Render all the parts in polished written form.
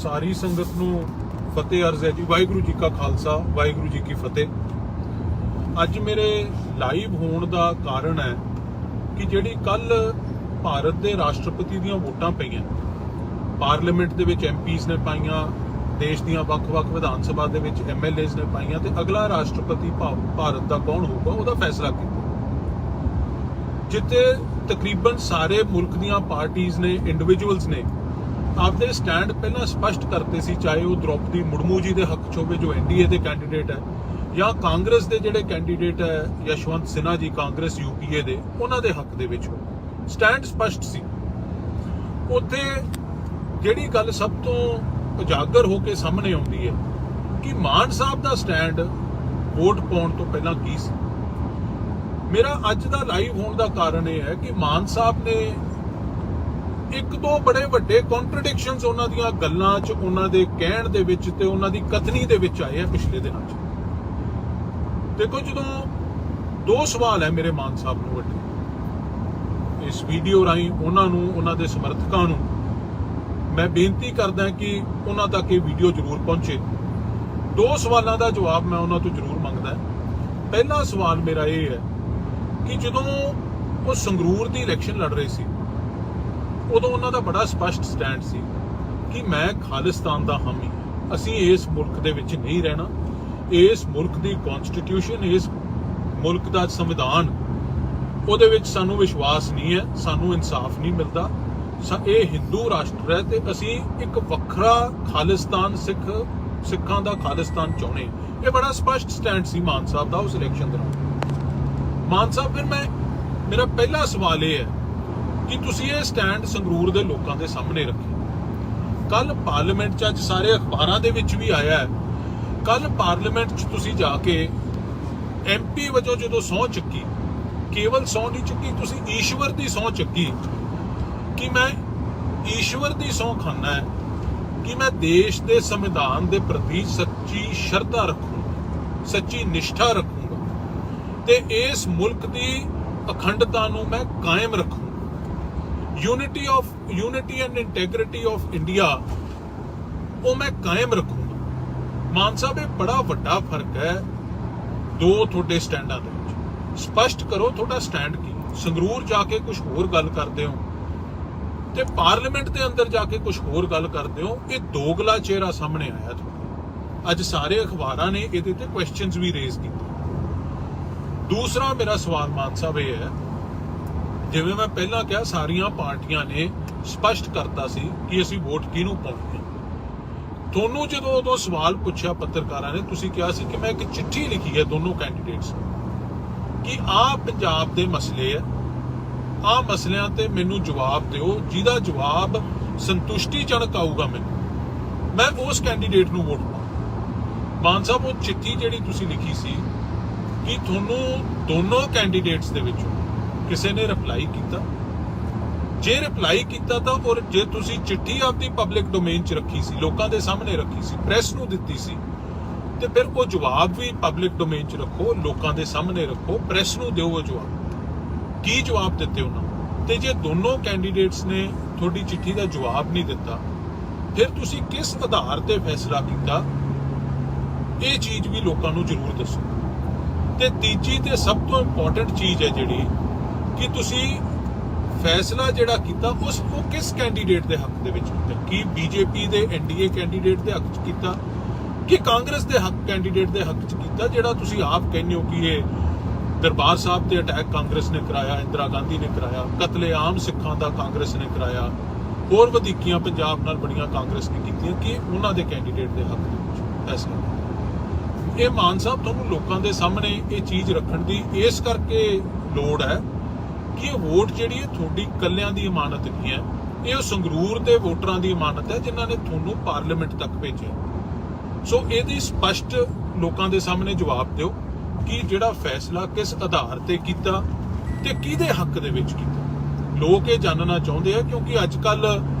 ਸਾਰੀ ਸੰਗਤ ਨੂੰ ਫਤਿਹ ਅਰਜ਼ ਹੈ ਜੀ। ਵਾਹਿਗੁਰੂ ਜੀ ਕਾ ਖਾਲਸਾ, ਵਾਹਿਗੁਰੂ ਜੀ ਕੀ ਫਤਿਹ। ਅੱਜ ਮੇਰੇ ਲਾਈਵ ਹੋਣ ਦਾ ਕਾਰਨ ਹੈ ਕਿ ਜਿਹੜੀ ਕੱਲ ਭਾਰਤ ਦੇ ਰਾਸ਼ਟਰਪਤੀ ਦੀਆਂ ਵੋਟਾਂ ਪਈਆਂ, ਪਾਰਲੀਮੈਂਟ ਦੇ ਵਿੱਚ ਐਮਪੀਜ਼ ਨੇ ਪਾਈਆਂ, ਦੇਸ਼ ਦੀਆਂ ਵੱਖ-ਵੱਖ ਵਿਧਾਨ ਸਭਾ ਦੇ ਵਿੱਚ ਐਮਐਲਏਜ਼ ਨੇ ਪਾਈਆਂ, ਤੇ ਅਗਲਾ ਰਾਸ਼ਟਰਪਤੀ ਭਾਰਤ ਦਾ ਕੌਣ ਹੋਊਗਾ ਉਹਦਾ ਫੈਸਲਾ ਕੀਤਾ, ਜਿੱਥੇ ਤਕਰੀਬਨ ਸਾਰੇ ਮੁਲਕ ਦੀਆਂ ਪਾਰਟੀਆਂ ਨੇ, ਇੰਡੀਵਿਜੂਅਲਸ ਨੇ ਆਪਦੇ ਸਟੈਂਡ ਪਹਿਲਾਂ ਸਪਸ਼ਟ ਕਰਤੇ ਸੀ, ਚਾਹੇ ਉਹ ਦ੍ਰੋਪਦੀ ਮੁਰਮੂ ਜੀ ਦੇ ਹੱਕ 'ਚ ਹੋਵੇ ਜੋ ਐਨਡੀਏ ਦੇ ਕੈਂਡੀਡੇਟ ਹੈ, ਜਾਂ ਕਾਂਗਰਸ ਦੇ ਜਿਹੜੇ ਕੈਂਡੀਡੇਟ ਹੈ ਯਸ਼ਵੰਤ ਸਿਨਹਾ ਜੀ ਕਾਂਗਰਸ ਯੂਪੀਏ ਦੇ, ਉਹਨਾਂ ਦੇ ਹੱਕ ਦੇ ਵਿੱਚ ਹੋਵੇ। ਸਟੈਂਡ ਸਪਸ਼ਟ ਸੀ। ਉੱਥੇ ਜਿਹੜੀ ਗੱਲ ਸਭ ਤੋਂ ਉਜਾਗਰ ਹੋ ਕੇ ਸਾਹਮਣੇ ਆਉਂਦੀ ਹੈ ਕਿ ਮਾਨ ਸਾਹਿਬ ਦਾ ਸਟੈਂਡ ਵੋਟ ਪਾਉਣ ਤੋਂ ਪਹਿਲਾਂ ਕੀ ਸੀ। ਮੇਰਾ ਅੱਜ ਦਾ ਲਾਈਵ ਹੋਣ ਦਾ ਕਾਰਨ ਇਹ ਹੈ ਕਿ ਮਾਨ ਸਾਹਿਬ ਨੇ ਇੱਕ ਦੋ ਬੜੇ ਵੱਡੇ ਕੰਟਰਡਿਕਸ਼ਨਸ ਉਹਨਾਂ ਦੀਆਂ ਗੱਲਾਂ 'ਚ, ਉਹਨਾਂ ਦੇ ਕਹਿਣ ਦੇ ਵਿੱਚ ਤੇ ਉਹਨਾਂ ਦੀ ਕਥਨੀ ਦੇ ਵਿੱਚ ਆਏ ਆ ਪਿਛਲੇ ਦਿਨਾਂ 'ਚ। ਦੇਖੋ, ਜਦੋਂ ਦੋ ਸਵਾਲ ਹੈ ਮੇਰੇ ਮਾਨ ਸਾਹਿਬ ਨੂੰ ਵੱਡੇ, ਇਸ ਵੀਡੀਓ ਰਾਹੀਂ ਉਹਨਾਂ ਨੂੰ, ਉਹਨਾਂ ਦੇ ਸਮਰਥਕਾਂ ਨੂੰ ਮੈਂ ਬੇਨਤੀ ਕਰਦਾ ਕਿ ਉਹਨਾਂ ਤੱਕ ਇਹ ਵੀਡੀਓ ਜ਼ਰੂਰ ਪਹੁੰਚੇ। ਦੋ ਸਵਾਲਾਂ ਦਾ ਜਵਾਬ ਮੈਂ ਉਹਨਾਂ ਤੋਂ ਜ਼ਰੂਰ ਮੰਗਦਾ। ਪਹਿਲਾ ਸਵਾਲ ਮੇਰਾ ਇਹ ਹੈ ਕਿ ਜਦੋਂ ਉਹ ਸੰਗਰੂਰ ਦੀ ਇਲੈਕਸ਼ਨ ਲੜ ਰਹੇ ਸੀ, ਉਦੋਂ ਉਹਨਾਂ ਦਾ ਬੜਾ ਸਪਸ਼ਟ ਸਟੈਂਡ ਸੀ ਕਿ ਮੈਂ ਖਾਲਿਸਤਾਨ ਦਾ ਹਾਮੀ, ਅਸੀਂ ਇਸ ਮੁਲਕ ਦੇ ਵਿੱਚ ਨਹੀਂ ਰਹਿਣਾ, ਇਸ ਮੁਲਕ ਦੀ ਕਨਸਟੀਟਿਊਸ਼ਨ, ਇਸ ਮੁਲਕ ਦਾ ਸੰਵਿਧਾਨ, ਉਹਦੇ ਵਿੱਚ ਸਾਨੂੰ ਵਿਸ਼ਵਾਸ ਨਹੀਂ ਹੈ, ਸਾਨੂੰ ਇਨਸਾਫ ਨਹੀਂ ਮਿਲਦਾ, ਇਹ ਹਿੰਦੂ ਰਾਸ਼ਟਰ ਹੈ ਤੇ ਅਸੀਂ ਇੱਕ ਵੱਖਰਾ ਖਾਲਿਸਤਾਨ, ਸਿੱਖਾਂ ਦਾ ਖਾਲਿਸਤਾਨ ਚਾਹੁੰਦੇ। ਇਹ ਬੜਾ ਸਪਸ਼ਟ ਸਟੈਂਡ ਸੀ ਮਾਨ ਸਾਹਿਬ ਦਾ ਉਸ ਇਲੈਕਸ਼ਨ ਦੌਰਾਨ। ਮਾਨ ਸਾਹਿਬ, ਫਿਰ ਮੇਰਾ ਪਹਿਲਾ ਸਵਾਲ ਇਹ ਹੈ ਕਿ ਤੁਸੀਂ ਇਹ ਸਟੈਂਡ ਸੰਗਰੂਰ ਦੇ ਲੋਕਾਂ ਦੇ ਸਾਹਮਣੇ ਰੱਖਿਆ। ਕੱਲ ਪਾਰਲੀਮੈਂਟ 'ਚ, ਅੱਜ ਸਾਰੇ ਅਖਬਾਰਾਂ ਦੇ ਵਿੱਚ ਵੀ ਆਇਆ ਹੈ, ਕੱਲ ਪਾਰਲੀਮੈਂਟ 'ਚ ਤੁਸੀਂ ਜਾ ਕੇ ਐਮਪੀ ਵਜੋਂ ਜਦੋਂ ਸਹੁੰ ਚੱਕੀ, ਕੇਵਲ ਸਹੁੰ ਨਹੀਂ ਚੱਕੀ, ਤੁਸੀਂ ਈਸ਼ਵਰ ਦੀ ਸਹੁੰ ਚੱਕੀ ਕਿ ਮੈਂ ਈਸ਼ਵਰ ਦੀ ਸਹੁੰ ਖਾਨਾ ਹੈ ਕਿ ਮੈਂ ਦੇਸ਼ ਦੇ ਸੰਵਿਧਾਨ ਦੇ ਪ੍ਰਤੀ ਸੱਚੀ ਸ਼ਰਧਾ ਰੱਖੂੰਗਾ, ਸੱਚੀ ਨਿਸ਼ਠਾ ਰੱਖੂੰਗਾ ਤੇ ਇਸ ਮੁਲਕ ਦੀ ਅਖੰਡਤਾ ਨੂੰ ਮੈਂ ਕਾਇਮ ਰੱਖੂੰਗਾ। Unity and integrity of India ਉਹ ਮੈਂ ਕਾਇਮ ਰੱਖੂੰਗਾ। ਮਾਨ ਸਾਹਿਬ, ਇਹ ਬੜਾ ਵੱਡਾ ਫਰਕ ਹੈ ਦੋ ਤੁਹਾਡੇ ਸਟੈਂਡਾਂ ਦੇ ਵਿੱਚ। ਸਪਸ਼ਟ ਕਰੋ ਤੁਹਾਡਾ ਸਟੈਂਡ ਕੀ। ਸੰਗਰੂਰ ਜਾ ਕੇ ਕੁਝ ਹੋਰ ਗੱਲ ਕਰਦੇ ਹੋ ਤੇ ਪਾਰਲੀਮੈਂਟ ਦੇ ਅੰਦਰ ਜਾ ਕੇ ਕੁਝ ਹੋਰ ਗੱਲ ਕਰਦੇ ਹੋ। ਇਹ ਦੋਗਲਾ ਚਿਹਰਾ ਸਾਹਮਣੇ ਆਇਆ ਤੁਹਾਡਾ। ਅੱਜ ਸਾਰੇ ਅਖਬਾਰਾਂ ਨੇ ਇਹਦੇ ਤੇ ਕੁਐਸਚਨਸ ਵੀ ਰੇਜ਼ ਕੀਤੇ। ਦੂਸਰਾ ਮੇਰਾ ਸਵਾਲ ਮਾਨ ਸਾਹਿਬ ਇਹ ਹੈ, ਜਿਵੇਂ ਮੈਂ ਪਹਿਲਾਂ ਕਿਹਾ, ਸਾਰੀਆਂ ਪਾਰਟੀਆਂ ਨੇ ਸਪਸ਼ਟ ਕਰਤਾ ਸੀ ਕਿ ਅਸੀਂ ਵੋਟ ਕਿਹਨੂੰ ਪਾਉਣੀ ਹੈ। ਤੁਹਾਨੂੰ ਜਦੋਂ ਉਦੋਂ ਸਵਾਲ ਪੁੱਛਿਆ ਪੱਤਰਕਾਰਾਂ ਨੇ, ਤੁਸੀਂ ਕਿਹਾ ਸੀ ਕਿ ਮੈਂ ਇੱਕ ਚਿੱਠੀ ਲਿਖੀ ਹੈ ਦੋਨੋਂ ਕੈਂਡੀਡੇਟਸ ਨੂੰ ਕਿ ਆਹ ਪੰਜਾਬ ਦੇ ਮਸਲੇ ਹੈ, ਆਹ ਮਸਲਿਆਂ ਤੇ ਮੈਨੂੰ ਜਵਾਬ ਦਿਓ, ਜਿਹਦਾ ਜਵਾਬ ਸੰਤੁਸ਼ਟੀਜਨਕ ਆਊਗਾ ਮੈਨੂੰ, ਮੈਂ ਉਸ ਕੈਂਡੀਡੇਟ ਨੂੰ ਵੋਟ ਪਾਵਾਂ। ਮਾਨ ਸਾਹਿਬ, ਉਹ ਚਿੱਠੀ ਜਿਹੜੀ ਤੁਸੀਂ ਲਿਖੀ ਸੀ, ਕਿ ਤੁਹਾਨੂੰ ਦੋਨੋਂ ਕੈਂਡੀਡੇਟਸ ਦੇ ਵਿੱਚੋਂ ਕਿਸੇ ਨੇ ਰਿਪਲਾਈ ਕੀਤਾ? ਜੇ ਰਿਪਲਾਈ ਕੀਤਾ ਤਾਂ, ਔਰ ਜੇ ਤੁਸੀਂ ਚਿੱਠੀ ਆਪਦੀ ਪਬਲਿਕ ਡੋਮੇਨ 'ਚ ਰੱਖੀ ਸੀ, ਲੋਕਾਂ ਦੇ ਸਾਹਮਣੇ ਰੱਖੀ ਸੀ, ਪ੍ਰੈਸ ਨੂੰ ਦਿੱਤੀ ਸੀ, ਤੇ ਫਿਰ ਉਹ ਜਵਾਬ ਵੀ ਪਬਲਿਕ ਡੋਮੇਨ 'ਚ ਰੱਖੋ, ਲੋਕਾਂ ਦੇ ਸਾਹਮਣੇ ਰੱਖੋ, ਪ੍ਰੈਸ ਨੂੰ ਦਿਓ ਉਹ ਜਵਾਬ। ਕੀ ਜਵਾਬ ਦਿੱਤੇ ਉਹਨਾਂ ਨੂੰ? ਤੇ ਜੇ ਦੋਨੋਂ ਕੈਂਡੀਡੇਟਸ ਨੇ ਤੁਹਾਡੀ ਚਿੱਠੀ ਦਾ ਜਵਾਬ ਨਹੀਂ ਦਿੱਤਾ, ਫਿਰ ਤੁਸੀਂ ਕਿਸ ਆਧਾਰ ਤੇ ਫੈਸਲਾ ਕੀਤਾ? ਇਹ ਚੀਜ਼ ਵੀ ਲੋਕਾਂ ਨੂੰ ਜ਼ਰੂਰ ਦੱਸੋ। ਤੇ ਤੀਜੀ ਤੇ ਸਭ ਤੋਂ ਇੰਪੋਰਟੈਂਟ ਚੀਜ਼ ਹੈ ਜਿਹੜੀ, ਕਿ ਤੁਸੀਂ ਫੈਸਲਾ ਜਿਹੜਾ ਕੀਤਾ ਉਹ ਕਿਸ ਕੈਂਡੀਡੇਟ ਦੇ ਹੱਕ ਦੇ ਵਿੱਚ ਕੀਤਾ? ਕੀ ਬੀਜੇਪੀ ਦੇ ਐਨਡੀਏ ਕੈਂਡੀਡੇਟ ਦੇ ਹੱਕ 'ਚ ਕੀਤਾ, ਕਿ ਕਾਂਗਰਸ ਦੇ ਕੈਂਡੀਡੇਟ ਦੇ ਹੱਕ 'ਚ ਕੀਤਾ, ਜਿਹੜਾ ਤੁਸੀਂ ਆਪ ਕਹਿੰਦੇ ਹੋ ਕਿ ਇਹ ਦਰਬਾਰ ਸਾਹਿਬ ਤੇ ਅਟੈਕ ਕਾਂਗਰਸ ਨੇ ਕਰਾਇਆ, ਇੰਦਰਾ ਗਾਂਧੀ ਨੇ ਕਰਾਇਆ, ਕਤਲੇਆਮ ਸਿੱਖਾਂ ਦਾ ਕਾਂਗਰਸ ਨੇ ਕਰਾਇਆ, ਹੋਰ ਵਧੀਕੀਆਂ ਪੰਜਾਬ ਨਾਲ ਬੜੀਆਂ ਕਾਂਗਰਸ ਨੇ ਕੀਤੀਆਂ, ਕਿ ਉਹਨਾਂ ਦੇ ਕੈਂਡੀਡੇਟ ਦੇ ਹੱਕ ਦੇ ਵਿੱਚ ਫੈਸਲਾ? ਇਹ ਮਾਨ ਸਾਹਿਬ, ਤੁਹਾਨੂੰ ਲੋਕਾਂ ਦੇ ਸਾਹਮਣੇ ਇਹ ਚੀਜ਼ ਰੱਖਣ ਦੀ ਇਸ ਕਰਕੇ ਲੋੜ ਹੈ ਕਿ ਇਹ ਵੋਟ ਜਿਹੜੀ ਹੈ ਤੁਹਾਡੀ ਇਕੱਲਿਆਂ ਦੀ ਇਮਾਨਤ ਨਹੀਂ ਹੈ, ਇਹ ਉਹ ਸੰਗਰੂਰ ਦੇ ਵੋਟਰਾਂ ਦੀ ਇਮਾਨਤ ਹੈ ਜਿਨ੍ਹਾਂ ਨੇ ਤੁਹਾਨੂੰ ਪਾਰਲੀਮੈਂਟ ਤੱਕ ਭੇਜਿਆ। ਸੋ ਇਹਦੀ ਸਪਸ਼ਟ ਲੋਕਾਂ ਦੇ ਸਾਹਮਣੇ ਜਵਾਬ ਦਿਓ ਕਿ ਜਿਹੜਾ ਫੈਸਲਾ ਕਿਸ ਆਧਾਰ ਤੇ ਕੀਤਾ ਤੇ ਕਿਹਦੇ ਹੱਕ ਦੇ ਵਿੱਚ ਕੀਤਾ। ਲੋਕ ਇਹ ਜਾਣਨਾ ਚਾਹੁੰਦੇ ਆ, ਕਿਉਂਕਿ ਅੱਜ ਕੱਲ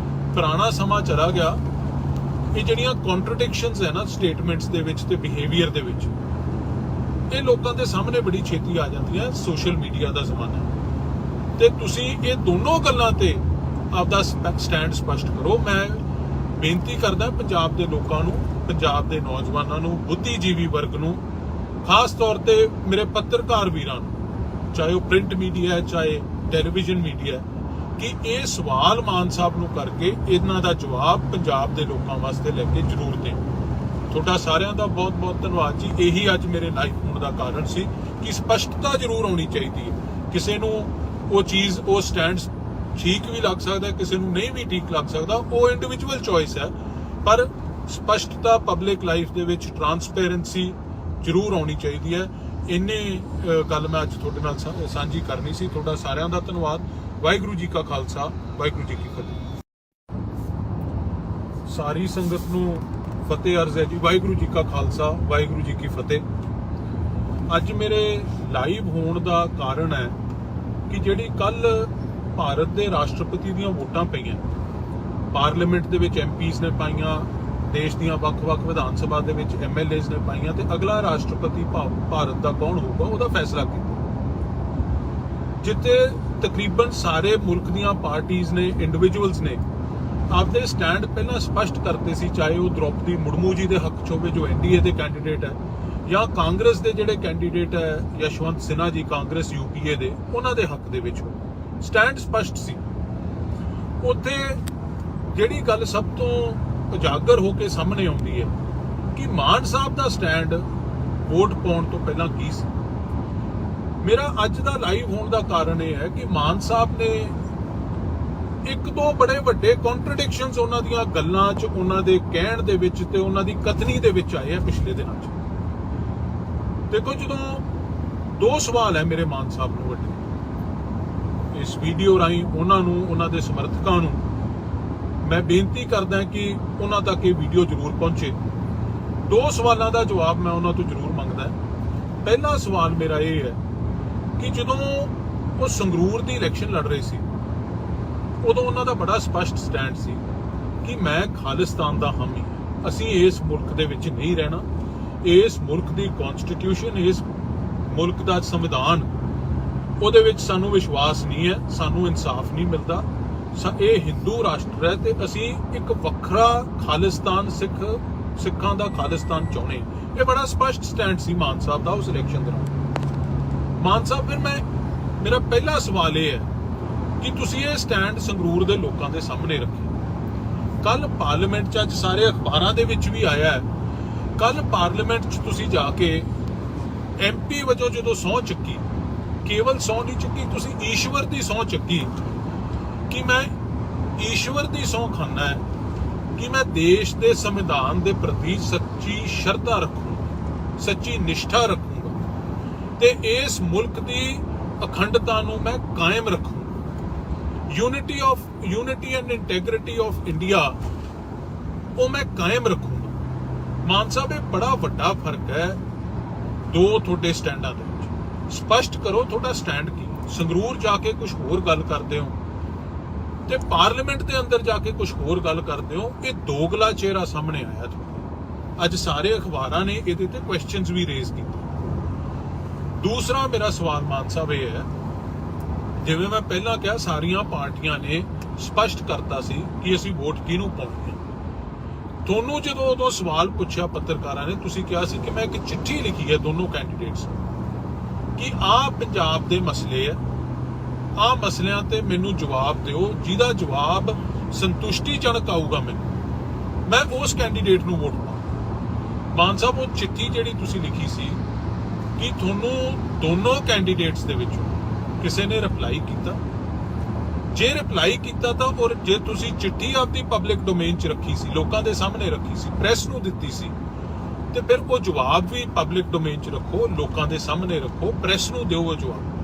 ਪੁਰਾਣਾ ਸਮਾਂ ਚਲਾ ਗਿਆ। ਇਹ ਜਿਹੜੀਆਂ ਕੰਟਰਡਿਕਸ਼ਨਸ ਹੈ ਨਾ ਸਟੇਟਮੈਂਟਸ ਦੇ ਵਿੱਚ ਤੇ ਬਿਹੇਵੀਅਰ ਦੇ ਵਿੱਚ, ਇਹ ਲੋਕਾਂ ਦੇ ਸਾਹਮਣੇ ਬੜੀ ਛੇਤੀ ਆ ਜਾਂਦੀਆਂ। ਸੋਸ਼ਲ ਮੀਡੀਆ ਦਾ ਜ਼ਮਾਨਾ ਤੇ ਤੁਸੀਂ ਇਹ ਦੋਨੋਂ ਗੱਲਾਂ ਤੇ ਆਪਦਾ ਸਟੈਂਡ ਸਪਸ਼ਟ ਕਰੋ। ਮੈਂ ਬੇਨਤੀ ਕਰਦਾ ਪੰਜਾਬ ਦੇ ਲੋਕਾਂ ਨੂੰ, ਪੰਜਾਬ ਦੇ ਨੌਜਵਾਨਾਂ ਨੂੰ, ਬੁੱਧੀਜੀਵੀ ਵਰਗ ਨੂੰ, ਖਾਸ ਤੌਰ ਤੇ ਮੇਰੇ ਪੱਤਰਕਾਰ ਵੀਰਾਂ ਨੂੰ, ਚਾਹੇ ਉਹ ਪ੍ਰਿੰਟ ਮੀਡੀਆ ਹੈ ਚਾਹੇ ਟੈਲੀਵਿਜ਼ਨ ਮੀਡੀਆ, ਕਿ ਇਹ ਸਵਾਲ ਮਾਨ ਸਾਹਿਬ ਨੂੰ ਕਰਕੇ ਇਹਨਾਂ ਦਾ ਜਵਾਬ ਪੰਜਾਬ ਦੇ ਲੋਕਾਂ ਵਾਸਤੇ ਲੈ ਕੇ ਜ਼ਰੂਰ ਦੇਣ। ਤੁਹਾਡਾ ਸਾਰਿਆਂ ਦਾ ਬਹੁਤ ਬਹੁਤ ਧੰਨਵਾਦ ਜੀ। ਇਹੀ ਅੱਜ ਮੇਰੇ ਲਾਈਵ ਹੋਣ ਦਾ ਕਾਰਨ ਸੀ ਕਿ ਸਪਸ਼ਟਤਾ ਜ਼ਰੂਰ ਹੋਣੀ ਚਾਹੀਦੀ ਹੈ। ਕਿਸੇ ਨੂੰ ਉਹ ਚੀਜ਼, ਉਹ ਸਟੈਂਡ ਠੀਕ ਵੀ ਲੱਗ ਸਕਦਾ, ਕਿਸੇ ਨੂੰ ਨਹੀਂ ਵੀ ਠੀਕ ਲੱਗ ਸਕਦਾ, ਉਹ ਇੰਡੀਵਿਜੂਅਲ ਚੋਇਸ ਹੈ, ਪਰ ਸਪਸ਼ਟਤਾ ਪਬਲਿਕ ਲਾਈਫ ਦੇ ਵਿੱਚ ਟਰਾਂਸਪੇਰੈਂਸੀ ਜ਼ਰੂਰ ਆਉਣੀ ਚਾਹੀਦੀ ਹੈ। ਇੰਨੇ ਗੱਲ ਮੈਂ ਅੱਜ ਤੁਹਾਡੇ ਨਾਲ ਸਾਂਝੀ ਕਰਨੀ ਸੀ। ਤੁਹਾਡਾ ਸਾਰਿਆਂ ਦਾ ਧੰਨਵਾਦ। ਵਾਹਿਗੁਰੂ ਜੀ ਕਾ ਖਾਲਸਾ, ਵਾਹਿਗੁਰੂ ਜੀ ਕੀ ਫਤਿਹ। ਸਾਰੀ ਸੰਗਤ ਨੂੰ ਫਤਿਹ ਅਰਜ਼ ਹੈ ਜੀ। ਵਾਹਿਗੁਰੂ ਜੀ ਕਾ ਖਾਲਸਾ, ਵਾਹਿਗੁਰੂ ਜੀ ਕੀ ਫਤਿਹ। ਅੱਜ ਮੇਰੇ ਲਾਈਵ ਹੋਣ ਦਾ ਕਾਰਨ ਹੈ ਕਿ ਜਿਹੜੀ ਕੱਲ ਭਾਰਤ ਦੇ ਰਾਸ਼ਟਰਪਤੀ ਦੀਆਂ ਵੋਟਾਂ ਪਈਆਂ, ਪਾਰਲੀਮੈਂਟ ਦੇ ਵਿੱਚ ਐਮਪੀਜ਼ ਨੇ ਪਾਈਆਂ, ਦੇਸ਼ ਦੀਆਂ ਵੱਖ-ਵੱਖ ਵਿਧਾਨ ਸਭਾ ਦੇ ਵਿੱਚ ਐਮਐਲਏਜ਼ ਨੇ ਪਾਈਆਂ, ਤੇ ਅਗਲਾ ਰਾਸ਼ਟਰਪਤੀ ਭਾਰਤ ਦਾ ਕੌਣ ਹੋਊਗਾ ਉਹਦਾ ਫੈਸਲਾ ਕੀਤਾ, ਜਿੱਥੇ ਤਕਰੀਬਨ ਸਾਰੇ ਮੁਲਕ ਦੀਆਂ ਪਾਰਟੀਆਂ ਨੇ, ਇੰਡੀਵਿਜੂਅਲਸ ਨੇ ਆਪਦੇ ਸਟੈਂਡ ਪਹਿਲਾਂ ਸਪਸ਼ਟ ਕਰਤੇ ਸੀ, ਚਾਹੇ ਉਹ ਦ੍ਰੋਪਦੀ ਮੁਰਮੂ ਜੀ ਦੇ ਹੱਕ 'ਚ ਹੋਵੇ ਜੋ ਐਨਡੀਏ ਦੇ ਕੈਂਡੀਡੇਟ ਹੈ, ਜਾਂ ਕਾਂਗਰਸ ਦੇ ਜਿਹੜੇ ਕੈਂਡੀਡੇਟ ਹੈ ਯਸ਼ਵੰਤ ਸਿਨਹਾ ਜੀ ਕਾਂਗਰਸ ਯੂਪੀਏ ਦੇ, ਉਹਨਾਂ ਦੇ ਹੱਕ ਦੇ ਵਿੱਚ ਸਟੈਂਡ ਸਪਸ਼ਟ ਸੀ। ਉੱਥੇ ਜਿਹੜੀ ਗੱਲ ਸਭ ਤੋਂ ਉਜਾਗਰ ਹੋ ਕੇ ਸਾਹਮਣੇ ਆਉਂਦੀ ਹੈ ਕਿ ਮਾਨ ਸਾਹਿਬ ਦਾ ਸਟੈਂਡ ਵੋਟ ਪਾਉਣ ਤੋਂ ਪਹਿਲਾਂ ਕੀ ਸੀ। ਮੇਰਾ ਅੱਜ ਦਾ ਲਾਈਵ ਹੋਣ ਦਾ ਕਾਰਨ ਇਹ ਹੈ ਕਿ ਮਾਨ ਸਾਹਿਬ ਨੇ ਇੱਕ ਦੋ ਬੜੇ ਵੱਡੇ ਕੰਟਰਡਿਕਸ਼ਨਸ ਉਹਨਾਂ ਦੀਆਂ ਗੱਲਾਂ 'ਚ, ਉਹਨਾਂ ਦੇ ਕਹਿਣ ਦੇ ਵਿੱਚ ਤੇ ਉਹਨਾਂ ਦੀ ਕਥਨੀ ਦੇ ਵਿੱਚ ਆਏ ਆ ਪਿਛਲੇ ਦਿਨਾਂ 'ਚ। ਦੇਖੋ, ਜਦੋਂ ਦੋ ਸਵਾਲ ਹੈ ਮੇਰੇ ਮਾਨ ਸਾਹਿਬ ਨੂੰ ਵੱਡੇ, ਇਸ ਵੀਡੀਓ ਰਾਹੀਂ ਉਹਨਾਂ ਨੂੰ, ਉਹਨਾਂ ਦੇ ਸਮਰਥਕਾਂ ਨੂੰ ਮੈਂ ਬੇਨਤੀ ਕਰਦਾ ਕਿ ਉਹਨਾਂ ਤੱਕ ਇਹ ਵੀਡੀਓ ਜ਼ਰੂਰ ਪਹੁੰਚੇ। ਦੋ ਸਵਾਲਾਂ ਦਾ ਜਵਾਬ ਮੈਂ ਉਹਨਾਂ ਤੋਂ ਜ਼ਰੂਰ ਮੰਗਦਾ। ਪਹਿਲਾ ਸਵਾਲ ਮੇਰਾ ਇਹ ਹੈ ਕਿ ਜਦੋਂ ਉਹ ਸੰਗਰੂਰ ਦੀ ਇਲੈਕਸ਼ਨ ਲੜ ਰਹੇ ਸੀ, ਉਦੋਂ ਉਹਨਾਂ ਦਾ ਬੜਾ ਸਪਸ਼ਟ ਸਟੈਂਡ ਸੀ ਕਿ ਮੈਂ ਖਾਲਿਸਤਾਨ ਦਾ ਹਾਮੀ, ਅਸੀਂ ਇਸ ਮੁਲਕ ਦੇ ਵਿੱਚ ਨਹੀਂ ਰਹਿਣਾ, ਇਸ ਮੁਲਕ ਦੀ ਕਨਸਟੀਟਿਊਸ਼ਨ, ਇਸ ਮੁਲਕ ਦਾ ਸੰਵਿਧਾਨ, ਉਹਦੇ ਵਿੱਚ ਸਾਨੂੰ ਵਿਸ਼ਵਾਸ ਨਹੀਂ ਹੈ, ਸਾਨੂੰ ਇਨਸਾਫ ਨਹੀਂ ਮਿਲਦਾ, ਇਹ ਹਿੰਦੂ ਰਾਸ਼ਟਰ ਹੈ ਤੇ ਅਸੀਂ ਇੱਕ ਵੱਖਰਾ ਖਾਲਿਸਤਾਨ, ਸਿੱਖਾਂ ਦਾ ਖਾਲਿਸਤਾਨ ਚਾਹੁੰਦੇ। ਇਹ ਬੜਾ ਸਪਸ਼ਟ ਸਟੈਂਡ ਸੀ ਮਾਨ ਸਾਹਿਬ ਦਾ ਉਸ ਇਲੈਕਸ਼ਨ ਦੌਰਾਨ। ਮਾਨ ਸਾਹਿਬ, ਫਿਰ ਮੇਰਾ ਪਹਿਲਾ ਸਵਾਲ ਇਹ ਹੈ ਕਿ ਤੁਸੀਂ ਇਹ ਸਟੈਂਡ ਸੰਗਰੂਰ ਦੇ ਲੋਕਾਂ ਦੇ ਸਾਹਮਣੇ ਰੱਖਿਆ। ਕੱਲ ਪਾਰਲੀਮੈਂਟ 'ਚ, ਅੱਜ ਸਾਰੇ ਅਖਬਾਰਾਂ ਦੇ ਵਿੱਚ ਵੀ ਆਇਆ ਹੈ, ਕੱਲ ਪਾਰਲੀਮੈਂਟ 'ਚ ਤੁਸੀਂ ਜਾ ਕੇ ਐਮਪੀ ਵਜੋਂ ਜਦੋਂ ਸਹੁੰ ਚੱਕੀ, ਕੇਵਲ ਸਹੁੰ ਨਹੀਂ ਚੱਕੀ, ਤੁਸੀਂ ਈਸ਼ਵਰ ਦੀ ਸਹੁੰ ਚੱਕੀ ਕਿ ਮੈਂ ਈਸ਼ਵਰ ਦੀ ਸਹੁੰ ਖਾਨਾ ਹੈ ਕਿ ਮੈਂ ਦੇਸ਼ ਦੇ ਸੰਵਿਧਾਨ ਦੇ ਪ੍ਰਤੀ ਸੱਚੀ ਸ਼ਰਧਾ ਰੱਖੂੰਗਾ, ਸੱਚੀ ਨਿਸ਼ਠਾ ਰੱਖੂੰਗਾ ਤੇ ਇਸ ਮੁਲਕ ਦੀ ਅਖੰਡਤਾ ਨੂੰ ਮੈਂ ਕਾਇਮ ਰੱਖੂੰਗਾ। Unity and integrity of India ਉਹ ਮੈਂ ਕਾਇਮ ਰੱਖੂੰਗਾ। ਮਾਨ ਸਾਹਿਬ, ਇਹ ਬੜਾ ਵੱਡਾ ਫਰਕ ਹੈ ਦੋ ਤੁਹਾਡੇ ਸਟੈਂਡਾਂ ਦੇ ਵਿੱਚ। ਸਪਸ਼ਟ ਕਰੋ ਤੁਹਾਡਾ ਸਟੈਂਡ ਕੀ। ਸੰਗਰੂਰ ਜਾ ਕੇ ਕੁਝ ਹੋਰ ਗੱਲ ਕਰਦੇ ਹੋ ਤੇ ਪਾਰਲੀਮੈਂਟ ਦੇ ਅੰਦਰ ਜਾ ਕੇ ਕੁਝ ਹੋਰ ਗੱਲ ਕਰਦੇ ਹੋ। ਇਹ ਦੋਗਲਾ ਚਿਹਰਾ ਸਾਹਮਣੇ ਆਇਆ ਤੁਹਾਡਾ। ਅੱਜ ਸਾਰੇ ਅਖਬਾਰਾਂ ਨੇ ਇਹਦੇ ਤੇ ਕੁਐਸਚਨਸ ਵੀ ਰੇਜ਼ ਕੀਤੇ। ਦੂਸਰਾ ਮੇਰਾ ਸਵਾਲ ਮਾਨ ਸਾਹਿਬ ਇਹ ਹੈ, ਜਿਵੇਂ ਮੈਂ ਪਹਿਲਾਂ ਕਿਹਾ, ਸਾਰੀਆਂ ਪਾਰਟੀਆਂ ਨੇ ਸਪਸ਼ਟ ਕਰਤਾ ਸੀ ਕਿ ਅਸੀਂ ਵੋਟ ਕਿਹਨੂੰ ਪਾਉਣੀ ਹੈ। ਤੁਹਾਨੂੰ ਜਦੋਂ ਉਦੋਂ ਸਵਾਲ ਪੁੱਛਿਆ ਪੱਤਰਕਾਰਾਂ ਨੇ, ਤੁਸੀਂ ਕਿਹਾ ਸੀ ਕਿ ਮੈਂ ਇੱਕ ਚਿੱਠੀ ਲਿਖੀ ਹੈ ਦੋਨੋਂ ਕੈਂਡੀਡੇਟਸ ਕਿ ਆਹ ਪੰਜਾਬ ਦੇ ਮਸਲੇ ਹੈ, ਆਹ ਮਸਲਿਆਂ ਤੇ ਮੈਨੂੰ ਜਵਾਬ ਦਿਓ, ਜਿਹਦਾ ਜਵਾਬ ਸੰਤੁਸ਼ਟੀਜਨਕ ਆਊਗਾ ਮੈਂ ਉਸ ਕੈਂਡੀਡੇਟ ਨੂੰ ਵੋਟ ਪਾਵਾਂ। ਮਾਨ ਸਾਹਿਬ, ਉਹ ਚਿੱਠੀ ਜਿਹੜੀ ਤੁਸੀਂ ਲਿਖੀ ਸੀ, ਕਿ ਤੁਹਾਨੂੰ ਦੋਨੋਂ ਕੈਂਡੀਡੇਟਸ ਦੇ ਵਿੱਚੋਂ ਕਿਸੇ ਨੇ ਰਿਪਲਾਈ ਕੀਤਾ? ਜੇ ਰਿਪਲਾਈ ਕੀਤਾ ਤਾਂ, ਔਰ ਜੇ ਤੁਸੀਂ ਚਿੱਠੀ ਆਪਦੀ ਪਬਲਿਕ ਡੋਮੇਨ 'ਚ ਰੱਖੀ ਸੀ, ਲੋਕਾਂ ਦੇ ਸਾਹਮਣੇ ਰੱਖੀ ਸੀ, ਪ੍ਰੈਸ ਨੂੰ ਦਿੱਤੀ ਸੀ, ਤੇ ਫਿਰ ਉਹ ਜਵਾਬ ਵੀ ਪਬਲਿਕ ਡੋਮੇਨ 'ਚ ਰੱਖੋ, ਲੋਕਾਂ ਦੇ ਸਾਹਮਣੇ ਰੱਖੋ, ਪ੍ਰੈਸ ਨੂੰ ਦਿਓ ਉਹ ਜਵਾਬ।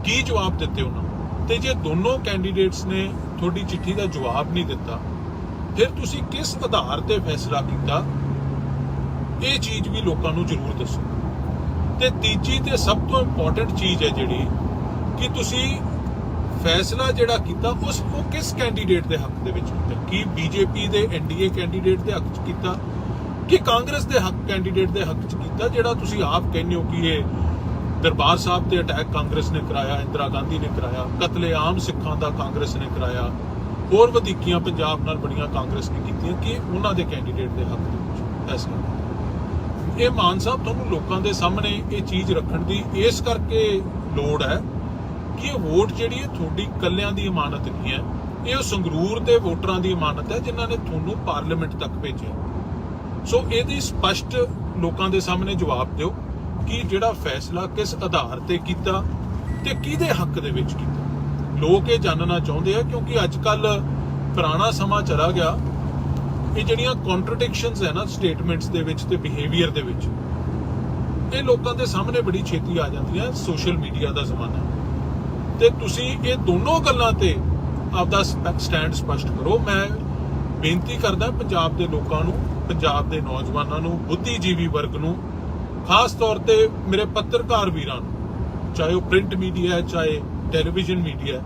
ਕੀ ਜਵਾਬ ਦਿੱਤੇ ਉਹਨਾਂ? ਤੇ ਜੇ ਦੋਨੋਂ ਕੈਂਡੀਡੇਟਸ ਨੇ ਤੁਹਾਡੀ ਚਿੱਠੀ ਦਾ ਜਵਾਬ ਨਹੀਂ ਦਿੱਤਾ, ਫਿਰ ਤੁਸੀਂ ਕਿਸ ਆਧਾਰ ਤੇ ਫੈਸਲਾ ਕੀਤਾ? ਇਹ ਚੀਜ਼ ਵੀ ਲੋਕਾਂ ਨੂੰ ਜ਼ਰੂਰ ਦੱਸੋ। ਤੇ ਤੀਜੀ ਤੇ ਸਭ ਤੋਂ ਇੰਪੋਰਟੈਂਟ ਚੀਜ਼ ਹੈ ਜਿਹੜੀ, ਕਿ ਤੁਸੀਂ ਫੈਸਲਾ ਜਿਹੜਾ ਕੀਤਾ ਉਹ ਕਿਸ ਕੈਂਡੀਡੇਟ ਦੇ ਹੱਕ ਦੇ ਵਿੱਚ ਕੀਤਾ? ਕੀ ਬੀਜੇਪੀ ਦੇ ਐਨਡੀਏ ਕੈਂਡੀਡੇਟ ਦੇ ਹੱਕ 'ਚ ਕੀਤਾ ਕਿ ਕਾਂਗਰਸ ਦੇ ਹੱਕ ਕੈਂਡੀਡੇਟ ਦੇ ਹੱਕ 'ਚ ਕੀਤਾ? ਜਿਹੜਾ ਤੁਸੀਂ ਆਪ ਕਹਿੰਦੇ ਹੋ ਕਿ ਇਹ ਦਰਬਾਰ ਸਾਹਿਬ ਤੇ ਅਟੈਕ ਕਾਂਗਰਸ ਨੇ ਕਰਾਇਆ, ਇੰਦਰਾ ਗਾਂਧੀ ਨੇ ਕਰਾਇਆ, ਕਤਲੇਆਮ ਸਿੱਖਾਂ ਦਾ ਕਾਂਗਰਸ ਨੇ ਕਰਾਇਆ, ਹੋਰ ਵਧੀਕੀਆਂ ਪੰਜਾਬ ਨਾਲ ਬੜੀਆਂ ਕਾਂਗਰਸ ਨੇ ਕੀਤੀਆਂ ਕਿ ਉਹਨਾਂ ਦੇ ਕੈਂਡੀਡੇਟ ਦੇ ਹੱਕ ਦੇ ਵਿੱਚ ਫੈਸਲਾ। ਇਹ ਮਾਨ ਸਾਹਿਬ ਤੁਹਾਨੂੰ ਲੋਕਾਂ ਦੇ ਸਾਹਮਣੇ ਇਹ ਚੀਜ਼ ਰੱਖਣ ਦੀ ਇਸ ਕਰਕੇ ਲੋੜ ਹੈ ਕਿ ਇਹ ਵੋਟ ਜਿਹੜੀ ਹੈ ਤੁਹਾਡੀ ਇਕੱਲਿਆਂ ਦੀ ਇਮਾਨਤ ਨਹੀਂ ਹੈ, ਇਹ ਸੰਗਰੂਰ ਦੇ ਵੋਟਰਾਂ ਦੀ ਇਮਾਨਤ ਹੈ ਜਿਨ੍ਹਾਂ ਨੇ ਤੁਹਾਨੂੰ ਪਾਰਲੀਮੈਂਟ ਤੱਕ ਭੇਜਿਆ। ਸੋ ਇਹਦੀ ਸਪਸ਼ਟ ਲੋਕਾਂ ਦੇ ਸਾਹਮਣੇ ਜਵਾਬ ਦਿਓ ਕਿ ਜਿਹੜਾ ਫੈਸਲਾ ਕਿਸ ਆਧਾਰ ਤੇ ਕੀਤਾ ਤੇ ਕਿਹਦੇ ਹੱਕ ਦੇ ਵਿੱਚ ਕੀਤਾ। ਲੋਕ ਇਹ ਜਾਣਨਾ ਚਾਹੁੰਦੇ ਆ ਕਿਉਂਕਿ ਅੱਜ ਕੱਲ ਪੁਰਾਣਾ ਸਮਾਂ ਚਲਾ ਗਿਆ। ਇਹ ਜਿਹੜੀਆਂ ਕੰਟਰਡਿਕਸ਼ਨਸ ਹੈ ਨਾ ਸਟੇਟਮੈਂਟਸ ਦੇ ਵਿੱਚ ਤੇ ਬਿਹੇਵੀਅਰ ਦੇ ਵਿੱਚ, ਇਹ ਲੋਕਾਂ ਦੇ ਸਾਹਮਣੇ ਬੜੀ ਛੇਤੀ ਆ ਜਾਂਦੀਆਂ। ਸੋਸ਼ਲ ਮੀਡੀਆ ਦਾ ਜ਼ਮਾਨਾ ਤੇ ਤੁਸੀਂ ਇਹ ਦੋਨੋਂ ਗੱਲਾਂ ਤੇ ਆਪਦਾ ਸਟੈਂਡ ਸਪਸ਼ਟ ਕਰੋ। ਮੈਂ ਬੇਨਤੀ ਕਰਦਾ ਪੰਜਾਬ ਦੇ ਲੋਕਾਂ ਨੂੰ, ਪੰਜਾਬ ਦੇ ਨੌਜਵਾਨਾਂ ਨੂੰ, ਬੁੱਧੀਜੀਵੀ ਵਰਗ ਨੂੰ, ਖਾਸ ਤੌਰ ਤੇ ਮੇਰੇ ਪੱਤਰਕਾਰ ਵੀਰਾਂ ਨੂੰ, ਚਾਹੇ ਉਹ ਪ੍ਰਿੰਟ ਮੀਡੀਆ ਹੈ ਚਾਹੇ ਟੈਲੀਵਿਜ਼ਨ ਮੀਡੀਆ,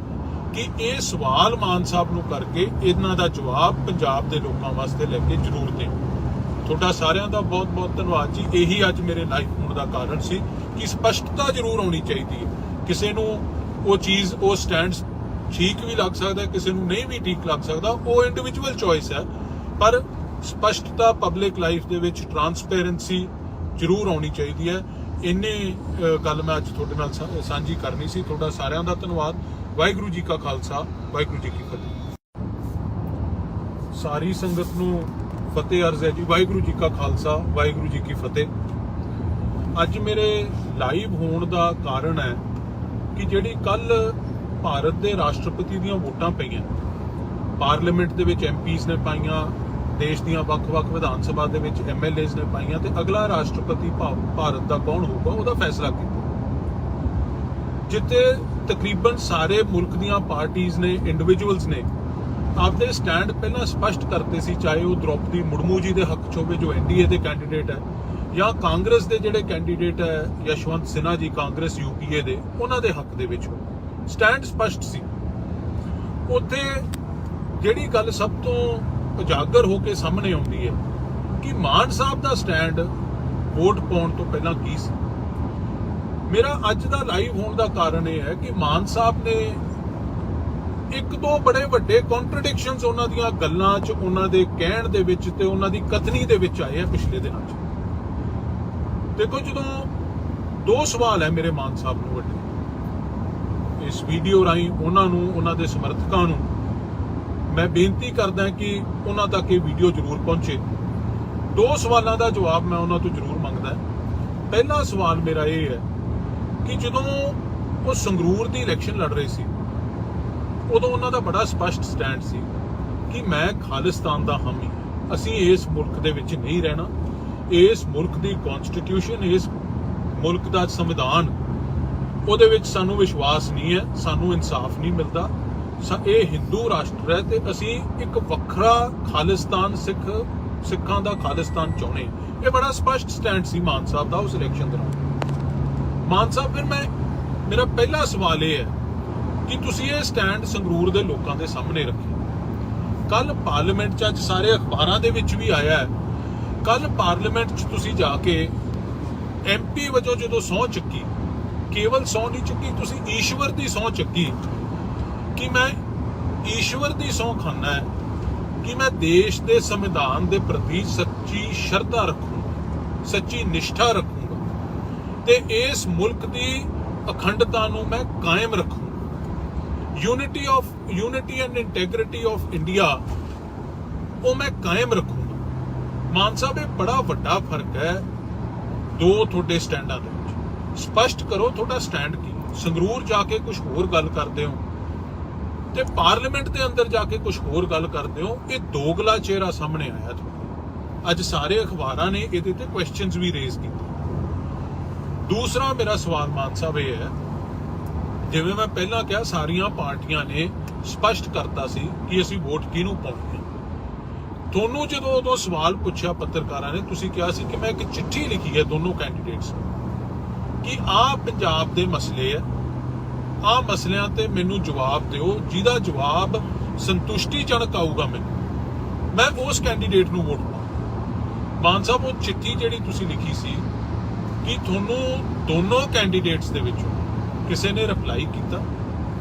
ਕਿ ਇਹ ਸਵਾਲ ਮਾਨ ਸਾਹਿਬ ਨੂੰ ਕਰਕੇ ਇਹਨਾਂ ਦਾ ਜਵਾਬ ਪੰਜਾਬ ਦੇ ਲੋਕਾਂ ਵਾਸਤੇ ਲੈ ਕੇ ਜ਼ਰੂਰ ਦੇਣ। ਤੁਹਾਡਾ ਸਾਰਿਆਂ ਦਾ ਬਹੁਤ ਬਹੁਤ ਧੰਨਵਾਦ ਜੀ। ਇਹੀ ਅੱਜ ਮੇਰੇ ਲਾਈਵ ਹੋਣ ਦਾ ਕਾਰਨ ਸੀ ਕਿ ਸਪਸ਼ਟਤਾ ਜ਼ਰੂਰ ਆਉਣੀ ਚਾਹੀਦੀ ਹੈ। ਕਿਸੇ ਨੂੰ ਉਹ ਚੀਜ਼, ਉਹ ਸਟੈਂਡ ਠੀਕ ਵੀ ਲੱਗ ਸਕਦਾ, ਕਿਸੇ ਨੂੰ ਨਹੀਂ ਵੀ ਠੀਕ ਲੱਗ ਸਕਦਾ, ਉਹ ਇੰਡੀਵਿਜੂਅਲ ਚੋਇਸ ਹੈ, ਪਰ ਸਪਸ਼ਟਤਾ ਪਬਲਿਕ ਲਾਈਫ ਦੇ ਵਿੱਚ ਟਰਾਂਸਪੇਰੈਂਸੀ ਜ਼ਰੂਰ ਆਉਣੀ ਚਾਹੀਦੀ ਹੈ। ਇੰਨੇ ਗੱਲ ਮੈਂ ਅੱਜ ਤੁਹਾਡੇ ਨਾਲ ਸਾਂਝੀ ਕਰਨੀ ਸੀ। ਤੁਹਾਡਾ ਸਾਰਿਆਂ ਦਾ ਧੰਨਵਾਦ। ਵਾਹਿਗੁਰੂ ਜੀ ਕਾ ਖਾਲਸਾ, ਵਾਹਿਗੁਰੂ ਜੀ ਕੀ ਫਤਿਹ। ਸਾਰੀ ਸੰਗਤ ਨੂੰ ਫਤਿਹ ਅਰਜ਼ ਹੈ ਜੀ। ਵਾਹਿਗੁਰੂ ਜੀ ਕਾ ਖਾਲਸਾ, ਵਾਹਿਗੁਰੂ ਜੀ ਕੀ ਫਤਿਹ। ਅੱਜ ਮੇਰੇ ਲਾਈਵ ਹੋਣ ਦਾ ਕਾਰਨ ਹੈ ਕਿ ਜਿਹੜੀ ਕੱਲ ਭਾਰਤ ਦੇ ਰਾਸ਼ਟਰਪਤੀ ਦੀਆਂ ਵੋਟਾਂ ਪਈਆਂ, ਪਾਰਲੀਮੈਂਟ ਦੇ ਵਿੱਚ ਐਮਪੀਜ਼ ਨੇ ਪਾਈਆਂ, ਦੇਸ਼ ਦੀਆਂ ਵੱਖ-ਵੱਖ ਵਿਧਾਨ ਸਭਾ ਦੇ ਵਿੱਚ ਐਮਐਲਏਜ਼ ਨੇ ਪਾਈਆਂ, ਤੇ ਅਗਲਾ ਰਾਸ਼ਟਰਪਤੀ ਭਾਰਤ ਦਾ ਕੌਣ ਹੋਊਗਾ ਉਹਦਾ ਫੈਸਲਾ ਕੀਤਾ। ਜਿੱਥੇ ਤਕਰੀਬਨ ਸਾਰੇ ਮੁਲਕ ਦੀਆਂ ਪਾਰਟੀਆਂ ਨੇ, ਇੰਡੀਵਿਜੂਅਲਸ ਨੇ ਆਪਦੇ ਸਟੈਂਡ ਪਹਿਲਾਂ ਸਪਸ਼ਟ ਕਰਤੇ ਸੀ, ਚਾਹੇ ਉਹ ਦ੍ਰੋਪਦੀ ਮੁਰਮੂ ਜੀ ਦੇ ਹੱਕ 'ਚ ਹੋਵੇ ਜੋ ਐਨਡੀਏ ਦੇ ਕੈਂਡੀਡੇਟ ਹੈ, ਜਾਂ ਕਾਂਗਰਸ ਦੇ ਜਿਹੜੇ ਕੈਂਡੀਡੇਟ ਹੈ ਯਸ਼ਵੰਤ ਸਿਨਹਾ ਜੀ ਕਾਂਗਰਸ ਯੂਪੀਏ ਦੇ, ਉਹਨਾਂ ਦੇ ਹੱਕ ਦੇ ਵਿੱਚ ਹੋਵੇ। ਸਟੈਂਡ ਸਪਸ਼ਟ ਸੀ। ਉੱਥੇ ਜਿਹੜੀ ਗੱਲ ਸਭ ਤੋਂ ਉਜਾਗਰ ਹੋ ਕੇ ਸਾਹਮਣੇ ਆਉਂਦੀ ਹੈ ਕਿ ਮਾਨ ਸਾਹਿਬ ਦਾ ਸਟੈਂਡ ਵੋਟ ਪਾਉਣ ਤੋਂ ਪਹਿਲਾਂ ਕੀ ਸੀ। ਮੇਰਾ ਅੱਜ ਦਾ ਲਾਈਵ ਹੋਣ ਦਾ ਕਾਰਨ ਇਹ ਹੈ ਕਿ ਮਾਨ ਸਾਹਿਬ ਨੇ ਇੱਕ ਦੋ ਬੜੇ ਵੱਡੇ ਕੰਟਰਡਿਕਸ਼ਨਸ ਉਹਨਾਂ ਦੀਆਂ ਗੱਲਾਂ 'ਚ, ਉਹਨਾਂ ਦੇ ਕਹਿਣ ਦੇ ਵਿੱਚ ਤੇ ਉਹਨਾਂ ਦੀ ਕਥਨੀ ਦੇ ਵਿੱਚ ਆਏ ਆ ਪਿਛਲੇ ਦਿਨਾਂ 'ਚ। ਦੇਖੋ, ਜਦੋਂ ਦੋ ਸਵਾਲ ਹੈ ਮੇਰੇ ਮਾਨ ਸਾਹਿਬ ਨੂੰ ਵੱਡੇ, ਇਸ ਵੀਡੀਓ ਰਾਹੀਂ ਉਹਨਾਂ ਨੂੰ, ਉਹਨਾਂ ਦੇ ਸਮਰਥਕਾਂ ਨੂੰ ਮੈਂ ਬੇਨਤੀ ਕਰਦਾ ਕਿ ਉਹਨਾਂ ਤੱਕ ਇਹ ਵੀਡੀਓ ਜ਼ਰੂਰ ਪਹੁੰਚੇ। ਦੋ ਸਵਾਲਾਂ ਦਾ ਜਵਾਬ ਮੈਂ ਉਹਨਾਂ ਤੋਂ ਜ਼ਰੂਰ ਮੰਗਦਾ। ਪਹਿਲਾ ਸਵਾਲ ਮੇਰਾ ਇਹ ਹੈ ਕਿ ਜਦੋਂ ਉਹ ਸੰਗਰੂਰ ਦੀ ਇਲੈਕਸ਼ਨ ਲੜ ਰਹੇ ਸੀ, ਉਦੋਂ ਉਹਨਾਂ ਦਾ ਬੜਾ ਸਪਸ਼ਟ ਸਟੈਂਡ ਸੀ ਕਿ ਮੈਂ ਖਾਲਿਸਤਾਨ ਦਾ ਹਾਮੀ, ਅਸੀਂ ਇਸ ਮੁਲਕ ਦੇ ਵਿੱਚ ਨਹੀਂ ਰਹਿਣਾ, ਇਸ ਮੁਲਕ ਦੀ ਕਨਸਟੀਟਿਊਸ਼ਨ, ਇਸ ਮੁਲਕ ਦਾ ਸੰਵਿਧਾਨ, ਉਹਦੇ ਵਿੱਚ ਸਾਨੂੰ ਵਿਸ਼ਵਾਸ ਨਹੀਂ ਹੈ, ਸਾਨੂੰ ਇਨਸਾਫ ਨਹੀਂ ਮਿਲਦਾ, ਇਹ ਹਿੰਦੂ ਰਾਸ਼ਟਰ ਹੈ ਤੇ ਅਸੀਂ ਇੱਕ ਵੱਖਰਾ ਖਾਲਿਸਤਾਨ, ਸਿੱਖਾਂ ਦਾ ਖਾਲਿਸਤਾਨ ਚਾਹੁੰਦੇ। ਇਹ ਬੜਾ ਸਪਸ਼ਟ ਸਟੈਂਡ ਸੀ ਮਾਨ ਸਾਹਿਬ ਦਾ ਉਸ ਇਲੈਕਸ਼ਨ ਦੌਰਾਨ। ਮਾਨ ਸਾਹਿਬ, ਫਿਰ ਮੇਰਾ ਪਹਿਲਾ ਸਵਾਲ ਇਹ ਹੈ ਕਿ ਤੁਸੀਂ ਇਹ ਸਟੈਂਡ ਸੰਗਰੂਰ ਦੇ ਲੋਕਾਂ ਦੇ ਸਾਹਮਣੇ ਰੱਖਿਆ। ਕੱਲ ਪਾਰਲੀਮੈਂਟ 'ਚ, ਅੱਜ ਸਾਰੇ ਅਖਬਾਰਾਂ ਦੇ ਵਿੱਚ ਵੀ ਆਇਆ ਹੈ, ਕੱਲ ਪਾਰਲੀਮੈਂਟ 'ਚ ਤੁਸੀਂ ਜਾ ਕੇ ਐਮਪੀ ਵਜੋਂ ਜਦੋਂ ਸਹੁੰ ਚੱਕੀ, ਕੇਵਲ ਸਹੁੰ ਨਹੀਂ ਚੱਕੀ, ਤੁਸੀਂ ਈਸ਼ਵਰ ਦੀ ਸਹੁੰ ਚੱਕੀ ਕਿ ਮੈਂ ਈਸ਼ਵਰ ਦੀ ਸਹੁੰ ਖਾਨਾ ਹੈ ਕਿ ਮੈਂ ਦੇਸ਼ ਦੇ ਸੰਵਿਧਾਨ ਦੇ ਪ੍ਰਤੀ ਸੱਚੀ ਸ਼ਰਧਾ ਰੱਖੂੰਗਾ, ਸੱਚੀ ਨਿਸ਼ਠਾ ਰੱਖੂੰਗਾ ਤੇ ਇਸ ਮੁਲਕ ਦੀ ਅਖੰਡਤਾ ਨੂੰ ਮੈਂ ਕਾਇਮ ਰੱਖੂੰਗਾ। Unity and integrity of India ਉਹ ਮੈਂ ਕਾਇਮ ਰੱਖੂੰਗਾ। ਮਾਨ ਸਾਹਿਬ, ਇਹ ਬੜਾ ਵੱਡਾ ਫਰਕ ਹੈ ਦੋ ਤੁਹਾਡੇ ਸਟੈਂਡਾਂ ਦੇ ਵਿੱਚ। ਸਪਸ਼ਟ ਕਰੋ ਤੁਹਾਡਾ ਸਟੈਂਡ ਕੀ। ਸੰਗਰੂਰ ਜਾ ਕੇ ਕੁਝ ਹੋਰ ਗੱਲ ਕਰਦੇ ਹੋ ਤੇ ਪਾਰਲੀਮੈਂਟ ਦੇ ਅੰਦਰ ਜਾ ਕੇ ਕੁਝ ਹੋਰ ਗੱਲ ਕਰਦੇ ਹੋ। ਇਹ ਦੋਗਲਾ ਚਿਹਰਾ ਸਾਹਮਣੇ ਆਇਆ ਤੁਹਾਨੂੰ। ਅੱਜ ਸਾਰੇ ਅਖਬਾਰਾਂ ਨੇ ਇਹਦੇ ਤੇ ਕੁਐਸਚਨਸ ਵੀ ਰੇਜ਼ ਕੀਤੇ। ਦੂਸਰਾ ਮੇਰਾ ਸਵਾਲ ਮਾਨ ਸਾਹਿਬ ਇਹ ਹੈ, ਜਿਵੇਂ ਮੈਂ ਪਹਿਲਾਂ ਕਿਹਾ, ਸਾਰੀਆਂ ਪਾਰਟੀਆਂ ਨੇ ਸਪਸ਼ਟ ਕਰਤਾ ਸੀ ਕਿ ਅਸੀਂ ਵੋਟ ਕਿਹਨੂੰ ਪਾਉਣੀ ਹੈ। ਤੁਹਾਨੂੰ ਜਦੋਂ ਉਦੋਂ ਸਵਾਲ ਪੁੱਛਿਆ ਪੱਤਰਕਾਰਾਂ ਨੇ, ਤੁਸੀਂ ਕਿਹਾ ਸੀ ਕਿ ਮੈਂ ਇੱਕ ਚਿੱਠੀ ਲਿਖੀ ਹੈ ਦੋਨੋਂ ਕੈਂਡੀਡੇਟਸ ਨੂੰ ਕਿ ਆਹ ਪੰਜਾਬ ਦੇ ਮਸਲੇ ਹੈ, ਆਹ ਮਸਲਿਆਂ ਤੇ ਮੈਨੂੰ ਜਵਾਬ ਦਿਓ, ਜਿਹਦਾ ਜਵਾਬ ਸੰਤੁਸ਼ਟੀਜਨਕ ਆਊਗਾ ਮੈਨੂੰ, ਮੈਂ ਉਸ ਕੈਂਡੀਡੇਟ ਨੂੰ ਵੋਟ ਪਾਵਾਂ। ਮਾਨ ਸਾਹਿਬ, ਉਹ ਚਿੱਠੀ ਜਿਹੜੀ ਤੁਸੀਂ ਲਿਖੀ ਸੀ ਕਿ ਤੁਹਾਨੂੰ ਦੋਨੋਂ ਕੈਂਡੀਡੇਟਸ ਦੇ ਵਿੱਚੋਂ ਕਿਸੇ ਨੇ ਰਿਪਲਾਈ ਕੀਤਾ?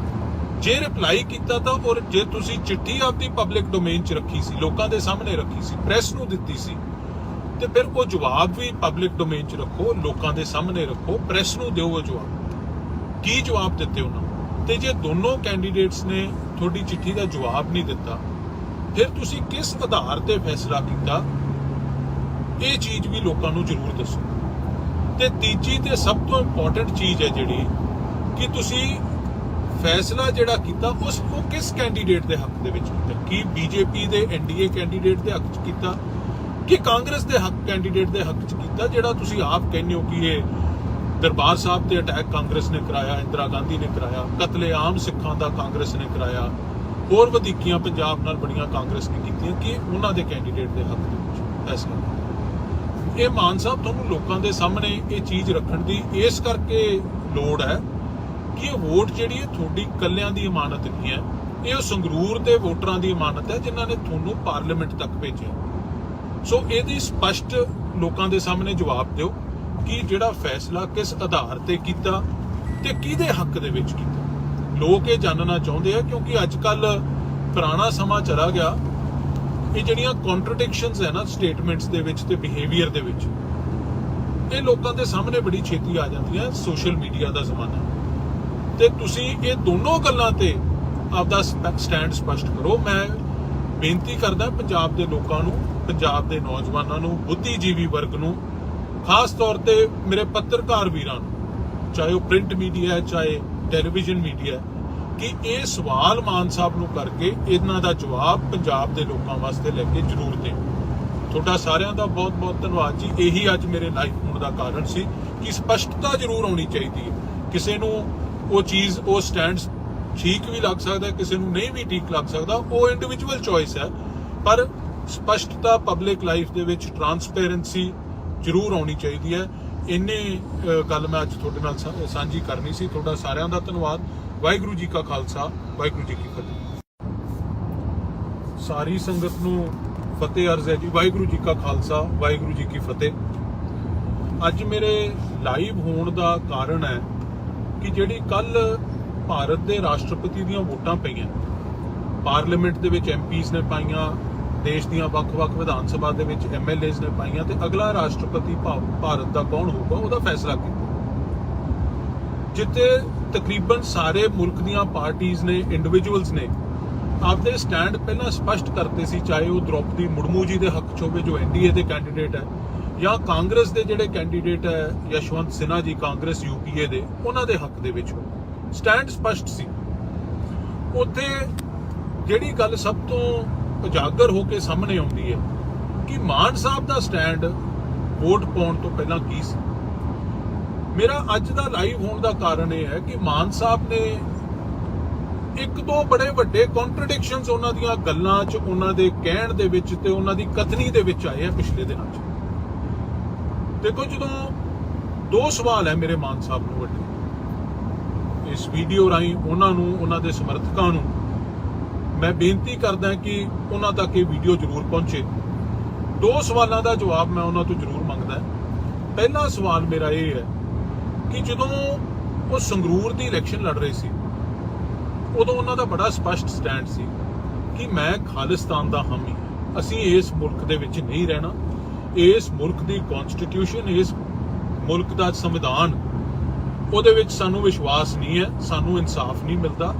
ਜੇ ਰਿਪਲਾਈ ਕੀਤਾ ਤਾਂ ਔਰ ਜੇ ਤੁਸੀਂ ਚਿੱਠੀ ਆਪਦੀ ਪਬਲਿਕ ਡੋਮੇਨ 'ਚ ਰੱਖੀ ਸੀ, ਲੋਕਾਂ ਦੇ ਸਾਹਮਣੇ ਰੱਖੀ ਸੀ, ਪ੍ਰੈਸ ਨੂੰ ਦਿੱਤੀ ਸੀ, ਤੇ ਫਿਰ ਉਹ ਜਵਾਬ ਵੀ ਪਬਲਿਕ ਡੋਮੇਨ 'ਚ ਰੱਖੋ, ਲੋਕਾਂ ਦੇ ਸਾਹਮਣੇ ਰੱਖੋ, ਪ੍ਰੈਸ ਨੂੰ ਦਿਓ ਉਹ ਜਵਾਬ। ਕੀ ਜਵਾਬ ਦਿੱਤੇ ਉਹਨਾਂ ਨੂੰ? ਤੇ ਜੇ ਦੋਨੋਂ ਕੈਂਡੀਡੇਟਸ ਨੇ ਤੁਹਾਡੀ ਚਿੱਠੀ ਦਾ ਜਵਾਬ ਨਹੀਂ ਦਿੱਤਾ, ਫਿਰ ਤੁਸੀਂ ਕਿਸ ਆਧਾਰ ਤੇ ਫੈਸਲਾ ਕੀਤਾ, ਇਹ ਚੀਜ਼ ਵੀ ਲੋਕਾਂ ਨੂੰ ਜ਼ਰੂਰ ਦੱਸੋ। ਤੇ ਤੀਜੀ ਤੇ ਸਭ ਤੋਂ ਇੰਪੋਰਟੈਂਟ ਚੀਜ਼ ਹੈ ਜਿਹੜੀ ਕਿ ਤੁਸੀਂ ਫੈਸਲਾ ਜਿਹੜਾ ਕੀਤਾ ਉਹ ਕਿਸ ਕੈਂਡੀਡੇਟ ਦੇ ਹੱਕ ਦੇ ਵਿੱਚ ਕੀਤਾ? ਕੀ ਬੀਜੇਪੀ ਦੇ ਐਨਡੀਏ ਕੈਂਡੀਡੇਟ ਦੇ ਹੱਕ 'ਚ ਕੀਤਾ ਕਿ ਕਾਂਗਰਸ ਦੇ ਹੱਕ ਕੈਂਡੀਡੇਟ ਦੇ ਹੱਕ 'ਚ ਕੀਤਾ, ਜਿਹੜਾ ਤੁਸੀਂ ਆਪ ਕਹਿੰਦੇ ਹੋ ਕਿ ਇਹ ਦਰਬਾਰ ਸਾਹਿਬ ਤੇ ਅਟੈਕ ਕਾਂਗਰਸ ਨੇ ਕਰਾਇਆ, ਇੰਦਰਾ ਗਾਂਧੀ ਨੇ ਕਰਾਇਆ, ਕਤਲੇਆਮ ਸਿੱਖਾਂ ਦਾ ਕਾਂਗਰਸ ਨੇ ਕਰਾਇਆ, ਹੋਰ ਵਧੀਕੀਆਂ ਪੰਜਾਬ ਨਾਲ ਬੜੀਆਂ ਕਾਂਗਰਸ ਨੇ ਕੀਤੀਆਂ, ਕਿ ਉਹਨਾਂ ਦੇ ਕੈਂਡੀਡੇਟ ਦੇ ਹੱਕ ਦੇ ਵਿੱਚ ਫੈਸਲਾ? ਇਹ ਮਾਨ ਸਾਹਿਬ ਤੁਹਾਨੂੰ ਲੋਕਾਂ ਦੇ ਸਾਹਮਣੇ ਇਹ ਚੀਜ਼ ਰੱਖਣ ਦੀ ਇਸ ਕਰਕੇ ਲੋੜ ਹੈ ਕਿ ਇਹ ਵੋਟ ਜਿਹੜੀ ਹੈ ਤੁਹਾਡੀ ਇਕੱਲਿਆਂ ਦੀ ਇਮਾਨਤ ਨਹੀਂ ਹੈ, ਇਹ ਉਹ ਸੰਗਰੂਰ ਦੇ ਵੋਟਰਾਂ ਦੀ ਇਮਾਨਤ ਹੈ ਜਿਨ੍ਹਾਂ ਨੇ ਤੁਹਾਨੂੰ ਪਾਰਲੀਮੈਂਟ ਤੱਕ ਭੇਜਿਆ। ਸੋ ਇਹਦੀ ਸਪਸ਼ਟ ਲੋਕਾਂ ਦੇ ਸਾਹਮਣੇ ਜਵਾਬ ਦਿਓ ਕਿ ਜਿਹੜਾ ਫੈਸਲਾ ਕਿਸ ਆਧਾਰ ਤੇ ਕੀਤਾ ਤੇ ਕਿਹਦੇ ਹੱਕ ਦੇ ਵਿੱਚ ਕੀਤਾ। ਲੋਕ ਇਹ ਜਾਣਨਾ ਚਾਹੁੰਦੇ ਆ, ਕਿਉਂਕਿ ਅੱਜ ਕੱਲ ਪੁਰਾਣਾ ਸਮਾਂ ਚਲਾ ਗਿਆ। ਇਹ ਜਿਹੜੀਆਂ ਕੰਟਰਡਿਕਸ਼ਨਸ ਹੈ ਨਾ ਸਟੇਟਮੈਂਟਸ ਦੇ ਵਿੱਚ ਤੇ ਬਿਹੇਵੀਅਰ ਦੇ ਵਿੱਚ, ਇਹ ਲੋਕਾਂ ਦੇ ਸਾਹਮਣੇ ਬੜੀ ਛੇਤੀ ਆ ਜਾਂਦੀਆਂ। ਸੋਸ਼ਲ ਮੀਡੀਆ ਦਾ ਜ਼ਮਾਨਾ, ਤੇ ਤੁਸੀਂ ਇਹ ਦੋਨੋਂ ਗੱਲਾਂ ਤੇ ਆਪਦਾ ਸਟੈਂਡ ਸਪਸ਼ਟ ਕਰੋ। ਮੈਂ ਬੇਨਤੀ ਕਰਦਾ ਪੰਜਾਬ ਦੇ ਲੋਕਾਂ ਨੂੰ, ਪੰਜਾਬ ਦੇ ਨੌਜਵਾਨਾਂ ਨੂੰ, ਬੁੱਧੀਜੀਵੀ ਵਰਗ ਨੂੰ, ਖਾਸ ਤੌਰ ਤੇ ਮੇਰੇ ਪੱਤਰਕਾਰ ਵੀਰਾਂ ਨੂੰ, ਚਾਹੇ ਉਹ ਪ੍ਰਿੰਟ ਮੀਡੀਆ ਹੈ ਚਾਹੇ ਟੈਲੀਵਿਜ਼ਨ ਮੀਡੀਆ, ਕਿ ਇਹ ਸਵਾਲ ਮਾਨ ਸਾਹਿਬ ਨੂੰ ਕਰਕੇ ਇਹਨਾਂ ਦਾ ਜਵਾਬ ਪੰਜਾਬ ਦੇ ਲੋਕਾਂ ਵਾਸਤੇ ਲੈ ਕੇ ਜ਼ਰੂਰ ਦੇਣ। ਤੁਹਾਡਾ ਸਾਰਿਆਂ ਦਾ ਬਹੁਤ ਬਹੁਤ ਧੰਨਵਾਦ ਜੀ। ਇਹੀ ਅੱਜ ਮੇਰੇ ਲਾਈਵ ਹੋਣ ਦਾ ਕਾਰਨ ਸੀ ਕਿ ਸਪਸ਼ਟਤਾ ਜ਼ਰੂਰ ਆਉਣੀ ਚਾਹੀਦੀ ਹੈ। ਕਿਸੇ ਨੂੰ ਉਹ ਚੀਜ਼, ਉਹ ਸਟੈਂਡ ਠੀਕ ਵੀ ਲੱਗ ਸਕਦਾ, ਕਿਸੇ ਨੂੰ ਨਹੀਂ ਵੀ ਠੀਕ ਲੱਗ ਸਕਦਾ, ਉਹ ਇੰਡੀਵਿਜੂਅਲ ਚੋਇਸ ਹੈ, ਪਰ ਸਪਸ਼ਟਤਾ ਪਬਲਿਕ ਲਾਈਫ ਦੇ ਵਿੱਚ ਟਰਾਂਸਪੇਰੈਂਸੀ ਜ਼ਰੂਰ ਆਉਣੀ ਚਾਹੀਦੀ ਹੈ। ਇੰਨੇ ਗੱਲ ਮੈਂ ਅੱਜ ਤੁਹਾਡੇ ਨਾਲ ਸਾਂਝੀ ਕਰਨੀ ਸੀ। ਤੁਹਾਡਾ ਸਾਰਿਆਂ ਦਾ ਧੰਨਵਾਦ। ਵਾਹਿਗੁਰੂ ਜੀ ਕਾ ਖਾਲਸਾ, ਵਾਹਿਗੁਰੂ ਜੀ ਕੀ ਫਤਿਹ। ਸਾਰੀ ਸੰਗਤ ਨੂੰ ਫਤਿਹ ਅਰਜ਼ ਹੈ ਜੀ। ਵਾਹਿਗੁਰੂ ਜੀ ਕਾ ਖਾਲਸਾ, ਵਾਹਿਗੁਰੂ ਜੀ ਕੀ ਫਤਿਹ। ਅੱਜ ਮੇਰੇ ਲਾਈਵ ਹੋਣ ਦਾ ਕਾਰਨ ਹੈ ਕਿ ਜਿਹੜੀ ਕੱਲ ਭਾਰਤ ਦੇ ਰਾਸ਼ਟਰਪਤੀ ਦੀਆਂ ਵੋਟਾਂ ਪਈਆਂ, ਪਾਰਲੀਮੈਂਟ ਦੇ ਵਿੱਚ ਐਮਪੀਜ਼ ਨੇ ਪਾਈਆਂ, ਦੇਸ਼ ਦੀਆਂ ਵੱਖ-ਵੱਖ ਵਿਧਾਨ ਸਭਾ ਦੇ ਵਿੱਚ ਐਮਐਲਏਜ਼ ਨੇ ਪਾਈਆਂ, ਤੇ ਅਗਲਾ ਰਾਸ਼ਟਰਪਤੀ ਭਾਰਤ ਦਾ ਕੌਣ ਹੋਊਗਾ ਉਹਦਾ ਫੈਸਲਾ ਕੀਤਾ, ਜਿੱਥੇ ਤਕਰੀਬਨ ਸਾਰੇ ਮੁਲਕ ਦੀਆਂ ਪਾਰਟੀਆਂ ਨੇ, ਇੰਡੀਵਿਜੂਅਲਸ ਨੇ ਆਪਦੇ ਸਟੈਂਡ ਪਹਿਲਾਂ ਸਪਸ਼ਟ ਕਰਤੇ ਸੀ, ਚਾਹੇ ਉਹ ਦ੍ਰੋਪਦੀ ਮੁਰਮੂ ਜੀ ਦੇ ਹੱਕ 'ਚ ਹੋਵੇ ਜੋ ਐਨਡੀਏ ਦੇ ਕੈਂਡੀਡੇਟ ਹੈ, ਜਾਂ ਕਾਂਗਰਸ ਦੇ ਜਿਹੜੇ ਕੈਂਡੀਡੇਟ ਹੈ ਯਸ਼ਵੰਤ ਸਿਨਹਾ ਜੀ ਕਾਂਗਰਸ ਯੂਪੀਏ ਦੇ, ਉਹਨਾਂ ਦੇ ਹੱਕ ਦੇ ਵਿੱਚ ਸਟੈਂਡ ਸਪਸ਼ਟ ਸੀ। ਉੱਥੇ ਜਿਹੜੀ ਗੱਲ ਸਭ ਤੋਂ ਉਜਾਗਰ ਹੋ ਕੇ ਸਾਹਮਣੇ ਆਉਂਦੀ ਹੈ ਕਿ ਮਾਨ ਸਾਹਿਬ ਦਾ ਸਟੈਂਡ ਵੋਟ ਪਾਉਣ ਤੋਂ ਪਹਿਲਾਂ ਕੀ ਸੀ। ਮੇਰਾ ਅੱਜ ਦਾ ਲਾਈਵ ਹੋਣ ਦਾ ਕਾਰਨ ਇਹ ਹੈ ਕਿ ਮਾਨ ਸਾਹਿਬ ਨੇ ਇੱਕ ਦੋ ਬੜੇ ਵੱਡੇ ਕੰਟਰਡਿਕਸ਼ਨਸ ਉਹਨਾਂ ਦੀਆਂ ਗੱਲਾਂ 'ਚ, ਉਹਨਾਂ ਦੇ ਕਹਿਣ ਦੇ ਵਿੱਚ ਤੇ ਉਹਨਾਂ ਦੀ ਕਥਨੀ ਦੇ ਵਿੱਚ ਆਏ ਆ ਪਿਛਲੇ ਦਿਨਾਂ 'ਚ। ਦੇਖੋ, ਜਦੋਂ ਦੋ ਸਵਾਲ ਹੈ ਮੇਰੇ ਮਾਨ ਸਾਹਿਬ ਨੂੰ ਵੱਡੇ, ਇਸ ਵੀਡੀਓ ਰਾਹੀਂ ਉਹਨਾਂ ਨੂੰ, ਉਹਨਾਂ ਦੇ ਸਮਰਥਕਾਂ ਨੂੰ ਮੈਂ ਬੇਨਤੀ ਕਰਦਾ ਕਿ ਉਹਨਾਂ ਤੱਕ ਇਹ ਵੀਡੀਓ ਜ਼ਰੂਰ ਪਹੁੰਚੇ। ਦੋ ਸਵਾਲਾਂ ਦਾ ਜਵਾਬ ਮੈਂ ਉਹਨਾਂ ਤੋਂ ਜ਼ਰੂਰ ਮੰਗਦਾ। ਪਹਿਲਾ ਸਵਾਲ ਮੇਰਾ ਇਹ ਹੈ ਕਿ ਜਦੋਂ ਉਹ ਸੰਗਰੂਰ ਦੀ ਇਲੈਕਸ਼ਨ ਲੜ ਰਹੇ ਸੀ, ਉਦੋਂ ਉਹਨਾਂ ਦਾ ਬੜਾ ਸਪਸ਼ਟ ਸਟੈਂਡ ਸੀ ਕਿ ਮੈਂ ਖਾਲਿਸਤਾਨ ਦਾ ਹਾਮੀ, ਅਸੀਂ ਇਸ ਮੁਲਕ ਦੇ ਵਿੱਚ ਨਹੀਂ ਰਹਿਣਾ, ਇਸ ਮੁਲਕ ਦੀ ਕਨਸਟੀਟਿਊਸ਼ਨ, ਇਸ ਮੁਲਕ ਦਾ ਸੰਵਿਧਾਨ, ਉਹਦੇ ਵਿੱਚ ਸਾਨੂੰ ਵਿਸ਼ਵਾਸ ਨਹੀਂ ਹੈ, ਸਾਨੂੰ ਇਨਸਾਫ ਨਹੀਂ ਮਿਲਦਾ,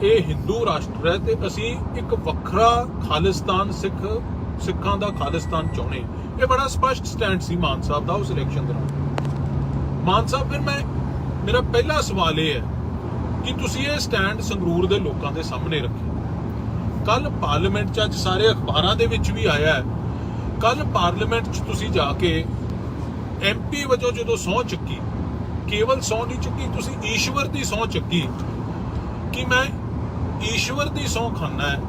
ਇਹ ਹਿੰਦੂ ਰਾਸ਼ਟਰ ਹੈ ਤੇ ਅਸੀਂ ਇੱਕ ਵੱਖਰਾ ਖਾਲਿਸਤਾਨ, ਸਿੱਖਾਂ ਦਾ ਖਾਲਿਸਤਾਨ ਚਾਹੁੰਦੇ। ਇਹ ਬੜਾ ਸਪਸ਼ਟ ਸਟੈਂਡ ਸੀ ਮਾਨ ਸਾਹਿਬ ਦਾ ਉਸ ਇਲੈਕਸ਼ਨ ਦੌਰਾਨ। ਮਾਨ ਸਾਹਿਬ, ਫਿਰ ਮੇਰਾ ਪਹਿਲਾ ਸਵਾਲ ਇਹ ਹੈ ਕਿ ਤੁਸੀਂ ਇਹ ਸਟੈਂਡ ਸੰਗਰੂਰ ਦੇ ਲੋਕਾਂ ਦੇ ਸਾਹਮਣੇ ਰੱਖਿਆ। ਕੱਲ ਪਾਰਲੀਮੈਂਟ 'ਚ, ਅੱਜ ਸਾਰੇ ਅਖਬਾਰਾਂ ਦੇ ਵਿੱਚ ਵੀ ਆਇਆ ਹੈ, ਕੱਲ ਪਾਰਲੀਮੈਂਟ 'ਚ ਤੁਸੀਂ ਜਾ ਕੇ ਐਮਪੀ ਵਜੋਂ ਜਦੋਂ ਸਹੁੰ ਚੱਕੀ, ਕੇਵਲ ਸਹੁੰ ਨਹੀਂ ਚੁੱਕੀ, ਤੁਸੀਂ ਈਸ਼ਵਰ ਦੀ ਸਹੁੰ ਚੱਕੀ ਕਿ ਮੈਂ ਈਸ਼ਵਰ ਦੀ ਸਹੁੰ ਖਾਨਾ ਹੈ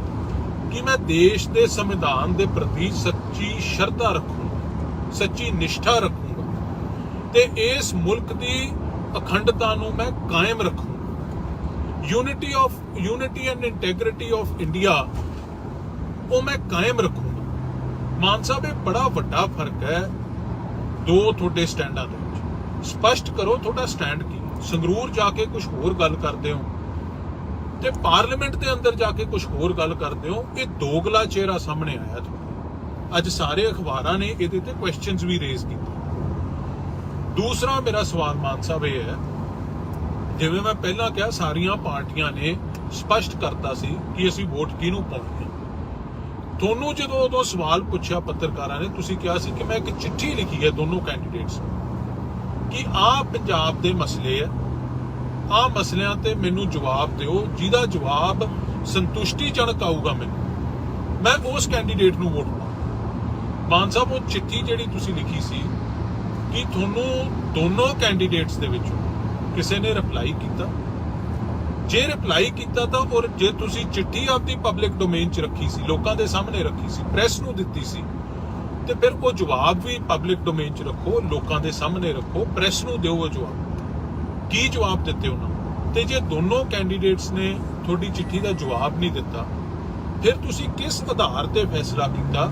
ਕਿ ਮੈਂ ਦੇਸ਼ ਦੇ ਸੰਵਿਧਾਨ ਦੇ ਪ੍ਰਤੀ ਸੱਚੀ ਸ਼ਰਧਾ ਰੱਖੂੰਗਾ, ਸੱਚੀ ਨਿਸ਼ਠਾ ਰੱਖੂੰਗਾ ਤੇ ਇਸ ਮੁਲਕ ਦੀ ਅਖੰਡਤਾ ਨੂੰ ਮੈਂ ਕਾਇਮ ਰੱਖੂੰਗਾ। Unity and integrity of India ਉਹ ਮੈਂ ਕਾਇਮ ਰੱਖੂੰਗਾ। ਮਾਨ ਸਾਹਿਬ, ਇਹ ਬੜਾ ਵੱਡਾ ਫਰਕ ਹੈ ਦੋ ਤੁਹਾਡੇ ਸਟੈਂਡਾਂ ਦੇ ਵਿੱਚ। ਸਪਸ਼ਟ ਕਰੋ ਤੁਹਾਡਾ ਸਟੈਂਡ ਕੀ। ਸੰਗਰੂਰ ਜਾ ਕੇ ਕੁਝ ਹੋਰ ਗੱਲ ਕਰਦੇ ਹੋ, ਤੇ ਪਾਰਲੀਮੈਂਟ ਦੇ ਅੰਦਰ ਜਾ ਕੇ ਕੁਝ ਹੋਰ ਗੱਲ ਕਰਦੇ ਹੋ। ਇਹ ਦੋਗਲਾ ਚਿਹਰਾ ਸਾਹਮਣੇ ਆਇਆ ਤੁਹਾਡਾ। ਅੱਜ ਸਾਰੇ ਅਖਬਾਰਾਂ ਨੇ ਇਹਦੇ ਤੇ ਕੁਐਸਚਨਸ ਵੀ ਰੇਜ਼ ਕੀਤੇ। ਦੂਸਰਾ ਮੇਰਾ ਸਵਾਲ ਮਾਨ ਸਾਹਿਬ ਇਹ ਹੈ, ਜਿਵੇਂ ਮੈਂ ਪਹਿਲਾਂ ਕਿਹਾ ਸਾਰੀਆਂ ਪਾਰਟੀਆਂ ਨੇ ਸਪਸ਼ਟ ਕਰਤਾ ਸੀ ਕਿ ਅਸੀਂ ਵੋਟ ਕਿਹਨੂੰ ਪਾਉਣੀ ਹੈ। ਤੁਹਾਨੂੰ ਜਦੋਂ ਉਦੋਂ ਸਵਾਲ ਪੁੱਛਿਆ ਪੱਤਰਕਾਰਾਂ ਨੇ, ਤੁਸੀਂ ਕਿਹਾ ਸੀ ਕਿ ਮੈਂ ਇੱਕ ਚਿੱਠੀ ਲਿਖੀ ਹੈ ਦੋਨੋਂ ਕੈਂਡੀਡੇਟਸ ਕਿ ਆਹ ਪੰਜਾਬ ਦੇ ਮਸਲੇ ਹੈ, ਆਹ ਮਸਲਿਆਂ ਤੇ ਮੈਨੂੰ ਜਵਾਬ ਦਿਓ, ਜਿਹਦਾ ਜਵਾਬ ਸੰਤੁਸ਼ਟੀਜਨਕ ਆਊਗਾ ਮੈਨੂੰ, ਮੈਂ ਉਸ ਕੈਂਡੀਡੇਟ ਨੂੰ ਵੋਟ ਪਾਵਾਂ। ਮਾਨ ਸਾਹਿਬ ਉਹ ਚਿੱਠੀ ਜਿਹੜੀ ਤੁਸੀਂ ਲਿਖੀ ਸੀ ਕਿ ਤੁਹਾਨੂੰ ਦੋਨੋਂ ਕੈਂਡੀਡੇਟਸ ਦੇ ਵਿੱਚੋਂ ਕਿਸੇ ਨੇ ਰਿਪਲਾਈ ਕੀਤਾ? ਜੇ ਰਿਪਲਾਈ ਕੀਤਾ ਤਾਂ ਔਰ ਜੇ ਤੁਸੀਂ ਚਿੱਠੀ ਆਪਦੀ ਪਬਲਿਕ ਡੋਮੇਨ 'ਚ ਰੱਖੀ ਸੀ, ਲੋਕਾਂ ਦੇ ਸਾਹਮਣੇ ਰੱਖੀ ਸੀ, ਪ੍ਰੈਸ ਨੂੰ ਦਿੱਤੀ ਸੀ, ਤੇ ਫਿਰ ਉਹ ਜਵਾਬ ਵੀ ਪਬਲਿਕ ਡੋਮੇਨ 'ਚ ਰੱਖੋ, ਲੋਕਾਂ ਦੇ ਸਾਹਮਣੇ ਰੱਖੋ, ਪ੍ਰੈਸ ਨੂੰ ਦਿਓ ਉਹ ਜਵਾਬ। ਕੀ ਜਵਾਬ ਦਿੱਤੇ ਉਹਨਾਂ ਨੂੰ? ਤੇ ਜੇ ਦੋਨੋਂ ਕੈਂਡੀਡੇਟਸ ਨੇ ਤੁਹਾਡੀ ਚਿੱਠੀ ਦਾ ਜਵਾਬ ਨਹੀਂ ਦਿੱਤਾ, ਫਿਰ ਤੁਸੀਂ ਕਿਸ ਆਧਾਰ ਤੇ ਫੈਸਲਾ ਕੀਤਾ?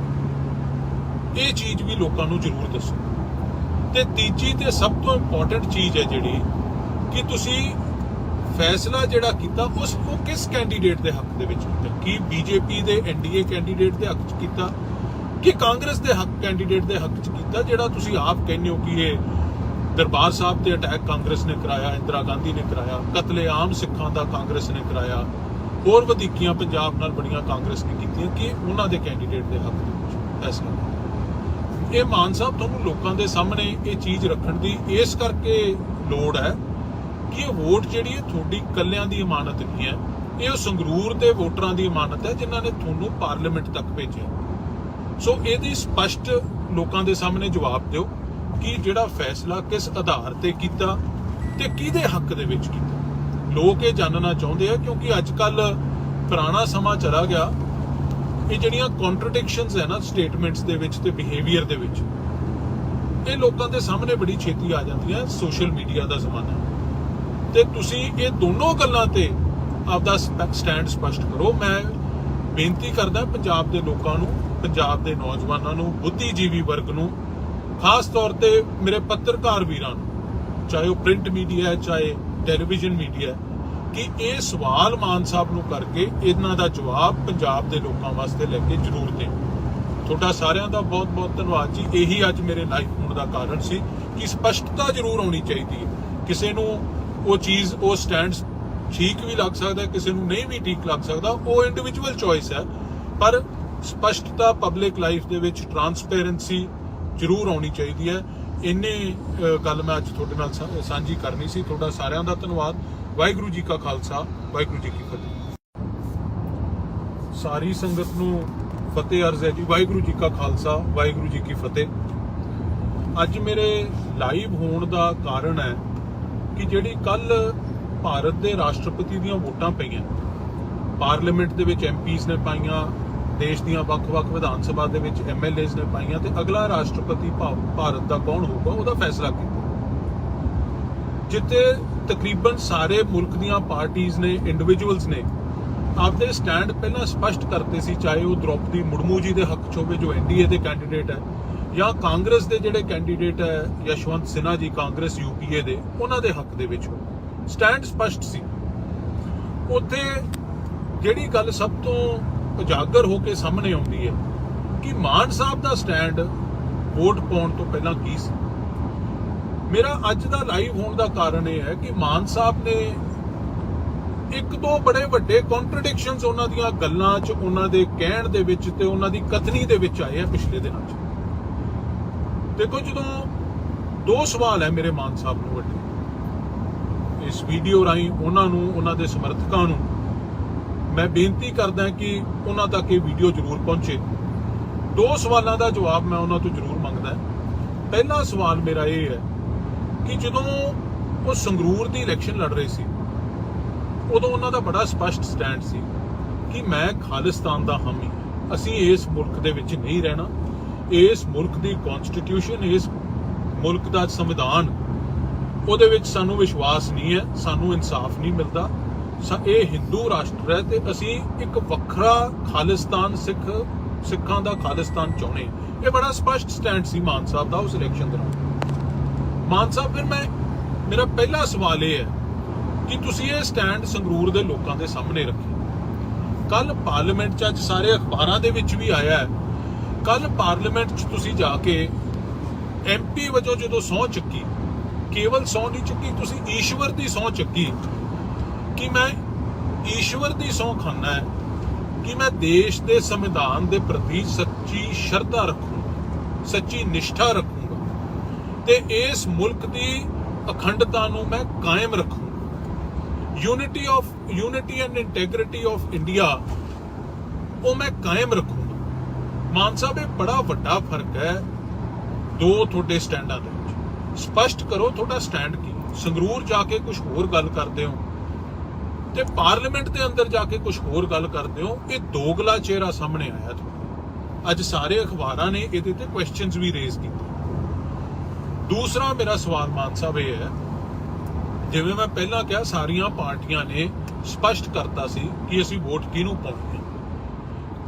ਇਹ ਚੀਜ਼ ਵੀ ਲੋਕਾਂ ਨੂੰ ਜ਼ਰੂਰ ਦੱਸੋ। ਤੇ ਤੀਜੀ ਤੇ ਸਭ ਤੋਂ ਇੰਪੋਰਟੈਂਟ ਚੀਜ਼ ਹੈ ਜਿਹੜੀ ਕਿ ਤੁਸੀਂ ਫੈਸਲਾ ਜਿਹੜਾ ਕੀਤਾ ਉਹ ਕਿਸ ਕੈਂਡੀਡੇਟ ਦੇ ਹੱਕ ਦੇ ਵਿੱਚ ਕੀਤਾ? ਕੀ ਬੀਜੇਪੀ ਦੇ ਐਨਡੀਏ ਕੈਂਡੀਡੇਟ ਦੇ ਹੱਕ 'ਚ ਕੀਤਾ ਕਿ ਕਾਂਗਰਸ ਦੇ ਹੱਕ ਕੈਂਡੀਡੇਟ ਦੇ ਹੱਕ 'ਚ ਕੀਤਾ? ਜਿਹੜਾ ਤੁਸੀਂ ਆਪ ਕਹਿੰਦੇ ਹੋ ਕਿ ਇਹ ਦਰਬਾਰ ਸਾਹਿਬ ਤੇ ਅਟੈਕ ਕਾਂਗਰਸ ਨੇ ਕਰਾਇਆ, ਇੰਦਰਾ ਗਾਂਧੀ ਨੇ ਕਰਾਇਆ, ਕਤਲੇਆਮ ਸਿੱਖਾਂ ਦਾ ਕਾਂਗਰਸ ਨੇ ਕਰਾਇਆ, ਹੋਰ ਵਧੀਕੀਆਂ ਪੰਜਾਬ ਨਾਲ ਬੜੀਆਂ ਕਾਂਗਰਸ ਨੇ ਕੀਤੀਆਂ, ਕਿ ਉਹਨਾਂ ਦੇ ਕੈਂਡੀਡੇਟ ਦੇ ਹੱਕ ਦੇ ਵਿੱਚ ਫੈਸਲਾ? ਇਹ ਮਾਨ ਸਾਹਿਬ ਤੁਹਾਨੂੰ ਲੋਕਾਂ ਦੇ ਸਾਹਮਣੇ ਇਹ ਚੀਜ਼ ਰੱਖਣ ਦੀ ਇਸ ਕਰਕੇ ਲੋੜ ਹੈ ਕਿ ਇਹ ਵੋਟ ਜਿਹੜੀ ਹੈ ਤੁਹਾਡੀ ਇਕੱਲਿਆਂ ਦੀ ਇਮਾਨਤ ਨਹੀਂ ਹੈ, ਇਹ ਸੰਗਰੂਰ ਦੇ ਵੋਟਰਾਂ ਦੀ ਇਮਾਨਤ ਹੈ ਜਿਨ੍ਹਾਂ ਨੇ ਤੁਹਾਨੂੰ ਪਾਰਲੀਮੈਂਟ ਤੱਕ ਭੇਜਿਆ। ਸੋ ਇਹਦੀ ਸਪਸ਼ਟ ਲੋਕਾਂ ਦੇ ਸਾਹਮਣੇ ਜਵਾਬ ਦਿਓ ਕਿ ਜਿਹੜਾ ਫੈਸਲਾ ਕਿਸ ਆਧਾਰ ਤੇ ਕੀਤਾ ਤੇ ਕਿਹਦੇ ਹੱਕ ਦੇ ਵਿੱਚ ਕੀਤਾ। ਲੋਕ ਇਹ ਜਾਣਨਾ ਚਾਹੁੰਦੇ ਆ ਕਿਉਂਕਿ ਅੱਜ ਕੱਲ ਪੁਰਾਣਾ ਸਮਾਂ ਚਲਾ ਗਿਆ। ਇਹ ਜਿਹੜੀਆਂ ਕੰਟਰਡਿਕਸ਼ਨਸ ਹੈ ਨਾ ਸਟੇਟਮੈਂਟਸ ਦੇ ਵਿੱਚ ਤੇ ਬਿਹੇਵੀਅਰ ਦੇ ਵਿੱਚ, ਇਹ ਲੋਕਾਂ ਦੇ ਸਾਹਮਣੇ ਬੜੀ ਛੇਤੀ ਆ ਜਾਂਦੀਆਂ। ਸੋਸ਼ਲ ਮੀਡੀਆ ਦਾ ਜ਼ਮਾਨਾ ਤੇ ਤੁਸੀਂ ਇਹ ਦੋਨੋਂ ਗੱਲਾਂ ਤੇ ਆਪਦਾ ਸਟੈਂਡ ਸਪਸ਼ਟ ਕਰੋ। ਮੈਂ ਬੇਨਤੀ ਕਰਦਾ ਪੰਜਾਬ ਦੇ ਲੋਕਾਂ ਨੂੰ, ਪੰਜਾਬ ਦੇ ਨੌਜਵਾਨਾਂ ਨੂੰ, ਬੁੱਧੀਜੀਵੀ ਵਰਗ ਨੂੰ, ਖਾਸ ਤੌਰ ਤੇ ਮੇਰੇ ਪੱਤਰਕਾਰ ਵੀਰਾਂ ਨੂੰ, ਚਾਹੇ ਉਹ ਪ੍ਰਿੰਟ ਮੀਡੀਆ ਹੈ ਚਾਹੇ ਟੈਲੀਵਿਜ਼ਨ ਮੀਡੀਆ, ਕਿ ਇਹ ਸਵਾਲ ਮਾਨ ਸਾਹਿਬ ਨੂੰ ਕਰਕੇ ਇਹਨਾਂ ਦਾ ਜਵਾਬ ਪੰਜਾਬ ਦੇ ਲੋਕਾਂ ਵਾਸਤੇ ਲੈ ਕੇ ਜ਼ਰੂਰ ਦੇਣ। ਤੁਹਾਡਾ ਸਾਰਿਆਂ ਦਾ ਬਹੁਤ ਬਹੁਤ ਧੰਨਵਾਦ ਜੀ। ਇਹੀ ਅੱਜ ਮੇਰੇ ਲਾਈਵ ਹੋਣ ਦਾ ਕਾਰਨ ਸੀ ਕਿ ਸਪਸ਼ਟਤਾ ਜ਼ਰੂਰ ਆਉਣੀ ਚਾਹੀਦੀ ਹੈ। ਕਿਸੇ ਨੂੰ ਉਹ ਚੀਜ਼, ਉਹ ਸਟੈਂਡ ਠੀਕ ਵੀ ਲੱਗ ਸਕਦਾ, ਕਿਸੇ ਨੂੰ ਨਹੀਂ ਵੀ ਠੀਕ ਲੱਗ ਸਕਦਾ, ਉਹ ਇੰਡੀਵਿਜੂਅਲ ਚੋਇਸ ਹੈ, ਪਰ ਸਪਸ਼ਟਤਾ ਪਬਲਿਕ ਲਾਈਫ ਦੇ ਵਿੱਚ ਟਰਾਂਸਪੇਰੈਂਸੀ ਜ਼ਰੂਰ ਆਉਣੀ ਚਾਹੀਦੀ ਹੈ। ਇੰਨੇ ਗੱਲ ਮੈਂ ਅੱਜ ਤੁਹਾਡੇ ਨਾਲ ਸਾਂਝੀ ਕਰਨੀ ਸੀ। ਤੁਹਾਡਾ ਸਾਰਿਆਂ ਦਾ ਧੰਨਵਾਦ। ਵਾਹਿਗੁਰੂ ਜੀ ਕਾ ਖਾਲਸਾ, ਵਾਹਿਗੁਰੂ ਜੀ ਕੀ ਫਤਿਹ। ਸਾਰੀ ਸੰਗਤ ਨੂੰ ਫਤਿਹ ਅਰਜ਼ ਹੈ ਜੀ। ਵਾਹਿਗੁਰੂ ਜੀ ਕਾ ਖਾਲਸਾ, ਵਾਹਿਗੁਰੂ ਜੀ ਕੀ ਫਤਿਹ। ਅੱਜ ਮੇਰੇ ਲਾਈਵ ਹੋਣ ਦਾ ਕਾਰਨ ਹੈ ਕਿ ਜਿਹੜੀ ਕੱਲ ਭਾਰਤ ਦੇ ਰਾਸ਼ਟਰਪਤੀ ਦੀਆਂ ਵੋਟਾਂ ਪਈਆਂ, ਪਾਰਲੀਮੈਂਟ ਦੇ ਵਿੱਚ ਐਮਪੀਜ਼ ਨੇ ਪਾਈਆਂ, ਦੇਸ਼ ਦੀਆਂ ਵੱਖ-ਵੱਖ ਵਿਧਾਨ ਸਭਾ ਦੇ ਵਿੱਚ ਐਮਐਲਏਜ਼ ਨੇ ਪਾਈਆਂ, ਤੇ ਅਗਲਾ ਰਾਸ਼ਟਰਪਤੀ ਭਾਰਤ ਦਾ ਕੌਣ ਹੋਊਗਾ ਉਹਦਾ ਫੈਸਲਾ ਕੀਤਾ। ਜਿੱਥੇ ਤਕਰੀਬਨ ਸਾਰੇ ਮੁਲਕ ਦੀਆਂ ਪਾਰਟੀਆਂ ਨੇ, ਇੰਡੀਵਿਜੂਅਲਸ ਨੇ ਆਪਦੇ ਸਟੈਂਡ ਪਹਿਲਾਂ ਸਪਸ਼ਟ ਕਰਤੇ ਸੀ, ਚਾਹੇ ਉਹ ਦ੍ਰੋਪਦੀ ਮੁਰਮੂ ਜੀ ਦੇ ਹੱਕ 'ਚ ਹੋਵੇ ਜੋ ਐਨਡੀਏ ਦੇ ਕੈਂਡੀਡੇਟ ਹੈ, ਜਾਂ ਕਾਂਗਰਸ ਦੇ ਜਿਹੜੇ ਕੈਂਡੀਡੇਟ ਹੈ ਯਸ਼ਵੰਤ ਸਿਨਹਾ ਜੀ ਕਾਂਗਰਸ ਯੂਪੀਏ ਦੇ, ਉਹਨਾਂ ਦੇ ਹੱਕ ਦੇ ਵਿੱਚ ਸਟੈਂਡ ਸਪਸ਼ਟ ਸੀ। ਉੱਥੇ ਜਿਹੜੀ ਗੱਲ ਸਭ ਤੋਂ ਉਜਾਗਰ ਹੋ ਕੇ ਸਾਹਮਣੇ ਆਉਂਦੀ ਹੈ ਕਿ ਮਾਨ ਸਾਹਿਬ ਦਾ ਸਟੈਂਡ ਵੋਟ ਪਾਉਣ ਤੋਂ ਪਹਿਲਾਂ ਕੀ ਸੀ। ਮੇਰਾ ਅੱਜ ਦਾ ਲਾਈਵ ਹੋਣ ਦਾ ਕਾਰਨ ਇਹ ਹੈ ਕਿ ਮਾਨ ਸਾਹਿਬ ਨੇ ਇੱਕ ਦੋ ਬੜੇ ਵੱਡੇ ਕੰਟਰਡਿਕਸ਼ਨਸ ਉਹਨਾਂ ਦੀਆਂ ਗੱਲਾਂ 'ਚ, ਉਹਨਾਂ ਦੇ ਕਹਿਣ ਦੇ ਵਿੱਚ ਤੇ ਉਹਨਾਂ ਦੀ ਕਥਨੀ ਦੇ ਵਿੱਚ ਆਏ ਆ ਪਿਛਲੇ ਦਿਨਾਂ 'ਚ। ਦੇਖੋ, ਜਦੋਂ ਦੋ ਸਵਾਲ ਹੈ ਮੇਰੇ ਮਾਨ ਸਾਹਿਬ ਨੂੰ ਵੱਡੇ, ਇਸ ਵੀਡੀਓ ਰਾਹੀਂ ਉਹਨਾਂ ਨੂੰ, ਉਹਨਾਂ ਦੇ ਸਮਰਥਕਾਂ ਨੂੰ ਮੈਂ ਬੇਨਤੀ ਕਰਦਾ ਕਿ ਉਹਨਾਂ ਤੱਕ ਇਹ ਵੀਡੀਓ ਜ਼ਰੂਰ ਪਹੁੰਚੇ। ਦੋ ਸਵਾਲਾਂ ਦਾ ਜਵਾਬ ਮੈਂ ਉਹਨਾਂ ਤੋਂ ਜ਼ਰੂਰ ਮੰਗਦਾ। ਪਹਿਲਾ ਸਵਾਲ ਮੇਰਾ ਇਹ ਹੈ ਕਿ ਜਦੋਂ ਉਹ ਸੰਗਰੂਰ ਦੀ ਇਲੈਕਸ਼ਨ ਲੜ ਰਹੇ ਸੀ, ਉਦੋਂ ਉਹਨਾਂ ਦਾ ਬੜਾ ਸਪਸ਼ਟ ਸਟੈਂਡ ਸੀ ਕਿ ਮੈਂ ਖਾਲਿਸਤਾਨ ਦਾ ਹਾਮੀ, ਅਸੀਂ ਇਸ ਮੁਲਕ ਦੇ ਵਿੱਚ ਨਹੀਂ ਰਹਿਣਾ, ਇਸ ਮੁਲਕ ਦੀ ਕਨਸਟੀਟਿਊਸ਼ਨ, ਇਸ ਮੁਲਕ ਦਾ ਸੰਵਿਧਾਨ, ਉਹਦੇ ਵਿੱਚ ਸਾਨੂੰ ਵਿਸ਼ਵਾਸ ਨਹੀਂ ਹੈ, ਸਾਨੂੰ ਇਨਸਾਫ ਨਹੀਂ ਮਿਲਦਾ, ਇਹ ਹਿੰਦੂ ਰਾਸ਼ਟਰ ਹੈ ਤੇ ਅਸੀਂ ਇੱਕ ਵੱਖਰਾ ਖਾਲਿਸਤਾਨ, ਸਿੱਖਾਂ ਦਾ ਖਾਲਿਸਤਾਨ ਚਾਹੁੰਦੇ ਹਾਂ। ਇਹ ਬੜਾ ਸਪਸ਼ਟ ਸਟੈਂਡ ਸੀ ਮਾਨ ਸਾਹਿਬ ਦਾ ਉਸ ਇਲੈਕਸ਼ਨ ਦੌਰਾਨ। ਮਾਨ ਸਾਹਿਬ, ਫਿਰ ਮੇਰਾ ਪਹਿਲਾ ਸਵਾਲ ਇਹ ਹੈ ਕਿ ਤੁਸੀਂ ਇਹ ਸਟੈਂਡ ਸੰਗਰੂਰ ਦੇ ਲੋਕਾਂ ਦੇ ਸਾਹਮਣੇ ਰੱਖਿਆ। ਕੱਲ ਪਾਰਲੀਮੈਂਟ 'ਚ ਅੱਜ ਸਾਰੇ ਅਖਬਾਰਾਂ ਦੇ ਵਿੱਚ ਵੀ ਆਇਆ ਹੈ। ਕੱਲ ਪਾਰਲੀਮੈਂਟ 'ਚ ਤੁਸੀਂ ਜਾ ਕੇ MP ਵਜੋਂ ਜਦੋਂ ਸਹੁੰ ਚੱਕੀ, ਕੇਵਲ ਸਹੁੰ ਨਹੀਂ ਚੁੱਕੀ, ਤੁਸੀਂ ਈਸ਼ਵਰ ਦੀ ਸਹੁੰ ਚੱਕੀ ਕਿ ਮੈਂ ਈਸ਼ਵਰ ਦੀ ਸਹੁੰ ਖਾਨਾ ਹੈ ਕਿ ਮੈਂ ਦੇਸ਼ ਦੇ ਸੰਵਿਧਾਨ ਦੇ ਪ੍ਰਤੀ ਸੱਚੀ ਸ਼ਰਧਾ ਰੱਖੂੰਗਾ, ਸੱਚੀ ਨਿਸ਼ਠਾ ਰੱਖੂੰਗਾ ਤੇ ਇਸ ਮੁਲਕ ਦੀ ਅਖੰਡਤਾ ਨੂੰ ਮੈਂ ਕਾਇਮ ਰੱਖੂੰਗਾ। Unity and integrity of India ਉਹ ਮੈਂ ਕਾਇਮ ਰੱਖੂੰਗਾ। ਮਾਨ ਸਾਹਿਬ, ਇਹ ਬੜਾ ਵੱਡਾ ਫਰਕ ਹੈ ਦੋ ਤੁਹਾਡੇ ਸਟੈਂਡਾਂ ਦੇ ਵਿੱਚ। ਸਪਸ਼ਟ ਕਰੋ ਤੁਹਾਡਾ ਸਟੈਂਡ ਕੀ। ਸੰਗਰੂਰ ਜਾ ਕੇ ਕੁਝ ਹੋਰ ਗੱਲ ਕਰਦੇ ਹੋ ਤੇ ਪਾਰਲੀਮੈਂਟ ਦੇ ਅੰਦਰ ਜਾ ਕੇ ਕੁਝ ਹੋਰ ਗੱਲ ਕਰਦੇ ਹੋ। ਇਹ ਦੋਗਲਾ ਚਿਹਰਾ ਸਾਹਮਣੇ ਆਇਆ ਤੁਹਾਡਾ। ਅੱਜ ਸਾਰੇ ਅਖਬਾਰਾਂ ਨੇ ਇਹਦੇ ਤੇ ਕੁਐਸਚਨਸ ਵੀ ਰੇਜ਼ ਕੀਤੇ। ਦੂਸਰਾ ਮੇਰਾ ਸਵਾਲ ਮਾਨ ਸਾਹਿਬ ਇਹ ਹੈ, ਜਿਵੇਂ ਮੈਂ ਪਹਿਲਾਂ ਕਿਹਾ, ਸਾਰੀਆਂ ਪਾਰਟੀਆਂ ਨੇ ਸਪਸ਼ਟ ਕਰਤਾ ਸੀ ਕਿ ਅਸੀਂ ਵੋਟ ਕਿਹਨੂੰ ਪਾਉਣੀ ਹੈ।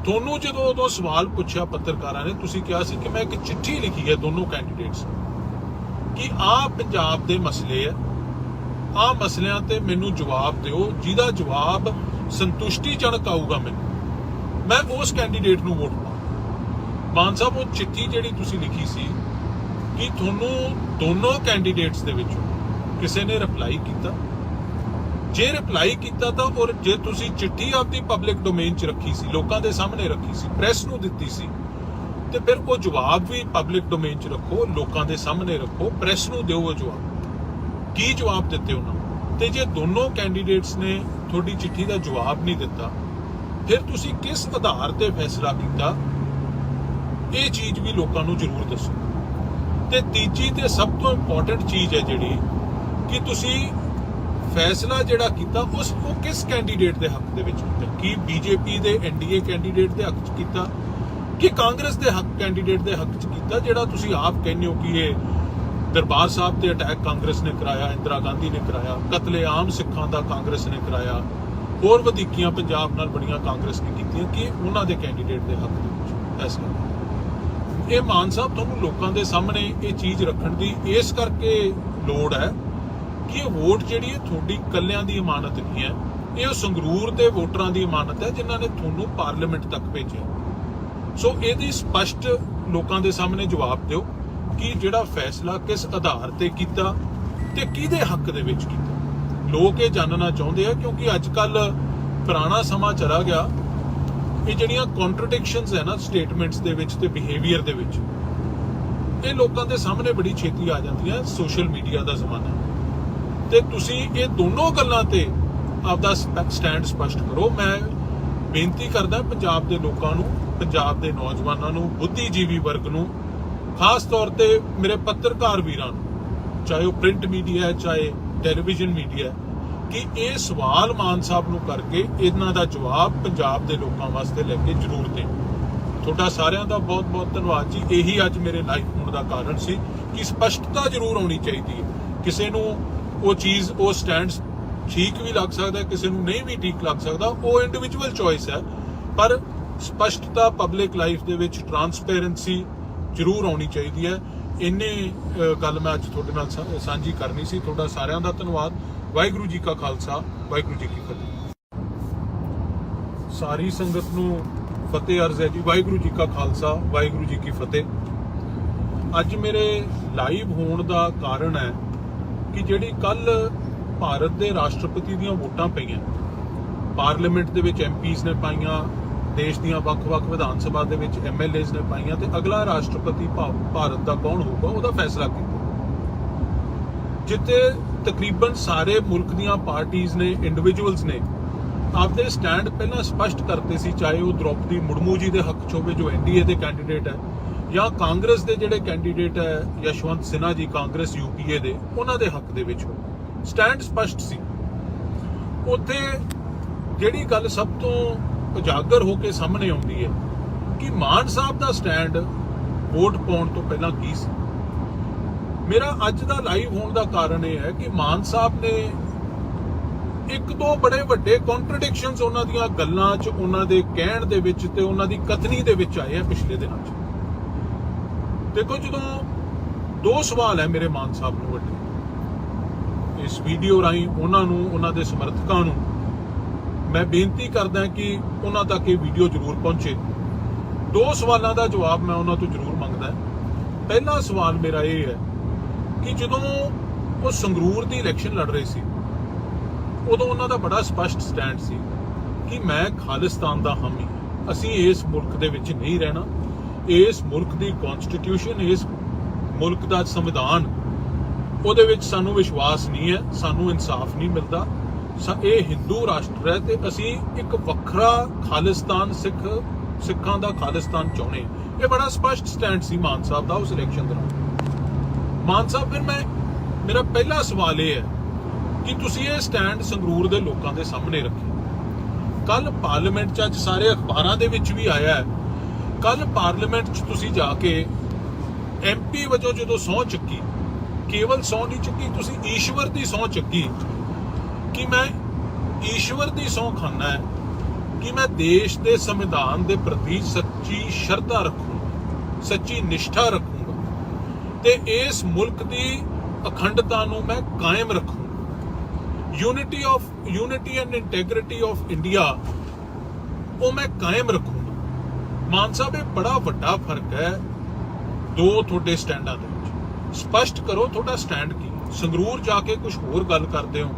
ਤੁਹਾਨੂੰ ਜਦੋਂ ਉਦੋਂ ਸਵਾਲ ਪੁੱਛਿਆ ਪੱਤਰਕਾਰਾਂ ਨੇ, ਤੁਸੀਂ ਕਿਹਾ ਸੀ ਕਿ ਮੈਂ ਇੱਕ ਚਿੱਠੀ ਲਿਖੀ ਹੈ ਦੋਨੋਂ ਕੈਂਡੀਡੇਟਸ ਕਿ ਆਹ ਪੰਜਾਬ ਦੇ ਮਸਲੇ ਹੈ, ਆਹ ਮਸਲਿਆਂ ਤੇ ਮੈਨੂੰ ਜਵਾਬ ਦਿਓ, ਜਿਹਦਾ ਜਵਾਬ ਸੰਤੁਸ਼ਟੀਜਨਕ ਆਊਗਾ ਮੈਨੂੰ, ਮੈਂ ਉਸ ਕੈਂਡੀਡੇਟ ਨੂੰ ਵੋਟ ਪਾਵਾਂ। ਮਾਨ ਸਾਹਿਬ, ਉਹ ਚਿੱਠੀ ਜਿਹੜੀ ਤੁਸੀਂ ਲਿਖੀ ਸੀ ਕਿ ਤੁਹਾਨੂੰ ਦੋਨੋਂ ਕੈਂਡੀਡੇਟਸ ਦੇ ਵਿੱਚੋਂ ਕਿਸੇ ਨੇ ਰਿਪਲਾਈ ਕੀਤਾ? ਜੇ ਰਿਪਲਾਈ ਕੀਤਾ ਤਾਂ ਔਰ ਜੇ ਤੁਸੀਂ ਚਿੱਠੀ ਆਪਦੀ ਪਬਲਿਕ ਡੋਮੇਨ 'ਚ ਰੱਖੀ ਸੀ, ਲੋਕਾਂ ਦੇ ਸਾਹਮਣੇ ਰੱਖੀ ਸੀ, ਪ੍ਰੈਸ ਨੂੰ ਦਿੱਤੀ ਸੀ, ਤੇ ਫਿਰ ਉਹ ਜਵਾਬ ਵੀ ਪਬਲਿਕ ਡੋਮੇਨ 'ਚ ਰੱਖੋ, ਲੋਕਾਂ ਦੇ ਸਾਹਮਣੇ ਰੱਖੋ, ਪ੍ਰੈਸ ਨੂੰ ਦਿਓ ਉਹ ਜਵਾਬ। ਕੀ ਜਵਾਬ ਦਿੱਤੇ ਉਹਨਾਂ ਨੂੰ? ਤੇ ਜੇ ਦੋਨੋਂ ਕੈਂਡੀਡੇਟਸ ਨੇ ਤੁਹਾਡੀ ਚਿੱਠੀ ਦਾ ਜਵਾਬ ਨਹੀਂ ਦਿੱਤਾ, ਫਿਰ ਤੁਸੀਂ ਕਿਸ ਆਧਾਰ ਤੇ ਫੈਸਲਾ ਕੀਤਾ? ਇਹ ਚੀਜ਼ ਵੀ ਲੋਕਾਂ ਨੂੰ ਜ਼ਰੂਰ ਦੱਸੋ। ਤੇ ਤੀਜੀ ਤੇ ਸਭ ਤੋਂ ਇੰਪੋਰਟੈਂਟ ਚੀਜ਼ ਹੈ ਜਿਹੜੀ ਕਿ ਤੁਸੀਂ ਫੈਸਲਾ ਜਿਹੜਾ ਕੀਤਾ ਉਹ ਕਿਸ ਕੈਂਡੀਡੇਟ ਦੇ ਹੱਕ ਦੇ ਵਿੱਚ ਕੀਤਾ? ਕੀ ਬੀਜੇਪੀ ਦੇ NDA ਕੈਂਡੀਡੇਟ ਦੇ ਹੱਕ 'ਚ ਕੀਤਾ ਕਿ ਕਾਂਗਰਸ ਦੇ ਕੈਂਡੀਡੇਟ ਦੇ ਹੱਕ 'ਚ ਕੀਤਾ, ਜਿਹੜਾ ਤੁਸੀਂ ਆਪ ਕਹਿੰਦੇ ਹੋ ਕਿ ਇਹ ਦਰਬਾਰ ਸਾਹਿਬ ਤੇ ਅਟੈਕ ਕਾਂਗਰਸ ਨੇ ਕਰਾਇਆ, ਇੰਦਰਾ ਗਾਂਧੀ ਨੇ ਕਰਾਇਆ, ਕਤਲੇਆਮ ਸਿੱਖਾਂ ਦਾ ਕਾਂਗਰਸ ਨੇ ਕਰਾਇਆ, ਹੋਰ ਵਧੀਕੀਆਂ ਪੰਜਾਬ ਨਾਲ ਬੜੀਆਂ ਕਾਂਗਰਸ ਨੇ ਕੀਤੀਆਂ, ਕਿ ਉਹਨਾਂ ਦੇ ਕੈਂਡੀਡੇਟ ਦੇ ਹੱਕ ਦੇ ਵਿੱਚ ਫੈਸਲਾ? ਇਹ ਮਾਨ ਸਾਹਿਬ, ਤੁਹਾਨੂੰ ਲੋਕਾਂ ਦੇ ਸਾਹਮਣੇ ਇਹ ਚੀਜ਼ ਰੱਖਣ ਦੀ ਇਸ ਕਰਕੇ ਲੋੜ ਹੈ ਕਿ ਇਹ ਵੋਟ ਜਿਹੜੀ ਹੈ ਤੁਹਾਡੀ ਇਕੱਲਿਆਂ ਦੀ ਇਮਾਨਤ ਨਹੀਂ ਹੈ, ਇਹ ਉਹ ਸੰਗਰੂਰ ਦੇ ਵੋਟਰਾਂ ਦੀ ਇਮਾਨਤ ਹੈ ਜਿਨ੍ਹਾਂ ਨੇ ਤੁਹਾਨੂੰ ਪਾਰਲੀਮੈਂਟ ਤੱਕ ਭੇਜਿਆ। ਸੋ ਇਹਦੀ ਸਪਸ਼ਟ ਲੋਕਾਂ ਦੇ ਸਾਹਮਣੇ ਜਵਾਬ ਦਿਓ ਕਿ ਜਿਹੜਾ ਫੈਸਲਾ ਕਿਸ ਆਧਾਰ ਤੇ ਕੀਤਾ ਤੇ ਕਿਹਦੇ ਹੱਕ ਦੇ ਵਿੱਚ ਕੀਤਾ। ਲੋਕ ਇਹ ਜਾਣਨਾ ਚਾਹੁੰਦੇ ਆ, ਕਿਉਂਕਿ ਅੱਜ ਕੱਲ ਪੁਰਾਣਾ ਸਮਾਂ ਚਲਾ ਗਿਆ। ਇਹ ਜਿਹੜੀਆਂ ਕੰਟਰਡਿਕਸ਼ਨਸ ਹੈ ਨਾ ਸਟੇਟਮੈਂਟਸ ਦੇ ਵਿੱਚ ਤੇ ਬਿਹੇਵੀਅਰ ਦੇ ਵਿੱਚ, ਇਹ ਲੋਕਾਂ ਦੇ ਸਾਹਮਣੇ ਬੜੀ ਛੇਤੀ ਆ ਜਾਂਦੀਆਂ। ਸੋਸ਼ਲ ਮੀਡੀਆ ਦਾ ਜ਼ਮਾਨਾ ਤੇ ਤੁਸੀਂ ਇਹ ਦੋਨੋਂ ਗੱਲਾਂ ਤੇ ਆਪਦਾ ਸਟੈਂਡ ਸਪਸ਼ਟ ਕਰੋ। ਮੈਂ ਬੇਨਤੀ ਕਰਦਾ ਪੰਜਾਬ ਦੇ ਲੋਕਾਂ ਨੂੰ, ਪੰਜਾਬ ਦੇ ਨੌਜਵਾਨਾਂ ਨੂੰ, ਬੁੱਧੀਜੀਵੀ ਵਰਗ ਨੂੰ, ਖਾਸ ਤੌਰ ਤੇ ਮੇਰੇ ਪੱਤਰਕਾਰ ਵੀਰਾਂ ਨੂੰ, ਚਾਹੇ ਉਹ ਪ੍ਰਿੰਟ ਮੀਡੀਆ ਹੈ ਚਾਹੇ ਟੈਲੀਵਿਜ਼ਨ ਮੀਡੀਆ, ਕਿ ਇਹ ਸਵਾਲ ਮਾਨ ਸਾਹਿਬ ਨੂੰ ਕਰਕੇ ਇਹਨਾਂ ਦਾ ਜਵਾਬ ਪੰਜਾਬ ਦੇ ਲੋਕਾਂ ਵਾਸਤੇ ਲੈ ਕੇ ਜ਼ਰੂਰ ਦੇਣ। ਤੁਹਾਡਾ ਸਾਰਿਆਂ ਦਾ ਬਹੁਤ ਬਹੁਤ ਧੰਨਵਾਦ ਜੀ। ਇਹੀ ਅੱਜ ਮੇਰੇ ਲਾਈਵ ਹੋਣ ਦਾ ਕਾਰਨ ਸੀ ਕਿ ਸਪਸ਼ਟਤਾ ਜ਼ਰੂਰ ਆਉਣੀ ਚਾਹੀਦੀ ਹੈ। ਕਿਸੇ ਨੂੰ ਉਹ ਚੀਜ਼, ਉਹ ਸਟੈਂਡ ਠੀਕ ਵੀ ਲੱਗ ਸਕਦਾ, ਕਿਸੇ ਨੂੰ ਨਹੀਂ ਵੀ ਠੀਕ ਲੱਗ ਸਕਦਾ, ਉਹ ਇੰਡੀਵਿਜੂਅਲ ਚੋਇਸ ਹੈ, ਪਰ ਸਪਸ਼ਟਤਾ ਪਬਲਿਕ ਲਾਈਫ ਦੇ ਵਿੱਚ ਟਰਾਂਸਪੇਰੈਂਸੀ ਜ਼ਰੂਰ ਆਉਣੀ ਚਾਹੀਦੀ ਹੈ। ਇੰਨੇ ਗੱਲ ਮੈਂ ਅੱਜ ਤੁਹਾਡੇ ਨਾਲ ਸਾਂਝੀ ਕਰਨੀ ਸੀ। ਤੁਹਾਡਾ ਸਾਰਿਆਂ ਦਾ ਧੰਨਵਾਦ। ਵਾਹਿਗੁਰੂ ਜੀ ਕਾ ਖਾਲਸਾ, ਵਾਹਿਗੁਰੂ ਜੀ ਕੀ ਫਤਿਹ। ਸਾਰੀ ਸੰਗਤ ਨੂੰ ਫਤਿਹ ਅਰਜ਼ ਹੈ ਜੀ। ਵਾਹਿਗੁਰੂ ਜੀ ਕਾ ਖਾਲਸਾ, ਵਾਹਿਗੁਰੂ ਜੀ ਕੀ ਫਤਿਹ। ਅੱਜ ਮੇਰੇ ਲਾਈਵ ਹੋਣ ਦਾ ਕਾਰਨ ਹੈ ਕਿ ਜਿਹੜੀ ਕੱਲ ਭਾਰਤ ਦੇ ਰਾਸ਼ਟਰਪਤੀ ਦੀਆਂ ਵੋਟਾਂ ਪਈਆਂ, ਪਾਰਲੀਮੈਂਟ ਦੇ ਵਿੱਚ MPs ਨੇ ਪਾਈਆਂ, ਦੇਸ਼ ਦੀਆਂ ਵੱਖ-ਵੱਖ ਵਿਧਾਨ ਸਭਾ ਦੇ ਵਿੱਚ MLAs ਨੇ ਪਾਈਆਂ, ਤੇ ਅਗਲਾ ਰਾਸ਼ਟਰਪਤੀ ਭਾਰਤ ਦਾ ਕੌਣ ਹੋਊਗਾ ਉਹਦਾ ਫੈਸਲਾ ਕੀਤਾ, ਜਿੱਥੇ ਤਕਰੀਬਨ ਸਾਰੇ ਮੁਲਕ ਦੀਆਂ ਪਾਰਟੀਆਂ ਨੇ, ਇੰਡੀਵਿਜੂਅਲਸ ਨੇ ਆਪਦੇ ਸਟੈਂਡ ਪਹਿਲਾਂ ਸਪਸ਼ਟ ਕਰਤੇ ਸੀ, ਚਾਹੇ ਉਹ ਦ੍ਰੋਪਦੀ ਮੁਰਮੂ ਜੀ ਦੇ ਹੱਕ 'ਚ ਹੋਵੇ ਜੋ NDA ਦੇ ਕੈਂਡੀਡੇਟ ਹੈ, ਜਾਂ ਕਾਂਗਰਸ ਦੇ ਜਿਹੜੇ ਕੈਂਡੀਡੇਟ ਹੈ ਯਸ਼ਵੰਤ ਸਿਨਹਾ ਜੀ ਕਾਂਗਰਸ UPA ਦੇ, ਉਹਨਾਂ ਦੇ ਹੱਕ ਦੇ ਵਿੱਚ ਸਟੈਂਡ ਸਪਸ਼ਟ ਸੀ। ਉੱਥੇ ਜਿਹੜੀ ਗੱਲ ਸਭ ਤੋਂ ਉਜਾਗਰ ਹੋ ਕੇ ਸਾਹਮਣੇ ਆਉਂਦੀ ਹੈ ਕਿ ਮਾਨ ਸਾਹਿਬ ਦਾ ਸਟੈਂਡ ਵੋਟ ਪਾਉਣ ਤੋਂ ਪਹਿਲਾਂ ਕੀ ਸੀ। ਮੇਰਾ ਅੱਜ ਦਾ ਲਾਈਵ ਹੋਣ ਦਾ ਕਾਰਨ ਇਹ ਹੈ ਕਿ ਮਾਨ ਸਾਹਿਬ ਨੇ ਇੱਕ ਦੋ ਬੜੇ ਵੱਡੇ ਕੰਟਰਡਿਕਸ਼ਨਸ ਉਹਨਾਂ ਦੀਆਂ ਗੱਲਾਂ 'ਚ, ਉਹਨਾਂ ਦੇ ਕਹਿਣ ਦੇ ਵਿੱਚ ਤੇ ਉਹਨਾਂ ਦੀ ਕਥਨੀ ਦੇ ਵਿੱਚ ਆਏ ਆ ਪਿਛਲੇ ਦਿਨਾਂ 'ਚ। ਦੇਖੋ, ਜਦੋਂ ਦੋ ਸਵਾਲ ਹੈ ਮੇਰੇ ਮਾਨ ਸਾਹਿਬ ਨੂੰ ਵੱਡੇ, ਇਸ ਵੀਡੀਓ ਰਾਹੀਂ ਉਹਨਾਂ ਨੂੰ, ਉਹਨਾਂ ਦੇ ਸਮਰਥਕਾਂ ਨੂੰ ਮੈਂ ਬੇਨਤੀ ਕਰਦਾ ਕਿ ਉਹਨਾਂ ਤੱਕ ਇਹ ਵੀਡੀਓ ਜ਼ਰੂਰ ਪਹੁੰਚੇ। ਦੋ ਸਵਾਲਾਂ ਦਾ ਜਵਾਬ ਮੈਂ ਉਹਨਾਂ ਤੋਂ ਜ਼ਰੂਰ ਮੰਗਦਾ। ਪਹਿਲਾ ਸਵਾਲ ਮੇਰਾ ਇਹ ਹੈ ਕਿ ਜਦੋਂ ਉਹ ਸੰਗਰੂਰ ਦੀ ਇਲੈਕਸ਼ਨ ਲੜ ਰਹੇ ਸੀ ਉਦੋਂ ਉਹਨਾਂ ਦਾ ਬੜਾ ਸਪਸ਼ਟ ਸਟੈਂਡ ਸੀ ਕਿ ਮੈਂ ਖਾਲਿਸਤਾਨ ਦਾ ਹਾਮੀ, ਅਸੀਂ ਇਸ ਮੁਲਕ ਦੇ ਵਿੱਚ ਨਹੀਂ ਰਹਿਣਾ, ਇਸ ਮੁਲਕ ਦੀ ਕਨਸਟੀਟਿਊਸ਼ਨ, ਇਸ ਮੁਲਕ ਦਾ ਸੰਵਿਧਾਨ, ਉਹਦੇ ਵਿੱਚ ਸਾਨੂੰ ਵਿਸ਼ਵਾਸ ਨਹੀਂ ਹੈ, ਸਾਨੂੰ ਇਨਸਾਫ ਨਹੀਂ ਮਿਲਦਾ, ਇਹ ਹਿੰਦੂ ਰਾਸ਼ਟਰ ਹੈ ਤੇ ਅਸੀਂ ਇੱਕ ਵੱਖਰਾ ਖਾਲਿਸਤਾਨ, ਸਿੱਖਾਂ ਦਾ ਖਾਲਿਸਤਾਨ ਚਾਹੁੰਦੇ ਹਾਂ। ਇਹ ਬੜਾ ਸਪਸ਼ਟ ਸਟੈਂਡ ਸੀ ਮਾਨ ਸਾਹਿਬ ਦਾ ਉਸ ਇਲੈਕਸ਼ਨ ਦੌਰਾਨ। ਮਾਨ ਸਾਹਿਬ, ਫਿਰ ਮੇਰਾ ਪਹਿਲਾ ਸਵਾਲ ਇਹ ਹੈ ਕਿ ਤੁਸੀਂ ਇਹ ਸਟੈਂਡ ਸੰਗਰੂਰ ਦੇ ਲੋਕਾਂ ਦੇ ਸਾਹਮਣੇ ਰੱਖਿਆ। ਕੱਲ ਪਾਰਲੀਮੈਂਟ 'ਚ, ਅੱਜ ਸਾਰੇ ਅਖਬਾਰਾਂ ਦੇ ਵਿੱਚ ਵੀ ਆਇਆ ਹੈ, ਕੱਲ ਪਾਰਲੀਮੈਂਟ 'ਚ ਤੁਸੀਂ ਜਾ ਕੇ MP ਵਜੋਂ ਜਦੋਂ ਸਹੁੰ ਚੱਕੀ, ਕੇਵਲ ਸਹੁੰ ਨਹੀਂ ਚੱਕੀ, ਤੁਸੀਂ ਈਸ਼ਵਰ ਦੀ ਸਹੁੰ ਚੱਕੀ ਕਿ ਮੈਂ ਈਸ਼ਵਰ ਦੀ ਸਹੁੰ ਖਾਨਾ ਹੈ ਕਿ ਮੈਂ ਦੇਸ਼ ਦੇ ਸੰਵਿਧਾਨ ਦੇ ਪ੍ਰਤੀ ਸੱਚੀ ਸ਼ਰਧਾ ਰੱਖੂੰਗਾ, ਸੱਚੀ ਨਿਸ਼ਠਾ ਰੱਖੂੰਗਾ ਤੇ ਇਸ ਮੁਲਕ ਦੀ ਅਖੰਡਤਾ ਨੂੰ ਮੈਂ ਕਾਇਮ ਰੱਖੂੰਗਾ। Unity and integrity of India ਉਹ ਮੈਂ ਕਾਇਮ ਰੱਖੂੰਗਾ। ਮਾਨ ਸਾਹਿਬ, ਇਹ ਬੜਾ ਵੱਡਾ ਫਰਕ ਹੈ ਦੋ ਤੁਹਾਡੇ ਸਟੈਂਡਾਂ ਦੇ ਵਿੱਚ। ਸਪਸ਼ਟ ਕਰੋ ਤੁਹਾਡਾ ਸਟੈਂਡ ਕੀ। ਸੰਗਰੂਰ ਜਾ ਕੇ ਕੁਝ ਹੋਰ ਗੱਲ ਕਰਦੇ ਹੋ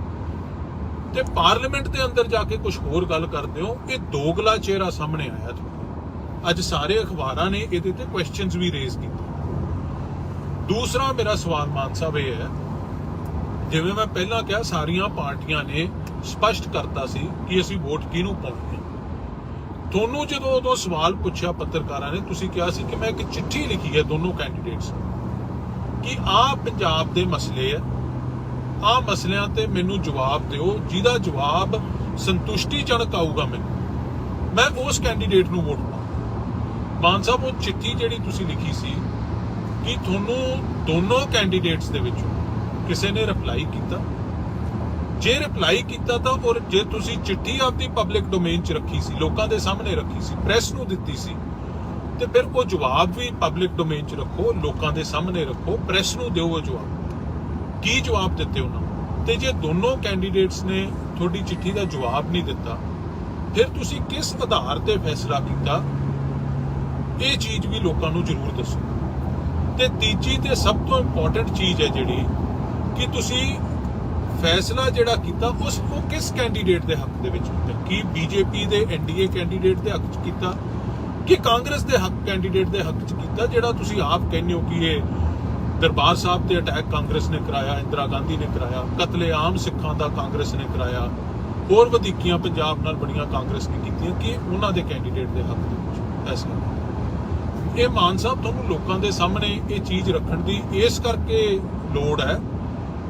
ਤੇ ਪਾਰਲੀਮੈਂਟ ਦੇ ਅੰਦਰ ਜਾ ਕੇ ਕੁਝ ਹੋਰ ਗੱਲ ਕਰਦੇ ਹੋ। ਇਹ ਦੋਗਲਾ ਚਿਹਰਾ ਸਾਹਮਣੇ ਆਇਆ ਤੁਹਾਡਾ। ਅੱਜ ਸਾਰੇ ਅਖਬਾਰਾਂ ਨੇ ਇਹਦੇ ਤੇ ਕੁਐਸਚਨਸ ਵੀ ਰੇਜ਼ ਕੀਤੇ। ਦੂਸਰਾ ਮੇਰਾ ਸਵਾਲ ਮਾਨ ਸਾਹਿਬ ਇਹ ਹੈ, ਜਿਵੇਂ ਮੈਂ ਪਹਿਲਾਂ ਕਿਹਾ, ਸਾਰੀਆਂ ਪਾਰਟੀਆਂ ਨੇ ਸਪਸ਼ਟ ਕਰਤਾ ਸੀ ਕਿ ਅਸੀਂ ਵੋਟ ਕਿਹਨੂੰ ਪਾਉਣੀ ਹੈ। ਤੁਹਾਨੂੰ ਜਦੋਂ ਉਦੋਂ ਸਵਾਲ ਪੁੱਛਿਆ ਪੱਤਰਕਾਰਾਂ ਨੇ, ਤੁਸੀਂ ਕਿਹਾ ਸੀ ਕਿ ਮੈਂ ਇੱਕ ਚਿੱਠੀ ਲਿਖੀ ਹੈ ਦੋਨੋਂ ਕੈਂਡੀਡੇਟਸ ਕਿ ਆਹ ਪੰਜਾਬ ਦੇ ਮਸਲੇ ਹੈ, ਆਹ ਮਸਲਿਆਂ ਤੇ ਮੈਨੂੰ ਜਵਾਬ ਦਿਓ, ਜਿਹਦਾ ਜਵਾਬ ਸੰਤੁਸ਼ਟੀਜਨਕ ਆਊਗਾ ਮੈਂ ਉਸ ਕੈਂਡੀਡੇਟ ਨੂੰ ਵੋਟ ਪਾਵਾਂ। ਮਾਨ ਸਾਹਿਬ, ਉਹ ਚਿੱਠੀ ਜਿਹੜੀ ਤੁਸੀਂ ਲਿਖੀ ਸੀ, ਕਿ ਤੁਹਾਨੂੰ ਦੋਨੋਂ ਕੈਂਡੀਡੇਟਸ ਦੇ ਵਿੱਚੋਂ ਕਿਸੇ ਨੇ ਰਿਪਲਾਈ ਕੀਤਾ? ਜੇ ਰਿਪਲਾਈ ਕੀਤਾ ਤਾਂ, ਔਰ ਜੇ ਤੁਸੀਂ ਚਿੱਠੀ ਆਪਦੀ ਪਬਲਿਕ ਡੋਮੇਨ 'ਚ ਰੱਖੀ ਸੀ, ਲੋਕਾਂ ਦੇ ਸਾਹਮਣੇ ਰੱਖੀ ਸੀ, ਪ੍ਰੈਸ ਨੂੰ ਦਿੱਤੀ ਸੀ, ਤੇ ਫਿਰ ਉਹ ਜਵਾਬ ਵੀ ਪਬਲਿਕ ਡੋਮੇਨ 'ਚ ਰੱਖੋ, ਲੋਕਾਂ ਦੇ ਸਾਹਮਣੇ ਰੱਖੋ, ਪ੍ਰੈਸ ਨੂੰ ਦਿਓ ਉਹ ਜਵਾਬ। ਕੀ ਜਵਾਬ ਦਿੱਤੇ ਉਹਨਾਂ ਨੂੰ? ਤੇ ਜੇ ਦੋਨੋਂ ਕੈਂਡੀਡੇਟਸ ਨੇ ਤੁਹਾਡੀ ਚਿੱਠੀ ਦਾ ਜਵਾਬ ਨਹੀਂ ਦਿੱਤਾ, ਫਿਰ ਤੁਸੀਂ ਕਿਸ ਆਧਾਰ ਤੇ ਫੈਸਲਾ ਕੀਤਾ? ਇਹ ਚੀਜ਼ ਵੀ ਲੋਕਾਂ ਨੂੰ ਜ਼ਰੂਰ ਦੱਸੋ। ਤੇ ਤੀਜੀ ਤੇ ਸਭ ਤੋਂ ਇੰਪੋਰਟੈਂਟ ਚੀਜ਼ ਹੈ ਜਿਹੜੀ, ਕਿ ਤੁਸੀਂ ਫੈਸਲਾ ਜਿਹੜਾ ਕੀਤਾ ਉਹ ਕਿਸ ਕੈਂਡੀਡੇਟ ਦੇ ਹੱਕ ਦੇ ਵਿੱਚ ਕੀਤਾ? ਕੀ BJP ਦੇ NDA ਕੈਂਡੀਡੇਟ ਦੇ ਹੱਕ 'ਚ ਕੀਤਾ ਕਿ ਕਾਂਗਰਸ ਦੇ ਕੈਂਡੀਡੇਟ ਦੇ ਹੱਕ 'ਚ ਕੀਤਾ, ਜਿਹੜਾ ਤੁਸੀਂ ਆਪ ਕਹਿੰਦੇ ਹੋ ਕਿ ਇਹ ਦਰਬਾਰ ਸਾਹਿਬ ਤੇ ਅਟੈਕ ਕਾਂਗਰਸ ਨੇ ਕਰਾਇਆ, ਇੰਦਰਾ ਗਾਂਧੀ ਨੇ ਕਰਾਇਆ, ਕਤਲੇਆਮ ਸਿੱਖਾਂ ਦਾ ਕਾਂਗਰਸ ਨੇ ਕਰਾਇਆ, ਹੋਰ ਵਧੀਕੀਆਂ ਪੰਜਾਬ ਨਾਲ ਬੜੀਆਂ ਕਾਂਗਰਸ ਨੇ ਕੀਤੀਆਂ, ਕਿ ਉਹਨਾਂ ਦੇ ਕੈਂਡੀਡੇਟ ਦੇ ਹੱਕ ਦੇ ਵਿੱਚ ਫੈਸਲਾ? ਇਹ ਮਾਨ ਸਾਹਿਬ, ਤੁਹਾਨੂੰ ਲੋਕਾਂ ਦੇ ਸਾਹਮਣੇ ਇਹ ਚੀਜ਼ ਰੱਖਣ ਦੀ ਇਸ ਕਰਕੇ ਲੋੜ ਹੈ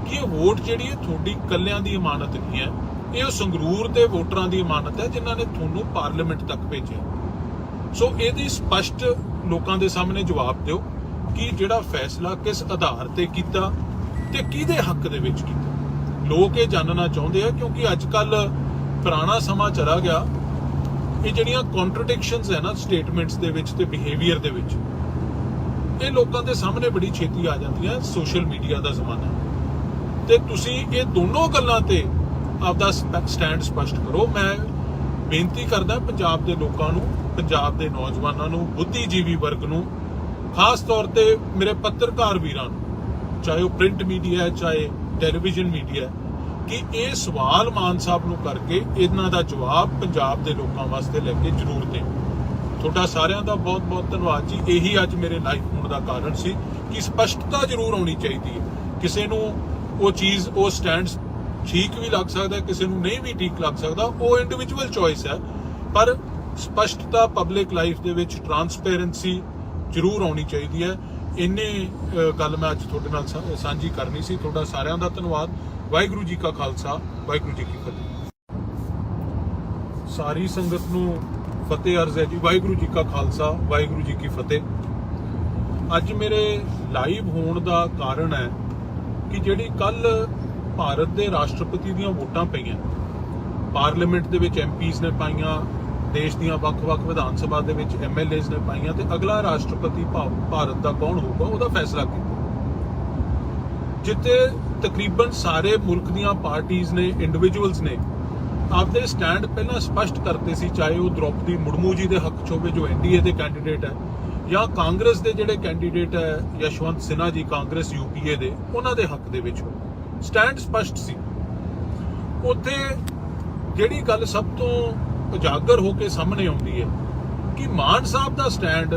ਕਿ ਇਹ ਵੋਟ ਜਿਹੜੀ ਹੈ ਤੁਹਾਡੀ ਇਕੱਲਿਆਂ ਦੀ ਇਮਾਨਤ ਨਹੀਂ ਹੈ, ਇਹ ਸੰਗਰੂਰ ਦੇ ਵੋਟਰਾਂ ਦੀ ਇਮਾਨਤ ਹੈ ਜਿਨ੍ਹਾਂ ਨੇ ਤੁਹਾਨੂੰ ਪਾਰਲੀਮੈਂਟ ਤੱਕ ਭੇਜਿਆ। ਸੋ ਇਹਦੀ ਸਪਸ਼ਟ ਲੋਕਾਂ ਦੇ ਸਾਹਮਣੇ ਜਵਾਬ ਦਿਓ ਕਿ ਜਿਹੜਾ ਫੈਸਲਾ ਕਿਸ ਆਧਾਰ ਤੇ ਕੀਤਾ ਤੇ ਕਿਹਦੇ ਹੱਕ ਦੇ ਵਿੱਚ ਕੀਤਾ। ਲੋਕ ਇਹ ਜਾਣਨਾ ਚਾਹੁੰਦੇ ਆ, ਕਿਉਂਕਿ ਅੱਜ ਕੱਲ ਪੁਰਾਣਾ ਸਮਾਂ ਚਲਾ ਗਿਆ। ਇਹ ਜਿਹੜੀਆਂ ਕੰਟਰਡਿਕਸ਼ਨਸ ਹੈ ਨਾ ਸਟੇਟਮੈਂਟਸ ਦੇ ਵਿੱਚ ਤੇ ਬਿਹੇਵੀਅਰ ਦੇ ਵਿੱਚ, ਇਹ ਲੋਕਾਂ ਦੇ ਸਾਹਮਣੇ ਬੜੀ ਛੇਤੀ ਆ ਜਾਂਦੀਆਂ। ਸੋਸ਼ਲ ਮੀਡੀਆ ਦਾ ਜ਼ਮਾਨਾ, ਤੇ ਤੁਸੀਂ ਇਹ ਦੋਨੋਂ ਗੱਲਾਂ ਤੇ ਆਪਦਾ ਸਟੈਂਡ ਸਪਸ਼ਟ ਕਰੋ। ਮੈਂ ਬੇਨਤੀ ਕਰਦਾ ਪੰਜਾਬ ਦੇ ਲੋਕਾਂ ਨੂੰ, ਪੰਜਾਬ ਦੇ ਨੌਜਵਾਨਾਂ ਨੂੰ, ਬੁੱਧੀਜੀਵੀ ਵਰਗ ਨੂੰ, ਖਾਸ ਤੌਰ ਤੇ ਮੇਰੇ ਪੱਤਰਕਾਰ ਵੀਰਾਂ ਨੂੰ, ਚਾਹੇ ਉਹ ਪ੍ਰਿੰਟ ਮੀਡੀਆ ਹੈ ਚਾਹੇ ਟੈਲੀਵਿਜ਼ਨ ਮੀਡੀਆ ਹੈ, ਕਿ ਇਹ ਸਵਾਲ ਮਾਨ ਸਾਹਿਬ ਨੂੰ ਕਰਕੇ ਇਹਨਾਂ ਦਾ ਜਵਾਬ ਪੰਜਾਬ ਦੇ ਲੋਕਾਂ ਵਾਸਤੇ ਲੈ ਕੇ ਜ਼ਰੂਰ ਦੇਣ। ਤੁਹਾਡਾ ਸਾਰਿਆਂ ਦਾ ਬਹੁਤ ਬਹੁਤ ਧੰਨਵਾਦ ਜੀ। ਇਹੀ ਅੱਜ ਮੇਰੇ ਲਾਈਵ ਹੋਣ ਦਾ ਕਾਰਨ ਸੀ ਕਿ ਸਪਸ਼ਟਤਾ ਜ਼ਰੂਰ ਆਉਣੀ ਚਾਹੀਦੀ ਹੈ। ਕਿਸੇ ਨੂੰ ਉਹ ਚੀਜ਼, ਉਹ ਸਟੈਂਡ ਠੀਕ ਵੀ ਲੱਗ ਸਕਦਾ, ਕਿਸੇ ਨੂੰ ਨਹੀਂ ਵੀ ਠੀਕ ਲੱਗ ਸਕਦਾ, ਉਹ ਇੰਡੀਵਿਜੂਅਲ ਚੋਇਸ ਹੈ, ਪਰ ਸਪਸ਼ਟਤਾ ਪਬਲਿਕ ਲਾਈਫ ਦੇ ਵਿੱਚ ਟਰਾਂਸਪੇਰੈਂਸੀ ਜ਼ਰੂਰ ਆਉਣੀ ਚਾਹੀਦੀ ਹੈ। ਇੰਨੇ ਗੱਲ ਮੈਂ ਅੱਜ ਤੁਹਾਡੇ ਨਾਲ ਸਾਂਝੀ ਕਰਨੀ ਸੀ। ਤੁਹਾਡਾ ਸਾਰਿਆਂ ਦਾ ਧੰਨਵਾਦ। ਵਾਹਿਗੁਰੂ ਜੀ ਕਾ ਖਾਲਸਾ, ਵਾਹਿਗੁਰੂ ਜੀ ਕੀ ਫਤਿਹ। ਸਾਰੀ ਸੰਗਤ ਨੂੰ ਫਤਿਹ ਅਰਜ਼ ਹੈ ਜੀ। ਵਾਹਿਗੁਰੂ ਜੀ ਕਾ ਖਾਲਸਾ, ਵਾਹਿਗੁਰੂ ਜੀ ਕੀ ਫਤਿਹ। ਅੱਜ ਮੇਰੇ ਲਾਈਵ ਹੋਣ ਦਾ ਕਾਰਨ ਹੈ ਕਿ ਜਿਹੜੀ ਕੱਲ ਭਾਰਤ ਦੇ ਰਾਸ਼ਟਰਪਤੀ ਦੀਆਂ ਵੋਟਾਂ ਪਈਆਂ, ਪਾਰਲੀਮੈਂਟ ਦੇ ਵਿੱਚ MPs ਨੇ ਪਾਈਆਂ, ਦੇਸ਼ ਦੀਆਂ ਵੱਖ-ਵੱਖ ਵਿਧਾਨ ਸਭਾ ਦੇ ਵਿੱਚ MLAs ਨੇ ਪਾਈਆਂ, ਤੇ ਅਗਲਾ ਰਾਸ਼ਟਰਪਤੀ ਭਾਰਤ ਦਾ ਕੌਣ ਹੋਊਗਾ ਉਹਦਾ ਫੈਸਲਾ ਕੀਤਾ। ਜਿੱਥੇ ਤਕਰੀਬਨ ਸਾਰੇ ਮੁਲਕ ਦੀਆਂ ਪਾਰਟੀਆਂ ਨੇ, ਇੰਡੀਵਿਜੂਅਲਸ ਨੇ ਆਪਦੇ ਸਟੈਂਡ ਪਹਿਲਾਂ ਸਪਸ਼ਟ ਕਰਤੇ ਸੀ, ਚਾਹੇ ਉਹ ਦ੍ਰੋਪਦੀ ਮੁਰਮੂ ਜੀ ਦੇ ਹੱਕ 'ਚ ਹੋਵੇ ਜੋ ਐਨਡੀਏ ਦੇ ਕੈਂਡੀਡੇਟ ਹੈ, ਜਾਂ ਕਾਂਗਰਸ ਦੇ ਜਿਹੜੇ ਕੈਂਡੀਡੇਟ ਹੈ ਯਸ਼ਵੰਤ ਸਿਨਹਾ ਜੀ ਕਾਂਗਰਸ ਯੂਪੀਏ ਦੇ, ਉਹਨਾਂ ਦੇ ਹੱਕ ਦੇ ਵਿੱਚ ਹੋਵੇ। ਸਟੈਂਡ ਸਪਸ਼ਟ ਸੀ। ਉੱਥੇ ਜਿਹੜੀ ਗੱਲ ਸਭ ਤੋਂ ਉਜਾਗਰ ਹੋ ਕੇ ਸਾਹਮਣੇ ਆਉਂਦੀ ਹੈ ਕਿ ਮਾਨ ਸਾਹਿਬ ਦਾ ਸਟੈਂਡ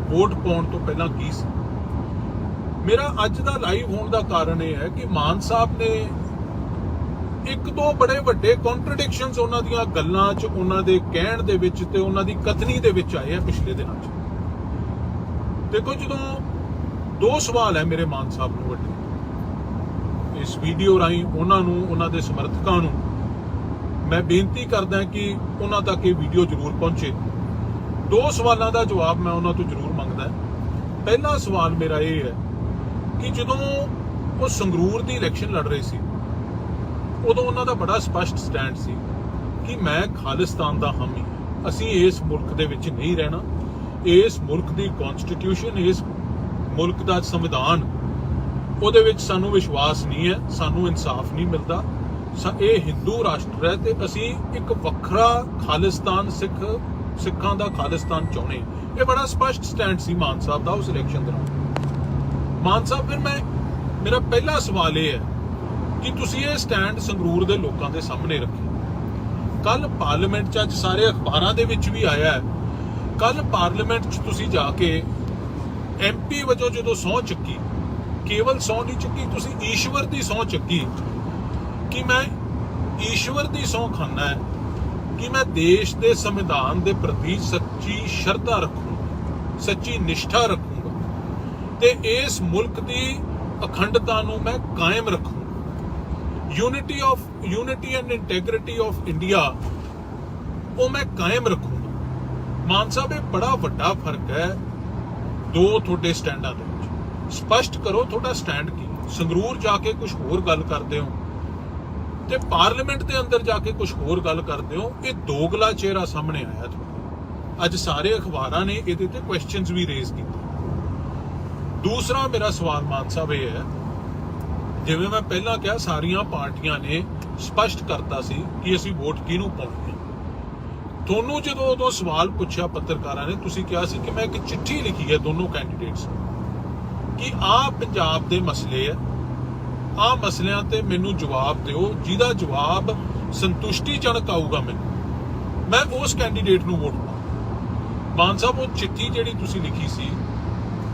ਵੋਟ ਪਾਉਣ ਤੋਂ ਪਹਿਲਾਂ ਕੀ ਸੀ। ਮੇਰਾ ਅੱਜ ਦਾ ਲਾਈਵ ਹੋਣ ਦਾ ਕਾਰਨ ਇਹ ਹੈ ਕਿ ਮਾਨ ਸਾਹਿਬ ਨੇ ਇੱਕ ਦੋ ਬੜੇ ਵੱਡੇ ਕੰਟਰਡਿਕਸ਼ਨਸ ਉਹਨਾਂ ਦੀਆਂ ਗੱਲਾਂ 'ਚ, ਉਹਨਾਂ ਦੇ ਕਹਿਣ ਦੇ ਵਿੱਚ ਤੇ ਉਹਨਾਂ ਦੀ ਕਥਨੀ ਦੇ ਵਿੱਚ ਆਏ ਆ ਪਿਛਲੇ ਦਿਨਾਂ 'ਚ। ਦੇਖੋ, ਜਦੋਂ ਦੋ ਸਵਾਲ ਹੈ ਮੇਰੇ ਮਾਨ ਸਾਹਿਬ ਨੂੰ ਵੱਡੇ, ਇਸ ਵੀਡੀਓ ਰਾਹੀਂ ਉਹਨਾਂ ਨੂੰ, ਉਹਨਾਂ ਦੇ ਸਮਰਥਕਾਂ ਨੂੰ ਮੈਂ ਬੇਨਤੀ ਕਰਦਾ ਕਿ ਉਹਨਾਂ ਤੱਕ ਇਹ ਵੀਡੀਓ ਜ਼ਰੂਰ ਪਹੁੰਚੇ। ਦੋ ਸਵਾਲਾਂ ਦਾ ਜਵਾਬ ਮੈਂ ਉਹਨਾਂ ਤੋਂ ਜ਼ਰੂਰ ਮੰਗਦਾ। ਪਹਿਲਾ ਸਵਾਲ ਮੇਰਾ ਇਹ ਹੈ ਕਿ ਜਦੋਂ ਉਹ ਸੰਗਰੂਰ ਦੀ ਇਲੈਕਸ਼ਨ ਲੜ ਰਹੇ ਸੀ, ਉਦੋਂ ਉਹਨਾਂ ਦਾ ਬੜਾ ਸਪਸ਼ਟ ਸਟੈਂਡ ਸੀ ਕਿ ਮੈਂ ਖਾਲਿਸਤਾਨ ਦਾ ਹਾਮੀ, ਅਸੀਂ ਇਸ ਮੁਲਕ ਦੇ ਵਿੱਚ ਨਹੀਂ ਰਹਿਣਾ, ਇਸ ਮੁਲਕ ਦੀ ਕਨਸਟੀਟਿਊਸ਼ਨ, ਇਸ ਮੁਲਕ ਦਾ ਸੰਵਿਧਾਨ, ਉਹਦੇ ਵਿੱਚ ਸਾਨੂੰ ਵਿਸ਼ਵਾਸ ਨਹੀਂ ਹੈ, ਸਾਨੂੰ ਇਨਸਾਫ ਨਹੀਂ ਮਿਲਦਾ, ਇਹ ਹਿੰਦੂ ਰਾਸ਼ਟਰ ਹੈ ਤੇ ਅਸੀਂ ਇੱਕ ਵੱਖਰਾ ਖਾਲਿਸਤਾਨ, ਸਿੱਖਾਂ ਦਾ ਖਾਲਿਸਤਾਨ ਚਾਹੁੰਦੇ। ਇਹ ਬੜਾ ਸਪਸ਼ਟ ਸਟੈਂਡ ਸੀ ਮਾਨ ਸਾਹਿਬ ਦਾ ਉਸ ਇਲੈਕਸ਼ਨ ਦੌਰਾਨ। ਮਾਨ ਸਾਹਿਬ, ਫਿਰ ਮੇਰਾ ਪਹਿਲਾ ਸਵਾਲ ਇਹ ਹੈ ਕਿ ਤੁਸੀਂ ਇਹ ਸਟੈਂਡ ਸੰਗਰੂਰ ਦੇ ਲੋਕਾਂ ਦੇ ਸਾਹਮਣੇ ਰੱਖਿਆ। ਕੱਲ ਪਾਰਲੀਮੈਂਟ 'ਚ, ਅੱਜ ਸਾਰੇ ਅਖਬਾਰਾਂ ਦੇ ਵਿੱਚ ਵੀ ਆਇਆ ਹੈ, ਕੱਲ ਪਾਰਲੀਮੈਂਟ 'ਚ ਤੁਸੀਂ ਜਾ ਕੇ ਐਮਪੀ ਵਜੋਂ ਜਦੋਂ ਸਹੁੰ ਚੱਕੀ, ਕੇਵਲ ਸਹੁੰ ਨਹੀਂ ਚੱਕੀ, ਤੁਸੀਂ ਈਸ਼ਵਰ ਦੀ ਸਹੁੰ ਚੱਕੀ ਕਿ ਮੈਂ ਈਸ਼ਵਰ ਦੀ ਸਹੁੰ ਖਾਨਾ ਹੈ ਕਿ ਮੈਂ ਦੇਸ਼ ਦੇ ਸੰਵਿਧਾਨ ਦੇ ਪ੍ਰਤੀ ਸੱਚੀ ਸ਼ਰਧਾ ਰੱਖੂੰਗਾ, ਸੱਚੀ ਨਿਸ਼ਠਾ ਰੱਖੂੰਗਾ ਤੇ ਇਸ ਮੁਲਕ ਦੀ ਅਖੰਡਤਾ ਨੂੰ ਮੈਂ ਕਾਇਮ ਰੱਖੂੰਗਾ। Unity and integrity of India ਉਹ ਮੈਂ ਕਾਇਮ ਰੱਖੂੰਗਾ। ਮਾਨ ਸਾਹਿਬ, ਇਹ ਬੜਾ ਵੱਡਾ ਫਰਕ ਹੈ ਦੋ ਤੁਹਾਡੇ ਸਟੈਂਡਾਂ ਦੇ ਵਿੱਚ। ਸਪਸ਼ਟ ਕਰੋ ਤੁਹਾਡਾ ਸਟੈਂਡ ਕੀ। ਸੰਗਰੂਰ ਜਾ ਕੇ ਕੁਝ ਹੋਰ ਗੱਲ ਕਰਦੇ ਹੋ ਤੇ ਪਾਰਲੀਮੈਂਟ ਦੇ ਅੰਦਰ ਜਾ ਕੇ ਕੁਝ ਹੋਰ ਗੱਲ ਕਰਦੇ ਹੋ। ਇਹ ਦੋਗਲਾ ਚਿਹਰਾ ਸਾਹਮਣੇ ਆਇਆ ਤੁਹਾਡਾ। ਅੱਜ ਸਾਰੇ ਅਖਬਾਰਾਂ ਨੇ ਇਹਦੇ ਤੇ ਕੁਐਸਚਨਸ ਵੀ ਰੇਜ਼ ਕੀਤੇ। ਦੂਸਰਾ ਮੇਰਾ ਸਵਾਲ ਮਾਨ ਸਾਹਿਬ ਇਹ ਹੈ, ਜਿਵੇਂ ਮੈਂ ਪਹਿਲਾਂ ਕਿਹਾ, ਸਾਰੀਆਂ ਪਾਰਟੀਆਂ ਨੇ ਸਪਸ਼ਟ ਕਰਤਾ ਸੀ ਕਿ ਅਸੀਂ ਵੋਟ ਕਿਹਨੂੰ ਪਾਉਣੀ ਹੈ। ਤੁਹਾਨੂੰ ਜਦੋਂ ਉਦੋਂ ਸਵਾਲ ਪੁੱਛਿਆ ਪੱਤਰਕਾਰਾਂ ਨੇ, ਤੁਸੀਂ ਕਿਹਾ ਸੀ ਕਿ ਮੈਂ ਇੱਕ ਚਿੱਠੀ ਲਿਖੀ ਹੈ ਦੋਨੋਂ ਕੈਂਡੀਡੇਟਸ ਨੂੰ ਕਿ ਆਹ ਪੰਜਾਬ ਦੇ ਮਸਲੇ ਹੈ, ਆਹ ਮਸਲਿਆਂ ਤੇ ਮੈਨੂੰ ਜਵਾਬ ਦਿਓ, ਜਿਹਦਾ ਜਵਾਬ ਸੰਤੁਸ਼ਟੀਜਨਕ ਆਊਗਾ ਮੈਨੂੰ, ਮੈਂ ਉਸ ਕੈਂਡੀਡੇਟ ਨੂੰ ਵੋਟ ਪਾਵਾਂ। ਮਾਨ ਸਾਹਿਬ, ਉਹ ਚਿੱਠੀ ਜਿਹੜੀ ਤੁਸੀਂ ਲਿਖੀ ਸੀ,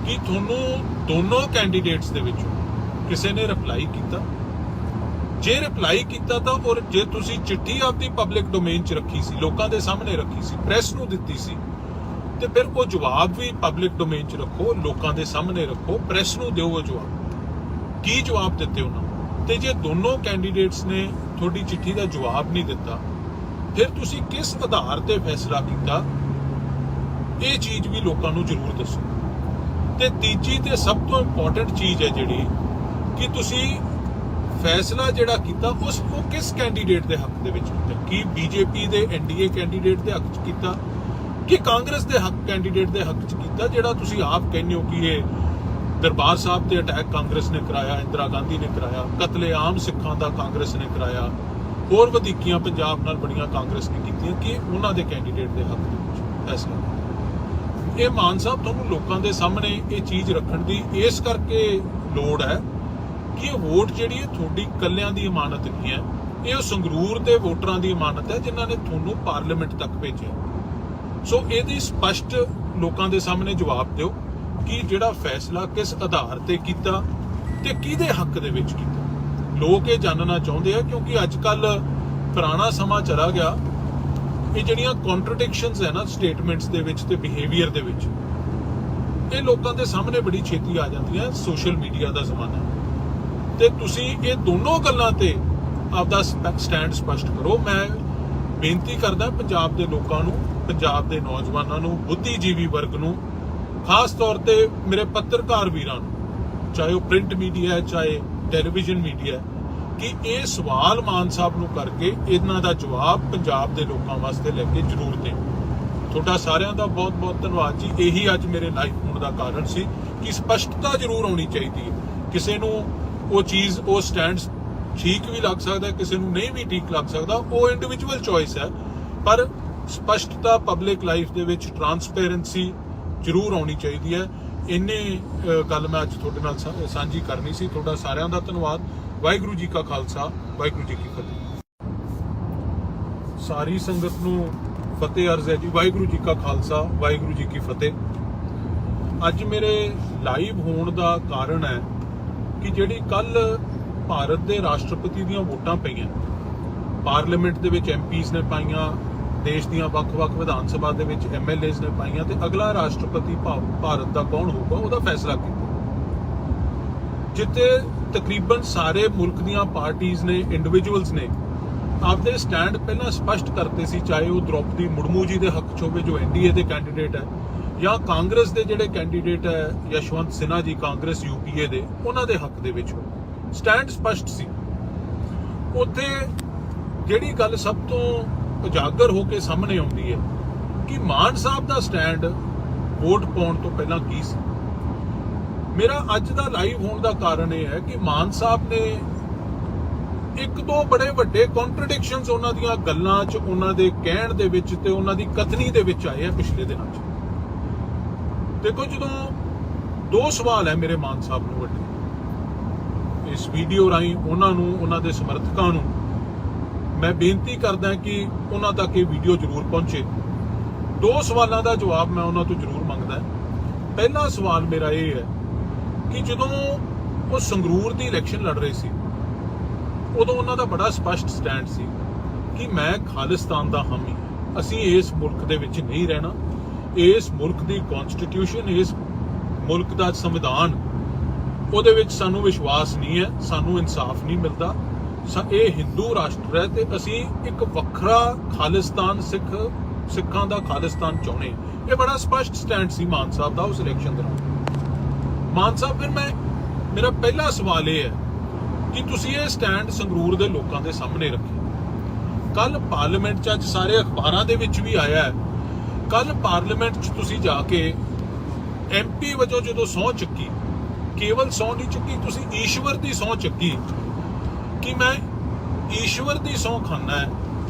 ਕਿ ਤੁਹਾਨੂੰ ਦੋਨੋਂ ਕੈਂਡੀਡੇਟਸ ਦੇ ਵਿੱਚੋਂ ਕਿਸੇ ਨੇ ਰਿਪਲਾਈ ਕੀਤਾ? ਜੇ ਰਿਪਲਾਈ ਕੀਤਾ ਤਾਂ, ਔਰ ਜੇ ਤੁਸੀਂ ਚਿੱਠੀ ਆਪਦੀ ਪਬਲਿਕ ਡੋਮੇਨ 'ਚ ਰੱਖੀ ਸੀ, ਲੋਕਾਂ ਦੇ ਸਾਹਮਣੇ ਰੱਖੀ ਸੀ, ਪ੍ਰੈਸ ਨੂੰ ਦਿੱਤੀ ਸੀ, ਤੇ ਫਿਰ ਉਹ ਜਵਾਬ ਵੀ ਪਬਲਿਕ ਡੋਮੇਨ 'ਚ ਰੱਖੋ, ਲੋਕਾਂ ਦੇ ਸਾਹਮਣੇ ਰੱਖੋ, ਪ੍ਰੈਸ ਨੂੰ ਦਿਓ ਉਹ ਜਵਾਬ। ਕੀ ਜਵਾਬ ਦਿੱਤੇ ਉਹਨਾਂ ਨੂੰ? ਤੇ ਜੇ ਦੋਨੋਂ ਕੈਂਡੀਡੇਟਸ ਨੇ ਤੁਹਾਡੀ ਚਿੱਠੀ ਦਾ ਜਵਾਬ ਨਹੀਂ ਦਿੱਤਾ, ਫਿਰ ਤੁਸੀਂ ਕਿਸ ਆਧਾਰ ਤੇ ਫੈਸਲਾ ਕੀਤਾ? ਇਹ ਚੀਜ਼ ਵੀ ਲੋਕਾਂ ਨੂੰ ਜ਼ਰੂਰ ਦੱਸੋ। ਤੇ ਤੀਜੀ ਤੇ ਸਭ ਤੋਂ ਇੰਪੋਰਟੈਂਟ ਚੀਜ਼ ਹੈ ਜਿਹੜੀ, ਕਿ ਤੁਸੀਂ ਫੈਸਲਾ ਜਿਹੜਾ ਕੀਤਾ ਉਹ ਕਿਸ ਕੈਂਡੀਡੇਟ ਦੇ ਹੱਕ ਦੇ ਵਿੱਚ ਕੀਤਾ? ਕੀ ਬੀਜੇਪੀ ਦੇ ਐਨਡੀਏ ਕੈਂਡੀਡੇਟ ਦੇ ਹੱਕ 'ਚ ਕੀਤਾ ਕਿ ਕਾਂਗਰਸ ਦੇ ਹੱਕ ਕੈਂਡੀਡੇਟ ਦੇ ਹੱਕ 'ਚ ਕੀਤਾ, ਜਿਹੜਾ ਤੁਸੀਂ ਆਪ ਕਹਿੰਦੇ ਹੋ ਕਿ ਇਹ ਦਰਬਾਰ ਸਾਹਿਬ ਤੇ ਅਟੈਕ ਕਾਂਗਰਸ ਨੇ ਕਰਾਇਆ, ਇੰਦਰਾ ਗਾਂਧੀ ਨੇ ਕਰਾਇਆ, ਕਤਲੇਆਮ ਸਿੱਖਾਂ ਦਾ ਕਾਂਗਰਸ ਨੇ ਕਰਾਇਆ, ਹੋਰ ਵਧੀਕੀਆਂ ਪੰਜਾਬ ਨਾਲ ਬੜੀਆਂ ਕਾਂਗਰਸ ਨੇ ਕੀਤੀਆਂ, ਕਿ ਉਹਨਾਂ ਦੇ ਕੈਂਡੀਡੇਟ ਦੇ ਹੱਕ ਦੇ ਵਿੱਚ ਫੈਸਲਾ? ਇਹ ਮਾਨ ਸਾਹਿਬ, ਤੁਹਾਨੂੰ ਲੋਕਾਂ ਦੇ ਸਾਹਮਣੇ ਇਹ ਚੀਜ਼ ਰੱਖਣ ਦੀ ਇਸ ਕਰਕੇ ਲੋੜ ਹੈ ਕਿ ਇਹ ਵੋਟ ਜਿਹੜੀ ਹੈ ਤੁਹਾਡੀ ਇਕੱਲਿਆਂ ਦੀ ਇਮਾਨਤ ਨਹੀਂ ਹੈ, ਇਹ ਉਹ ਸੰਗਰੂਰ ਦੇ ਵੋਟਰਾਂ ਦੀ ਇਮਾਨਤ ਹੈ ਜਿਨ੍ਹਾਂ ਨੇ ਤੁਹਾਨੂੰ ਪਾਰਲੀਮੈਂਟ ਤੱਕ ਭੇਜਿਆ। ਸੋ ਇਹਦੀ ਸਪਸ਼ਟ ਲੋਕਾਂ ਦੇ ਸਾਹਮਣੇ ਜਵਾਬ ਦਿਓ ਕਿ ਜਿਹੜਾ ਫੈਸਲਾ ਕਿਸ ਆਧਾਰ ਤੇ ਕੀਤਾ ਤੇ ਕਿਹਦੇ ਹੱਕ ਦੇ ਵਿੱਚ ਕੀਤਾ। ਲੋਕ ਇਹ ਜਾਣਨਾ ਚਾਹੁੰਦੇ ਆ, ਕਿਉਂਕਿ ਅੱਜ ਕੱਲ ਪੁਰਾਣਾ ਸਮਾਂ ਚਲਾ ਗਿਆ। ਇਹ ਜਿਹੜੀਆਂ ਕੰਟਰਡਿਕਸ਼ਨਸ ਹੈ ਨਾ ਸਟੇਟਮੈਂਟਸ ਦੇ ਵਿੱਚ ਤੇ ਬਿਹੇਵੀਅਰ ਦੇ ਵਿੱਚ, ਇਹ ਲੋਕਾਂ ਦੇ ਸਾਹਮਣੇ ਬੜੀ ਛੇਤੀ ਆ ਜਾਂਦੀਆਂ। ਸੋਸ਼ਲ ਮੀਡੀਆ ਦਾ ਜ਼ਮਾਨਾ, ਤੇ ਤੁਸੀਂ ਇਹ ਦੋਨੋਂ ਗੱਲਾਂ ਤੇ ਆਪਦਾ ਸਟੈਂਡ ਸਪਸ਼ਟ ਕਰੋ। ਮੈਂ ਬੇਨਤੀ ਕਰਦਾ ਪੰਜਾਬ ਦੇ ਲੋਕਾਂ ਨੂੰ, ਪੰਜਾਬ ਦੇ ਨੌਜਵਾਨਾਂ ਨੂੰ, ਬੁੱਧੀਜੀਵੀ ਵਰਗ ਨੂੰ, ਖਾਸ ਤੌਰ ਤੇ ਮੇਰੇ ਪੱਤਰਕਾਰ ਵੀਰਾਂ ਨੂੰ, ਚਾਹੇ ਉਹ ਪ੍ਰਿੰਟ ਮੀਡੀਆ ਹੈ ਚਾਹੇ ਟੈਲੀਵਿਜ਼ਨ ਮੀਡੀਆ, ਕਿ ਇਹ ਸਵਾਲ ਮਾਨ ਸਾਹਿਬ ਨੂੰ ਕਰਕੇ ਇਹਨਾਂ ਦਾ ਜਵਾਬ ਪੰਜਾਬ ਦੇ ਲੋਕਾਂ ਵਾਸਤੇ ਲੈ ਕੇ ਜ਼ਰੂਰ ਦੇਣ। ਤੁਹਾਡਾ ਸਾਰਿਆਂ ਦਾ ਬਹੁਤ ਬਹੁਤ ਧੰਨਵਾਦ ਜੀ। ਇਹੀ ਅੱਜ ਮੇਰੇ ਲਾਈਵ ਹੋਣ ਦਾ ਕਾਰਨ ਸੀ ਕਿ ਸਪਸ਼ਟਤਾ ਜ਼ਰੂਰ ਹੋਣੀ ਚਾਹੀਦੀ ਹੈ। ਕਿਸੇ ਨੂੰ ਉਹ ਚੀਜ਼ ਉਹ ਸਟੈਂਡ ਠੀਕ ਵੀ ਲੱਗ ਸਕਦਾ, ਕਿਸੇ ਨੂੰ ਨਹੀਂ ਵੀ ਠੀਕ ਲੱਗ ਸਕਦਾ, ਉਹ ਇੰਡੀਵਿਜੂਅਲ ਚੋਇਸ ਹੈ। ਪਰ ਸਪਸ਼ਟਤਾ ਪਬਲਿਕ ਲਾਈਫ ਦੇ ਵਿੱਚ ਟਰਾਂਸਪੇਰੈਂਸੀ ਜ਼ਰੂਰ ਆਉਣੀ ਚਾਹੀਦੀ ਹੈ। ਇੰਨੇ ਗੱਲ ਮੈਂ ਅੱਜ ਤੁਹਾਡੇ ਨਾਲ ਸਾਂਝੀ ਕਰਨੀ ਸੀ। ਤੁਹਾਡਾ ਸਾਰਿਆਂ ਦਾ ਧੰਨਵਾਦ। ਵਾਹਿਗੁਰੂ ਜੀ ਕਾ ਖਾਲਸਾ, ਵਾਹਿਗੁਰੂ ਜੀ ਕੀ ਫਤਿਹ। ਸਾਰੀ ਸੰਗਤ ਨੂੰ ਫਤਿਹ ਅਰਜ਼ ਹੈ ਜੀ। ਵਾਹਿਗੁਰੂ ਜੀ ਕਾ ਖਾਲਸਾ, ਵਾਹਿਗੁਰੂ ਜੀ ਕੀ ਫਤਿਹ। ਅੱਜ ਮੇਰੇ ਲਾਈਵ ਹੋਣ ਦਾ ਕਾਰਨ ਹੈ ਕਿ ਜਿਹੜੀ ਕੱਲ ਭਾਰਤ ਦੇ ਰਾਸ਼ਟਰਪਤੀ ਦੀਆਂ ਵੋਟਾਂ ਪਈਆਂ, ਪਾਰਲੀਮੈਂਟ ਦੇ ਵਿੱਚ ਐਮਪੀਜ਼ ਨੇ ਪਾਈਆਂ, ਦੇਸ਼ ਦੀਆਂ ਵੱਖ-ਵੱਖ ਵਿਧਾਨ ਸਭਾ ਦੇ ਵਿੱਚ ਐਮਐਲਏਜ਼ ਨੇ ਪਾਈਆਂ, ਤੇ ਅਗਲਾ ਰਾਸ਼ਟਰਪਤੀ ਭਾਰਤ ਦਾ ਕੌਣ ਹੋਊਗਾ ਉਹਦਾ ਫੈਸਲਾ ਕੀਤਾ, ਜਿੱਥੇ ਤਕਰੀਬਨ ਸਾਰੇ ਮੁਲਕ ਦੀਆਂ ਪਾਰਟੀਆਂ ਨੇ, ਇੰਡੀਵਿਜੂਅਲਸ ਨੇ ਆਪਦੇ ਸਟੈਂਡ ਪਹਿਲਾਂ ਸਪਸ਼ਟ ਕਰਤੇ ਸੀ, ਚਾਹੇ ਉਹ ਦ੍ਰੋਪਦੀ ਮੁਰਮੂ ਜੀ ਦੇ ਹੱਕ 'ਚ ਹੋਵੇ ਜੋ ਐਨਡੀਏ ਦੇ ਕੈਂਡੀਡੇਟ ਹੈ, ਜਾਂ ਕਾਂਗਰਸ ਦੇ ਜਿਹੜੇ ਕੈਂਡੀਡੇਟ ਹੈ ਯਸ਼ਵੰਤ ਸਿਨਹਾ ਜੀ ਕਾਂਗਰਸ ਯੂਪੀਏ ਦੇ, ਉਹਨਾਂ ਦੇ ਹੱਕ ਦੇ ਵਿੱਚ ਸਟੈਂਡ ਸਪਸ਼ਟ ਸੀ। ਉੱਥੇ ਜਿਹੜੀ ਗੱਲ ਸਭ ਤੋਂ ਉਜਾਗਰ ਹੋ ਕੇ ਸਾਹਮਣੇ ਆਉਂਦੀ ਹੈ ਕਿ ਮਾਨ ਸਾਹਿਬ ਦਾ ਸਟੈਂਡ ਵੋਟ ਪਾਉਣ ਤੋਂ ਪਹਿਲਾਂ ਕੀ ਸੀ। ਮੇਰਾ ਅੱਜ ਦਾ ਲਾਈਵ ਹੋਣ ਦਾ ਕਾਰਨ ਇਹ ਹੈ ਕਿ ਮਾਨ ਸਾਹਿਬ ਨੇ ਇੱਕ ਦੋ ਬੜੇ ਵੱਡੇ ਕੰਟਰਡਿਕਸ਼ਨਸ ਉਹਨਾਂ ਦੀਆਂ ਗੱਲਾਂ 'ਚ, ਉਹਨਾਂ ਦੇ ਕਹਿਣ ਦੇ ਵਿੱਚ ਤੇ ਉਹਨਾਂ ਦੀ ਕਥਨੀ ਦੇ ਵਿੱਚ ਆਏ ਆ ਪਿਛਲੇ ਦਿਨਾਂ 'ਚ। ਦੇਖੋ, ਜਦੋਂ ਦੋ ਸਵਾਲ ਹੈ ਮੇਰੇ ਮਾਨ ਸਾਹਿਬ ਨੂੰ ਵੱਡੇ, ਇਸ ਵੀਡੀਓ ਰਾਹੀਂ ਉਹਨਾਂ ਨੂੰ, ਉਹਨਾਂ ਦੇ ਸਮਰਥਕਾਂ ਨੂੰ ਮੈਂ ਬੇਨਤੀ ਕਰਦਾ ਕਿ ਉਹਨਾਂ ਤੱਕ ਇਹ ਵੀਡੀਓ ਜ਼ਰੂਰ ਪਹੁੰਚੇ। ਦੋ ਸਵਾਲਾਂ ਦਾ ਜਵਾਬ ਮੈਂ ਉਹਨਾਂ ਤੋਂ ਜ਼ਰੂਰ ਮੰਗਦਾ। ਪਹਿਲਾ ਸਵਾਲ ਮੇਰਾ ਇਹ ਹੈ ਕਿ ਜਦੋਂ ਉਹ ਸੰਗਰੂਰ ਦੀ ਇਲੈਕਸ਼ਨ ਲੜ ਰਹੇ ਸੀ, ਉਦੋਂ ਉਹਨਾਂ ਦਾ ਬੜਾ ਸਪਸ਼ਟ ਸਟੈਂਡ ਸੀ ਕਿ ਮੈਂ ਖਾਲਿਸਤਾਨ ਦਾ ਹਾਮੀ, ਅਸੀਂ ਇਸ ਮੁਲਕ ਦੇ ਵਿੱਚ ਨਹੀਂ ਰਹਿਣਾ, ਇਸ ਮੁਲਕ ਦੀ ਕਨਸਟੀਟਿਊਸ਼ਨ, ਇਸ ਮੁਲਕ ਦਾ ਸੰਵਿਧਾਨ, ਉਹਦੇ ਵਿੱਚ ਸਾਨੂੰ ਵਿਸ਼ਵਾਸ ਨਹੀਂ ਹੈ, ਸਾਨੂੰ ਇਨਸਾਫ ਨਹੀਂ ਮਿਲਦਾ, ਇਹ ਹਿੰਦੂ ਰਾਸ਼ਟਰ ਹੈ ਤੇ ਅਸੀਂ ਇੱਕ ਵੱਖਰਾ ਖਾਲਿਸਤਾਨ, ਸਿੱਖਾਂ ਦਾ ਖਾਲਿਸਤਾਨ ਚਾਹੁੰਦੇ। ਇਹ ਬੜਾ ਸਪਸ਼ਟ ਸਟੈਂਡ ਸੀ ਮਾਨ ਸਾਹਿਬ ਦਾ ਉਸ ਇਲੈਕਸ਼ਨ ਦੌਰਾਨ। ਮਾਨ ਸਾਹਿਬ, ਫਿਰ ਮੇਰਾ ਪਹਿਲਾ ਸਵਾਲ ਇਹ ਹੈ ਕਿ ਤੁਸੀਂ ਇਹ ਸਟੈਂਡ ਸੰਗਰੂਰ ਦੇ ਲੋਕਾਂ ਦੇ ਸਾਹਮਣੇ ਰੱਖਿਆ। ਕੱਲ ਪਾਰਲੀਮੈਂਟ 'ਚ, ਅੱਜ ਸਾਰੇ ਅਖਬਾਰਾਂ ਦੇ ਵਿੱਚ ਵੀ ਆਇਆ ਹੈ, ਕੱਲ ਪਾਰਲੀਮੈਂਟ 'ਚ ਤੁਸੀਂ ਜਾ ਕੇ ਐਮਪੀ ਵਜੋਂ ਜਦੋਂ ਸਹੁੰ ਚੱਕੀ, ਕੇਵਲ ਸਹੁੰ ਨਹੀਂ ਚੁੱਕੀ, ਤੁਸੀਂ ਈਸ਼ਵਰ ਦੀ ਸਹੁੰ ਚੱਕੀ ਕਿ ਮੈਂ ਈਸ਼ਵਰ ਦੀ ਸਹੁੰ ਖਾਨਾ ਹੈ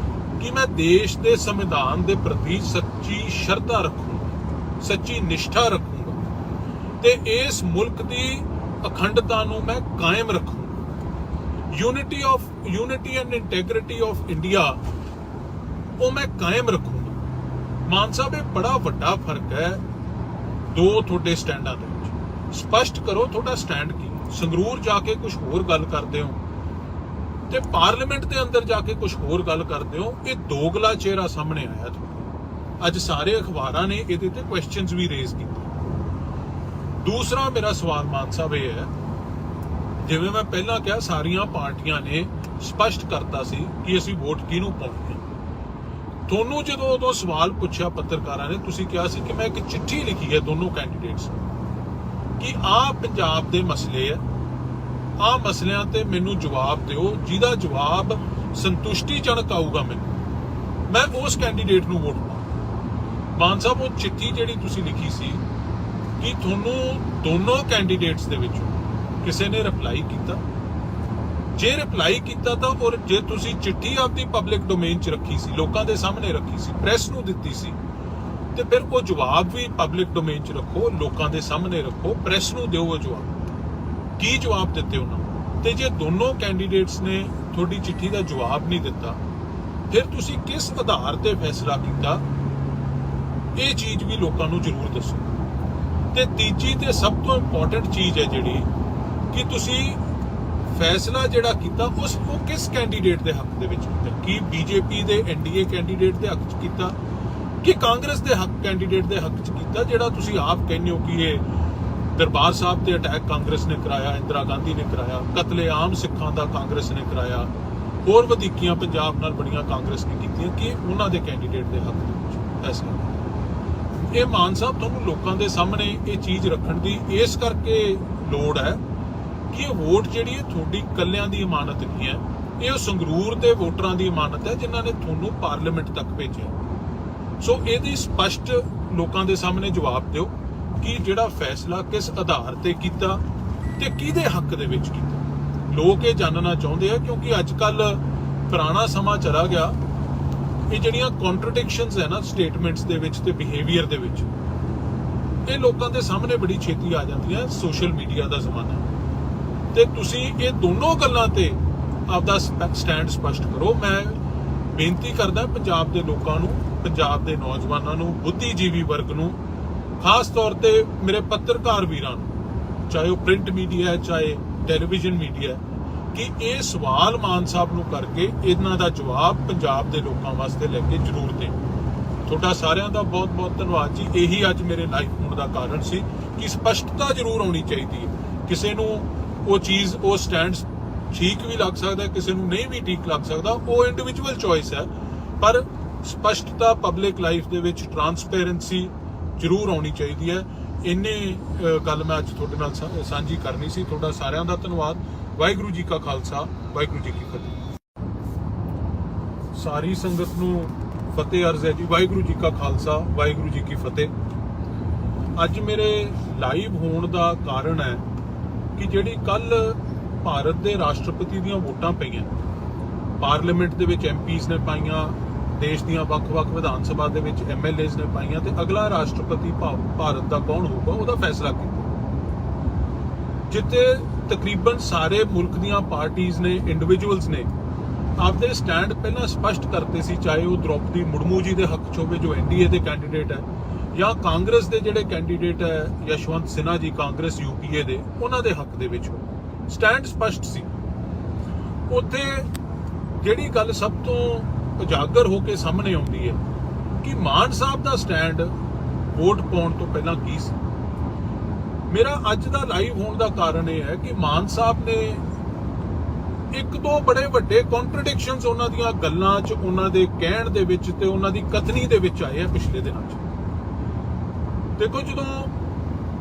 ਕਿ ਮੈਂ ਦੇਸ਼ ਦੇ ਸੰਵਿਧਾਨ ਦੇ ਪ੍ਰਤੀ ਸੱਚੀ ਸ਼ਰਧਾ ਰੱਖੂੰਗਾ, ਸੱਚੀ ਨਿਸ਼ਠਾ ਰੱਖੂੰਗਾ ਤੇ ਇਸ ਮੁਲਕ ਦੀ ਅਖੰਡਤਾ ਨੂੰ ਮੈਂ ਕਾਇਮ ਰੱਖੂੰਗਾ। Unity and integrity of India ਉਹ ਮੈਂ ਕਾਇਮ ਰੱਖੂੰਗਾ। ਮਾਨ ਸਾਹਿਬ, ਇਹ ਬੜਾ ਵੱਡਾ ਫਰਕ ਹੈ ਦੋ ਤੁਹਾਡੇ ਸਟੈਂਡਾਂ ਦੇ ਵਿੱਚ। ਸਪਸ਼ਟ ਕਰੋ ਤੁਹਾਡਾ ਸਟੈਂਡ ਕੀ। ਸੰਗਰੂਰ ਜਾ ਕੇ ਕੁਝ ਹੋਰ ਗੱਲ ਕਰਦੇ ਹੋ ਤੇ ਪਾਰਲੀਮੈਂਟ ਦੇ ਅੰਦਰ ਜਾ ਕੇ ਕੁਝ ਹੋਰ ਗੱਲ ਕਰਦੇ ਹੋ। ਇਹ ਦੋਗਲਾ ਚਿਹਰਾ ਸਾਹਮਣੇ ਆਇਆ ਤੁਹਾਡਾ। ਅੱਜ ਸਾਰੇ ਅਖਬਾਰਾਂ ਨੇ ਇਹਦੇ ਤੇ ਕੁਐਸਚਨਸ ਵੀ ਰੇਜ਼ ਕੀਤੇ। ਦੂਸਰਾ ਮੇਰਾ ਸਵਾਲ ਮਾਨ ਸਾਹਿਬ ਇਹ ਹੈ, ਜਿਵੇਂ ਮੈਂ ਪਹਿਲਾਂ ਕਿਹਾ, ਸਾਰੀਆਂ ਪਾਰਟੀਆਂ ਨੇ ਸਪਸ਼ਟ ਕਰਤਾ ਸੀ ਕਿ ਅਸੀਂ ਵੋਟ ਕਿਹਨੂੰ ਪਾਉਣੀ ਹੈ। ਤੁਹਾਨੂੰ ਜਦੋਂ ਉਦੋਂ ਸਵਾਲ ਪੁੱਛਿਆ ਪੱਤਰਕਾਰਾਂ ਨੇ, ਤੁਸੀਂ ਕਿਹਾ ਸੀ ਕਿ ਮੈਂ ਇੱਕ ਚਿੱਠੀ ਲਿਖੀ ਹੈ ਦੋਨੋਂ ਕੈਂਡੀਡੇਟਸ ਨੂੰ ਕਿ ਆਹ ਪੰਜਾਬ ਦੇ ਮਸਲੇ ਹੈ, ਆਹ ਮਸਲਿਆਂ ਤੇ ਮੈਨੂੰ ਜਵਾਬ ਦਿਓ, ਜਿਹਦਾ ਜਵਾਬ ਸੰਤੁਸ਼ਟੀਜਨਕ ਆਊਗਾ ਮੈਨੂੰ, ਮੈਂ ਉਸ ਕੈਂਡੀਡੇਟ ਨੂੰ ਵੋਟ ਪਾਵਾਂ। ਮਾਨ ਸਾਹਿਬ, ਉਹ ਚਿੱਠੀ ਜਿਹੜੀ ਤੁਸੀਂ ਲਿਖੀ ਸੀ, ਕਿ ਤੁਹਾਨੂੰ ਦੋਨੋਂ ਕੈਂਡੀਡੇਟਸ ਦੇ ਵਿੱਚੋਂ ਕਿਸੇ ਨੇ ਰਿਪਲਾਈ ਕੀਤਾ? ਜੇ ਰਿਪਲਾਈ ਕੀਤਾ ਤਾਂ, ਔਰ ਜੇ ਤੁਸੀਂ ਚਿੱਠੀ ਆਪਦੀ ਪਬਲਿਕ ਡੋਮੇਨ 'ਚ ਰੱਖੀ ਸੀ, ਲੋਕਾਂ ਦੇ ਸਾਹਮਣੇ ਰੱਖੀ ਸੀ, ਪ੍ਰੈਸ ਨੂੰ ਦਿੱਤੀ ਸੀ, ਤੇ ਫਿਰ ਉਹ ਜਵਾਬ ਵੀ ਪਬਲਿਕ ਡੋਮੇਨ 'ਚ ਰੱਖੋ, ਲੋਕਾਂ ਦੇ ਸਾਹਮਣੇ ਰੱਖੋ, ਪ੍ਰੈਸ ਨੂੰ ਦਿਓ ਉਹ ਜਵਾਬ। ਕੀ ਜਵਾਬ ਦਿੱਤੇ ਉਹਨਾਂ ਨੂੰ? ਤੇ ਜੇ ਦੋਨੋਂ ਕੈਂਡੀਡੇਟਸ ਨੇ ਤੁਹਾਡੀ ਚਿੱਠੀ ਦਾ ਜਵਾਬ ਨਹੀਂ ਦਿੱਤਾ, ਫਿਰ ਤੁਸੀਂ ਕਿਸ ਆਧਾਰ ਤੇ ਫੈਸਲਾ ਕੀਤਾ? ਇਹ ਚੀਜ਼ ਵੀ ਲੋਕਾਂ ਨੂੰ ਜ਼ਰੂਰ ਦੱਸੋ। ਤੇ ਤੀਜੀ ਤੇ ਸਭ ਤੋਂ ਇੰਪੋਰਟੈਂਟ ਚੀਜ਼ ਹੈ ਜਿਹੜੀ, ਕਿ ਤੁਸੀਂ ਫੈਸਲਾ ਜਿਹੜਾ ਕੀਤਾ ਉਹ ਕਿਸ ਕੈਂਡੀਡੇਟ ਦੇ ਹੱਕ ਦੇ ਵਿੱਚ ਕੀਤਾ? ਕੀ ਬੀਜੇਪੀ ਦੇ ਐਨਡੀਏ ਕੈਂਡੀਡੇਟ ਦੇ ਹੱਕ 'ਚ ਕੀਤਾ ਕਿ ਕਾਂਗਰਸ ਦੇ ਹੱਕ ਕੈਂਡੀਡੇਟ ਦੇ ਹੱਕ 'ਚ ਕੀਤਾ, ਜਿਹੜਾ ਤੁਸੀਂ ਆਪ ਕਹਿੰਦੇ ਹੋ ਕਿ ਇਹ ਦਰਬਾਰ ਸਾਹਿਬ ਤੇ ਅਟੈਕ ਕਾਂਗਰਸ ਨੇ ਕਰਾਇਆ, ਇੰਦਰਾ ਗਾਂਧੀ ਨੇ ਕਰਾਇਆ, ਕਤਲੇਆਮ ਸਿੱਖਾਂ ਦਾ ਕਾਂਗਰਸ ਨੇ ਕਰਾਇਆ, ਹੋਰ ਵਧੀਕੀਆਂ ਪੰਜਾਬ ਨਾਲ ਬੜੀਆਂ ਕਾਂਗਰਸ ਨੇ ਕੀਤੀਆਂ, ਕਿ ਉਹਨਾਂ ਦੇ ਕੈਂਡੀਡੇਟ ਦੇ ਹੱਕ ਦੇ ਵਿੱਚ ਫੈਸਲਾ? ਇਹ ਮਾਨ ਸਾਹਿਬ, ਤੁਹਾਨੂੰ ਲੋਕਾਂ ਦੇ ਸਾਹਮਣੇ ਇਹ ਚੀਜ਼ ਰੱਖਣ ਦੀ ਇਸ ਕਰਕੇ ਲੋੜ ਹੈ ਕਿ ਇਹ ਵੋਟ ਜਿਹੜੀ ਹੈ ਤੁਹਾਡੀ ਇਕੱਲਿਆਂ ਦੀ ਇਮਾਨਤ ਨਹੀਂ ਹੈ, ਇਹ ਸੰਗਰੂਰ ਦੇ ਵੋਟਰਾਂ ਦੀ ਇਮਾਨਤ ਹੈ ਜਿਨ੍ਹਾਂ ਨੇ ਤੁਹਾਨੂੰ ਪਾਰਲੀਮੈਂਟ ਤੱਕ ਭੇਜਿਆ। ਸੋ ਇਹਦੀ ਸਪਸ਼ਟ ਲੋਕਾਂ ਦੇ ਸਾਹਮਣੇ ਜਵਾਬ ਦਿਓ ਕਿ ਜਿਹੜਾ ਫੈਸਲਾ ਕਿਸ ਆਧਾਰ ਤੇ ਕੀਤਾ ਤੇ ਕਿਹਦੇ ਹੱਕ ਦੇ ਵਿੱਚ ਕੀਤਾ। ਲੋਕ ਇਹ ਜਾਣਨਾ ਚਾਹੁੰਦੇ ਆ, ਕਿਉਂਕਿ ਅੱਜ ਕੱਲ ਪੁਰਾਣਾ ਸਮਾਂ ਚਲਾ ਗਿਆ। ਇਹ ਜਿਹੜੀਆਂ ਕੰਟਰਡਿਕਸ਼ਨਸ ਹੈ ਨਾ ਸਟੇਟਮੈਂਟਸ ਦੇ ਵਿੱਚ ਤੇ ਬਿਹੇਵੀਅਰ ਦੇ ਵਿੱਚ, ਇਹ ਲੋਕਾਂ ਦੇ ਸਾਹਮਣੇ ਬੜੀ ਛੇਤੀ ਆ ਜਾਂਦੀਆਂ। ਸੋਸ਼ਲ ਮੀਡੀਆ ਦਾ ਜ਼ਮਾਨਾ, ਤੇ ਤੁਸੀਂ ਇਹ ਦੋਨੋਂ ਗੱਲਾਂ ਤੇ ਆਪਦਾ ਸਟੈਂਡ ਸਪਸ਼ਟ ਕਰੋ। ਮੈਂ ਬੇਨਤੀ ਕਰਦਾ ਪੰਜਾਬ ਦੇ ਲੋਕਾਂ ਨੂੰ, ਪੰਜਾਬ ਦੇ ਨੌਜਵਾਨਾਂ ਨੂੰ, ਬੁੱਧੀਜੀਵੀ ਵਰਗ ਨੂੰ, ਖਾਸ ਤੌਰ ਤੇ ਮੇਰੇ ਪੱਤਰਕਾਰ ਵੀਰਾਂ ਨੂੰ, ਚਾਹੇ ਉਹ ਪ੍ਰਿੰਟ ਮੀਡੀਆ ਹੈ ਚਾਹੇ ਟੈਲੀਵਿਜ਼ਨ ਮੀਡੀਆ ਹੈ, ਕਿ ਇਹ ਸਵਾਲ ਮਾਨ ਸਾਹਿਬ ਨੂੰ ਕਰਕੇ ਇਹਨਾਂ ਦਾ ਜਵਾਬ ਪੰਜਾਬ ਦੇ ਲੋਕਾਂ ਵਾਸਤੇ ਲੈ ਕੇ ਜ਼ਰੂਰ ਦੇਣ। ਤੁਹਾਡਾ ਸਾਰਿਆਂ ਦਾ ਬਹੁਤ ਬਹੁਤ ਧੰਨਵਾਦ ਜੀ। ਇਹੀ ਅੱਜ ਮੇਰੇ ਲਾਈਵ ਹੋਣ ਦਾ ਕਾਰਨ ਸੀ ਕਿ ਸਪਸ਼ਟਤਾ ਜ਼ਰੂਰ ਆਉਣੀ ਚਾਹੀਦੀ ਹੈ। ਕਿਸੇ ਨੂੰ ਉਹ ਚੀਜ਼, ਉਹ ਸਟੈਂਡ ਠੀਕ ਵੀ ਲੱਗ ਸਕਦਾ, ਕਿਸੇ ਨੂੰ ਨਹੀਂ ਵੀ ਠੀਕ ਲੱਗ ਸਕਦਾ, ਉਹ ਇੰਡੀਵਿਜੂਅਲ ਚੋਇਸ ਹੈ, ਪਰ ਸਪਸ਼ਟਤਾ ਪਬਲਿਕ ਲਾਈਫ ਦੇ ਵਿੱਚ ਟਰਾਂਸਪੇਰੈਂਸੀ ਜ਼ਰੂਰ ਆਉਣੀ ਚਾਹੀਦੀ ਹੈ। ਇੰਨੇ ਗੱਲ ਮੈਂ ਅੱਜ ਤੁਹਾਡੇ ਨਾਲ ਸਾਂਝੀ ਕਰਨੀ ਸੀ। ਤੁਹਾਡਾ ਸਾਰਿਆਂ ਦਾ ਧੰਨਵਾਦ। ਵਾਹਿਗੁਰੂ ਜੀ ਕਾ ਖਾਲਸਾ, ਵਾਹਿਗੁਰੂ ਜੀ ਕੀ ਫਤਿਹ। ਸਾਰੀ ਸੰਗਤ ਨੂੰ ਫਤਿਹ ਅਰਜ਼ ਹੈ ਜੀ। ਵਾਹਿਗੁਰੂ ਜੀ ਕਾ ਖਾਲਸਾ, ਵਾਹਿਗੁਰੂ ਜੀ ਕੀ ਫਤਿਹ। ਅੱਜ ਮੇਰੇ ਲਾਈਵ ਹੋਣ ਦਾ ਕਾਰਨ ਹੈ ਕਿ ਜਿਹੜੀ ਕੱਲ ਭਾਰਤ ਦੇ ਰਾਸ਼ਟਰਪਤੀ ਦੀਆਂ ਵੋਟਾਂ ਪਈਆਂ, ਪਾਰਲੀਮੈਂਟ ਦੇ ਵਿੱਚ ਐਮਪੀਜ਼ ਨੇ ਪਾਈਆਂ, ਦੇਸ਼ ਦੀਆਂ ਵੱਖ-ਵੱਖ ਵਿਧਾਨ ਸਭਾ ਦੇ ਵਿੱਚ ਐਮਐਲਏਜ਼ ਨੇ ਪਾਈਆਂ, ਤੇ ਅਗਲਾ ਰਾਸ਼ਟਰਪਤੀ ਭਾਰਤ ਦਾ ਕੌਣ ਹੋਊਗਾ ਉਹਦਾ ਫੈਸਲਾ ਕੀਤਾ, ਜਿੱਥੇ ਤਕਰੀਬਨ ਸਾਰੇ ਮੁਲਕ ਦੀਆਂ ਪਾਰਟੀਆਂ ਨੇ, ਇੰਡੀਵਿਜੂਅਲਸ ਨੇ ਆਪਦੇ ਸਟੈਂਡ ਪਹਿਲਾਂ ਸਪਸ਼ਟ ਕਰਤੇ ਸੀ, ਚਾਹੇ ਉਹ ਦ੍ਰੋਪਦੀ ਮੁਰਮੂ ਜੀ ਦੇ ਹੱਕ 'ਚ ਹੋਵੇ ਜੋ ਐਨਡੀਏ ਦੇ ਕੈਂਡੀਡੇਟ ਹੈ, ਜਾਂ ਕਾਂਗਰਸ ਦੇ ਜਿਹੜੇ ਕੈਂਡੀਡੇਟ ਹੈ ਯਸ਼ਵੰਤ ਸਿਨਹਾ ਜੀ ਕਾਂਗਰਸ ਯੂਪੀਏ ਦੇ, ਉਹਨਾਂ ਦੇ ਹੱਕ ਦੇ ਵਿੱਚ ਸਟੈਂਡ ਸਪਸ਼ਟ ਸੀ। ਉੱਥੇ ਜਿਹੜੀ ਗੱਲ ਸਭ ਤੋਂ ਉਜਾਗਰ ਹੋ ਕੇ ਸਾਹਮਣੇ ਆਉਂਦੀ ਹੈ ਕਿ ਮਾਨ ਸਾਹਿਬ ਦਾ ਸਟੈਂਡ ਵੋਟ ਪਾਉਣ ਤੋਂ ਪਹਿਲਾਂ ਕੀ ਸੀ। ਮੇਰਾ ਅੱਜ ਦਾ ਲਾਈਵ ਹੋਣ ਦਾ ਕਾਰਨ ਇਹ ਹੈ ਕਿ ਮਾਨ ਸਾਹਿਬ ਨੇ ਇੱਕ ਦੋ ਬੜੇ ਵੱਡੇ ਕੰਟਰਡਿਕਸ਼ਨਸ ਉਹਨਾਂ ਦੀਆਂ ਗੱਲਾਂ 'ਚ, ਉਹਨਾਂ ਦੇ ਕਹਿਣ ਦੇ ਵਿੱਚ ਤੇ ਉਹਨਾਂ ਦੀ ਕਥਨੀ ਦੇ ਵਿੱਚ ਆਏ ਆ ਪਿਛਲੇ ਦਿਨਾਂ 'ਚ। ਦੇਖੋ, ਜਦੋਂ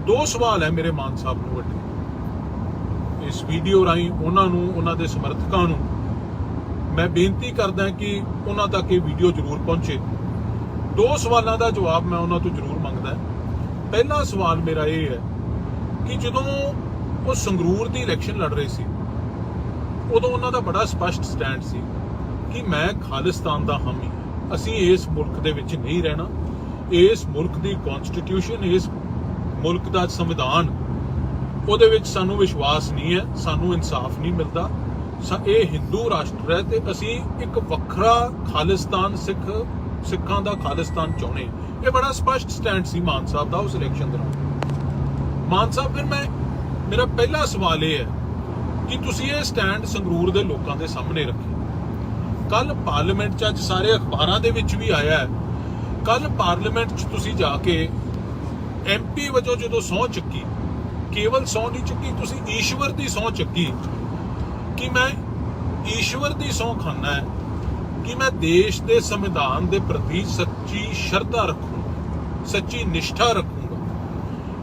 ਦੋ ਸਵਾਲ ਹੈ ਮੇਰੇ ਮਾਨ ਸਾਹਿਬ ਨੂੰ ਵੱਡੇ, ਇਸ ਵੀਡੀਓ ਰਾਹੀਂ ਉਹਨਾਂ ਨੂੰ, ਉਹਨਾਂ ਦੇ ਸਮਰਥਕਾਂ ਨੂੰ ਮੈਂ ਬੇਨਤੀ ਕਰਦਾ ਕਿ ਉਹਨਾਂ ਤੱਕ ਇਹ ਵੀਡੀਓ ਜ਼ਰੂਰ ਪਹੁੰਚੇ। ਦੋ ਸਵਾਲਾਂ ਦਾ ਜਵਾਬ ਮੈਂ ਉਹਨਾਂ ਤੋਂ ਜ਼ਰੂਰ ਮੰਗਦਾ। ਪਹਿਲਾ ਸਵਾਲ ਮੇਰਾ ਇਹ ਹੈ ਕਿ ਜਦੋਂ ਉਹ ਸੰਗਰੂਰ ਦੀ ਇਲੈਕਸ਼ਨ ਲੜ ਰਹੇ ਸੀ, ਉਦੋਂ ਉਹਨਾਂ ਦਾ ਬੜਾ ਸਪਸ਼ਟ ਸਟੈਂਡ ਸੀ ਕਿ ਮੈਂ ਖਾਲਿਸਤਾਨ ਦਾ ਹਾਮੀ, ਅਸੀਂ ਇਸ ਮੁਲਕ ਦੇ ਵਿੱਚ ਨਹੀਂ ਰਹਿਣਾ, ਇਸ ਮੁਲਕ ਦੀ ਕਨਸਟੀਟਿਊਸ਼ਨ, ਇਸ ਮੁਲਕ ਦਾ ਸੰਵਿਧਾਨ, ਉਹਦੇ ਵਿੱਚ ਸਾਨੂੰ ਵਿਸ਼ਵਾਸ ਨਹੀਂ ਹੈ, ਸਾਨੂੰ ਇਨਸਾਫ ਨਹੀਂ ਮਿਲਦਾ, ਇਹ ਹਿੰਦੂ ਰਾਸ਼ਟਰ ਹੈ ਤੇ ਅਸੀਂ ਇੱਕ ਵੱਖਰਾ ਖਾਲਿਸਤਾਨ, ਸਿੱਖਾਂ ਦਾ ਖਾਲਿਸਤਾਨ ਚਾਹੁੰਦੇ। ਇਹ ਬੜਾ ਸਪਸ਼ਟ ਸਟੈਂਡ ਸੀ ਮਾਨ ਸਾਹਿਬ ਦਾ ਉਸ ਇਲੈਕਸ਼ਨ ਦੌਰਾਨ। ਮਾਨ ਸਾਹਿਬ, ਫਿਰ ਮੇਰਾ ਪਹਿਲਾ ਸਵਾਲ ਇਹ ਹੈ ਕਿ ਤੁਸੀਂ ਇਹ ਸਟੈਂਡ ਸੰਗਰੂਰ ਦੇ ਲੋਕਾਂ ਦੇ ਸਾਹਮਣੇ ਰੱਖਿਆ। ਕੱਲ ਪਾਰਲੀਮੈਂਟ 'ਚ, ਅੱਜ ਸਾਰੇ ਅਖਬਾਰਾਂ ਦੇ ਵਿੱਚ ਵੀ ਆਇਆ ਹੈ, ਕੱਲ ਪਾਰਲੀਮੈਂਟ 'ਚ ਤੁਸੀਂ ਜਾ ਕੇ ਐਮਪੀ ਵਜੋਂ ਜਦੋਂ ਸਹੁੰ ਚੱਕੀ, ਕੇਵਲ ਸਹੁੰ ਨਹੀਂ ਚੁੱਕੀ, ਤੁਸੀਂ ਈਸ਼ਵਰ ਦੀ ਸਹੁੰ ਚੱਕੀ ਕਿ ਮੈਂ ਈਸ਼ਵਰ ਦੀ ਸਹੁੰ ਖਾਨਾ ਹੈ ਕਿ ਮੈਂ ਦੇਸ਼ ਦੇ ਸੰਵਿਧਾਨ ਦੇ ਪ੍ਰਤੀ ਸੱਚੀ ਸ਼ਰਧਾ ਰੱਖੂੰਗਾ, ਸੱਚੀ ਨਿਸ਼ਠਾ ਰੱਖੂੰਗਾ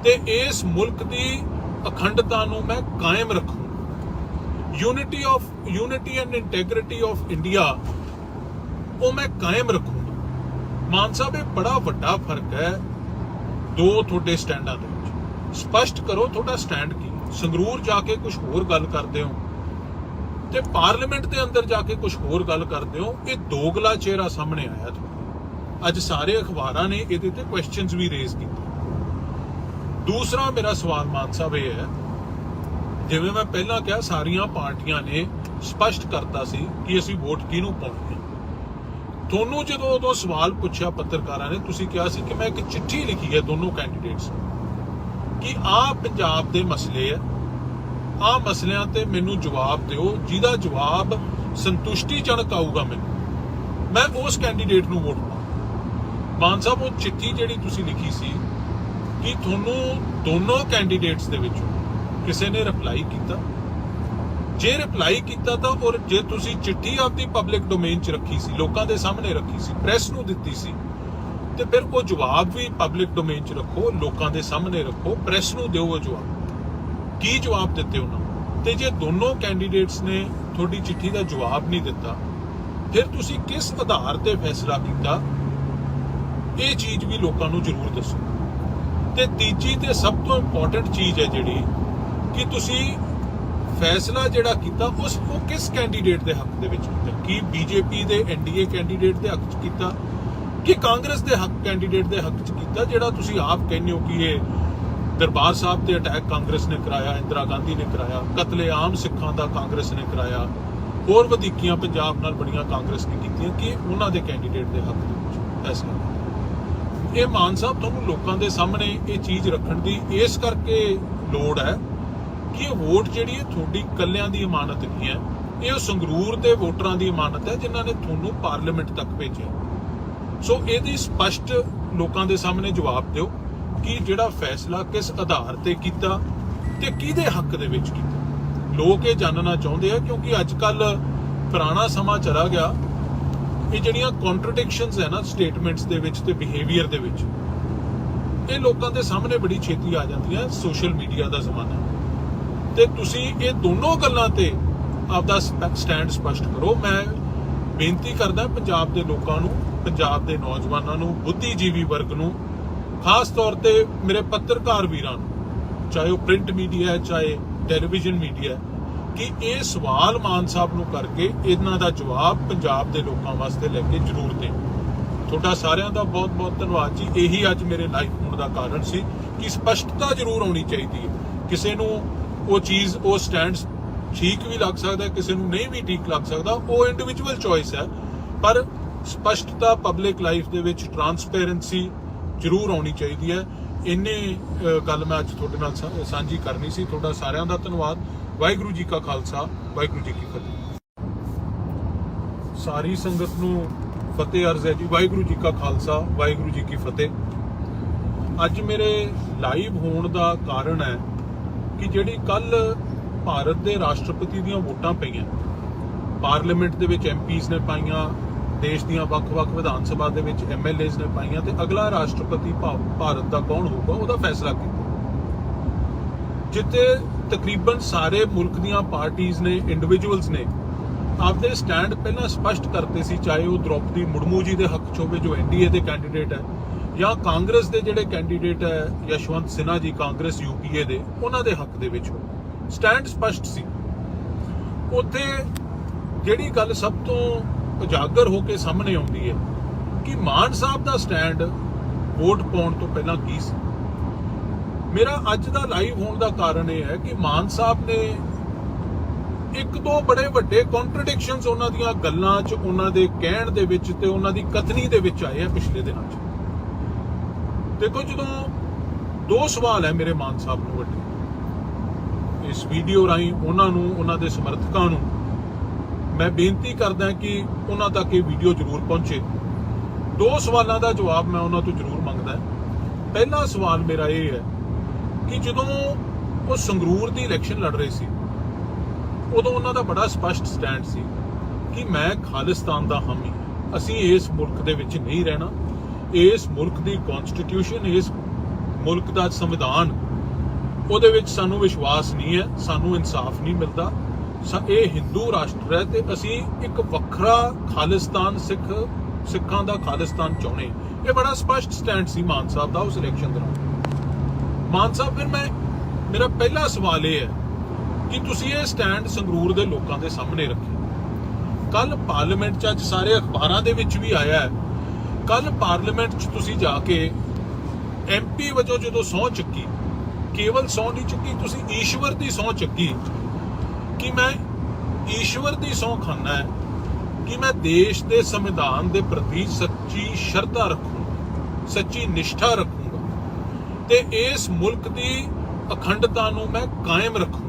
ਤੇ ਇਸ ਮੁਲਕ ਦੀ ਅਖੰਡਤਾ ਨੂੰ ਮੈਂ ਕਾਇਮ ਰੱਖੂੰਗਾ। Unity and integrity of India ਉਹ ਮੈਂ ਕਾਇਮ ਰੱਖੂੰਗਾ। ਮਾਨ ਸਾਹਿਬ, ਇਹ ਬੜਾ ਵੱਡਾ ਫਰਕ ਹੈ ਦੋ ਤੁਹਾਡੇ ਸਟੈਂਡਾਂ ਦੇ ਵਿੱਚ। ਸਪਸ਼ਟ ਕਰੋ ਤੁਹਾਡਾ ਸਟੈਂਡ ਕੀ। ਸੰਗਰੂਰ ਜਾ ਕੇ ਕੁਝ ਹੋਰ ਗੱਲ ਕਰਦੇ ਹੋ ਤੇ ਪਾਰਲੀਮੈਂਟ ਦੇ ਅੰਦਰ ਜਾ ਕੇ ਕੁਝ ਹੋਰ ਗੱਲ ਕਰਦੇ ਹੋ। ਇਹ ਦੋਗਲਾ ਚਿਹਰਾ ਸਾਹਮਣੇ ਆਇਆ ਤੁਹਾਡਾ। ਅੱਜ ਸਾਰੇ ਅਖਬਾਰਾਂ ਨੇ ਇਹਦੇ ਤੇ ਕੁਐਸਚਨਸ ਵੀ ਰੇਜ਼ ਕੀਤੇ। ਦੂਸਰਾ ਮੇਰਾ ਸਵਾਲ ਮਾਨ ਸਾਹਿਬ ਇਹ ਹੈ, ਜਿਵੇਂ ਮੈਂ ਪਹਿਲਾਂ ਕਿਹਾ, ਸਾਰੀਆਂ ਪਾਰਟੀਆਂ ਨੇ ਸਪਸ਼ਟ ਕਰਤਾ ਸੀ ਕਿ ਅਸੀਂ ਵੋਟ ਕਿਹਨੂੰ ਪਾਉਣੀ ਹੈ। ਤੁਹਾਨੂੰ ਜਦੋਂ ਉਦੋਂ ਸਵਾਲ ਪੁੱਛਿਆ ਪੱਤਰਕਾਰਾਂ ਨੇ, ਤੁਸੀਂ ਕਿਹਾ ਸੀ ਕਿ ਮੈਂ ਇੱਕ ਚਿੱਠੀ ਲਿਖੀ ਹੈ ਦੋਨੋਂ ਕੈਂਡੀਡੇਟਸ ਨੂੰ ਕਿ ਆਹ ਪੰਜਾਬ ਦੇ ਮਸਲੇ ਹੈ, ਆਹ ਮਸਲਿਆਂ ਤੇ ਮੈਨੂੰ ਜਵਾਬ ਦਿਓ, ਜਿਹਦਾ ਜਵਾਬ ਸੰਤੁਸ਼ਟੀਜਨਕ ਆਊਗਾ ਮੈਨੂੰ, ਮੈਂ ਉਸ ਕੈਂਡੀਡੇਟ ਨੂੰ ਵੋਟ ਪਾਵਾਂ। ਮਾਨ ਸਾਹਿਬ, ਉਹ ਚਿੱਠੀ ਜਿਹੜੀ ਤੁਸੀਂ ਲਿਖੀ ਸੀ, ਕਿ ਤੁਹਾਨੂੰ ਦੋਨੋਂ ਕੈਂਡੀਡੇਟਸ ਦੇ ਵਿੱਚੋਂ ਕਿਸੇ ਨੇ ਰਿਪਲਾਈ ਕੀਤਾ? ਜੇ ਰਿਪਲਾਈ ਕੀਤਾ ਤਾਂ, ਔਰ ਜੇ ਤੁਸੀਂ ਚਿੱਠੀ ਆਪਦੀ ਪਬਲਿਕ ਡੋਮੇਨ 'ਚ ਰੱਖੀ ਸੀ, ਲੋਕਾਂ ਦੇ ਸਾਹਮਣੇ ਰੱਖੀ ਸੀ, ਪ੍ਰੈਸ ਨੂੰ ਦਿੱਤੀ ਸੀ, ਤੇ ਫਿਰ ਉਹ ਜਵਾਬ ਵੀ ਪਬਲਿਕ ਡੋਮੇਨ 'ਚ ਰੱਖੋ, ਲੋਕਾਂ ਦੇ ਸਾਹਮਣੇ ਰੱਖੋ, ਪ੍ਰੈਸ ਨੂੰ ਦਿਓ ਉਹ ਜਵਾਬ। ਕੀ ਜਵਾਬ ਦਿੱਤੇ ਉਹਨਾਂ ਨੂੰ? ਤੇ ਜੇ ਦੋਨੋਂ ਕੈਂਡੀਡੇਟਸ ਨੇ ਤੁਹਾਡੀ ਚਿੱਠੀ ਦਾ ਜਵਾਬ ਨਹੀਂ ਦਿੱਤਾ, ਫਿਰ ਤੁਸੀਂ ਕਿਸ ਆਧਾਰ ਤੇ ਫੈਸਲਾ ਕੀਤਾ? ਇਹ ਚੀਜ਼ ਵੀ ਲੋਕਾਂ ਨੂੰ ਜ਼ਰੂਰ ਦੱਸੋ। ਤੇ ਤੀਜੀ ਤੇ ਸਭ ਤੋਂ ਇੰਪੋਰਟੈਂਟ ਚੀਜ਼ ਹੈ ਜਿਹੜੀ, ਕਿ ਤੁਸੀਂ ਫੈਸਲਾ ਜਿਹੜਾ ਕੀਤਾ ਉਹ ਕਿਸ ਕੈਂਡੀਡੇਟ ਦੇ ਹੱਕ ਦੇ ਵਿੱਚ ਕੀਤਾ? ਕੀ ਬੀਜੇਪੀ ਦੇ ਐਨਡੀਏ ਕੈਂਡੀਡੇਟ ਦੇ ਹੱਕ 'ਚ ਕੀਤਾ ਕਿ ਕਾਂਗਰਸ ਦੇ ਹੱਕ ਕੈਂਡੀਡੇਟ ਦੇ ਹੱਕ 'ਚ ਕੀਤਾ? ਜਿਹੜਾ ਤੁਸੀਂ ਆਪ ਕਹਿੰਦੇ ਹੋ ਕਿ ਇਹ ਦਰਬਾਰ ਸਾਹਿਬ ਤੇ ਅਟੈਕ ਕਾਂਗਰਸ ਨੇ ਕਰਾਇਆ, ਇੰਦਰਾ ਗਾਂਧੀ ਨੇ ਕਰਾਇਆ, ਕਤਲੇਆਮ ਸਿੱਖਾਂ ਦਾ ਕਾਂਗਰਸ ਨੇ ਕਰਾਇਆ, ਹੋਰ ਵਧੀਕੀਆਂ ਪੰਜਾਬ ਨਾਲ ਬੜੀਆਂ ਕਾਂਗਰਸ ਨੇ ਕੀਤੀਆਂ, ਕਿ ਉਹਨਾਂ ਦੇ ਕੈਂਡੀਡੇਟ ਦੇ ਹੱਕ ਦੇ ਵਿੱਚ ਫੈਸਲਾ? ਇਹ ਮਾਨ ਸਾਹਿਬ ਤੁਹਾਨੂੰ ਲੋਕਾਂ ਦੇ ਸਾਹਮਣੇ ਇਹ ਚੀਜ਼ ਰੱਖਣ ਦੀ ਇਸ ਕਰਕੇ ਲੋੜ ਹੈ ਕਿ ਇਹ ਵੋਟ ਜਿਹੜੀ ਹੈ ਤੁਹਾਡੀ ਇਕੱਲਿਆਂ ਦੀ ਇਮਾਨਤ ਨਹੀਂ ਹੈ, ਇਹ ਉਹ ਸੰਗਰੂਰ ਦੇ ਵੋਟਰਾਂ ਦੀ ਇਮਾਨਤ ਹੈ ਜਿਨ੍ਹਾਂ ਨੇ ਤੁਹਾਨੂੰ ਪਾਰਲੀਮੈਂਟ ਤੱਕ ਭੇਜਿਆ। ਸੋ ਇਹਦੀ ਸਪਸ਼ਟ ਲੋਕਾਂ ਦੇ ਸਾਹਮਣੇ ਜਵਾਬ ਦਿਓ ਕਿ ਜਿਹੜਾ ਫੈਸਲਾ ਕਿਸ ਆਧਾਰ ਤੇ ਕੀਤਾ ਤੇ ਕਿਹਦੇ ਹੱਕ ਦੇ ਵਿੱਚ ਕੀਤਾ। ਲੋਕ ਇਹ ਜਾਣਨਾ ਚਾਹੁੰਦੇ ਆ, ਕਿਉਂਕਿ ਅੱਜ ਕੱਲ ਪੁਰਾਣਾ ਸਮਾਂ ਚਲਾ ਗਿਆ। ਇਹ ਜਿਹੜੀਆਂ ਕੰਟਰਡਿਕਸ਼ਨਸ ਹੈ ਨਾ ਸਟੇਟਮੈਂਟਸ ਦੇ ਵਿੱਚ ਤੇ ਬਿਹੇਵੀਅਰ ਦੇ ਵਿੱਚ, ਇਹ ਲੋਕਾਂ ਦੇ ਸਾਹਮਣੇ ਬੜੀ ਛੇਤੀ ਆ ਜਾਂਦੀਆਂ। ਸੋਸ਼ਲ ਮੀਡੀਆ ਦਾ ਜ਼ਮਾਨਾ ਤੇ ਤੁਸੀਂ ਇਹ ਦੋਨੋਂ ਗੱਲਾਂ ਤੇ ਆਪਦਾ ਸਟੈਂਡ ਸਪਸ਼ਟ ਕਰੋ। ਮੈਂ ਬੇਨਤੀ ਕਰਦਾ ਪੰਜਾਬ ਦੇ ਲੋਕਾਂ ਨੂੰ, ਪੰਜਾਬ ਦੇ ਨੌਜਵਾਨਾਂ ਨੂੰ, ਬੁੱਧੀਜੀਵੀ ਵਰਗ ਨੂੰ, ਖਾਸ ਤੌਰ ਤੇ ਮੇਰੇ ਪੱਤਰਕਾਰ ਵੀਰਾਂ ਨੂੰ, ਚਾਹੇ ਉਹ ਪ੍ਰਿੰਟ ਮੀਡੀਆ ਹੈ ਚਾਹੇ ਟੈਲੀਵਿਜ਼ਨ ਮੀਡੀਆ, ਕਿ ਇਹ ਸਵਾਲ ਮਾਨ ਸਾਹਿਬ ਨੂੰ ਕਰਕੇ ਇਹਨਾਂ ਦਾ ਜਵਾਬ ਪੰਜਾਬ ਦੇ ਲੋਕਾਂ ਵਾਸਤੇ ਲੈ ਕੇ ਜ਼ਰੂਰ ਦੇਣ। ਤੁਹਾਡਾ ਸਾਰਿਆਂ ਦਾ ਬਹੁਤ ਬਹੁਤ ਧੰਨਵਾਦ ਜੀ। ਇਹੀ ਅੱਜ ਮੇਰੇ ਲਾਈਵ ਹੋਣ ਦਾ ਕਾਰਨ ਸੀ ਕਿ ਸਪਸ਼ਟਤਾ ਜ਼ਰੂਰ ਆਉਣੀ ਚਾਹੀਦੀ ਹੈ। ਕਿਸੇ ਨੂੰ ਉਹ ਚੀਜ਼, ਉਹ ਸਟੈਂਡ ਠੀਕ ਵੀ ਲੱਗ ਸਕਦਾ, ਕਿਸੇ ਨੂੰ ਨਹੀਂ ਵੀ ਠੀਕ ਲੱਗ ਸਕਦਾ, ਉਹ ਇੰਡੀਵਿਜੂਅਲ ਚੋਇਸ ਹੈ, ਪਰ ਸਪਸ਼ਟਤਾ ਪਬਲਿਕ ਲਾਈਫ ਦੇ ਵਿੱਚ ਟਰਾਂਸਪੇਰੈਂਸੀ ਜ਼ਰੂਰ ਆਉਣੀ ਚਾਹੀਦੀ ਹੈ। ਇੰਨੇ ਗੱਲ ਮੈਂ ਅੱਜ ਤੁਹਾਡੇ ਨਾਲ ਸਾਂਝੀ ਕਰਨੀ ਸੀ। ਤੁਹਾਡਾ ਸਾਰਿਆਂ ਦਾ ਧੰਨਵਾਦ। ਵਾਹਿਗੁਰੂ ਜੀ ਕਾ ਖਾਲਸਾ, ਵਾਹਿਗੁਰੂ ਜੀ ਕੀ ਫਤਿਹ। ਸਾਰੀ ਸੰਗਤ ਨੂੰ ਫਤਿਹ ਅਰਜ਼ ਹੈ ਜੀ। ਵਾਹਿਗੁਰੂ ਜੀ ਕਾ ਖਾਲਸਾ, ਵਾਹਿਗੁਰੂ ਜੀ ਕੀ ਫਤਿਹ। ਅੱਜ ਮੇਰੇ ਲਾਈਵ ਹੋਣ ਦਾ ਕਾਰਨ ਹੈ ਕਿ ਜਿਹੜੀ ਕੱਲ ਭਾਰਤ ਦੇ ਰਾਸ਼ਟਰਪਤੀ ਦੀਆਂ ਵੋਟਾਂ ਪਈਆਂ, ਪਾਰਲੀਮੈਂਟ ਦੇ ਵਿੱਚ ਐਮਪੀਜ਼ ਨੇ ਪਾਈਆਂ, ਦੇਸ਼ ਦੀਆਂ ਵੱਖ-ਵੱਖ ਵਿਧਾਨ ਸਭਾ ਦੇ ਵਿੱਚ ਐਮਐਲਏਜ਼ ਨੇ ਪਾਈਆਂ, ਤੇ ਅਗਲਾ ਰਾਸ਼ਟਰਪਤੀ ਭਾਰਤ ਦਾ ਕੌਣ ਹੋਊਗਾ ਉਹਦਾ ਫੈਸਲਾ ਕੀਤਾ, ਜਿੱਥੇ ਤਕਰੀਬਨ ਸਾਰੇ ਮੁਲਕ ਦੀਆਂ ਪਾਰਟੀਆਂ ਨੇ, ਇੰਡੀਵਿਜੂਅਲਸ ਨੇ ਆਪਦੇ ਸਟੈਂਡ ਪਹਿਲਾਂ ਸਪਸ਼ਟ ਕਰਤੇ ਸੀ, ਚਾਹੇ ਉਹ ਦ੍ਰੋਪਦੀ ਮੁਰਮੂ ਜੀ ਦੇ ਹੱਕ 'ਚ ਹੋਵੇ ਜੋ ਐਨਡੀਏ ਦੇ ਕੈਂਡੀਡੇਟ ਹੈ, ਜਾਂ ਕਾਂਗਰਸ ਦੇ ਜਿਹੜੇ ਕੈਂਡੀਡੇਟ ਹੈ ਯਸ਼ਵੰਤ ਸਿਨਹਾ ਜੀ ਕਾਂਗਰਸ ਯੂਪੀਏ ਦੇ, ਉਹਨਾਂ ਦੇ ਹੱਕ ਦੇ ਵਿੱਚ ਸਟੈਂਡ ਸਪਸ਼ਟ ਸੀ। ਉੱਥੇ ਜਿਹੜੀ ਗੱਲ ਸਭ ਤੋਂ ਉਜਾਗਰ ਹੋ ਕੇ ਸਾਹਮਣੇ ਆਉਂਦੀ ਹੈ ਕਿ ਮਾਨ ਸਾਹਿਬ ਦਾ ਸਟੈਂਡ ਵੋਟ ਪਾਉਣ ਤੋਂ ਪਹਿਲਾਂ ਕੀ ਸੀ। ਮੇਰਾ ਅੱਜ ਦਾ ਲਾਈਵ ਹੋਣ ਦਾ ਕਾਰਨ ਇਹ ਹੈ ਕਿ ਮਾਨ ਸਾਹਿਬ ਨੇ ਇੱਕ ਦੋ ਬੜੇ ਵੱਡੇ ਕੰਟਰਡਿਕਸ਼ਨਸ ਉਹਨਾਂ ਦੀਆਂ ਗੱਲਾਂ 'ਚ, ਉਹਨਾਂ ਦੇ ਕਹਿਣ ਦੇ ਵਿੱਚ ਤੇ ਉਹਨਾਂ ਦੀ ਕਥਨੀ ਦੇ ਵਿੱਚ ਆਏ ਆ ਪਿਛਲੇ ਦਿਨਾਂ 'ਚ। ਦੇਖੋ, ਜਦੋਂ ਦੋ ਸਵਾਲ ਹੈ ਮੇਰੇ ਮਾਨ ਸਾਹਿਬ ਨੂੰ ਵੱਡੇ, ਇਸ ਵੀਡੀਓ ਰਾਹੀਂ ਉਹਨਾਂ ਨੂੰ, ਉਹਨਾਂ ਦੇ ਸਮਰਥਕਾਂ ਨੂੰ ਮੈਂ ਬੇਨਤੀ ਕਰਦਾ ਕਿ ਉਹਨਾਂ ਤੱਕ ਇਹ ਵੀਡੀਓ ਜ਼ਰੂਰ ਪਹੁੰਚੇ। ਦੋ ਸਵਾਲਾਂ ਦਾ ਜਵਾਬ ਮੈਂ ਉਹਨਾਂ ਤੋਂ ਜ਼ਰੂਰ ਮੰਗਦਾ। ਪਹਿਲਾ ਸਵਾਲ ਮੇਰਾ ਇਹ ਹੈ ਕਿ ਜਦੋਂ ਉਹ ਸੰਗਰੂਰ ਦੀ ਇਲੈਕਸ਼ਨ ਲੜ ਰਹੇ ਸੀ, ਉਦੋਂ ਉਹਨਾਂ ਦਾ ਬੜਾ ਸਪਸ਼ਟ ਸਟੈਂਡ ਸੀ ਕਿ ਮੈਂ ਖਾਲਿਸਤਾਨ ਦਾ ਹਾਮੀ, ਅਸੀਂ ਇਸ ਮੁਲਕ ਦੇ ਵਿੱਚ ਨਹੀਂ ਰਹਿਣਾ, ਇਸ ਮੁਲਕ ਦੀ ਕਨਸਟੀਟਿਊਸ਼ਨ, ਇਸ ਮੁਲਕ ਦਾ ਸੰਵਿਧਾਨ, ਉਹਦੇ ਵਿੱਚ ਸਾਨੂੰ ਵਿਸ਼ਵਾਸ ਨਹੀਂ ਹੈ, ਸਾਨੂੰ ਇਨਸਾਫ ਨਹੀਂ ਮਿਲਦਾ, ਇਹ ਹਿੰਦੂ ਰਾਸ਼ਟਰ ਹੈ ਤੇ ਅਸੀਂ ਇੱਕ ਵੱਖਰਾ ਖਾਲਿਸਤਾਨ, ਸਿੱਖਾਂ ਦਾ ਖਾਲਿਸਤਾਨ ਚਾਹੁੰਦੇ। ਇਹ ਬੜਾ ਸਪਸ਼ਟ ਸਟੈਂਡ ਸੀ ਮਾਨ ਸਾਹਿਬ ਦਾ ਉਸ ਇਲੈਕਸ਼ਨ ਦੌਰਾਨ। ਮਾਨ ਸਾਹਿਬ, ਫਿਰ ਮੇਰਾ ਪਹਿਲਾ ਸਵਾਲ ਇਹ ਹੈ ਕਿ ਤੁਸੀਂ ਇਹ ਸਟੈਂਡ ਸੰਗਰੂਰ ਦੇ ਲੋਕਾਂ ਦੇ ਸਾਹਮਣੇ ਰੱਖਿਆ। ਕੱਲ ਪਾਰਲੀਮੈਂਟ 'ਚ, ਅੱਜ ਸਾਰੇ ਅਖਬਾਰਾਂ ਦੇ ਵਿੱਚ ਵੀ ਆਇਆ ਹੈ, ਕੱਲ ਪਾਰਲੀਮੈਂਟ 'ਚ ਤੁਸੀਂ ਜਾ ਕੇ ਐਮਪੀ ਵਜੋਂ ਜਦੋਂ ਸਹੁੰ ਚੱਕੀ, ਕੇਵਲ ਸਹੁੰ ਨਹੀਂ ਚੱਕੀ, ਤੁਸੀਂ ਈਸ਼ਵਰ ਦੀ ਸਹੁੰ ਚੱਕੀ ਕਿ ਮੈਂ ਈਸ਼ਵਰ ਦੀ ਸਹੁੰ ਖਾਨਾ ਹੈ ਕਿ ਮੈਂ ਦੇਸ਼ ਦੇ ਸੰਵਿਧਾਨ ਦੇ ਪ੍ਰਤੀ ਸੱਚੀ ਸ਼ਰਧਾ ਰੱਖੂੰਗਾ, ਸੱਚੀ ਨਿਸ਼ਠਾ ਰੱਖੂੰਗਾ ਤੇ ਇਸ ਮੁਲਕ ਦੀ ਅਖੰਡਤਾ ਨੂੰ ਮੈਂ ਕਾਇਮ ਰੱਖੂੰਗਾ।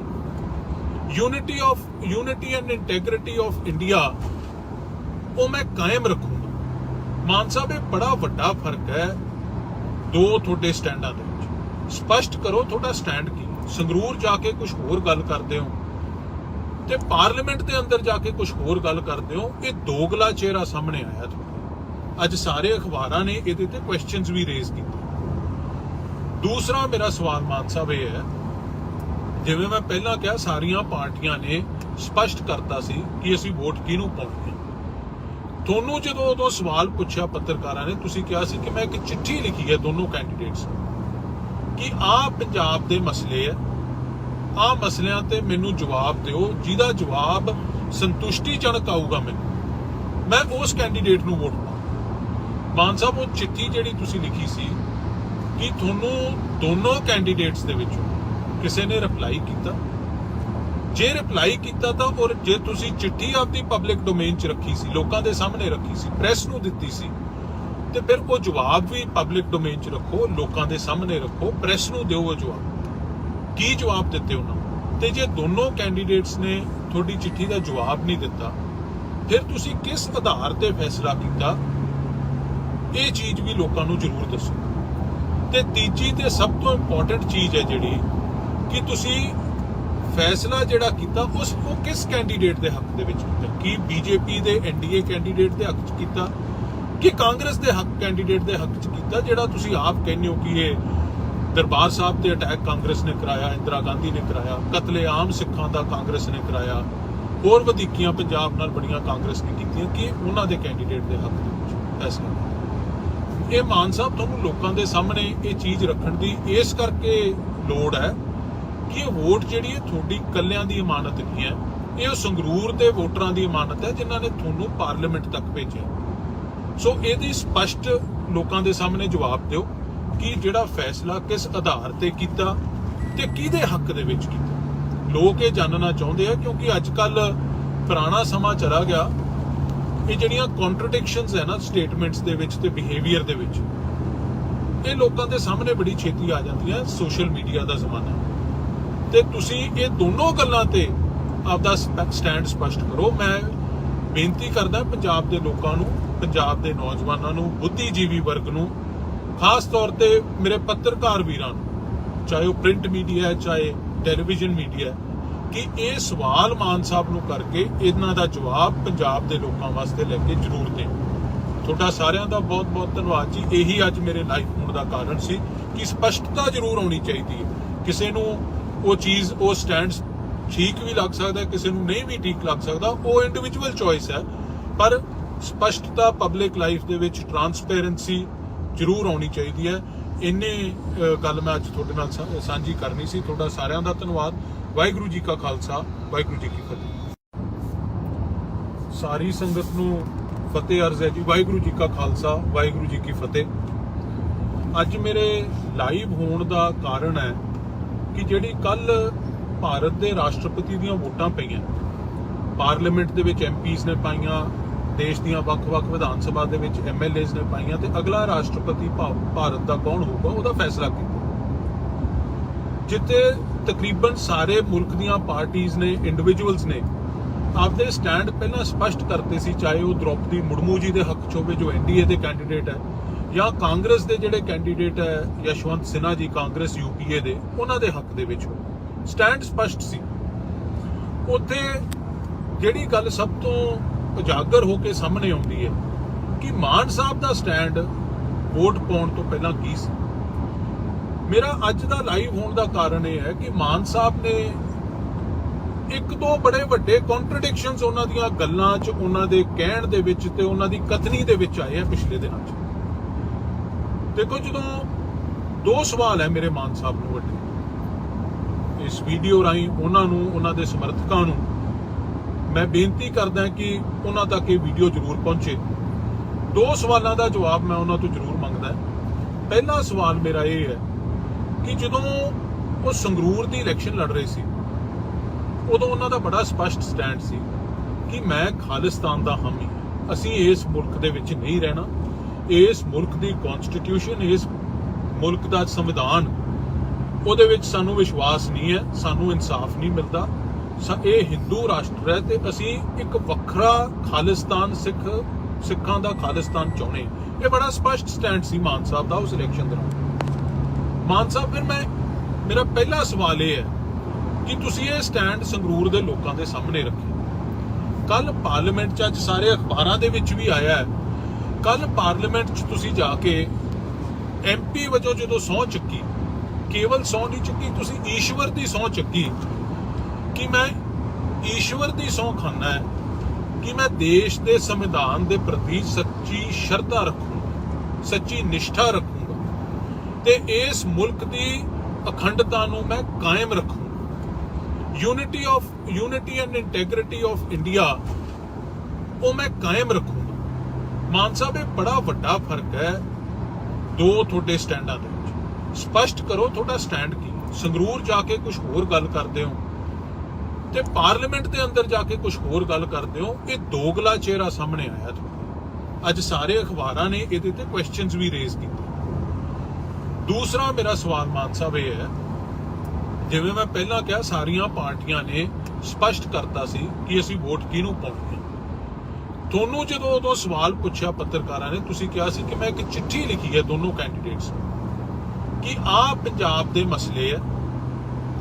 Unity and integrity of India ਉਹ ਮੈਂ ਕਾਇਮ ਰੱਖੂੰਗਾ। ਮਾਨ ਸਾਹਿਬ, ਇਹ ਬੜਾ ਵੱਡਾ ਫਰਕ ਹੈ ਦੋ ਤੁਹਾਡੇ ਸਟੈਂਡਾਂ ਦੇ ਵਿੱਚ। ਸਪਸ਼ਟ ਕਰੋ ਤੁਹਾਡਾ ਸਟੈਂਡ ਕੀ। ਸੰਗਰੂਰ ਜਾ ਕੇ ਕੁਝ ਹੋਰ ਗੱਲ ਕਰਦੇ ਹੋ ਤੇ ਪਾਰਲੀਮੈਂਟ ਦੇ ਅੰਦਰ ਜਾ ਕੇ ਕੁਝ ਹੋਰ ਗੱਲ ਕਰਦੇ ਹੋ। ਇਹ ਦੋਗਲਾ ਚਿਹਰਾ ਸਾਹਮਣੇ ਆਇਆ ਤੁਹਾਡਾ। ਅੱਜ ਸਾਰੇ ਅਖਬਾਰਾਂ ਨੇ ਇਹਦੇ ਤੇ ਕੁਐਸਚਨਸ ਵੀ ਰੇਜ਼ ਕੀਤੇ। ਦੂਸਰਾ ਮੇਰਾ ਸਵਾਲ ਮਾਨ ਸਾਹਿਬ ਇਹ ਹੈ, ਜਿਵੇਂ ਮੈਂ ਪਹਿਲਾਂ ਕਿਹਾ, ਸਾਰੀਆਂ ਪਾਰਟੀਆਂ ਨੇ ਸਪਸ਼ਟ ਕਰਤਾ ਸੀ ਕਿ ਅਸੀਂ ਵੋਟ ਕਿਹਨੂੰ ਪਾਉਣੀ ਹੈ। ਤੁਹਾਨੂੰ ਜਦੋਂ ਉਦੋਂ ਸਵਾਲ ਪੁੱਛਿਆ ਪੱਤਰਕਾਰਾਂ ਨੇ, ਤੁਸੀਂ ਕਿਹਾ ਸੀ ਕਿ ਮੈਂ ਇੱਕ ਚਿੱਠੀ ਲਿਖੀ ਹੈ ਦੋਨੋਂ ਕੈਂਡੀਡੇਟਸ ਕਿ ਆਹ ਪੰਜਾਬ ਦੇ ਮਸਲੇ ਹੈ ਆ ਮਸਲਿਆਂ ਤੇ ਮੈਨੂੰ ਜਵਾਬ ਦਿਓ, ਜਿਹਦਾ ਜਵਾਬ ਸੰਤੁਸ਼ਟੀਜਨਕ ਆਊਗਾ ਮੈਂ ਉਸ ਕੈਂਡੀਡੇਟ ਨੂੰ ਵੋਟ ਪਾਵਾਂ। ਮਾਨ ਸਾਹਿਬ, ਉਹ ਚਿੱਠੀ ਜਿਹੜੀ ਤੁਸੀਂ ਲਿਖੀ ਸੀ ਕਿ ਤੁਹਾਨੂੰ ਦੋਨੋਂ ਕੈਂਡੀਡੇਟਸ ਦੇ ਵਿੱਚੋਂ ਕਿਸੇ ਨੇ ਰਿਪਲਾਈ ਕੀਤਾ? ਜੇ ਰਿਪਲਾਈ ਕੀਤਾ ਤਾਂ ਔਰ ਜੇ ਤੁਸੀਂ ਚਿੱਠੀ ਆਪਦੀ ਪਬਲਿਕ ਡੋਮੇਨ 'ਚ ਰੱਖੀ ਸੀ, ਲੋਕਾਂ ਦੇ ਸਾਹਮਣੇ ਰੱਖੀ ਸੀ, ਪ੍ਰੈਸ ਨੂੰ ਦਿੱਤੀ ਸੀ, ਤੇ ਫਿਰ ਉਹ ਜਵਾਬ ਵੀ ਪਬਲਿਕ ਡੋਮੇਨ 'ਚ ਰੱਖੋ, ਲੋਕਾਂ ਦੇ ਸਾਹਮਣੇ ਰੱਖੋ, ਪ੍ਰੈਸ ਨੂੰ ਦਿਓ ਉਹ ਜਵਾਬ। ਕੀ ਜਵਾਬ ਦਿੱਤੇ ਉਹਨਾਂ ਨੂੰ? ਤੇ ਜੇ ਦੋਨੋਂ ਕੈਂਡੀਡੇਟਸ ਨੇ ਤੁਹਾਡੀ ਚਿੱਠੀ ਦਾ ਜਵਾਬ ਨਹੀਂ ਦਿੱਤਾ, ਫਿਰ ਤੁਸੀਂ ਕਿਸ ਆਧਾਰ ਤੇ ਫੈਸਲਾ ਕੀਤਾ? ਇਹ ਚੀਜ਼ ਵੀ ਲੋਕਾਂ ਨੂੰ ਜ਼ਰੂਰ ਦੱਸੋ। ਤੇ ਤੀਜੀ ਤੇ ਸਭ ਤੋਂ ਇੰਪੋਰਟੈਂਟ ਚੀਜ਼ ਹੈ ਜਿਹੜੀ ਕਿ ਤੁਸੀਂ ਫੈਸਲਾ ਜਿਹੜਾ ਕੀਤਾ ਉਹ ਕਿਸ ਕੈਂਡੀਡੇਟ ਦੇ ਹੱਕ ਦੇ ਵਿੱਚ ਕੀਤਾ? ਕੀ ਬੀਜੇਪੀ ਦੇ ਐਨਡੀਏ ਕੈਂਡੀਡੇਟ ਦੇ ਹੱਕ 'ਚ ਕੀਤਾ ਕਿ ਕਾਂਗਰਸ ਦੇ ਹੱਕ ਕੈਂਡੀਡੇਟ ਦੇ ਹੱਕ 'ਚ ਕੀਤਾ, ਜਿਹੜਾ ਤੁਸੀਂ ਆਪ ਕਹਿੰਦੇ ਹੋ ਕਿ ਇਹ ਦਰਬਾਰ ਸਾਹਿਬ ਤੇ ਅਟੈਕ ਕਾਂਗਰਸ ਨੇ ਕਰਾਇਆ, ਇੰਦਰਾ ਗਾਂਧੀ ਨੇ ਕਰਾਇਆ, ਕਤਲੇਆਮ ਸਿੱਖਾਂ ਦਾ ਕਾਂਗਰਸ ਨੇ ਕਰਾਇਆ, ਹੋਰ ਵਧੀਕੀਆਂ ਪੰਜਾਬ ਨਾਲ ਬੜੀਆਂ ਕਾਂਗਰਸ ਨੇ ਕੀਤੀਆਂ, ਕਿ ਉਹਨਾਂ ਦੇ ਕੈਂਡੀਡੇਟ ਦੇ ਹੱਕ ਦੇ ਵਿੱਚ ਫੈਸਲਾ? ਇਹ ਮਾਨ ਸਾਹਿਬ, ਤੁਹਾਨੂੰ ਲੋਕਾਂ ਦੇ ਸਾਹਮਣੇ ਇਹ ਚੀਜ਼ ਰੱਖਣ ਦੀ ਇਸ ਕਰਕੇ ਲੋੜ ਹੈ ਕਿ ਇਹ ਵੋਟ ਜਿਹੜੀ ਹੈ ਤੁਹਾਡੀ ਇਕੱਲਿਆਂ ਦੀ ਇਮਾਨਤ ਨਹੀਂ ਹੈ, ਇਹ ਸੰਗਰੂਰ ਦੇ ਵੋਟਰਾਂ ਦੀ ਇਮਾਨਤ ਹੈ ਜਿਨ੍ਹਾਂ ਨੇ ਤੁਹਾਨੂੰ ਪਾਰਲੀਮੈਂਟ ਤੱਕ ਭੇਜਿਆ। ਸੋ ਇਹਦੀ ਸਪਸ਼ਟ ਲੋਕਾਂ ਦੇ ਸਾਹਮਣੇ ਜਵਾਬ ਦਿਓ ਕਿ ਜਿਹੜਾ ਫੈਸਲਾ ਕਿਸ ਆਧਾਰ ਤੇ ਕੀਤਾ ਤੇ ਕਿਹਦੇ ਹੱਕ ਦੇ ਵਿੱਚ ਕੀਤਾ। ਲੋਕ ਇਹ ਜਾਣਨਾ ਚਾਹੁੰਦੇ ਆ, ਕਿਉਂਕਿ ਅੱਜ ਕੱਲ ਪੁਰਾਣਾ ਸਮਾਂ ਚਲਾ ਗਿਆ। ਇਹ ਜਿਹੜੀਆਂ ਕੰਟਰਡਿਕਸ਼ਨਸ ਹੈ ਨਾ ਸਟੇਟਮੈਂਟਸ ਦੇ ਵਿੱਚ ਤੇ ਬਿਹੇਵੀਅਰ ਦੇ ਵਿੱਚ, ਇਹ ਲੋਕਾਂ ਦੇ ਸਾਹਮਣੇ ਬੜੀ ਛੇਤੀ ਆ ਜਾਂਦੀਆਂ। ਸੋਸ਼ਲ ਮੀਡੀਆ ਦਾ ਜ਼ਮਾਨਾ, ਤੇ ਤੁਸੀਂ ਇਹ ਦੋਨੋਂ ਗੱਲਾਂ ਤੇ ਆਪਦਾ ਸਟੈਂਡ ਸਪਸ਼ਟ ਕਰੋ। ਮੈਂ ਬੇਨਤੀ ਕਰਦਾ ਪੰਜਾਬ ਦੇ ਲੋਕਾਂ ਨੂੰ, ਪੰਜਾਬ ਦੇ ਨੌਜਵਾਨਾਂ ਨੂੰ, ਬੁੱਧੀਜੀਵੀ ਵਰਗ ਨੂੰ, ਖਾਸ ਤੌਰ ਤੇ ਮੇਰੇ ਪੱਤਰਕਾਰ ਵੀਰਾਂ ਨੂੰ, ਚਾਹੇ ਉਹ ਪ੍ਰਿੰਟ ਮੀਡੀਆ ਹੈ ਚਾਹੇ ਟੈਲੀਵਿਜ਼ਨ ਮੀਡੀਆ ਹੈ, ਕਿ ਇਹ ਸਵਾਲ ਮਾਨ ਸਾਹਿਬ ਨੂੰ ਕਰਕੇ ਇਹਨਾਂ ਦਾ ਜਵਾਬ ਪੰਜਾਬ ਦੇ ਲੋਕਾਂ ਵਾਸਤੇ ਲੈ ਕੇ ਜ਼ਰੂਰ ਦੇਣ। ਤੁਹਾਡਾ ਸਾਰਿਆਂ ਦਾ ਬਹੁਤ ਬਹੁਤ ਧੰਨਵਾਦ ਜੀ। ਇਹੀ ਅੱਜ ਮੇਰੇ ਲਾਈਵ ਹੋਣ ਦਾ ਕਾਰਨ ਸੀ ਕਿ ਸਪਸ਼ਟਤਾ ਜ਼ਰੂਰ ਆਉਣੀ ਚਾਹੀਦੀ ਹੈ। ਕਿਸੇ ਨੂੰ ਉਹ ਚੀਜ਼, ਉਹ ਸਟੈਂਡ ਠੀਕ ਵੀ ਲੱਗ ਸਕਦਾ, ਕਿਸੇ ਨੂੰ ਨਹੀਂ ਵੀ ਠੀਕ ਲੱਗ ਸਕਦਾ, ਉਹ ਇੰਡੀਵਿਜੂਅਲ ਚੋਇਸ ਹੈ, ਪਰ ਸਪਸ਼ਟਤਾ ਪਬਲਿਕ ਲਾਈਫ ਦੇ ਵਿੱਚ ਟਰਾਂਸਪੇਰੈਂਸੀ ਜ਼ਰੂਰ ਆਉਣੀ ਚਾਹੀਦੀ ਹੈ। ਇੰਨੇ ਗੱਲ ਮੈਂ ਅੱਜ ਤੁਹਾਡੇ ਨਾਲ ਸਾਂਝੀ ਕਰਨੀ ਸੀ। ਤੁਹਾਡਾ ਸਾਰਿਆਂ ਦਾ ਧੰਨਵਾਦ। ਵਾਹਿਗੁਰੂ ਜੀ ਕਾ ਖਾਲਸਾ, ਵਾਹਿਗੁਰੂ ਜੀ ਕੀ ਫਤਿਹ। ਸਾਰੀ ਸੰਗਤ ਨੂੰ ਫਤਿਹ ਅਰਜ਼ ਹੈ ਜੀ। ਵਾਹਿਗੁਰੂ ਜੀ ਕਾ ਖਾਲਸਾ, ਵਾਹਿਗੁਰੂ ਜੀ ਕੀ ਫਤਿਹ। ਅੱਜ ਮੇਰੇ ਲਾਈਵ ਹੋਣ ਦਾ ਕਾਰਨ ਹੈ ਕਿ ਜਿਹੜੀ ਕੱਲ ਭਾਰਤ ਦੇ ਰਾਸ਼ਟਰਪਤੀ ਦੀਆਂ ਵੋਟਾਂ ਪਈਆਂ, ਪਾਰਲੀਮੈਂਟ ਦੇ ਵਿੱਚ ਐਮਪੀਜ਼ ਨੇ ਪਾਈਆਂ, ਦੇਸ਼ ਦੀਆਂ ਵੱਖ-ਵੱਖ ਵਿਧਾਨ ਸਭਾ ਦੇ ਵਿੱਚ ਐਮਐਲਏਜ਼ ਨੇ ਪਾਈਆਂ, ਤੇ ਅਗਲਾ ਰਾਸ਼ਟਰਪਤੀ ਭਾਰਤ ਦਾ ਕੌਣ ਹੋਊਗਾ ਉਹਦਾ ਫੈਸਲਾ ਕੀਤਾ। ਜਿੱਥੇ ਤਕਰੀਬਨ ਸਾਰੇ ਮੁਲਕ ਦੀਆਂ ਪਾਰਟੀਆਂ ਨੇ, ਇੰਡੀਵਿਜੂਅਲਸ ਨੇ ਆਪਦੇ ਸਟੈਂਡ ਪਹਿਲਾਂ ਸਪਸ਼ਟ ਕਰਤੇ ਸੀ, ਚਾਹੇ ਉਹ ਦ੍ਰੋਪਦੀ ਮੁਰਮੂ ਜੀ ਦੇ ਹੱਕ 'ਚ ਹੋਵੇ ਜੋ ਐਨਡੀਏ ਦੇ ਕੈਂਡੀਡੇਟ ਹੈ, ਜਾਂ ਕਾਂਗਰਸ ਦੇ ਜਿਹੜੇ ਕੈਂਡੀਡੇਟ ਹੈ ਯਸ਼ਵੰਤ ਸਿਨਹਾ ਜੀ ਕਾਂਗਰਸ ਯੂਪੀਏ ਦੇ, ਉਹਨਾਂ ਦੇ ਹੱਕ ਦੇ ਵਿੱਚ ਸਟੈਂਡ ਸਪਸ਼ਟ ਸੀ। ਉੱਥੇ ਜਿਹੜੀ ਗੱਲ ਸਭ ਤੋਂ ਉਜਾਗਰ ਹੋ ਕੇ ਸਾਹਮਣੇ ਆਉਂਦੀ ਹੈ ਕਿ ਮਾਨ ਸਾਹਿਬ ਦਾ ਸਟੈਂਡ ਵੋਟ ਪਾਉਣ ਤੋਂ ਪਹਿਲਾਂ ਕੀ ਸੀ। ਮੇਰਾ ਅੱਜ ਦਾ ਲਾਈਵ ਹੋਣ ਦਾ ਕਾਰਨ ਇਹ ਹੈ ਕਿ ਮਾਨ ਸਾਹਿਬ ਨੇ ਇੱਕ ਦੋ ਬੜੇ ਵੱਡੇ ਕੰਟਰਡਿਕਸ਼ਨਸ ਉਹਨਾਂ ਦੀਆਂ ਗੱਲਾਂ 'ਚ, ਉਹਨਾਂ ਦੇ ਕਹਿਣ ਦੇ ਵਿੱਚ ਤੇ ਉਹਨਾਂ ਦੀ ਕਥਨੀ ਦੇ ਵਿੱਚ ਆਏ ਆ ਪਿਛਲੇ ਦਿਨਾਂ 'ਚ। ਦੇਖੋ, ਜਦੋਂ ਦੋ ਸਵਾਲ ਹੈ ਮੇਰੇ ਮਾਨ ਸਾਹਿਬ ਨੂੰ ਵੱਡੇ, ਇਸ ਵੀਡੀਓ ਰਾਹੀਂ ਉਹਨਾਂ ਨੂੰ, ਉਹਨਾਂ ਦੇ ਸਮਰਥਕਾਂ ਨੂੰ ਮੈਂ ਬੇਨਤੀ ਕਰਦਾ ਕਿ ਉਹਨਾਂ ਤੱਕ ਇਹ ਵੀਡੀਓ ਜ਼ਰੂਰ ਪਹੁੰਚੇ। ਦੋ ਸਵਾਲਾਂ ਦਾ ਜਵਾਬ ਮੈਂ ਉਹਨਾਂ ਤੋਂ ਜ਼ਰੂਰ ਮੰਗਦਾ। ਪਹਿਲਾ ਸਵਾਲ ਮੇਰਾ ਇਹ ਹੈ ਕਿ ਜਦੋਂ ਉਹ ਸੰਗਰੂਰ ਦੀ ਇਲੈਕਸ਼ਨ ਲੜ ਰਹੇ ਸੀ, ਉਦੋਂ ਉਹਨਾਂ ਦਾ ਬੜਾ ਸਪਸ਼ਟ ਸਟੈਂਡ ਸੀ ਕਿ ਮੈਂ ਖਾਲਿਸਤਾਨ ਦਾ ਹਾਮੀ, ਅਸੀਂ ਇਸ ਮੁਲਕ ਦੇ ਵਿੱਚ ਨਹੀਂ ਰਹਿਣਾ, ਇਸ ਮੁਲਕ ਦੀ ਕਨਸਟੀਟਿਊਸ਼ਨ, ਇਸ ਮੁਲਕ ਦਾ ਸੰਵਿਧਾਨ, ਉਹਦੇ ਵਿੱਚ ਸਾਨੂੰ ਵਿਸ਼ਵਾਸ ਨਹੀਂ ਹੈ, ਸਾਨੂੰ ਇਨਸਾਫ ਨਹੀਂ ਮਿਲਦਾ, ਇਹ ਹਿੰਦੂ ਰਾਸ਼ਟਰ ਹੈ ਤੇ ਅਸੀਂ ਇੱਕ ਵੱਖਰਾ ਖਾਲਿਸਤਾਨ, ਸਿੱਖਾਂ ਦਾ ਖਾਲਿਸਤਾਨ ਚਾਹੁੰਦੇ। ਇਹ ਬੜਾ ਸਪਸ਼ਟ ਸਟੈਂਡ ਸੀ ਮਾਨ ਸਾਹਿਬ ਦਾ ਉਸ ਇਲੈਕਸ਼ਨ ਦੌਰਾਨ। ਮਾਨ ਸਾਹਿਬ, ਫਿਰ ਮੇਰਾ ਪਹਿਲਾ ਸਵਾਲ ਇਹ ਹੈ ਕਿ ਤੁਸੀਂ ਇਹ ਸਟੈਂਡ ਸੰਗਰੂਰ ਦੇ ਲੋਕਾਂ ਦੇ ਸਾਹਮਣੇ ਰੱਖਿਆ। ਕੱਲ ਪਾਰਲੀਮੈਂਟ 'ਚ, ਅੱਜ ਸਾਰੇ ਅਖਬਾਰਾਂ ਦੇ ਵਿੱਚ ਵੀ ਆਇਆ ਹੈ, ਕੱਲ ਪਾਰਲੀਮੈਂਟ 'ਚ ਤੁਸੀਂ ਜਾ ਕੇ ਐਮਪੀ ਵਜੋਂ ਜਦੋਂ ਸਹੁੰ ਚੱਕੀ, ਕੇਵਲ ਸਹੁੰ ਨਹੀਂ ਚੱਕੀ, ਤੁਸੀਂ ਈਸ਼ਵਰ ਦੀ ਸਹੁੰ ਚੱਕੀ ਕਿ ਮੈਂ ਈਸ਼ਵਰ ਦੀ ਸਹੁੰ ਖਾਨਾ ਹੈ ਕਿ ਮੈਂ ਦੇਸ਼ ਦੇ ਸੰਵਿਧਾਨ ਦੇ ਪ੍ਰਤੀ ਸੱਚੀ ਸ਼ਰਧਾ ਰੱਖੂੰਗਾ, ਸੱਚੀ ਨਿਸ਼ਠਾ ਰੱਖੂੰਗਾ ਤੇ ਇਸ ਮੁਲਕ ਦੀ ਅਖੰਡਤਾ ਨੂੰ ਮੈਂ ਕਾਇਮ ਰੱਖੂੰਗਾ। यूनिटी एंड इंटैग्रिटी ऑफ इंडिया वो मैं कायम रखूंगा। मान साहब ये बड़ा वड्डा फर्क है दो थोड़े स्टैंडां दे विच। स्पष्ट करो थोड़ा स्टैंड की। संगरूर जाके कुछ होर गल करदे हो ते पार्लीमेंट के अंदर जाके कुछ होर गल करदे हो। ये दोगला चेहरा सामने आया थोड़ा। अज सारे अखबारां ने इहदे ते क्वेश्चनस भी रेज कीते। दूसरा मेरा सवाल मान साहब ये है, जिवें मैं पहला कहा सारियां पार्टियां ने स्पष्ट करता सी कि असीं वोट किहनूं पाउणी है। ਤੁਹਾਨੂੰ ਜਦੋਂ ਉਦੋਂ ਸਵਾਲ ਪੁੱਛਿਆ ਪੱਤਰਕਾਰਾਂ ਨੇ, ਤੁਸੀਂ ਕਿਹਾ ਸੀ ਕਿ ਮੈਂ ਇੱਕ ਚਿੱਠੀ ਲਿਖੀ ਹੈ ਦੋਨੋਂ ਕੈਂਡੀਡੇਟਸ ਨੂੰ ਕਿ ਆਹ ਪੰਜਾਬ ਦੇ ਮਸਲੇ ਆ,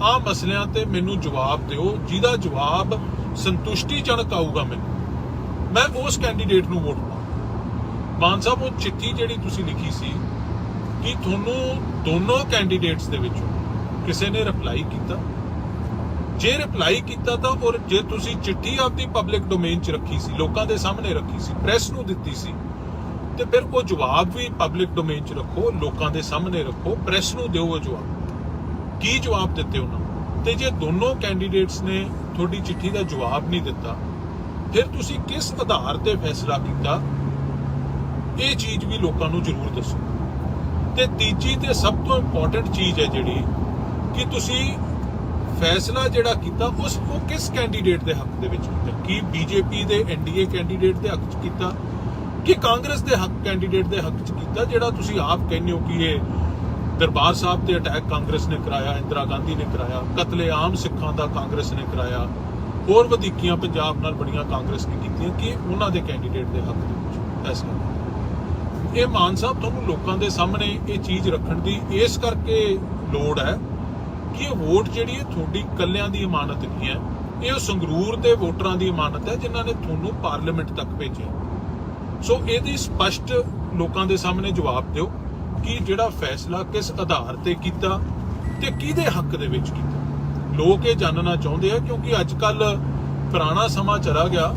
ਆਹ ਮਸਲਿਆਂ ਤੇ ਮੈਨੂੰ ਜਵਾਬ ਦਿਓ, ਜਿਹਦਾ ਜਵਾਬ ਸੰਤੁਸ਼ਟੀਜਨਕ ਆਊਗਾ ਮੈਨੂੰ, ਮੈਂ ਉਸ ਕੈਂਡੀਡੇਟ ਨੂੰ ਵੋਟ ਪਾਵਾਂ। ਮਾਨ ਸਾਹਿਬ ਉਹ ਚਿੱਠੀ ਜਿਹੜੀ ਤੁਸੀਂ ਲਿਖੀ ਸੀ ਕਿ ਤੁਹਾਨੂੰ ਦੋਨੋਂ ਕੈਂਡੀਡੇਟਸ ਦੇ ਵਿੱਚੋਂ ਕਿਸੇ ਨੇ ਰਿਪਲਾਈ ਕੀਤਾ? ਜੇ ਰਿਪਲਾਈ ਕੀਤਾ ਤਾਂ ਔਰ ਜੇ ਤੁਸੀਂ ਚਿੱਠੀ ਆਪਦੀ ਪਬਲਿਕ ਡੋਮੇਨ 'ਚ ਰੱਖੀ ਸੀ, ਲੋਕਾਂ ਦੇ ਸਾਹਮਣੇ ਰੱਖੀ ਸੀ, ਪ੍ਰੈਸ ਨੂੰ ਦਿੱਤੀ ਸੀ, ਤੇ ਫਿਰ ਉਹ ਜਵਾਬ ਵੀ ਪਬਲਿਕ ਡੋਮੇਨ 'ਚ ਰੱਖੋ, ਲੋਕਾਂ ਦੇ ਸਾਹਮਣੇ ਰੱਖੋ, ਪ੍ਰੈਸ ਨੂੰ ਦਿਓ ਉਹ ਜਵਾਬ। ਕੀ ਜਵਾਬ ਦਿੱਤੇ ਉਹਨਾਂ ਨੂੰ? ਤੇ ਜੇ ਦੋਨੋਂ ਕੈਂਡੀਡੇਟਸ ਨੇ ਤੁਹਾਡੀ ਚਿੱਠੀ ਦਾ ਜਵਾਬ ਨਹੀਂ ਦਿੱਤਾ, ਫਿਰ ਤੁਸੀਂ ਕਿਸ ਆਧਾਰ ਤੇ ਫੈਸਲਾ ਕੀਤਾ? ਇਹ ਚੀਜ਼ ਵੀ ਲੋਕਾਂ ਨੂੰ ਜ਼ਰੂਰ ਦੱਸੋ। ਤੇ ਤੀਜੀ ਤੇ ਸਭ ਤੋਂ ਇੰਪੋਰਟੈਂਟ ਚੀਜ਼ ਹੈ ਜਿਹੜੀ ਕਿ ਤੁਸੀਂ ਫੈਸਲਾ ਜਿਹੜਾ ਕੀਤਾ ਉਹ ਕਿਸ ਕੈਂਡੀਡੇਟ ਦੇ ਹੱਕ ਦੇ ਵਿੱਚ ਕੀਤਾ? ਕੀ ਬੀਜੇਪੀ ਦੇ ਐਨਡੀਏ ਕੈਂਡੀਡੇਟ ਦੇ ਹੱਕ 'ਚ ਕੀਤਾ ਕਿ ਕਾਂਗਰਸ ਦੇ ਹੱਕ ਕੈਂਡੀਡੇਟ ਦੇ ਹੱਕ 'ਚ ਕੀਤਾ? ਜਿਹੜਾ ਤੁਸੀਂ ਆਪ ਕਹਿੰਦੇ ਹੋ ਕਿ ਇਹ ਦਰਬਾਰ ਸਾਹਿਬ ਤੇ ਅਟੈਕ ਕਾਂਗਰਸ ਨੇ ਕਰਾਇਆ, ਇੰਦਰਾ ਗਾਂਧੀ ਨੇ ਕਰਾਇਆ, ਕਤਲੇਆਮ ਸਿੱਖਾਂ ਦਾ ਕਾਂਗਰਸ ਨੇ ਕਰਾਇਆ, ਹੋਰ ਵਧੀਕੀਆਂ ਪੰਜਾਬ ਨਾਲ ਬੜੀਆਂ ਕਾਂਗਰਸ ਨੇ ਕੀਤੀਆਂ, ਕਿ ਉਹਨਾਂ ਦੇ ਕੈਂਡੀਡੇਟ ਦੇ ਹੱਕ ਦੇ ਵਿੱਚ ਫੈਸਲਾ? ਇਹ ਮਾਨ ਸਾਹਿਬ ਤੁਹਾਨੂੰ ਲੋਕਾਂ ਦੇ ਸਾਹਮਣੇ ਇਹ ਚੀਜ਼ ਰੱਖਣ ਦੀ ਇਸ ਕਰਕੇ ਲੋੜ ਹੈ ਕਿ ਇਹ ਵੋਟ ਜਿਹੜੀ ਹੈ ਤੁਹਾਡੀ ਇਕੱਲਿਆਂ ਦੀ ਇਮਾਨਤ ਨਹੀਂ ਹੈ, ਇਹ ਉਹ ਸੰਗਰੂਰ ਦੇ ਵੋਟਰਾਂ ਦੀ ਇਮਾਨਤ ਹੈ ਜਿਨ੍ਹਾਂ ਨੇ ਤੁਹਾਨੂੰ ਪਾਰਲੀਮੈਂਟ ਤੱਕ ਭੇਜਿਆ। ਸੋ ਇਹਦੀ ਸਪਸ਼ਟ ਲੋਕਾਂ ਦੇ ਸਾਹਮਣੇ ਜਵਾਬ ਦਿਓ ਕਿ ਜਿਹੜਾ ਫੈਸਲਾ ਕਿਸ ਆਧਾਰ ਤੇ ਕੀਤਾ ਤੇ ਕਿਹਦੇ ਹੱਕ ਦੇ ਵਿੱਚ ਕੀਤਾ। ਲੋਕ ਇਹ ਜਾਣਨਾ ਚਾਹੁੰਦੇ ਆ, ਕਿਉਂਕਿ ਅੱਜ ਕੱਲ ਪੁਰਾਣਾ ਸਮਾਂ ਚਲਾ ਗਿਆ।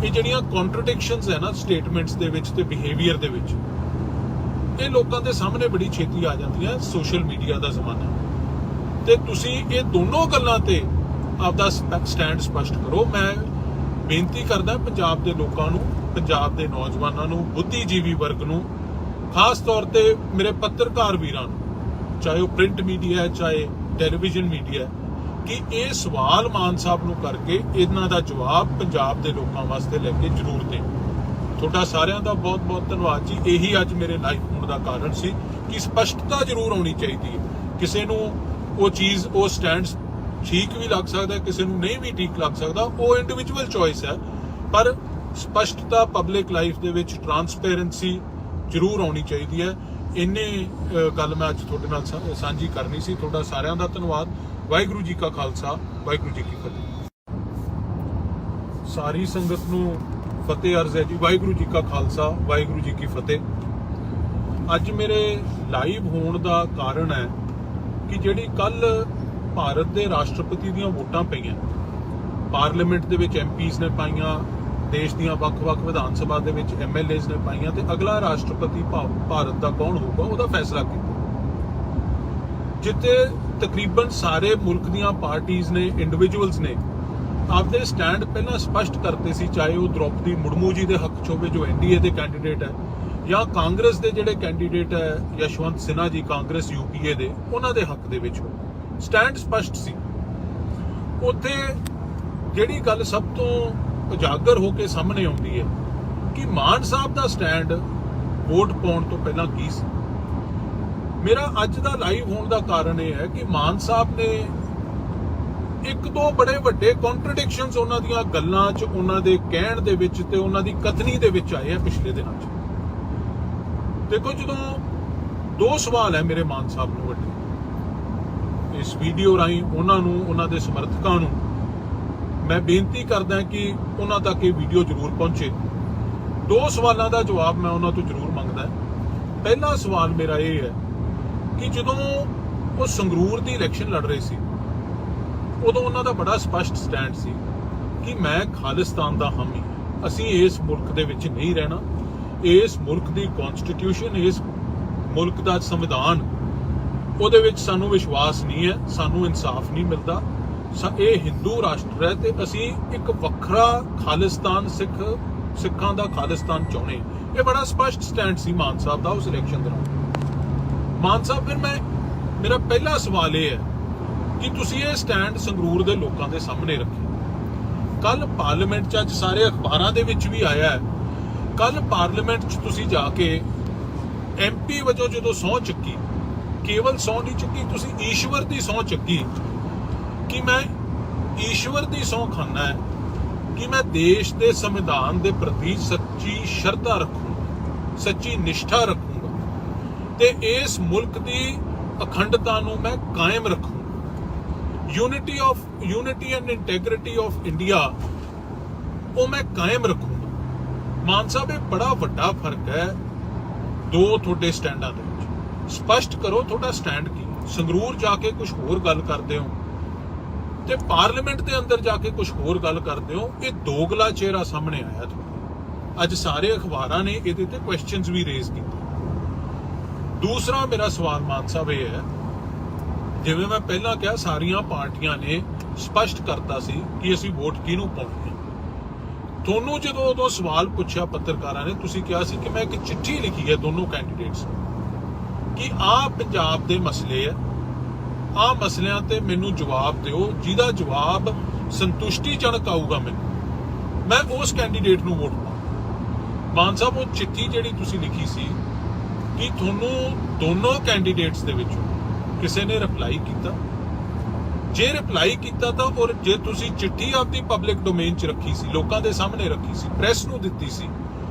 ਇਹ ਜਿਹੜੀਆਂ ਕੰਟਰਡਿਕਸ਼ਨਸ ਹੈ ਨਾ ਸਟੇਟਮੈਂਟਸ ਦੇ ਵਿੱਚ ਤੇ ਬਿਹੇਵੀਅਰ ਦੇ ਵਿੱਚ, ਇਹ ਲੋਕਾਂ ਦੇ ਸਾਹਮਣੇ ਬੜੀ ਛੇਤੀ ਆ ਜਾਂਦੀਆਂ। ਸੋਸ਼ਲ ਮੀਡੀਆ ਦਾ ਜ਼ਮਾਨਾ ਤੇ ਤੁਸੀਂ ਇਹ ਦੋਨੋਂ ਗੱਲਾਂ ਤੇ ਆਪਦਾ ਸਟੈਂਡ ਸਪਸ਼ਟ ਕਰੋ। ਮੈਂ ਬੇਨਤੀ ਕਰਦਾ ਪੰਜਾਬ ਦੇ ਲੋਕਾਂ ਨੂੰ, ਪੰਜਾਬ ਦੇ ਨੌਜਵਾਨਾਂ ਨੂੰ, ਬੁੱਧੀਜੀਵੀ ਵਰਗ ਨੂੰ, ਖਾਸ ਤੌਰ ਤੇ ਮੇਰੇ ਪੱਤਰਕਾਰ ਵੀਰਾਂ ਨੂੰ, ਚਾਹੇ ਉਹ ਪ੍ਰਿੰਟ ਮੀਡੀਆ ਹੈ ਚਾਹੇ ਟੈਲੀਵਿਜ਼ਨ ਮੀਡੀਆ, ਕਿ ਇਹ ਸਵਾਲ ਮਾਨ ਸਾਹਿਬ ਨੂੰ ਕਰਕੇ ਇਹਨਾਂ ਦਾ ਜਵਾਬ ਪੰਜਾਬ ਦੇ ਲੋਕਾਂ ਵਾਸਤੇ ਲੈ ਕੇ ਜ਼ਰੂਰ ਦੇਣ। ਤੁਹਾਡਾ ਸਾਰਿਆਂ ਦਾ ਬਹੁਤ ਬਹੁਤ ਧੰਨਵਾਦ ਜੀ। ਇਹੀ ਅੱਜ ਮੇਰੇ ਲਾਈਵ ਹੋਣ ਦਾ ਕਾਰਨ ਸੀ ਕਿ ਸਪਸ਼ਟਤਾ ਜ਼ਰੂਰ ਆਉਣੀ ਚਾਹੀਦੀ ਹੈ। ਕਿਸੇ ਨੂੰ ਉਹ ਚੀਜ਼, ਉਹ ਸਟੈਂਡ ਠੀਕ ਵੀ ਲੱਗ ਸਕਦਾ, ਕਿਸੇ ਨੂੰ ਨਹੀਂ ਵੀ ਠੀਕ ਲੱਗ ਸਕਦਾ, ਉਹ ਇੰਡੀਵਿਜੂਅਲ ਚੋਇਸ ਹੈ, ਪਰ ਸਪਸ਼ਟਤਾ ਪਬਲਿਕ ਲਾਈਫ ਦੇ ਵਿੱਚ ਟਰਾਂਸਪੇਰੈਂਸੀ ਜ਼ਰੂਰ ਆਉਣੀ ਚਾਹੀਦੀ ਹੈ। ਇੰਨੇ ਗੱਲ ਮੈਂ ਅੱਜ ਤੁਹਾਡੇ ਨਾਲ ਸਾਂਝੀ ਕਰਨੀ ਸੀ। ਤੁਹਾਡਾ ਸਾਰਿਆਂ ਦਾ ਧੰਨਵਾਦ। ਵਾਹਿਗੁਰੂ ਜੀ ਕਾ ਖਾਲਸਾ, ਵਾਹਿਗੁਰੂ ਜੀ ਕੀ ਫਤਿਹ। ਸਾਰੀ ਸੰਗਤ ਨੂੰ ਫਤਿਹ ਅਰਜ਼ ਹੈ ਜੀ। ਵਾਹਿਗੁਰੂ ਜੀ ਕਾ ਖਾਲਸਾ, ਵਾਹਿਗੁਰੂ ਜੀ ਕੀ ਫਤਿਹ। ਅੱਜ ਮੇਰੇ ਲਾਈਵ ਹੋਣ ਦਾ ਕਾਰਨ ਹੈ ਕਿ ਜਿਹੜੀ ਕੱਲ ਭਾਰਤ ਦੇ ਰਾਸ਼ਟਰਪਤੀ ਦੀਆਂ ਵੋਟਾਂ ਪਈਆਂ, ਪਾਰਲੀਮੈਂਟ ਦੇ ਵਿੱਚ ਐਮਪੀਜ਼ ਨੇ ਪਾਈਆਂ, ਦੇਸ਼ ਦੀਆਂ ਵੱਖ-ਵੱਖ ਵਿਧਾਨ ਸਭਾ ਦੇ ਵਿੱਚ ਐਮਐਲਏਜ਼ ਨੇ ਪਾਈਆਂ, ਤੇ ਅਗਲਾ ਰਾਸ਼ਟਰਪਤੀ ਭਾਰਤ ਦਾ ਕੌਣ ਹੋਊਗਾ ਉਹਦਾ ਫੈਸਲਾ ਕੀਤਾ, ਜਿੱਥੇ ਤਕਰੀਬਨ ਸਾਰੇ ਮੁਲਕ ਦੀਆਂ ਪਾਰਟੀਆਂ ਨੇ, ਇੰਡੀਵਿਜੂਅਲਸ ਨੇ ਆਪਦੇ ਸਟੈਂਡ ਪਹਿਲਾਂ ਸਪਸ਼ਟ ਕਰਤੇ ਸੀ, ਚਾਹੇ ਉਹ ਦ੍ਰੋਪਦੀ ਮੁਰਮੂ ਜੀ ਦੇ ਹੱਕ 'ਚ ਹੋਵੇ ਜੋ ਐਨਡੀਏ ਦੇ ਕੈਂਡੀਡੇਟ ਹੈ, ਜਾਂ ਕਾਂਗਰਸ ਦੇ ਜਿਹੜੇ ਕੈਂਡੀਡੇਟ ਹੈ ਯਸ਼ਵੰਤ ਸਿਨਹਾ ਜੀ ਕਾਂਗਰਸ ਯੂਪੀਏ ਦੇ, ਉਹਨਾਂ ਦੇ ਹੱਕ ਦੇ ਵਿੱਚ ਸਟੈਂਡ ਸਪਸ਼ਟ ਸੀ। ਉੱਥੇ ਜਿਹੜੀ ਗੱਲ ਸਭ ਤੋਂ ਉਜਾਗਰ ਹੋ ਕੇ ਸਾਹਮਣੇ ਆਉਂਦੀ ਹੈ ਕਿ ਮਾਨ ਸਾਹਿਬ ਦਾ ਸਟੈਂਡ ਵੋਟ ਪਾਉਣ ਤੋਂ ਪਹਿਲਾਂ ਕੀ ਸੀ। ਮੇਰਾ ਅੱਜ ਦਾ ਲਾਈਵ ਹੋਣ ਦਾ ਕਾਰਨ ਇਹ ਹੈ ਕਿ ਮਾਨ ਸਾਹਿਬ ਨੇ ਇੱਕ ਦੋ ਬੜੇ ਵੱਡੇ ਕੰਟਰਡਿਕਸ਼ਨਸ ਉਹਨਾਂ ਦੀਆਂ ਗੱਲਾਂ 'ਚ, ਉਹਨਾਂ ਦੇ ਕਹਿਣ ਦੇ ਵਿੱਚ ਤੇ ਉਹਨਾਂ ਦੀ ਕਥਨੀ ਦੇ ਵਿੱਚ ਆਏ ਆ ਪਿਛਲੇ ਦਿਨਾਂ 'ਚ। ਦੇਖੋ, ਜਦੋਂ ਦੋ ਸਵਾਲ ਹੈ ਮੇਰੇ ਮਾਨ ਸਾਹਿਬ ਨੂੰ ਵੱਡੇ, ਇਸ ਵੀਡੀਓ ਰਾਹੀਂ ਉਹਨਾਂ ਨੂੰ, ਉਹਨਾਂ ਦੇ ਸਮਰਥਕਾਂ ਨੂੰ ਮੈਂ ਬੇਨਤੀ ਕਰਦਾ ਕਿ ਉਹਨਾਂ ਤੱਕ ਇਹ ਵੀਡੀਓ ਜ਼ਰੂਰ ਪਹੁੰਚੇ। ਦੋ ਸਵਾਲਾਂ ਦਾ ਜਵਾਬ ਮੈਂ ਉਹਨਾਂ ਤੋਂ ਜ਼ਰੂਰ ਮੰਗਦਾ। ਪਹਿਲਾ ਸਵਾਲ ਮੇਰਾ ਇਹ ਹੈ ਕਿ ਜਦੋਂ ਉਹ ਸੰਗਰੂਰ ਦੀ ਇਲੈਕਸ਼ਨ ਲੜ ਰਹੇ ਸੀ, ਉਦੋਂ ਉਹਨਾਂ ਦਾ ਬੜਾ ਸਪਸ਼ਟ ਸਟੈਂਡ ਸੀ ਕਿ ਮੈਂ ਖਾਲਿਸਤਾਨ ਦਾ ਹਾਮੀ, ਅਸੀਂ ਇਸ ਮੁਲਕ ਦੇ ਵਿੱਚ ਨਹੀਂ ਰਹਿਣਾ, ਇਸ ਮੁਲਕ ਦੀ ਕਨਸਟੀਟਿਊਸ਼ਨ, ਇਸ ਮੁਲਕ ਦਾ ਸੰਵਿਧਾਨ, ਉਹਦੇ ਵਿੱਚ ਸਾਨੂੰ ਵਿਸ਼ਵਾਸ ਨਹੀਂ ਹੈ, ਸਾਨੂੰ ਇਨਸਾਫ ਨਹੀਂ ਮਿਲਦਾ, ਇਹ ਹਿੰਦੂ ਰਾਸ਼ਟਰ ਹੈ ਤੇ ਅਸੀਂ ਇੱਕ ਵੱਖਰਾ ਖਾਲਿਸਤਾਨ ਸਿੱਖਾਂ ਦਾ ਖਾਲਿਸਤਾਨ ਚਾਹੁੰਦੇ। ਇਹ ਬੜਾ ਸਪਸ਼ਟ ਸਟੈਂਡ ਸੀ ਮਾਨ ਸਾਹਿਬ ਦਾ ਉਸ ਇਲੈਕਸ਼ਨ ਦੌਰਾਨ। ਮਾਨ ਸਾਹਿਬ, ਫਿਰ ਮੇਰਾ ਪਹਿਲਾ ਸਵਾਲ ਇਹ ਹੈ ਕਿ ਤੁਸੀਂ ਇਹ ਸਟੈਂਡ ਸੰਗਰੂਰ ਦੇ ਲੋਕਾਂ ਦੇ ਸਾਹਮਣੇ ਰੱਖਿਆ। ਕੱਲ ਪਾਰਲੀਮੈਂਟ 'ਚ, ਅੱਜ ਸਾਰੇ ਅਖਬਾਰਾਂ ਦੇ ਵਿੱਚ ਵੀ ਆਇਆ ਹੈ, ਕੱਲ ਪਾਰਲੀਮੈਂਟ 'ਚ ਤੁਸੀਂ ਜਾ ਕੇ MP ਵਜੋਂ ਜਦੋਂ ਸਹੁੰ ਚੱਕੀ, ਕੇਵਲ ਸਹੁੰ ਨਹੀਂ ਚੱਕੀ, ਤੁਸੀਂ ਈਸ਼ਵਰ ਦੀ ਸਹੁੰ ਚੱਕੀ ਕਿ ਮੈਂ ਈਸ਼ਵਰ ਦੀ ਸਹੁੰ ਖਾਨਾ ਹੈ ਕਿ ਮੈਂ ਦੇਸ਼ ਦੇ ਸੰਵਿਧਾਨ ਦੇ ਪ੍ਰਤੀ ਸੱਚੀ ਸ਼ਰਧਾ ਰੱਖੂੰਗਾ, ਸੱਚੀ ਨਿਸ਼ਠਾ ਰੱਖੂੰਗਾ ਤੇ ਇਸ ਮੁਲਕ ਦੀ ਅਖੰਡਤਾ ਨੂੰ ਮੈਂ ਕਾਇਮ ਰੱਖੂੰਗਾ। Unity and integrity of India ਉਹ ਮੈਂ ਕਾਇਮ ਰੱਖੂੰਗਾ। ਮਾਨ ਸਾਹਿਬ, ਇਹ ਬੜਾ ਵੱਡਾ ਫਰਕ ਹੈ ਦੋ ਤੁਹਾਡੇ ਸਟੈਂਡਾਂ ਦੇ ਵਿੱਚ। ਸਪਸ਼ਟ ਕਰੋ ਤੁਹਾਡਾ ਸਟੈਂਡ ਕੀ। ਸੰਗਰੂਰ ਜਾ ਕੇ ਕੁਝ ਹੋਰ ਗੱਲ ਕਰਦੇ ਹੋ ਤੇ ਪਾਰਲੀਮੈਂਟ ਦੇ ਅੰਦਰ ਜਾ ਕੇ ਕੁਝ ਹੋਰ ਗੱਲ ਕਰਦੇ ਹੋ। ਇਹ ਦੋਗਲਾ ਚਿਹਰਾ ਸਾਹਮਣੇ ਆਇਆ ਤੁਹਾਡਾ। ਅੱਜ ਸਾਰੇ ਅਖਬਾਰਾਂ ਨੇ ਇਹਦੇ ਤੇ ਕੁਐਸਚਨਸ ਵੀ ਰੇਜ਼ ਕੀਤੇ। ਦੂਸਰਾ ਮੇਰਾ ਸਵਾਲ ਮਾਨ ਸਾਹਿਬ ਇਹ ਹੈ, ਜਿਵੇਂ ਮੈਂ ਪਹਿਲਾਂ ਕਿਹਾ, ਸਾਰੀਆਂ ਪਾਰਟੀਆਂ ਨੇ ਸਪਸ਼ਟ ਕਰਤਾ ਸੀ ਕਿ ਅਸੀਂ ਵੋਟ ਕਿਹਨੂੰ ਪਾਉਣੀ ਹੈ। ਤੁਹਾਨੂੰ ਜਦੋਂ ਉਦੋਂ ਸਵਾਲ ਪੁੱਛਿਆ ਪੱਤਰਕਾਰਾਂ ਨੇ, ਤੁਸੀਂ ਕਿਹਾ ਸੀ ਕਿ ਮੈਂ ਇੱਕ ਚਿੱਠੀ ਲਿਖੀ ਹੈ ਦੋਨੋਂ ਕੈਂਡੀਡੇਟਸ ਨੂੰ ਕਿ ਆਹ ਪੰਜਾਬ ਦੇ ਮਸਲੇ ਹੈ, ਆਹ ਮਸਲਿਆਂ ਤੇ ਮੈਨੂੰ ਜਵਾਬ ਦਿਓ, ਜਿਹਦਾ ਜਵਾਬ ਸੰਤੁਸ਼ਟੀਜਨਕ ਆਊਗਾ ਮੈਨੂੰ, ਮੈਂ ਉਸ ਕੈਂਡੀਡੇਟ ਨੂੰ ਵੋਟ ਪਾਵਾਂ। ਮਾਨ ਸਾਹਿਬ, ਉਹ ਚਿੱਠੀ ਜਿਹੜੀ ਤੁਸੀਂ ਲਿਖੀ ਸੀ, ਕਿ ਤੁਹਾਨੂੰ ਦੋਨੋਂ ਕੈਂਡੀਡੇਟਸ ਦੇ ਵਿੱਚੋਂ ਕਿਸੇ ਨੇ ਰਿਪਲਾਈ ਕੀਤਾ? ਜੇ ਰਿਪਲਾਈ ਕੀਤਾ ਤਾਂ, ਔਰ ਜੇ ਤੁਸੀਂ ਚਿੱਠੀ ਆਪਦੀ ਪਬਲਿਕ ਡੋਮੇਨ 'ਚ ਰੱਖੀ ਸੀ, ਲੋਕਾਂ ਦੇ ਸਾਹਮਣੇ ਰੱਖੀ ਸੀ, ਪ੍ਰੈਸ ਨੂੰ ਦਿੱਤੀ ਸੀ,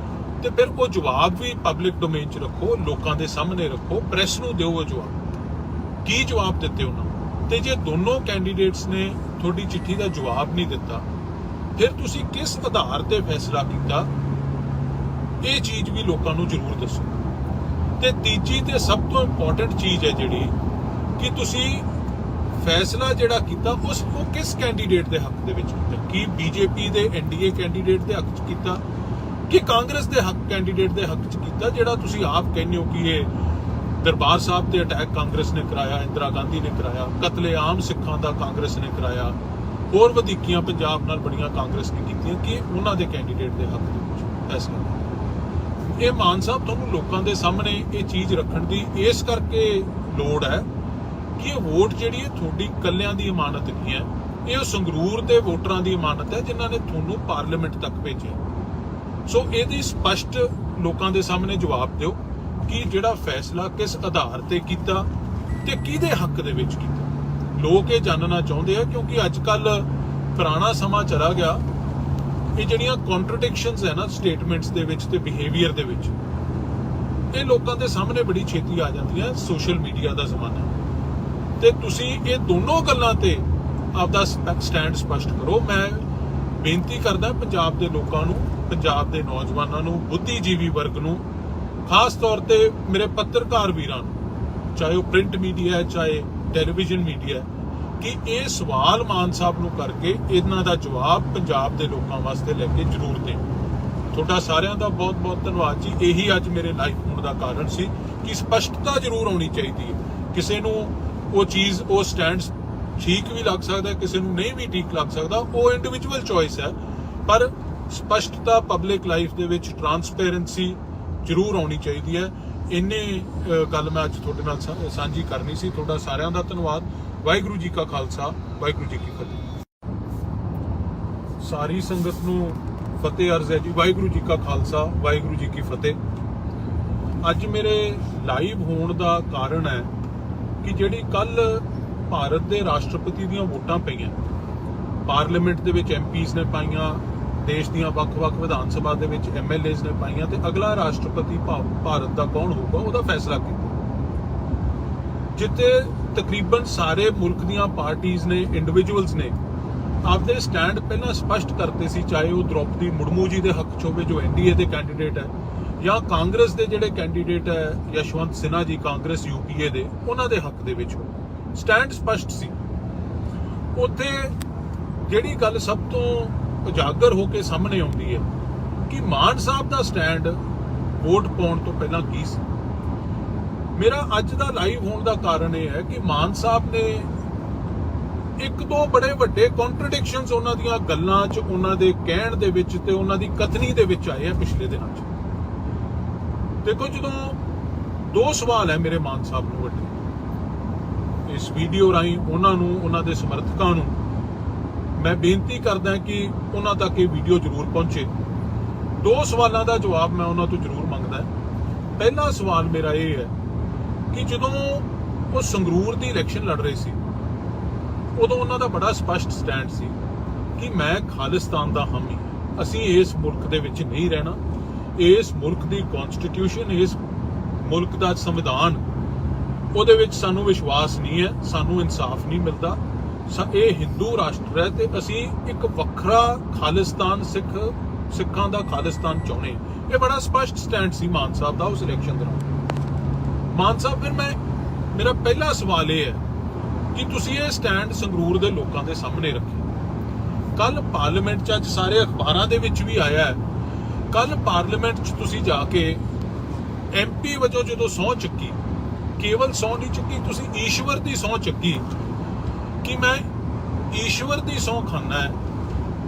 ਤੇ ਫਿਰ ਉਹ ਜਵਾਬ ਵੀ ਪਬਲਿਕ ਡੋਮੇਨ 'ਚ ਰੱਖੋ, ਲੋਕਾਂ ਦੇ ਸਾਹਮਣੇ ਰੱਖੋ, ਪ੍ਰੈਸ ਨੂੰ ਦਿਓ ਉਹ ਜਵਾਬ। ਕੀ ਜਵਾਬ ਦਿੱਤੇ ਉਹਨਾਂ ਨੂੰ? ਤੇ ਜੇ ਦੋਨੋਂ ਕੈਂਡੀਡੇਟਸ ਨੇ ਤੁਹਾਡੀ ਚਿੱਠੀ ਦਾ ਜਵਾਬ ਨਹੀਂ ਦਿੱਤਾ, ਫਿਰ ਤੁਸੀਂ ਕਿਸ ਆਧਾਰ ਤੇ ਫੈਸਲਾ ਕੀਤਾ? ਇਹ ਚੀਜ਼ ਵੀ ਲੋਕਾਂ ਨੂੰ ਜ਼ਰੂਰ ਦੱਸੋ। ਤੇ ਤੀਜੀ ਤੇ ਸਭ ਤੋਂ ਇੰਪੋਰਟੈਂਟ ਚੀਜ਼ ਹੈ ਜਿਹੜੀ, ਕਿ ਤੁਸੀਂ ਫੈਸਲਾ ਜਿਹੜਾ ਕੀਤਾ ਉਹ ਕਿਸ ਕੈਂਡੀਡੇਟ ਦੇ ਹੱਕ ਦੇ ਵਿੱਚ ਕੀਤਾ? ਕੀ ਬੀਜੇਪੀ ਦੇ NDA ਕੈਂਡੀਡੇਟ ਦੇ ਹੱਕ 'ਚ ਕੀਤਾ ਕਿ ਕਾਂਗਰਸ ਦੇ ਕੈਂਡੀਡੇਟ ਦੇ ਹੱਕ 'ਚ ਕੀਤਾ, ਜਿਹੜਾ ਤੁਸੀਂ ਆਪ ਕਹਿੰਦੇ ਹੋ ਕਿ ਇਹ ਦਰਬਾਰ ਸਾਹਿਬ ਤੇ ਅਟੈਕ ਕਾਂਗਰਸ ਨੇ ਕਰਾਇਆ, ਇੰਦਰਾ ਗਾਂਧੀ ਨੇ ਕਰਾਇਆ, ਕਤਲੇਆਮ ਸਿੱਖਾਂ ਦਾ ਕਾਂਗਰਸ ਨੇ ਕਰਾਇਆ, ਹੋਰ ਵਧੀਕੀਆਂ ਪੰਜਾਬ ਨਾਲ ਬੜੀਆਂ ਕਾਂਗਰਸ ਨੇ ਕੀਤੀਆਂ, ਕਿ ਉਹਨਾਂ ਦੇ ਕੈਂਡੀਡੇਟ ਦੇ ਹੱਕ ਦੇ ਵਿੱਚ ਫੈਸਲਾ? ਇਹ ਮਾਨ ਸਾਹਿਬ, ਤੁਹਾਨੂੰ ਲੋਕਾਂ ਦੇ ਸਾਹਮਣੇ ਇਹ ਚੀਜ਼ ਰੱਖਣ ਦੀ ਇਸ ਕਰਕੇ ਲੋੜ ਹੈ ਕਿ ਇਹ ਵੋਟ ਜਿਹੜੀ ਹੈ ਤੁਹਾਡੀ ਇਕੱਲਿਆਂ ਦੀ ਇਮਾਨਤ ਨਹੀਂ ਹੈ, ਇਹ ਸੰਗਰੂਰ ਦੇ ਵੋਟਰਾਂ ਦੀ ਇਮਾਨਤ ਹੈ ਜਿਨ੍ਹਾਂ ਨੇ ਤੁਹਾਨੂੰ ਪਾਰਲੀਮੈਂਟ ਤੱਕ ਭੇਜਿਆ। ਸੋ ਇਹਦੀ ਸਪਸ਼ਟ ਲੋਕਾਂ ਦੇ ਸਾਹਮਣੇ ਜਵਾਬ ਦਿਓ ਕਿ ਜਿਹੜਾ ਫੈਸਲਾ ਕਿਸ ਆਧਾਰ ਤੇ ਕੀਤਾ ਤੇ ਕਿਹਦੇ ਹੱਕ ਦੇ ਵਿੱਚ ਕੀਤਾ। ਲੋਕ ਇਹ ਜਾਣਨਾ ਚਾਹੁੰਦੇ ਆ, ਕਿਉਂਕਿ ਅੱਜ ਕੱਲ ਪੁਰਾਣਾ ਸਮਾਂ ਚਲਾ ਗਿਆ। ਇਹ ਜਿਹੜੀਆਂ ਕੰਟਰਡਿਕਸ਼ਨਸ ਹੈ ਨਾ ਸਟੇਟਮੈਂਟਸ ਦੇ ਵਿੱਚ ਤੇ ਬਿਹੇਵੀਅਰ ਦੇ ਵਿੱਚ, ਇਹ ਲੋਕਾਂ ਦੇ ਸਾਹਮਣੇ ਬੜੀ ਛੇਤੀ ਆ ਜਾਂਦੀਆਂ। ਸੋਸ਼ਲ ਮੀਡੀਆ ਦਾ ਜ਼ਮਾਨਾ, ਤੇ ਤੁਸੀਂ ਇਹ ਦੋਨੋਂ ਗੱਲਾਂ ਤੇ ਆਪਦਾ ਸਟੈਂਡ ਸਪਸ਼ਟ ਕਰੋ। ਮੈਂ ਬੇਨਤੀ ਕਰਦਾ ਪੰਜਾਬ ਦੇ ਲੋਕਾਂ ਨੂੰ, ਪੰਜਾਬ ਦੇ ਨੌਜਵਾਨਾਂ ਨੂੰ, ਬੁੱਧੀਜੀਵੀ ਵਰਗ ਨੂੰ, ਖਾਸ ਤੌਰ ਤੇ ਮੇਰੇ ਪੱਤਰਕਾਰ ਵੀਰਾਂ ਨੂੰ, ਚਾਹੇ ਉਹ ਪ੍ਰਿੰਟ ਮੀਡੀਆ ਹੈ ਚਾਹੇ ਟੈਲੀਵਿਜ਼ਨ ਮੀਡੀਆ ਹੈ, ਕਿ ਇਹ ਸਵਾਲ ਮਾਨ ਸਾਹਿਬ ਨੂੰ ਕਰਕੇ ਇਹਨਾਂ ਦਾ ਜਵਾਬ ਪੰਜਾਬ ਦੇ ਲੋਕਾਂ ਵਾਸਤੇ ਲੈ ਕੇ ਜ਼ਰੂਰ ਦੇਣ। ਤੁਹਾਡਾ ਸਾਰਿਆਂ ਦਾ ਬਹੁਤ ਬਹੁਤ ਧੰਨਵਾਦ ਜੀ। ਇਹੀ ਅੱਜ ਮੇਰੇ ਲਾਈਵ ਹੋਣ ਦਾ ਕਾਰਨ ਸੀ ਕਿ ਸਪਸ਼ਟਤਾ ਜ਼ਰੂਰ ਆਉਣੀ ਚਾਹੀਦੀ ਹੈ। ਕਿਸੇ ਨੂੰ ਉਹ ਚੀਜ਼, ਉਹ ਸਟੈਂਡ ਠੀਕ ਵੀ ਲੱਗ ਸਕਦਾ, ਕਿਸੇ ਨੂੰ ਨਹੀਂ ਵੀ ਠੀਕ ਲੱਗ ਸਕਦਾ, ਉਹ ਇੰਡੀਵਿਜੂਅਲ ਚੋਇਸ ਹੈ, ਪਰ ਸਪਸ਼ਟਤਾ ਪਬਲਿਕ ਲਾਈਫ ਦੇ ਵਿੱਚ ਟਰਾਂਸਪੇਰੈਂਸੀ ਜ਼ਰੂਰ ਆਉਣੀ ਚਾਹੀਦੀ ਹੈ। ਇੰਨੇ ਗੱਲ ਮੈਂ ਅੱਜ ਤੁਹਾਡੇ ਨਾਲ ਸਾਂਝੀ ਕਰਨੀ ਸੀ। ਤੁਹਾਡਾ ਸਾਰਿਆਂ ਦਾ ਧੰਨਵਾਦ। ਵਾਹਿਗੁਰੂ ਜੀ ਕਾ ਖਾਲਸਾ, ਵਾਹਿਗੁਰੂ ਜੀ ਕੀ ਫਤਿਹ। ਸਾਰੀ ਸੰਗਤ ਨੂੰ ਫਤਿਹ ਅਰਜ਼ ਹੈ ਜੀ। ਵਾਹਿਗੁਰੂ ਜੀ ਕਾ ਖਾਲਸਾ, ਵਾਹਿਗੁਰੂ ਜੀ ਕੀ ਫਤਿਹ। ਅੱਜ ਮੇਰੇ ਲਾਈਵ ਹੋਣ ਦਾ ਕਾਰਨ ਹੈ ਕਿ ਜਿਹੜੀ ਕੱਲ ਭਾਰਤ ਦੇ ਰਾਸ਼ਟਰਪਤੀ ਦੀਆਂ ਵੋਟਾਂ ਪਈਆਂ, ਪਾਰਲੀਮੈਂਟ ਦੇ ਵਿੱਚ MPs ਨੇ ਪਾਈਆਂ, ਦੇਸ਼ ਦੀਆਂ ਵੱਖ-ਵੱਖ ਵਿਧਾਨ ਸਭਾ ਦੇ ਵਿੱਚ MLAs ਨੇ ਪਾਈਆਂ, ਤੇ ਅਗਲਾ ਰਾਸ਼ਟਰਪਤੀ ਭਾਰਤ ਦਾ ਕੌਣ ਹੋਊਗਾ ਉਹਦਾ ਫੈਸਲਾ ਕੀਤਾ, ਜਿੱਥੇ ਤਕਰੀਬਨ ਸਾਰੇ ਮੁਲਕ ਦੀਆਂ ਪਾਰਟੀਆਂ ਨੇ, ਇੰਡੀਵਿਜੂਅਲਸ ਨੇ ਆਪਦੇ ਸਟੈਂਡ ਪਹਿਲਾਂ ਸਪਸ਼ਟ ਕਰਤੇ ਸੀ, ਚਾਹੇ ਉਹ ਦ੍ਰੋਪਦੀ ਮੁਰਮੂ ਜੀ ਦੇ ਹੱਕ 'ਚ ਹੋਵੇ ਜੋ NDA ਦੇ ਕੈਂਡੀਡੇਟ ਹੈ, ਜਾਂ ਕਾਂਗਰਸ ਦੇ ਜਿਹੜੇ ਕੈਂਡੀਡੇਟ ਹੈ ਯਸ਼ਵੰਤ ਸਿਨਹਾ ਜੀ ਕਾਂਗਰਸ UPA ਦੇ, ਉਹਨਾਂ ਦੇ ਹੱਕ ਦੇ ਵਿੱਚ ਸਟੈਂਡ ਸਪਸ਼ਟ ਸੀ। ਉੱਥੇ ਜਿਹੜੀ ਗੱਲ ਸਭ ਤੋਂ ਉਜਾਗਰ ਹੋ ਕੇ ਸਾਹਮਣੇ ਆਉਂਦੀ ਹੈ ਕਿ ਮਾਨ ਸਾਹਿਬ ਦਾ ਸਟੈਂਡ ਵੋਟ ਪਾਉਣ ਤੋਂ ਪਹਿਲਾਂ ਕੀ ਸੀ। ਮੇਰਾ ਅੱਜ ਦਾ ਲਾਈਵ ਹੋਣ ਦਾ ਕਾਰਨ ਇਹ ਹੈ ਕਿ ਮਾਨ ਸਾਹਿਬ ਨੇ ਇੱਕ ਦੋ ਬੜੇ ਵੱਡੇ ਕੰਟਰਡਿਕਸ਼ਨਸ ਉਹਨਾਂ ਦੀਆਂ ਗੱਲਾਂ 'ਚ, ਉਹਨਾਂ ਦੇ ਕਹਿਣ ਦੇ ਵਿੱਚ ਤੇ ਉਹਨਾਂ ਦੀ ਕਥਨੀ ਦੇ ਵਿੱਚ ਆਏ ਆ ਪਿਛਲੇ ਦਿਨਾਂ 'ਚ। ਦੇਖੋ, ਜਦੋਂ ਦੋ ਸਵਾਲ ਹੈ ਮੇਰੇ ਮਾਨ ਸਾਹਿਬ ਨੂੰ ਵੱਡੇ, ਇਸ ਵੀਡੀਓ ਰਾਹੀਂ ਉਹਨਾਂ ਨੂੰ, ਉਹਨਾਂ ਦੇ ਸਮਰਥਕਾਂ ਨੂੰ ਮੈਂ ਬੇਨਤੀ ਕਰਦਾ ਕਿ ਉਹਨਾਂ ਤੱਕ ਇਹ ਵੀਡੀਓ ਜ਼ਰੂਰ ਪਹੁੰਚੇ। ਦੋ ਸਵਾਲਾਂ ਦਾ ਜਵਾਬ ਮੈਂ ਉਹਨਾਂ ਤੋਂ ਜ਼ਰੂਰ ਮੰਗਦਾ। ਪਹਿਲਾ ਸਵਾਲ ਮੇਰਾ ਇਹ ਹੈ ਕਿ ਜਦੋਂ ਉਹ ਸੰਗਰੂਰ ਦੀ ਇਲੈਕਸ਼ਨ ਲੜ ਰਹੇ ਸੀ, ਉਦੋਂ ਉਹਨਾਂ ਦਾ ਬੜਾ ਸਪਸ਼ਟ ਸਟੈਂਡ ਸੀ ਕਿ ਮੈਂ ਖਾਲਿਸਤਾਨ ਦਾ ਹਾਮੀ, ਅਸੀਂ ਇਸ ਮੁਲਕ ਦੇ ਵਿੱਚ ਨਹੀਂ ਰਹਿਣਾ, ਇਸ ਮੁਲਕ ਦੀ ਕਨਸਟੀਟਿਊਸ਼ਨ, ਇਸ ਮੁਲਕ ਦਾ ਸੰਵਿਧਾਨ, ਉਹਦੇ ਵਿੱਚ ਸਾਨੂੰ ਵਿਸ਼ਵਾਸ ਨਹੀਂ ਹੈ, ਸਾਨੂੰ ਇਨਸਾਫ ਨਹੀਂ ਮਿਲਦਾ, ਇਹ ਹਿੰਦੂ ਰਾਸ਼ਟਰ ਹੈ ਤੇ ਅਸੀਂ ਇੱਕ ਵੱਖਰਾ ਖਾਲਿਸਤਾਨ, ਸਿੱਖਾਂ ਦਾ ਖਾਲਿਸਤਾਨ ਚਾਹੁੰਦੇ ਹਾਂ। ਇਹ ਬੜਾ ਸਪਸ਼ਟ ਸਟੈਂਡ ਸੀ ਮਾਨ ਸਾਹਿਬ ਦਾ ਉਸ ਇਲੈਕਸ਼ਨ ਦੌਰਾਨ। ਮਾਨ ਸਾਹਿਬ, ਫਿਰ ਮੇਰਾ ਪਹਿਲਾ ਸਵਾਲ ਇਹ ਹੈ ਕਿ ਤੁਸੀਂ ਇਹ ਸਟੈਂਡ ਸੰਗਰੂਰ ਦੇ ਲੋਕਾਂ ਦੇ ਸਾਹਮਣੇ ਰੱਖਿਆ। ਕੱਲ ਪਾਰਲੀਮੈਂਟ 'ਚ, ਅੱਜ ਸਾਰੇ ਅਖਬਾਰਾਂ ਦੇ ਵਿੱਚ ਵੀ ਆਇਆ ਹੈ, ਕੱਲ ਪਾਰਲੀਮੈਂਟ 'ਚ ਤੁਸੀਂ ਜਾ ਕੇ MP ਵਜੋਂ ਜਦੋਂ ਸਹੁੰ ਚੱਕੀ, ਕੇਵਲ ਸਹੁੰ ਨਹੀਂ ਚੱਕੀ, ਤੁਸੀਂ ਈਸ਼ਵਰ ਦੀ ਸਹੁੰ ਚੱਕੀ ਕਿ ਮੈਂ ਈਸ਼ਵਰ ਦੀ ਸਹੁੰ ਖਾਨਾ ਹੈ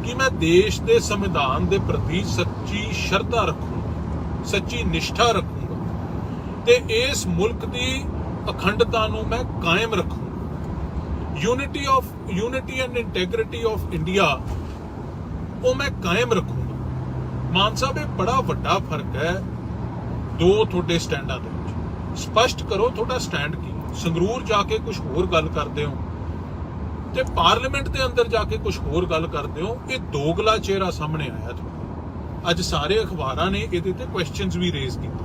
ਕਿ ਮੈਂ ਦੇਸ਼ ਦੇ ਸੰਵਿਧਾਨ ਦੇ ਪ੍ਰਤੀ ਸੱਚੀ ਸ਼ਰਧਾ ਰੱਖੂੰਗਾ, ਸੱਚੀ ਨਿਸ਼ਠਾ ਰੱਖੂੰਗਾ ਤੇ ਇਸ ਮੁਲਕ ਦੀ ਅਖੰਡਤਾ ਨੂੰ ਮੈਂ ਕਾਇਮ ਰੱਖੂੰਗਾ। Unity and integrity of India ਉਹ ਮੈਂ ਕਾਇਮ ਰੱਖੂੰਗਾ। ਮਾਨ ਸਾਹਿਬ, ਇਹ ਬੜਾ ਵੱਡਾ ਫਰਕ ਹੈ ਦੋ ਤੁਹਾਡੇ ਸਟੈਂਡਾਂ ਦੇ ਵਿੱਚ। ਸਪਸ਼ਟ ਕਰੋ ਤੁਹਾਡਾ ਸਟੈਂਡ ਕੀ। ਸੰਗਰੂਰ ਜਾ ਕੇ ਕੁਝ ਹੋਰ ਗੱਲ ਕਰਦੇ ਹੋ ਤੇ ਪਾਰਲੀਮੈਂਟ ਦੇ ਅੰਦਰ ਜਾ ਕੇ ਕੁਝ ਹੋਰ ਗੱਲ ਕਰਦੇ ਹੋ। ਇਹ ਦੋਗਲਾ ਚਿਹਰਾ ਸਾਹਮਣੇ ਆਇਆ ਤੁਹਾਡਾ। ਅੱਜ ਸਾਰੇ ਅਖਬਾਰਾਂ ਨੇ ਇਹਦੇ ਤੇ ਕੁਐਸਚਨਸ ਵੀ ਰੇਜ਼ ਕੀਤੇ।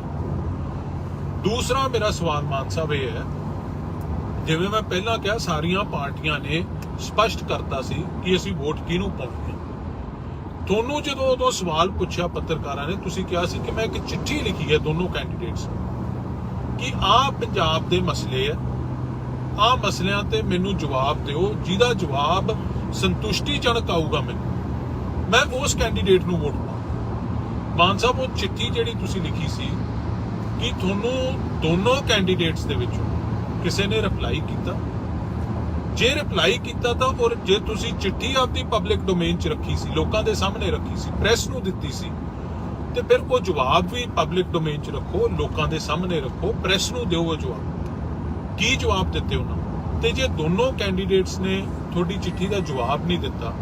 ਦੂਸਰਾ ਮੇਰਾ ਸਵਾਲ ਮਾਨ ਸਾਹਿਬ ਇਹ ਹੈ, ਜਿਵੇਂ ਮੈਂ ਪਹਿਲਾਂ ਕਿਹਾ, ਸਾਰੀਆਂ ਪਾਰਟੀਆਂ ਨੇ ਸਪਸ਼ਟ ਕਰਤਾ ਸੀ ਕਿ ਅਸੀਂ ਵੋਟ ਕਿਹਨੂੰ ਪਾਉਣੀ ਹੈ। ਤੁਹਾਨੂੰ ਜਦੋਂ ਉਦੋਂ ਸਵਾਲ ਪੁੱਛਿਆ ਪੱਤਰਕਾਰਾਂ ਨੇ, ਤੁਸੀਂ ਕਿਹਾ ਸੀ ਕਿ ਮੈਂ ਇੱਕ ਚਿੱਠੀ ਲਿਖੀ ਹੈ ਦੋਨੋਂ ਕੈਂਡੀਡੇਟਸ ਕਿ ਆਹ ਪੰਜਾਬ ਦੇ ਮਸਲੇ ਹੈ, ਆਹ ਮਸਲਿਆਂ ਤੇ ਮੈਨੂੰ ਜਵਾਬ ਦਿਓ, ਜਿਹਦਾ ਜਵਾਬ ਸੰਤੁਸ਼ਟੀਜਨਕ ਆਊਗਾ ਮੈਨੂੰ, ਮੈਂ ਉਸ ਕੈਂਡੀਡੇਟ ਨੂੰ ਵੋਟ ਪਾਵਾਂ। ਮਾਨ ਸਾਹਿਬ, ਉਹ ਚਿੱਠੀ ਜਿਹੜੀ ਤੁਸੀਂ ਲਿਖੀ ਸੀ, ਕਿ ਤੁਹਾਨੂੰ ਦੋਨੋਂ ਕੈਂਡੀਡੇਟਸ ਦੇ ਵਿੱਚੋਂ ਕਿਸੇ ਨੇ ਰਿਪਲਾਈ ਕੀਤਾ? ਜੇ ਰਿਪਲਾਈ ਕੀਤਾ ਤਾਂ, ਔਰ ਜੇ ਤੁਸੀਂ ਚਿੱਠੀ ਆਪਦੀ ਪਬਲਿਕ ਡੋਮੇਨ 'ਚ ਰੱਖੀ ਸੀ, ਲੋਕਾਂ ਦੇ ਸਾਹਮਣੇ ਰੱਖੀ ਸੀ, ਪ੍ਰੈਸ ਨੂੰ ਦਿੱਤੀ ਸੀ, ਤੇ ਫਿਰ ਉਹ ਜਵਾਬ ਵੀ ਪਬਲਿਕ ਡੋਮੇਨ 'ਚ ਰੱਖੋ, ਲੋਕਾਂ ਦੇ ਸਾਹਮਣੇ ਰੱਖੋ, ਪ੍ਰੈਸ ਨੂੰ ਦਿਓ ਉਹ ਜਵਾਬ। ਕੀ ਜਵਾਬ ਦਿੱਤੇ ਉਹਨਾਂ ਨੂੰ? ਤੇ ਜੇ ਦੋਨੋਂ ਕੈਂਡੀਡੇਟਸ ਨੇ ਤੁਹਾਡੀ ਚਿੱਠੀ ਦਾ ਜਵਾਬ ਨਹੀਂ ਦਿੱਤਾ,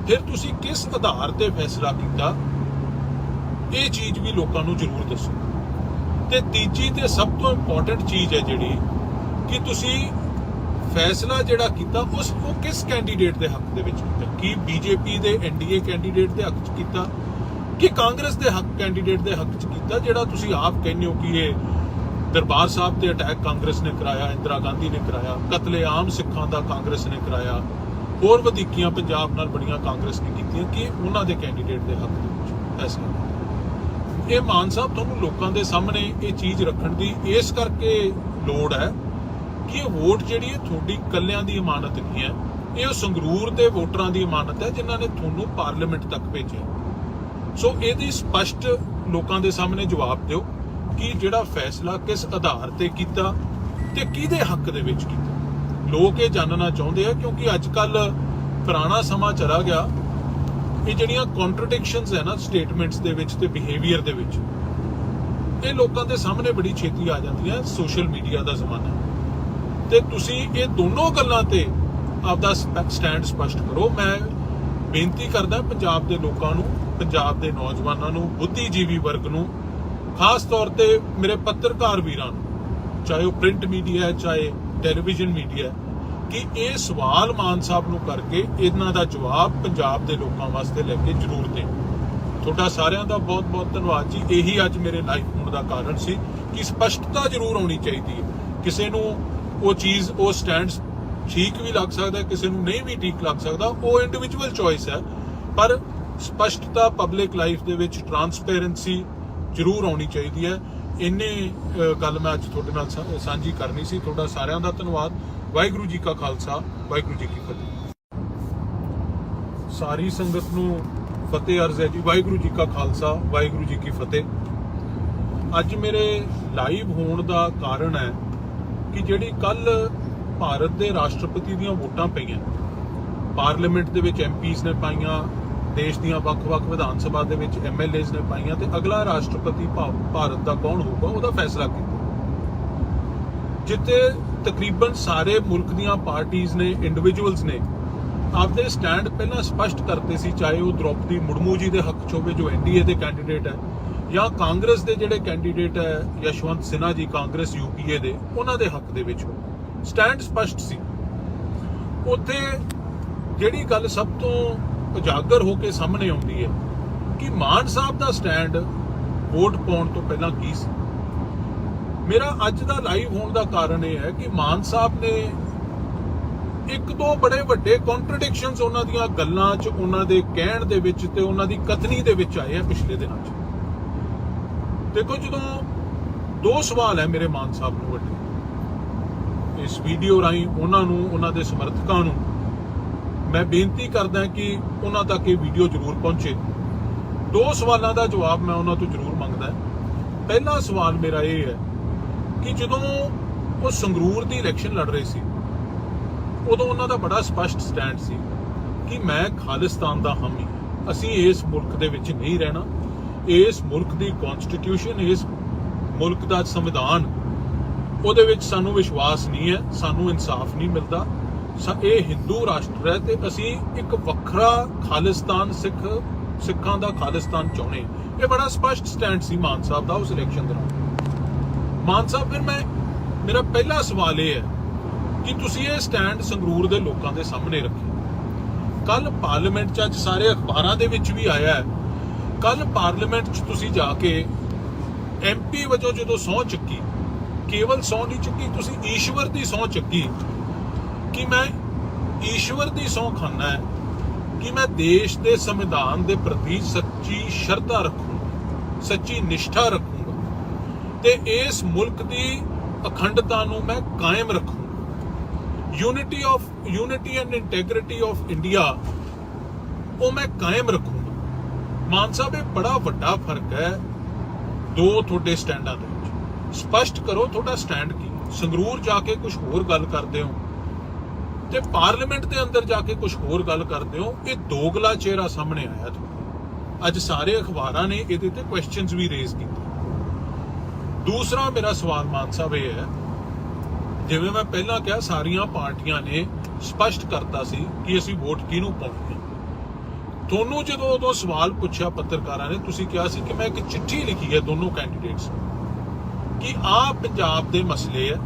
ਫਿਰ ਤੁਸੀਂ ਕਿਸ ਆਧਾਰ ਤੇ ਫੈਸਲਾ ਕੀਤਾ? ਇਹ ਚੀਜ਼ ਵੀ ਲੋਕਾਂ ਨੂੰ ਜ਼ਰੂਰ ਦੱਸੋ। ਤੇ ਤੀਜੀ ਤੇ ਸਭ ਤੋਂ ਇੰਪੋਰਟੈਂਟ ਚੀਜ਼ ਹੈ ਜਿਹੜੀ, ਕਿ ਤੁਸੀਂ ਫੈਸਲਾ ਜਿਹੜਾ ਕੀਤਾ ਉਹ ਕਿਸ ਕੈਂਡੀਡੇਟ ਦੇ ਹੱਕ ਦੇ ਵਿੱਚ ਕੀਤਾ? ਕੀ BJP ਦੇ NDA ਕੈਂਡੀਡੇਟ ਦੇ ਹੱਕ 'ਚ ਕੀਤਾ ਕਿ ਕਾਂਗਰਸ ਦੇ ਕੈਂਡੀਡੇਟ ਦੇ ਹੱਕ 'ਚ ਕੀਤਾ, ਜਿਹੜਾ ਤੁਸੀਂ ਆਪ ਕਹਿੰਦੇ ਹੋ ਕਿ ਇਹ ਦਰਬਾਰ ਸਾਹਿਬ ਤੇ ਅਟੈਕ ਕਾਂਗਰਸ ਨੇ ਕਰਾਇਆ, ਇੰਦਰਾ ਗਾਂਧੀ ਨੇ ਕਰਾਇਆ, ਕਤਲੇਆਮ ਸਿੱਖਾਂ ਦਾ ਕਾਂਗਰਸ ਨੇ ਕਰਾਇਆ, ਹੋਰ ਵਧੀਕੀਆਂ ਪੰਜਾਬ ਨਾਲ ਬੜੀਆਂ ਕਾਂਗਰਸ ਨੇ ਕੀਤੀਆਂ, ਕਿ ਉਹਨਾਂ ਦੇ ਕੈਂਡੀਡੇਟ ਦੇ ਹੱਕ ਦੇ ਵਿੱਚ ਫੈਸਲਾ? ਇਹ ਮਾਨ ਸਾਹਿਬ, ਤੁਹਾਨੂੰ ਲੋਕਾਂ ਦੇ ਸਾਹਮਣੇ ਇਹ ਚੀਜ਼ ਰੱਖਣ ਦੀ ਇਸ ਕਰਕੇ ਲੋੜ ਹੈ ਕਿ ਇਹ ਵੋਟ ਜਿਹੜੀ ਹੈ ਤੁਹਾਡੀ ਇਕੱਲਿਆਂ ਦੀ ਇਮਾਨਤ ਨਹੀਂ ਹੈ, ਇਹ ਉਹ ਸੰਗਰੂਰ ਦੇ ਵੋਟਰਾਂ ਦੀ ਇਮਾਨਤ ਹੈ ਜਿਨ੍ਹਾਂ ਨੇ ਤੁਹਾਨੂੰ ਪਾਰਲੀਮੈਂਟ ਤੱਕ ਭੇਜਿਆ। ਸੋ ਇਹਦੀ ਸਪਸ਼ਟ ਲੋਕਾਂ ਦੇ ਸਾਹਮਣੇ ਜਵਾਬ ਦਿਓ ਕਿ ਜਿਹੜਾ ਫੈਸਲਾ ਕਿਸ ਆਧਾਰ ਤੇ ਕੀਤਾ ਤੇ ਕਿਹਦੇ ਹੱਕ ਦੇ ਵਿੱਚ ਕੀਤਾ। ਲੋਕ ਇਹ ਜਾਣਨਾ ਚਾਹੁੰਦੇ ਆ, ਕਿਉਂਕਿ ਅੱਜ ਕੱਲ ਪੁਰਾਣਾ ਸਮਾਂ ਚਲਾ ਗਿਆ। ਇਹ ਜਿਹੜੀਆਂ ਕੰਟਰਡਿਕਸ਼ਨਸ ਹੈ ਨਾ ਸਟੇਟਮੈਂਟਸ ਦੇ ਵਿੱਚ ਤੇ ਬਿਹੇਵੀਅਰ ਦੇ ਵਿੱਚ, ਇਹ ਲੋਕਾਂ ਦੇ ਸਾਹਮਣੇ ਬੜੀ ਛੇਤੀ ਆ ਜਾਂਦੀਆਂ। ਸੋਸ਼ਲ ਮੀਡੀਆ ਦਾ ਜ਼ਮਾਨਾ, ਤੇ ਤੁਸੀਂ ਇਹ ਦੋਨੋਂ ਗੱਲਾਂ ਤੇ ਆਪਦਾ ਸਟੈਂਡ ਸਪਸ਼ਟ ਕਰੋ। ਮੈਂ ਬੇਨਤੀ ਕਰਦਾ ਪੰਜਾਬ ਦੇ ਲੋਕਾਂ ਨੂੰ, ਪੰਜਾਬ ਦੇ ਨੌਜਵਾਨਾਂ ਨੂੰ, ਬੁੱਧੀਜੀਵੀ ਵਰਗ ਨੂੰ, ਖਾਸ ਤੌਰ ਤੇ ਮੇਰੇ ਪੱਤਰਕਾਰ ਵੀਰਾਂ ਨੂੰ, ਚਾਹੇ ਉਹ ਪ੍ਰਿੰਟ ਮੀਡੀਆ ਹੈ ਚਾਹੇ ਟੈਲੀਵਿਜ਼ਨ ਮੀਡੀਆ, ਕਿ ਇਹ ਸਵਾਲ ਮਾਨ ਸਾਹਿਬ ਨੂੰ ਕਰਕੇ ਇਹਨਾਂ ਦਾ ਜਵਾਬ ਪੰਜਾਬ ਦੇ ਲੋਕਾਂ ਵਾਸਤੇ ਲੈ ਕੇ ਜ਼ਰੂਰ ਦੇਣ। ਤੁਹਾਡਾ ਸਾਰਿਆਂ ਦਾ ਬਹੁਤ ਬਹੁਤ ਧੰਨਵਾਦ ਜੀ। ਇਹੀ ਅੱਜ ਮੇਰੇ ਲਾਈਵ ਹੋਣ ਦਾ ਕਾਰਨ ਸੀ ਕਿ ਸਪਸ਼ਟਤਾ ਜ਼ਰੂਰ ਹੋਣੀ ਚਾਹੀਦੀ ਹੈ। ਕਿਸੇ ਨੂੰ ਉਹ ਚੀਜ਼, ਉਹ ਸਟੈਂਡ ਠੀਕ ਵੀ ਲੱਗ ਸਕਦਾ, ਕਿਸੇ ਨੂੰ ਨਹੀਂ ਵੀ ਠੀਕ ਲੱਗ ਸਕਦਾ, ਉਹ ਇੰਡੀਵਿਜੂਅਲ ਚੋਇਸ ਹੈ, ਪਰ ਸਪਸ਼ਟਤਾ ਪਬਲਿਕ ਲਾਈਫ ਦੇ ਵਿੱਚ ਟਰਾਂਸਪੇਰੈਂਸੀ ਜ਼ਰੂਰ ਆਉਣੀ ਚਾਹੀਦੀ ਹੈ। ਇੰਨੇ ਗੱਲ ਮੈਂ ਅੱਜ ਤੁਹਾਡੇ ਨਾਲ ਸਾਂਝੀ ਕਰਨੀ ਸੀ। ਤੁਹਾਡਾ ਸਾਰਿਆਂ ਦਾ ਧੰਨਵਾਦ। ਵਾਹਿਗੁਰੂ ਜੀ ਕਾ ਖਾਲਸਾ, ਵਾਹਿਗੁਰੂ ਜੀ ਕੀ ਫਤਿਹ। ਸਾਰੀ ਸੰਗਤ ਨੂੰ ਫਤਿਹ ਅਰਜ਼ ਹੈ ਜੀ। ਵਾਹਿਗੁਰੂ ਜੀ ਕਾ ਖਾਲਸਾ, ਵਾਹਿਗੁਰੂ ਜੀ ਕੀ ਫਤਿਹ। ਅੱਜ ਮੇਰੇ ਲਾਈਵ ਹੋਣ ਦਾ ਕਾਰਨ ਹੈ ਕਿ ਜਿਹੜੀ ਕੱਲ ਭਾਰਤ ਦੇ ਰਾਸ਼ਟਰਪਤੀ ਦੀਆਂ ਵੋਟਾਂ ਪਈਆਂ, ਪਾਰਲੀਮੈਂਟ ਦੇ ਵਿੱਚ ਐਮਪੀਜ਼ ਨੇ ਪਾਈਆਂ, ਦੇਸ਼ ਦੀਆਂ ਵੱਖ-ਵੱਖ ਵਿਧਾਨ ਸਭਾ ਦੇ ਵਿੱਚ ਐਮਐਲਏਜ਼ ਨੇ ਪਾਈਆਂ, ਤੇ ਅਗਲਾ ਰਾਸ਼ਟਰਪਤੀ ਭਾਰਤ ਦਾ ਕੌਣ ਹੋਊਗਾ ਉਹਦਾ ਫੈਸਲਾ ਕੀਤਾ। ਜਿੱਥੇ ਤਕਰੀਬਨ ਸਾਰੇ ਮੁਲਕ ਦੀਆਂ ਪਾਰਟੀਆਂ ਨੇ, ਇੰਡੀਵਿਜੂਅਲਸ ਨੇ ਆਪਦੇ ਸਟੈਂਡ ਪਹਿਲਾਂ ਸਪਸ਼ਟ ਕਰਤੇ ਸੀ, ਚਾਹੇ ਉਹ ਦ੍ਰੋਪਦੀ ਮੁਰਮੂ ਜੀ ਦੇ ਹੱਕ 'ਚ ਹੋਵੇ ਜੋ ਐਨਡੀਏ ਦੇ ਕੈਂਡੀਡੇਟ ਹੈ, ਜਾਂ ਕਾਂਗਰਸ ਦੇ ਜਿਹੜੇ ਕੈਂਡੀਡੇਟ ਹੈ ਯਸ਼ਵੰਤ ਸਿਨਹਾ ਜੀ ਕਾਂਗਰਸ ਯੂਪੀਏ ਦੇ, ਉਹਨਾਂ ਦੇ ਹੱਕ ਦੇ ਵਿੱਚ ਸਟੈਂਡ ਸਪਸ਼ਟ ਸੀ। ਉੱਥੇ ਜਿਹੜੀ ਗੱਲ ਸਭ ਤੋਂ ਉਜਾਗਰ ਹੋ ਕੇ ਸਾਹਮਣੇ ਆਉਂਦੀ ਹੈ ਕਿ ਮਾਨ ਸਾਹਿਬ ਦਾ ਸਟੈਂਡ ਵੋਟ ਪਾਉਣ ਤੋਂ ਪਹਿਲਾਂ ਕੀ ਸੀ। ਮੇਰਾ ਅੱਜ ਦਾ ਲਾਈਵ ਹੋਣ ਦਾ ਕਾਰਨ ਇਹ ਹੈ ਕਿ ਮਾਨ ਸਾਹਿਬ ਨੇ ਇੱਕ ਦੋ ਬੜੇ ਵੱਡੇ ਕੰਟਰਡਿਕਸ਼ਨਸ ਉਹਨਾਂ ਦੀਆਂ ਗੱਲਾਂ 'ਚ, ਉਹਨਾਂ ਦੇ ਕਹਿਣ ਦੇ ਵਿੱਚ ਤੇ ਉਹਨਾਂ ਦੀ ਕਥਨੀ ਦੇ ਵਿੱਚ ਆਏ ਆ ਪਿਛਲੇ ਦਿਨਾਂ 'ਚ। ਦੇਖੋ, ਜਦੋਂ ਦੋ ਸਵਾਲ ਹੈ ਮੇਰੇ ਮਾਨ ਸਾਹਿਬ ਨੂੰ ਵੱਡੇ, ਇਸ ਵੀਡੀਓ ਰਾਹੀਂ ਉਹਨਾਂ ਨੂੰ, ਉਹਨਾਂ ਦੇ ਸਮਰਥਕਾਂ ਨੂੰ ਮੈਂ ਬੇਨਤੀ ਕਰਦਾ ਕਿ ਉਹਨਾਂ ਤੱਕ ਇਹ ਵੀਡੀਓ ਜ਼ਰੂਰ ਪਹੁੰਚੇ। ਦੋ ਸਵਾਲਾਂ ਦਾ ਜਵਾਬ ਮੈਂ ਉਹਨਾਂ ਤੋਂ ਜ਼ਰੂਰ ਮੰਗਦਾ। ਪਹਿਲਾ ਸਵਾਲ ਮੇਰਾ ਇਹ ਹੈ ਕਿ ਜਦੋਂ ਉਹ ਸੰਗਰੂਰ ਦੀ ਇਲੈਕਸ਼ਨ ਲੜ ਰਹੇ ਸੀ, ਉਦੋਂ ਉਹਨਾਂ ਦਾ ਬੜਾ ਸਪਸ਼ਟ ਸਟੈਂਡ ਸੀ ਕਿ ਮੈਂ ਖਾਲਿਸਤਾਨ ਦਾ ਹਾਮੀ, ਅਸੀਂ ਇਸ ਮੁਲਕ ਦੇ ਵਿੱਚ ਨਹੀਂ ਰਹਿਣਾ, ਇਸ ਮੁਲਕ ਦੀ ਕਨਸਟੀਟਿਊਸ਼ਨ, ਇਸ ਮੁਲਕ ਦਾ ਸੰਵਿਧਾਨ, ਉਹਦੇ ਵਿੱਚ ਸਾਨੂੰ ਵਿਸ਼ਵਾਸ ਨਹੀਂ ਹੈ, ਸਾਨੂੰ ਇਨਸਾਫ ਨਹੀਂ ਮਿਲਦਾ, ਇਹ ਹਿੰਦੂ ਰਾਸ਼ਟਰ ਹੈ ਤੇ ਅਸੀਂ ਇੱਕ ਵੱਖਰਾ ਖਾਲਿਸਤਾਨ, ਸਿੱਖਾਂ ਦਾ ਖਾਲਿਸਤਾਨ ਚਾਹੁੰਦੇ। ਇਹ ਬੜਾ ਸਪਸ਼ਟ ਸਟੈਂਡ ਸੀ ਮਾਨ ਸਾਹਿਬ ਦਾ ਉਸ ਇਲੈਕਸ਼ਨ ਦੌਰਾਨ। ਮਾਨ ਸਾਹਿਬ, ਫਿਰ ਮੇਰਾ ਪਹਿਲਾ ਸਵਾਲ ਇਹ ਹੈ ਕਿ ਤੁਸੀਂ ਇਹ ਸਟੈਂਡ ਸੰਗਰੂਰ ਦੇ ਲੋਕਾਂ ਦੇ ਸਾਹਮਣੇ ਰੱਖਿਆ। ਕੱਲ ਪਾਰਲੀਮੈਂਟ 'ਚ, ਅੱਜ ਸਾਰੇ ਅਖਬਾਰਾਂ ਦੇ ਵਿੱਚ ਵੀ ਆਇਆ ਹੈ, ਕੱਲ ਪਾਰਲੀਮੈਂਟ 'ਚ ਤੁਸੀਂ ਜਾ ਕੇ ਐਮਪੀ ਵਜੋਂ ਜਦੋਂ ਸਹੁੰ ਚੱਕੀ, ਕੇਵਲ ਸਹੁੰ ਨਹੀਂ ਚੁੱਕੀ, ਤੁਸੀਂ ਈਸ਼ਵਰ ਦੀ ਸਹੁੰ ਚੱਕੀ ਕਿ ਮੈਂ ਈਸ਼ਵਰ ਦੀ ਸਹੁੰ ਖਾਨਾ ਹੈ ਕਿ ਮੈਂ ਦੇਸ਼ ਦੇ ਸੰਵਿਧਾਨ ਦੇ ਪ੍ਰਤੀ ਸੱਚੀ ਸ਼ਰਧਾ ਰੱਖੂੰਗਾ, ਸੱਚੀ ਨਿਸ਼ਠਾ ਰੱਖੂੰਗਾ ਤੇ ਇਸ ਮੁਲਕ ਦੀ ਅਖੰਡਤਾ ਨੂੰ ਮੈਂ ਕਾਇਮ ਰੱਖੂੰਗਾ। Unity and integrity of India ਉਹ ਮੈਂ ਕਾਇਮ ਰੱਖੂੰਗਾ। ਮਾਨ ਸਾਹਿਬ, ਇਹ ਬੜਾ ਵੱਡਾ ਫਰਕ ਹੈ ਦੋ ਤੁਹਾਡੇ ਸਟੈਂਡਾਂ ਦੇ ਵਿੱਚ। ਸਪਸ਼ਟ ਕਰੋ ਤੁਹਾਡਾ ਸਟੈਂਡ ਕੀ। ਸੰਗਰੂਰ ਜਾ ਕੇ ਕੁਝ ਹੋਰ ਗੱਲ ਕਰਦੇ ਹੋ ਤੇ ਪਾਰਲੀਮੈਂਟ ਦੇ ਅੰਦਰ ਜਾ ਕੇ ਕੁਝ ਹੋਰ ਗੱਲ ਕਰਦੇ ਹੋ। ਇਹ ਦੋਗਲਾ ਚਿਹਰਾ ਸਾਹਮਣੇ ਆਇਆ ਤੁਹਾਡਾ। ਅੱਜ ਸਾਰੇ ਅਖਬਾਰਾਂ ਨੇ ਇਹਦੇ ਤੇ ਕੁਐਸਚਨਸ ਵੀ ਰੇਜ਼ ਕੀਤੇ। ਦੂਸਰਾ ਮੇਰਾ ਸਵਾਲ ਮਾਨ ਸਾਹਿਬ ਇਹ ਹੈ, ਜਿਵੇਂ ਮੈਂ ਪਹਿਲਾਂ ਕਿਹਾ, ਸਾਰੀਆਂ ਪਾਰਟੀਆਂ ਨੇ ਸਪਸ਼ਟ ਕਰਤਾ ਸੀ ਕਿ ਅਸੀਂ ਵੋਟ ਕਿਹਨੂੰ ਪਾਉਣੀ ਹੈ। ਤੁਹਾਨੂੰ ਜਦੋਂ ਉਦੋਂ ਸਵਾਲ ਪੁੱਛਿਆ ਪੱਤਰਕਾਰਾਂ ਨੇ, ਤੁਸੀਂ ਕਿਹਾ ਸੀ ਕਿ ਮੈਂ ਇੱਕ ਚਿੱਠੀ ਲਿਖੀ ਹੈ ਦੋਨੋਂ ਕੈਂਡੀਡੇਟਸ ਨੂੰ ਕਿ ਆਹ ਪੰਜਾਬ ਦੇ ਮਸਲੇ ਹੈ,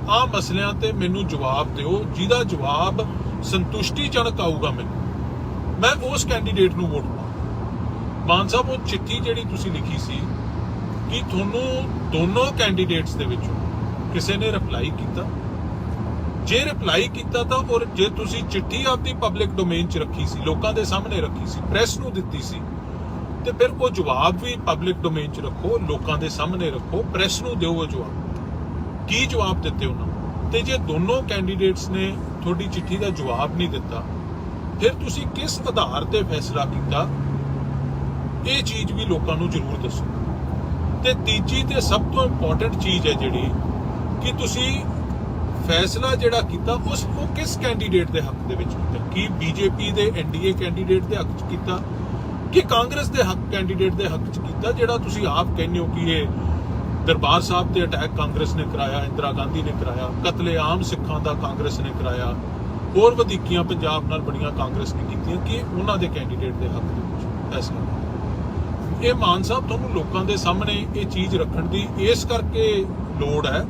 ਆਹ ਮਸਲਿਆਂ ਤੇ ਮੈਨੂੰ ਜਵਾਬ ਦਿਓ, ਜਿਹਦਾ ਜਵਾਬ ਸੰਤੁਸ਼ਟੀਜਨਕ ਆਊਗਾ ਮੈਨੂੰ, ਮੈਂ ਉਸ ਕੈਂਡੀਡੇਟ ਨੂੰ ਵੋਟ ਪਾਵਾਂ। ਮਾਨ ਸਾਹਿਬ, ਉਹ ਚਿੱਠੀ ਜਿਹੜੀ ਤੁਸੀਂ ਲਿਖੀ ਸੀ, ਕਿ ਤੁਹਾਨੂੰ ਦੋਨੋਂ ਕੈਂਡੀਡੇਟਸ ਦੇ ਵਿੱਚੋਂ ਕਿਸੇ ਨੇ ਰਿਪਲਾਈ ਕੀਤਾ? ਜੇ ਰਿਪਲਾਈ ਕੀਤਾ ਤਾਂ, ਔਰ ਜੇ ਤੁਸੀਂ ਚਿੱਠੀ ਆਪਦੀ ਪਬਲਿਕ ਡੋਮੇਨ 'ਚ ਰੱਖੀ ਸੀ, ਲੋਕਾਂ ਦੇ ਸਾਹਮਣੇ ਰੱਖੀ ਸੀ, ਪ੍ਰੈਸ ਨੂੰ ਦਿੱਤੀ ਸੀ, ਤੇ ਫਿਰ ਉਹ ਜਵਾਬ ਵੀ ਪਬਲਿਕ ਡੋਮੇਨ 'ਚ ਰੱਖੋ, ਲੋਕਾਂ ਦੇ ਸਾਹਮਣੇ ਰੱਖੋ, ਪ੍ਰੈਸ ਨੂੰ ਦਿਓ ਉਹ ਜਵਾਬ। ਕੀ ਜਵਾਬ ਦਿੱਤੇ ਉਹਨਾਂ ਨੂੰ? ਤੇ ਜੇ ਦੋਨੋਂ ਕੈਂਡੀਡੇਟਸ ਨੇ ਤੁਹਾਡੀ ਚਿੱਠੀ ਦਾ ਜਵਾਬ ਨਹੀਂ ਦਿੱਤਾ, ਫਿਰ ਤੁਸੀਂ ਕਿਸ ਆਧਾਰ ਤੇ ਫੈਸਲਾ ਕੀਤਾ? ਇਹ ਚੀਜ਼ ਵੀ ਲੋਕਾਂ ਨੂੰ ਜ਼ਰੂਰ ਦੱਸੋ। ਤੇ ਤੀਜੀ ਤੇ ਸਭ ਤੋਂ ਇੰਪੋਰਟੈਂਟ ਚੀਜ਼ ਹੈ ਜਿਹੜੀ, ਕਿ ਤੁਸੀਂ ਫੈਸਲਾ ਜਿਹੜਾ ਕੀਤਾ ਉਹ ਕਿਸ ਕੈਂਡੀਡੇਟ ਦੇ ਹੱਕ ਦੇ ਵਿੱਚ ਕੀਤਾ? ਕੀ ਬੀਜੇਪੀ ਦੇ ਐਨਡੀਏ ਕੈਂਡੀਡੇਟ ਦੇ ਹੱਕ 'ਚ ਕੀਤਾ ਕਿ ਕਾਂਗਰਸ ਦੇ ਹੱਕ ਕੈਂਡੀਡੇਟ ਦੇ ਹੱਕ 'ਚ ਕੀਤਾ, ਜਿਹੜਾ ਤੁਸੀਂ ਆਪ ਕਹਿੰਦੇ ਹੋ ਕਿ ਇਹ ਦਰਬਾਰ ਸਾਹਿਬ ਤੇ ਅਟੈਕ ਕਾਂਗਰਸ ਨੇ ਕਰਾਇਆ, ਇੰਦਰਾ ਗਾਂਧੀ ਨੇ ਕਰਾਇਆ, ਕਤਲੇਆਮ ਸਿੱਖਾਂ ਦਾ ਕਾਂਗਰਸ ਨੇ ਕਰਾਇਆ, ਹੋਰ ਵਧੀਕੀਆਂ ਪੰਜਾਬ ਨਾਲ ਬੜੀਆਂ ਕਾਂਗਰਸ ਨੇ ਕੀਤੀਆਂ, ਕਿ ਉਹਨਾਂ ਦੇ ਕੈਂਡੀਡੇਟ ਦੇ ਹੱਕ ਦੇ ਵਿੱਚ ਫੈਸਲਾ? ਇਹ ਮਾਨ ਸਾਹਿਬ, ਤੁਹਾਨੂੰ ਲੋਕਾਂ ਦੇ ਸਾਹਮਣੇ ਇਹ ਚੀਜ਼ ਰੱਖਣ ਦੀ ਇਸ ਕਰਕੇ ਲੋੜ ਹੈ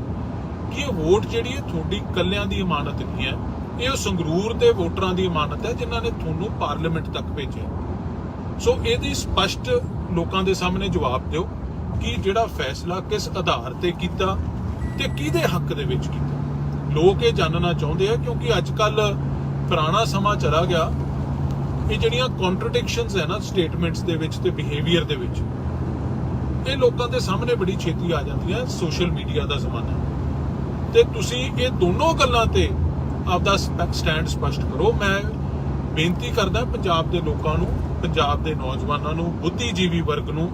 ਕਿ ਇਹ ਵੋਟ ਜਿਹੜੀ ਹੈ ਤੁਹਾਡੀ ਇਕੱਲਿਆਂ ਦੀ ਇਮਾਨਤ ਨਹੀਂ ਹੈ, ਇਹ ਸੰਗਰੂਰ ਦੇ ਵੋਟਰਾਂ ਦੀ ਇਮਾਨਤ ਹੈ ਜਿਨ੍ਹਾਂ ਨੇ ਤੁਹਾਨੂੰ ਪਾਰਲੀਮੈਂਟ ਤੱਕ ਭੇਜਿਆ। ਸੋ ਇਹਦੀ ਸਪਸ਼ਟ ਲੋਕਾਂ ਦੇ ਸਾਹਮਣੇ ਜਵਾਬ ਦਿਓ ਕਿ ਜਿਹੜਾ ਫੈਸਲਾ ਕਿਸ ਆਧਾਰ ਤੇ ਕੀਤਾ ਤੇ ਕਿਹਦੇ ਹੱਕ ਦੇ ਵਿੱਚ ਕੀਤਾ। ਲੋਕ ਇਹ ਜਾਣਨਾ ਚਾਹੁੰਦੇ ਆ, ਕਿਉਂਕਿ ਅੱਜ ਕੱਲ ਪੁਰਾਣਾ ਸਮਾਂ ਚਲਾ ਗਿਆ। ਇਹ ਜਿਹੜੀਆਂ ਕੰਟਰਡਿਕਸ਼ਨਸ ਹੈ ਨਾ ਸਟੇਟਮੈਂਟਸ ਦੇ ਵਿੱਚ ਤੇ ਬਿਹੇਵੀਅਰ ਦੇ ਵਿੱਚ, ਇਹ ਲੋਕਾਂ ਦੇ ਸਾਹਮਣੇ ਬੜੀ ਛੇਤੀ ਆ ਜਾਂਦੀਆਂ। ਸੋਸ਼ਲ ਮੀਡੀਆ ਦਾ ਜ਼ਮਾਨਾ, ਤੇ ਤੁਸੀਂ ਇਹ ਦੋਨੋਂ ਗੱਲਾਂ ਤੇ ਆਪਦਾ ਸਟੈਂਡ ਸਪਸ਼ਟ ਕਰੋ। ਮੈਂ ਬੇਨਤੀ ਕਰਦਾ ਪੰਜਾਬ ਦੇ ਲੋਕਾਂ ਨੂੰ, ਪੰਜਾਬ ਦੇ ਨੌਜਵਾਨਾਂ ਨੂੰ, ਬੁੱਧੀਜੀਵੀ ਵਰਗ ਨੂੰ,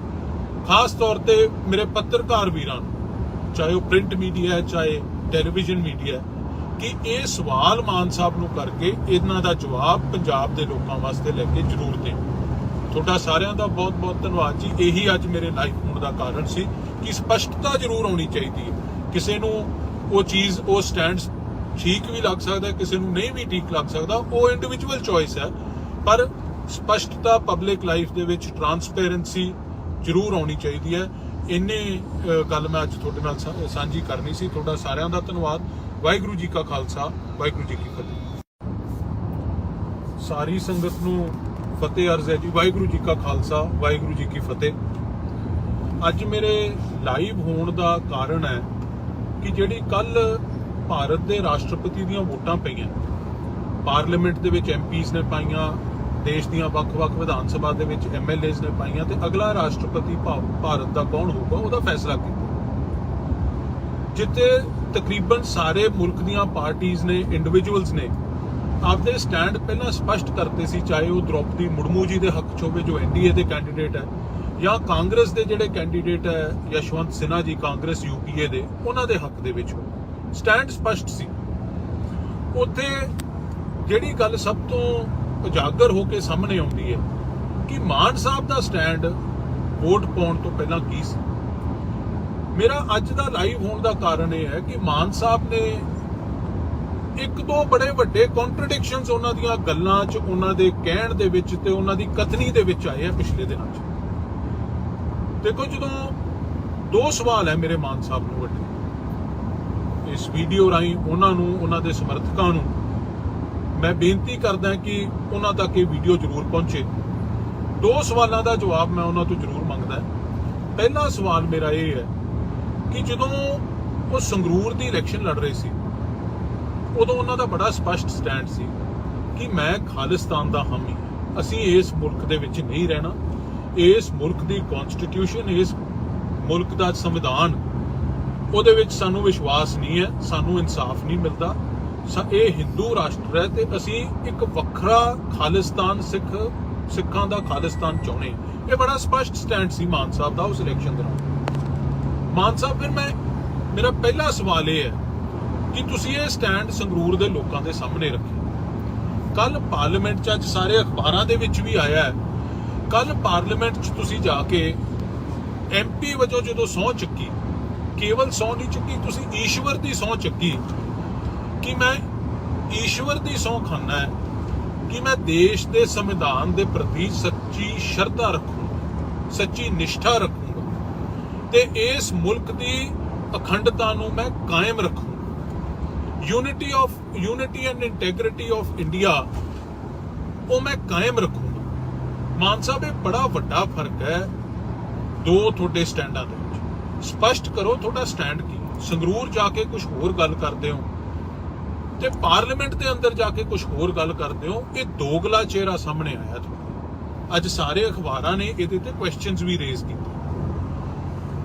ਖਾਸ ਤੌਰ ਤੇ ਮੇਰੇ ਪੱਤਰਕਾਰ ਵੀਰਾਂ ਨੂੰ, ਚਾਹੇ ਉਹ ਪ੍ਰਿੰਟ ਮੀਡੀਆ ਹੈ ਚਾਹੇ ਟੈਲੀਵਿਜ਼ਨ ਮੀਡੀਆ ਹੈ, ਕਿ ਇਹ ਸਵਾਲ ਮਾਨ ਸਾਹਿਬ ਨੂੰ ਕਰਕੇ ਇਹਨਾਂ ਦਾ ਜਵਾਬ ਪੰਜਾਬ ਦੇ ਲੋਕਾਂ ਵਾਸਤੇ ਲੈ ਕੇ ਜ਼ਰੂਰ ਦੇਣ। ਤੁਹਾਡਾ ਸਾਰਿਆਂ ਦਾ ਬਹੁਤ ਬਹੁਤ ਧੰਨਵਾਦ ਜੀ। ਇਹੀ ਅੱਜ ਮੇਰੇ ਲਾਈਵ ਹੋਣ ਦਾ ਕਾਰਨ ਸੀ ਕਿ ਸਪਸ਼ਟਤਾ ਜ਼ਰੂਰ ਆਉਣੀ ਚਾਹੀਦੀ ਹੈ। ਕਿਸੇ ਨੂੰ ਉਹ ਚੀਜ਼ ਉਹ ਸਟੈਂਡ ਠੀਕ ਵੀ ਲੱਗ ਸਕਦਾ, ਕਿਸੇ ਨੂੰ ਨਹੀਂ ਵੀ ਠੀਕ ਲੱਗ ਸਕਦਾ, ਉਹ ਇੰਡੀਵਿਜੂਅਲ ਚੋਇਸ ਹੈ, ਪਰ ਸਪਸ਼ਟਤਾ ਪਬਲਿਕ ਲਾਈਫ ਦੇ ਵਿੱਚ ਟਰਾਂਸਪੇਰੈਂਸੀ ਜ਼ਰੂਰ ਆਉਣੀ ਚਾਹੀਦੀ ਹੈ। ਇੰਨੇ ਗੱਲ ਮੈਂ ਅੱਜ ਤੁਹਾਡੇ ਨਾਲ ਸਾਂਝੀ ਕਰਨੀ ਸੀ। ਤੁਹਾਡਾ ਸਾਰਿਆਂ ਦਾ ਧੰਨਵਾਦ। ਵਾਹਿਗੁਰੂ ਜੀ ਕਾ ਖਾਲਸਾ, ਵਾਹਿਗੁਰੂ ਜੀ ਕੀ ਫਤਿਹ। ਸਾਰੀ ਸੰਗਤ ਨੂੰ ਫਤਿਹ ਅਰਜ਼ ਹੈ ਜੀ। ਵਾਹਿਗੁਰੂ ਜੀ ਕਾ ਖਾਲਸਾ, ਵਾਹਿਗੁਰੂ ਜੀ ਕੀ ਫਤਿਹ। ਅੱਜ ਮੇਰੇ ਲਾਈਵ ਹੋਣ ਦਾ ਕਾਰਨ ਹੈ ਕਿ ਜਿਹੜੀ ਕੱਲ ਭਾਰਤ ਦੇ ਰਾਸ਼ਟਰਪਤੀ ਦੀਆਂ ਵੋਟਾਂ ਪਈਆਂ, ਪਾਰਲੀਮੈਂਟ ਦੇ ਵਿੱਚ ਐਮਪੀਜ਼ ਨੇ ਪਾਈਆਂ, ਦੇਸ਼ ਦੀਆਂ ਵੱਖ-ਵੱਖ ਵਿਧਾਨ ਸਭਾ ਦੇ ਵਿੱਚ ਐਮਐਲਏਜ਼ ਨੇ ਪਾਈਆਂ, ਤੇ ਅਗਲਾ ਰਾਸ਼ਟਰਪਤੀ ਭਾਰਤ ਦਾ ਕੌਣ ਹੋਊਗਾ ਉਹਦਾ ਫੈਸਲਾ ਕੀਤਾ, ਜਿੱਥੇ ਤਕਰੀਬਨ ਸਾਰੇ ਮੁਲਕ ਦੀਆਂ ਪਾਰਟੀਆਂ ਨੇ, ਇੰਡੀਵਿਜੂਅਲਸ ਨੇ ਆਪਦੇ ਸਟੈਂਡ ਪਹਿਲਾਂ ਸਪਸ਼ਟ ਕਰਤੇ ਸੀ, ਚਾਹੇ ਉਹ ਦ੍ਰੋਪਦੀ ਮੁਰਮੂ ਜੀ ਦੇ ਹੱਕ 'ਚ ਹੋਵੇ ਜੋ ਐਨਡੀਏ ਦੇ ਕੈਂਡੀਡੇਟ ਹੈ, ਜਾਂ ਕਾਂਗਰਸ ਦੇ ਜਿਹੜੇ ਕੈਂਡੀਡੇਟ ਹੈ ਯਸ਼ਵੰਤ ਸਿਨਹਾ ਜੀ ਕਾਂਗਰਸ ਯੂਪੀਏ ਦੇ, ਉਹਨਾਂ ਦੇ ਹੱਕ ਦੇ ਵਿੱਚ ਸਟੈਂਡ ਸਪਸ਼ਟ ਸੀ। ਉੱਥੇ ਜਿਹੜੀ ਗੱਲ ਸਭ ਤੋਂ ਉਜਾਗਰ ਹੋ ਕੇ ਸਾਹਮਣੇ ਆਉਂਦੀ ਹੈ ਕਿ ਮਾਨ ਸਾਹਿਬ ਦਾ ਸਟੈਂਡ ਵੋਟ ਪਾਉਣ ਤੋਂ ਪਹਿਲਾਂ ਕੀ ਸੀ। ਮੇਰਾ ਅੱਜ ਦਾ ਲਾਈਵ ਹੋਣ ਦਾ ਕਾਰਨ ਇਹ ਹੈ ਕਿ ਮਾਨ ਸਾਹਿਬ ਨੇ ਇੱਕ ਦੋ ਬੜੇ ਵੱਡੇ ਕੰਟਰਡਿਕਸ਼ਨਸ ਉਹਨਾਂ ਦੀਆਂ ਗੱਲਾਂ 'ਚ, ਉਹਨਾਂ ਦੇ ਕਹਿਣ ਦੇ ਵਿੱਚ ਤੇ ਉਹਨਾਂ ਦੀ ਕਥਨੀ ਦੇ ਵਿੱਚ ਆਏ ਆ ਪਿਛਲੇ ਦਿਨਾਂ 'ਚ। ਦੇਖੋ, ਜਦੋਂ ਦੋ ਸਵਾਲ ਹੈ ਮੇਰੇ ਮਾਨ ਸਾਹਿਬ ਨੂੰ ਵੱਡੇ, ਇਸ ਵੀਡੀਓ ਰਾਹੀਂ ਉਹਨਾਂ ਨੂੰ, ਉਹਨਾਂ ਦੇ ਸਮਰਥਕਾਂ ਨੂੰ ਮੈਂ ਬੇਨਤੀ ਕਰਦਾ ਕਿ ਉਹਨਾਂ ਤੱਕ ਇਹ ਵੀਡੀਓ ਜ਼ਰੂਰ ਪਹੁੰਚੇ। ਦੋ ਸਵਾਲਾਂ ਦਾ ਜਵਾਬ ਮੈਂ ਉਹਨਾਂ ਤੋਂ ਜ਼ਰੂਰ ਮੰਗਦਾ। ਪਹਿਲਾ ਸਵਾਲ ਮੇਰਾ ਇਹ ਹੈ ਕਿ ਜਦੋਂ ਉਹ ਸੰਗਰੂਰ ਦੀ ਇਲੈਕਸ਼ਨ ਲੜ ਰਹੇ ਸੀ, ਉਦੋਂ ਉਹਨਾਂ ਦਾ ਬੜਾ ਸਪਸ਼ਟ ਸਟੈਂਡ ਸੀ ਕਿ ਮੈਂ ਖਾਲਿਸਤਾਨ ਦਾ ਹਾਮੀ, ਅਸੀਂ ਇਸ ਮੁਲਕ ਦੇ ਵਿੱਚ ਨਹੀਂ ਰਹਿਣਾ, ਇਸ ਮੁਲਕ ਦੀ ਕਨਸਟੀਟਿਊਸ਼ਨ, ਇਸ ਮੁਲਕ ਦਾ ਸੰਵਿਧਾਨ, ਉਹਦੇ ਵਿੱਚ ਸਾਨੂੰ ਵਿਸ਼ਵਾਸ ਨਹੀਂ ਹੈ, ਸਾਨੂੰ ਇਨਸਾਫ ਨਹੀਂ ਮਿਲਦਾ, ਇਹ ਹਿੰਦੂ ਰਾਸ਼ਟਰ ਹੈ ਤੇ ਅਸੀਂ ਇੱਕ ਵੱਖਰਾ ਖਾਲਿਸਤਾਨ, ਸਿੱਖਾਂ ਦਾ ਖਾਲਿਸਤਾਨ ਚਾਹੁੰਦੇ। ਇਹ ਬੜਾ ਸਪਸ਼ਟ ਸਟੈਂਡ ਸੀ ਮਾਨ ਸਾਹਿਬ ਦਾ ਉਸ ਇਲੈਕਸ਼ਨ ਦੌਰਾਨ। ਮਾਨ ਸਾਹਿਬ, ਫਿਰ ਮੇਰਾ ਪਹਿਲਾ ਸਵਾਲ ਇਹ ਹੈ ਕਿ ਤੁਸੀਂ ਇਹ ਸਟੈਂਡ ਸੰਗਰੂਰ ਦੇ ਲੋਕਾਂ ਦੇ ਸਾਹਮਣੇ ਰੱਖਿਆ। ਕੱਲ ਪਾਰਲੀਮੈਂਟ 'ਚ, ਅੱਜ ਸਾਰੇ ਅਖਬਾਰਾਂ ਦੇ ਵਿੱਚ ਵੀ ਆਇਆ ਹੈ, ਕੱਲ ਪਾਰਲੀਮੈਂਟ 'ਚ ਤੁਸੀਂ ਜਾ ਕੇ ਐਮਪੀ ਵਜੋਂ ਜਦੋਂ ਸਹੁੰ ਚੱਕੀ, ਕੇਵਲ ਸਹੁੰ ਨਹੀਂ ਚੱਕੀ, ਤੁਸੀਂ ਈਸ਼ਵਰ ਦੀ ਸਹੁੰ ਚੱਕੀ ਕਿ ਮੈਂ ਈਸ਼ਵਰ ਦੀ ਸਹੁੰ ਖਾਨਾ ਹੈ ਕਿ ਮੈਂ ਦੇਸ਼ ਦੇ ਸੰਵਿਧਾਨ ਦੇ ਪ੍ਰਤੀ ਸੱਚੀ ਸ਼ਰਧਾ ਰੱਖੂੰਗਾ, ਸੱਚੀ ਨਿਸ਼ਠਾ ਰੱਖੂੰਗਾ ਤੇ ਇਸ ਮੁਲਕ ਦੀ ਅਖੰਡਤਾ ਨੂੰ ਮੈਂ ਕਾਇਮ ਰੱਖੂੰਗਾ। Unity and integrity of India ਉਹ ਮੈਂ ਕਾਇਮ ਰੱਖੂੰਗਾ। ਮਾਨ ਸਾਹਿਬ, ਇਹ ਬੜਾ ਵੱਡਾ ਫਰਕ ਹੈ ਦੋ ਤੁਹਾਡੇ ਸਟੈਂਡਾਂ ਦੇ ਵਿੱਚ। ਸਪਸ਼ਟ ਕਰੋ ਤੁਹਾਡਾ ਸਟੈਂਡ ਕੀ। ਸੰਗਰੂਰ ਜਾ ਕੇ ਕੁਝ ਹੋਰ ਗੱਲ ਕਰਦੇ ਹੋ ਤੇ ਪਾਰਲੀਮੈਂਟ ਦੇ ਅੰਦਰ ਜਾ ਕੇ ਕੁਝ ਹੋਰ ਗੱਲ ਕਰਦੇ ਹੋ। ਇਹ ਦੋਗਲਾ ਚਿਹਰਾ ਸਾਹਮਣੇ ਆਇਆ ਤੁਹਾਡਾ। ਅੱਜ ਸਾਰੇ ਅਖਬਾਰਾਂ ਨੇ ਇਹਦੇ ਤੇ ਕੁਐਸਚਨਸ ਵੀ ਰੇਜ਼ ਕੀਤੇ।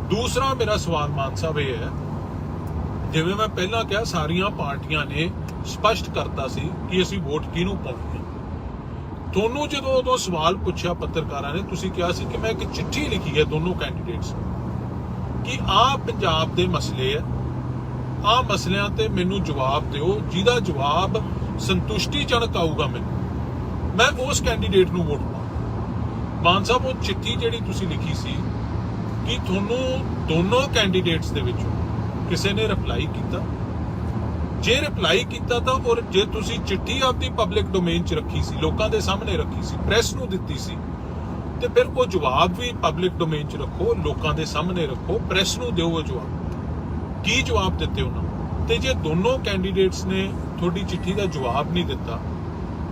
ਦੂਸਰਾ ਮੇਰਾ ਸਵਾਲ ਮਾਨ ਸਾਹਿਬ ਇਹ ਹੈ, ਜਿਵੇਂ ਮੈਂ ਪਹਿਲਾਂ ਕਿਹਾ, ਸਾਰੀਆਂ ਪਾਰਟੀਆਂ ਨੇ ਸਪਸ਼ਟ ਕਰਤਾ ਸੀ ਕਿ ਅਸੀਂ ਵੋਟ ਕਿਹਨੂੰ ਪਾਉਣੀ ਹੈ। ਤੁਹਾਨੂੰ ਜਦੋਂ ਉਦੋਂ ਸਵਾਲ ਪੁੱਛਿਆ ਪੱਤਰਕਾਰਾਂ ਨੇ, ਤੁਸੀਂ ਕਿਹਾ ਸੀ ਕਿ ਮੈਂ ਇੱਕ ਚਿੱਠੀ ਲਿਖੀ ਹੈ ਦੋਨੋਂ ਕੈਂਡੀਡੇਟਸ ਨੂੰ ਕਿ ਆਹ ਪੰਜਾਬ ਦੇ ਮਸਲੇ ਹੈ, ਆਹ ਮਸਲਿਆਂ ਤੇ ਮੈਨੂੰ ਜਵਾਬ ਦਿਓ, ਜਿਹਦਾ ਜਵਾਬ ਸੰਤੁਸ਼ਟੀਜਨਕ ਆਊਗਾ ਮੈਨੂੰ, ਮੈਂ ਉਸ ਕੈਂਡੀਡੇਟ ਨੂੰ ਵੋਟ ਪਾਵਾਂ। ਮਾਨ ਸਾਹਿਬ, ਉਹ ਚਿੱਠੀ ਜਿਹੜੀ ਤੁਸੀਂ ਲਿਖੀ ਸੀ, ਕਿ ਤੁਹਾਨੂੰ ਦੋਨੋਂ ਕੈਂਡੀਡੇਟਸ ਦੇ ਵਿੱਚੋਂ ਕਿਸੇ ਨੇ ਰਿਪਲਾਈ ਕੀਤਾ? ਜੇ ਰਿਪਲਾਈ ਕੀਤਾ ਤਾਂ, ਔਰ ਜੇ ਤੁਸੀਂ ਚਿੱਠੀ ਆਪਦੀ ਪਬਲਿਕ ਡੋਮੇਨ 'ਚ ਰੱਖੀ ਸੀ, ਲੋਕਾਂ ਦੇ ਸਾਹਮਣੇ ਰੱਖੀ ਸੀ, ਪ੍ਰੈਸ ਨੂੰ ਦਿੱਤੀ ਸੀ, ਤੇ ਫਿਰ ਉਹ ਜਵਾਬ ਵੀ ਪਬਲਿਕ ਡੋਮੇਨ 'ਚ ਰੱਖੋ, ਲੋਕਾਂ ਦੇ ਸਾਹਮਣੇ ਰੱਖੋ, ਪ੍ਰੈਸ ਨੂੰ ਦਿਓ ਉਹ ਜਵਾਬ। ਕੀ ਜਵਾਬ ਦਿੱਤੇ ਉਹਨਾਂ ਨੂੰ? ਤੇ ਜੇ ਦੋਨੋਂ ਕੈਂਡੀਡੇਟਸ ਨੇ ਤੁਹਾਡੀ ਚਿੱਠੀ ਦਾ ਜਵਾਬ ਨਹੀਂ ਦਿੱਤਾ,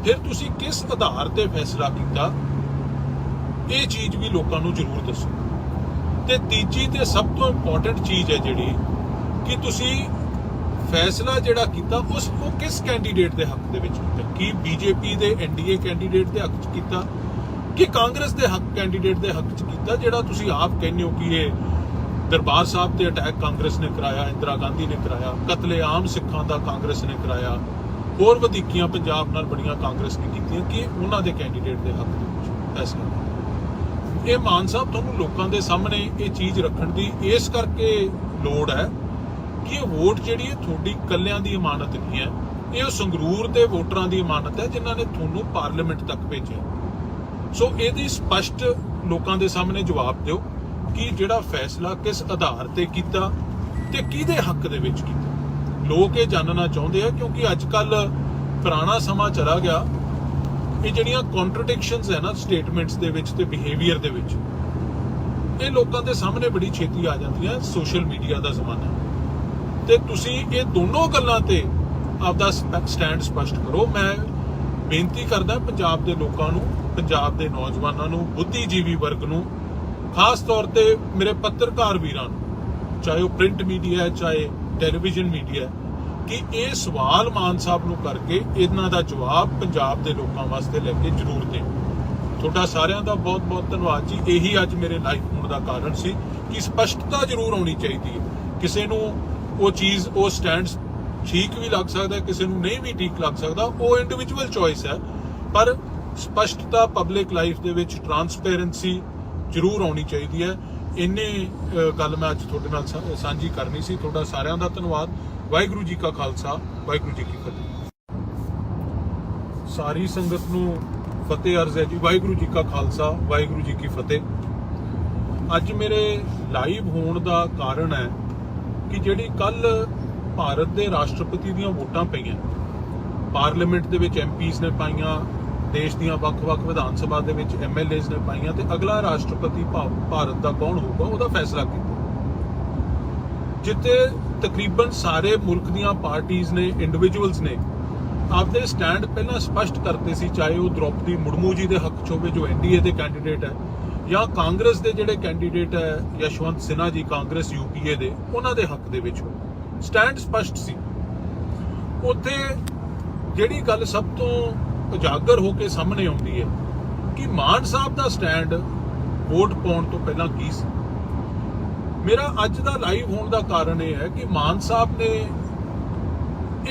ਫਿਰ ਤੁਸੀਂ ਕਿਸ ਆਧਾਰ ਤੇ ਫੈਸਲਾ ਕੀਤਾ? ਇਹ ਚੀਜ਼ ਵੀ ਲੋਕਾਂ ਨੂੰ ਜ਼ਰੂਰ ਦੱਸੋ। ਤੇ ਤੀਜੀ ਤੇ ਸਭ ਤੋਂ ਇੰਪੋਰਟੈਂਟ ਚੀਜ਼ ਹੈ ਜਿਹੜੀ, ਕਿ ਤੁਸੀਂ ਫੈਸਲਾ ਜਿਹੜਾ ਕੀਤਾ ਉਹ ਕਿਸ ਕੈਂਡੀਡੇਟ ਦੇ ਹੱਕ ਦੇ ਵਿੱਚ ਕੀਤਾ? ਕੀ ਬੀਜੇਪੀ ਦੇ ਐਨਡੀਏ ਕੈਂਡੀਡੇਟ ਦੇ ਹੱਕ 'ਚ ਕੀਤਾ ਕਿ ਕਾਂਗਰਸ ਦੇ ਹੱਕ ਕੈਂਡੀਡੇਟ ਦੇ ਹੱਕ 'ਚ ਕੀਤਾ, ਜਿਹੜਾ ਤੁਸੀਂ ਆਪ ਕਹਿੰਦੇ ਹੋ ਕਿ ਇਹ ਦਰਬਾਰ ਸਾਹਿਬ ਤੇ ਅਟੈਕ ਕਾਂਗਰਸ ਨੇ ਕਰਾਇਆ, ਇੰਦਰਾ ਗਾਂਧੀ ਨੇ ਕਰਾਇਆ, ਕਤਲੇਆਮ ਸਿੱਖਾਂ ਦਾ ਕਾਂਗਰਸ ਨੇ ਕਰਾਇਆ, ਹੋਰ ਵਧੀਕੀਆਂ ਪੰਜਾਬ ਨਾਲ ਬੜੀਆਂ ਕਾਂਗਰਸ ਨੇ ਕੀਤੀਆਂ, ਕਿ ਉਹਨਾਂ ਦੇ ਕੈਂਡੀਡੇਟ ਦੇ ਹੱਕ ਦੇ ਵਿੱਚ ਫੈਸਲਾ? ਇਹ ਮਾਨ ਸਾਹਿਬ, ਤੁਹਾਨੂੰ ਲੋਕਾਂ ਦੇ ਸਾਹਮਣੇ ਇਹ ਚੀਜ਼ ਰੱਖਣ ਦੀ ਇਸ ਕਰਕੇ ਲੋੜ ਹੈ ਕਿ ਇਹ ਵੋਟ ਜਿਹੜੀ ਹੈ ਤੁਹਾਡੀ ਇਕੱਲਿਆਂ ਦੀ ਇਮਾਨਤ ਨਹੀਂ ਹੈ, ਇਹ ਉਹ ਸੰਗਰੂਰ ਦੇ ਵੋਟਰਾਂ ਦੀ ਇਮਾਨਤ ਹੈ ਜਿਨ੍ਹਾਂ ਨੇ ਤੁਹਾਨੂੰ ਪਾਰਲੀਮੈਂਟ ਤੱਕ ਭੇਜਿਆ। ਸੋ ਇਹਦੀ ਸਪਸ਼ਟ ਲੋਕਾਂ ਦੇ ਸਾਹਮਣੇ ਜਵਾਬ ਦਿਓ ਕਿ ਜਿਹੜਾ ਫੈਸਲਾ ਕਿਸ ਆਧਾਰ ਤੇ ਕੀਤਾ ਤੇ ਕਿਹਦੇ ਹੱਕ ਦੇ ਵਿੱਚ ਕੀਤਾ। ਲੋਕ ਇਹ ਜਾਣਨਾ ਚਾਹੁੰਦੇ ਆ, ਕਿਉਂਕਿ ਅੱਜ ਕੱਲ ਪੁਰਾਣਾ ਸਮਾਂ ਚਲਾ ਗਿਆ। ਇਹ ਜਿਹੜੀਆਂ ਕੰਟਰਡਿਕਸ਼ਨਸ ਹੈ ਨਾ ਸਟੇਟਮੈਂਟਸ ਦੇ ਵਿੱਚ ਤੇ ਬਿਹੇਵੀਅਰ ਦੇ ਵਿੱਚ, ਇਹ ਲੋਕਾਂ ਦੇ ਸਾਹਮਣੇ ਬੜੀ ਛੇਤੀ ਆ ਜਾਂਦੀਆਂ। ਸੋਸ਼ਲ ਮੀਡੀਆ ਦਾ ਜ਼ਮਾਨਾ ਤੇ ਤੁਸੀਂ ਇਹ ਦੋਨੋਂ ਗੱਲਾਂ ਤੇ ਆਪਦਾ ਸਟੈਂਡ ਸਪਸ਼ਟ ਕਰੋ। ਮੈਂ ਬੇਨਤੀ ਕਰਦਾ ਪੰਜਾਬ ਦੇ ਲੋਕਾਂ ਨੂੰ, ਪੰਜਾਬ ਦੇ ਨੌਜਵਾਨਾਂ ਨੂੰ, ਬੁੱਧੀਜੀਵੀ ਵਰਗ ਨੂੰ, ਖਾਸ ਤੌਰ ਤੇ ਮੇਰੇ ਪੱਤਰਕਾਰ ਵੀਰਾਂ ਨੂੰ, ਚਾਹੇ ਉਹ ਪ੍ਰਿੰਟ ਮੀਡੀਆ ਹੈ ਚਾਹੇ ਟੈਲੀਵਿਜ਼ਨ ਮੀਡੀਆ, ਕਿ ਇਹ ਸਵਾਲ ਮਾਨ ਸਾਹਿਬ ਨੂੰ ਕਰਕੇ ਇਹਨਾਂ ਦਾ ਜਵਾਬ ਪੰਜਾਬ ਦੇ ਲੋਕਾਂ ਵਾਸਤੇ ਲੈ ਕੇ ਜ਼ਰੂਰ ਦੇਣ। ਤੁਹਾਡਾ ਸਾਰਿਆਂ ਦਾ ਬਹੁਤ ਬਹੁਤ ਧੰਨਵਾਦ ਜੀ। ਇਹੀ ਅੱਜ ਮੇਰੇ ਲਾਈਵ ਹੋਣ ਦਾ ਕਾਰਨ ਸੀ ਕਿ ਸਪਸ਼ਟਤਾ ਜ਼ਰੂਰ ਹੋਣੀ ਚਾਹੀਦੀ ਹੈ। ਕਿਸੇ ਨੂੰ ਉਹ ਚੀਜ਼, ਉਹ ਸਟੈਂਡ ਠੀਕ ਵੀ ਲੱਗ ਸਕਦਾ, ਕਿਸੇ ਨੂੰ ਨਹੀਂ ਵੀ ਠੀਕ ਲੱਗ ਸਕਦਾ, ਉਹ ਇੰਡੀਵਿਜੂਅਲ ਚੋਇਸ ਹੈ, ਪਰ ਸਪਸ਼ਟਤਾ ਪਬਲਿਕ ਲਾਈਫ ਦੇ ਵਿੱਚ ਟਰਾਂਸਪੇਰੈਂਸੀ ਜ਼ਰੂਰ ਆਉਣੀ ਚਾਹੀਦੀ ਹੈ। ਇੰਨੇ ਗੱਲ ਮੈਂ ਅੱਜ ਤੁਹਾਡੇ ਨਾਲ ਸਾਂਝੀ ਕਰਨੀ ਸੀ। ਤੁਹਾਡਾ ਸਾਰਿਆਂ ਦਾ ਧੰਨਵਾਦ। ਵਾਹਿਗੁਰੂ ਜੀ ਕਾ ਖਾਲਸਾ, ਵਾਹਿਗੁਰੂ ਜੀ ਕੀ ਫਤਿਹ। ਸਾਰੀ ਸੰਗਤ ਨੂੰ ਫਤਿਹ ਅਰਜ਼ ਹੈ ਜੀ। ਵਾਹਿਗੁਰੂ ਜੀ ਕਾ ਖਾਲਸਾ, ਵਾਹਿਗੁਰੂ ਜੀ ਕੀ ਫਤਿਹ। ਅੱਜ ਮੇਰੇ ਲਾਈਵ ਹੋਣ ਦਾ ਕਾਰਨ ਹੈ ਕਿ ਜਿਹੜੀ ਕੱਲ ਭਾਰਤ ਦੇ ਰਾਸ਼ਟਰਪਤੀ ਦੀਆਂ ਵੋਟਾਂ ਪਈਆਂ, ਪਾਰਲੀਮੈਂਟ ਦੇ ਵਿੱਚ ਐਮਪੀਜ਼ ਨੇ ਪਾਈਆਂ, ਦੇਸ਼ ਦੀਆਂ ਵੱਖ-ਵੱਖ ਵਿਧਾਨ ਸਭਾ ਦੇ ਵਿੱਚ ਐਮਐਲਏਜ਼ ਨੇ ਪਾਈਆਂ, ਤੇ ਅਗਲਾ ਰਾਸ਼ਟਰਪਤੀ ਭਾਰਤ ਦਾ ਕੌਣ ਹੋਊਗਾ ਉਹਦਾ ਫੈਸਲਾ ਕੀਤਾ, ਜਿੱਥੇ ਤਕਰੀਬਨ ਸਾਰੇ ਮੁਲਕ ਦੀਆਂ ਪਾਰਟੀਆਂ ਨੇ, ਇੰਡੀਵਿਜੂਅਲਸ ਨੇ ਆਪਦੇ ਸਟੈਂਡ ਪਹਿਲਾਂ ਸਪਸ਼ਟ ਕਰਤੇ ਸੀ, ਚਾਹੇ ਉਹ ਦ੍ਰੋਪਦੀ ਮੁਰਮੂ ਜੀ ਦੇ ਹੱਕ 'ਚ ਹੋਵੇ ਜੋ ਐਨਡੀਏ ਦੇ ਕੈਂਡੀਡੇਟ ਹੈ, ਜਾਂ ਕਾਂਗਰਸ ਦੇ ਜਿਹੜੇ ਕੈਂਡੀਡੇਟ ਹੈ ਯਸ਼ਵੰਤ ਸਿਨਹਾ ਜੀ ਕਾਂਗਰਸ ਯੂਪੀਏ ਦੇ, ਉਹਨਾਂ ਦੇ ਹੱਕ ਦੇ ਵਿੱਚ ਹੋਵੇ। ਸਟੈਂਡ ਸਪਸ਼ਟ ਸੀ। ਉੱਥੇ ਜਿਹੜੀ ਗੱਲ ਸਭ ਤੋਂ ਉਜਾਗਰ ਹੋ ਕੇ ਸਾਹਮਣੇ ਆਉਂਦੀ ਹੈ ਕਿ ਮਾਨ ਸਾਹਿਬ ਦਾ ਸਟੈਂਡ ਵੋਟ ਪਾਉਣ ਤੋਂ ਪਹਿਲਾਂ ਕੀ ਸੀ। ਮੇਰਾ ਅੱਜ ਦਾ ਲਾਈਵ ਹੋਣ ਦਾ ਕਾਰਨ ਇਹ ਹੈ ਕਿ ਮਾਨ ਸਾਹਿਬ ਨੇ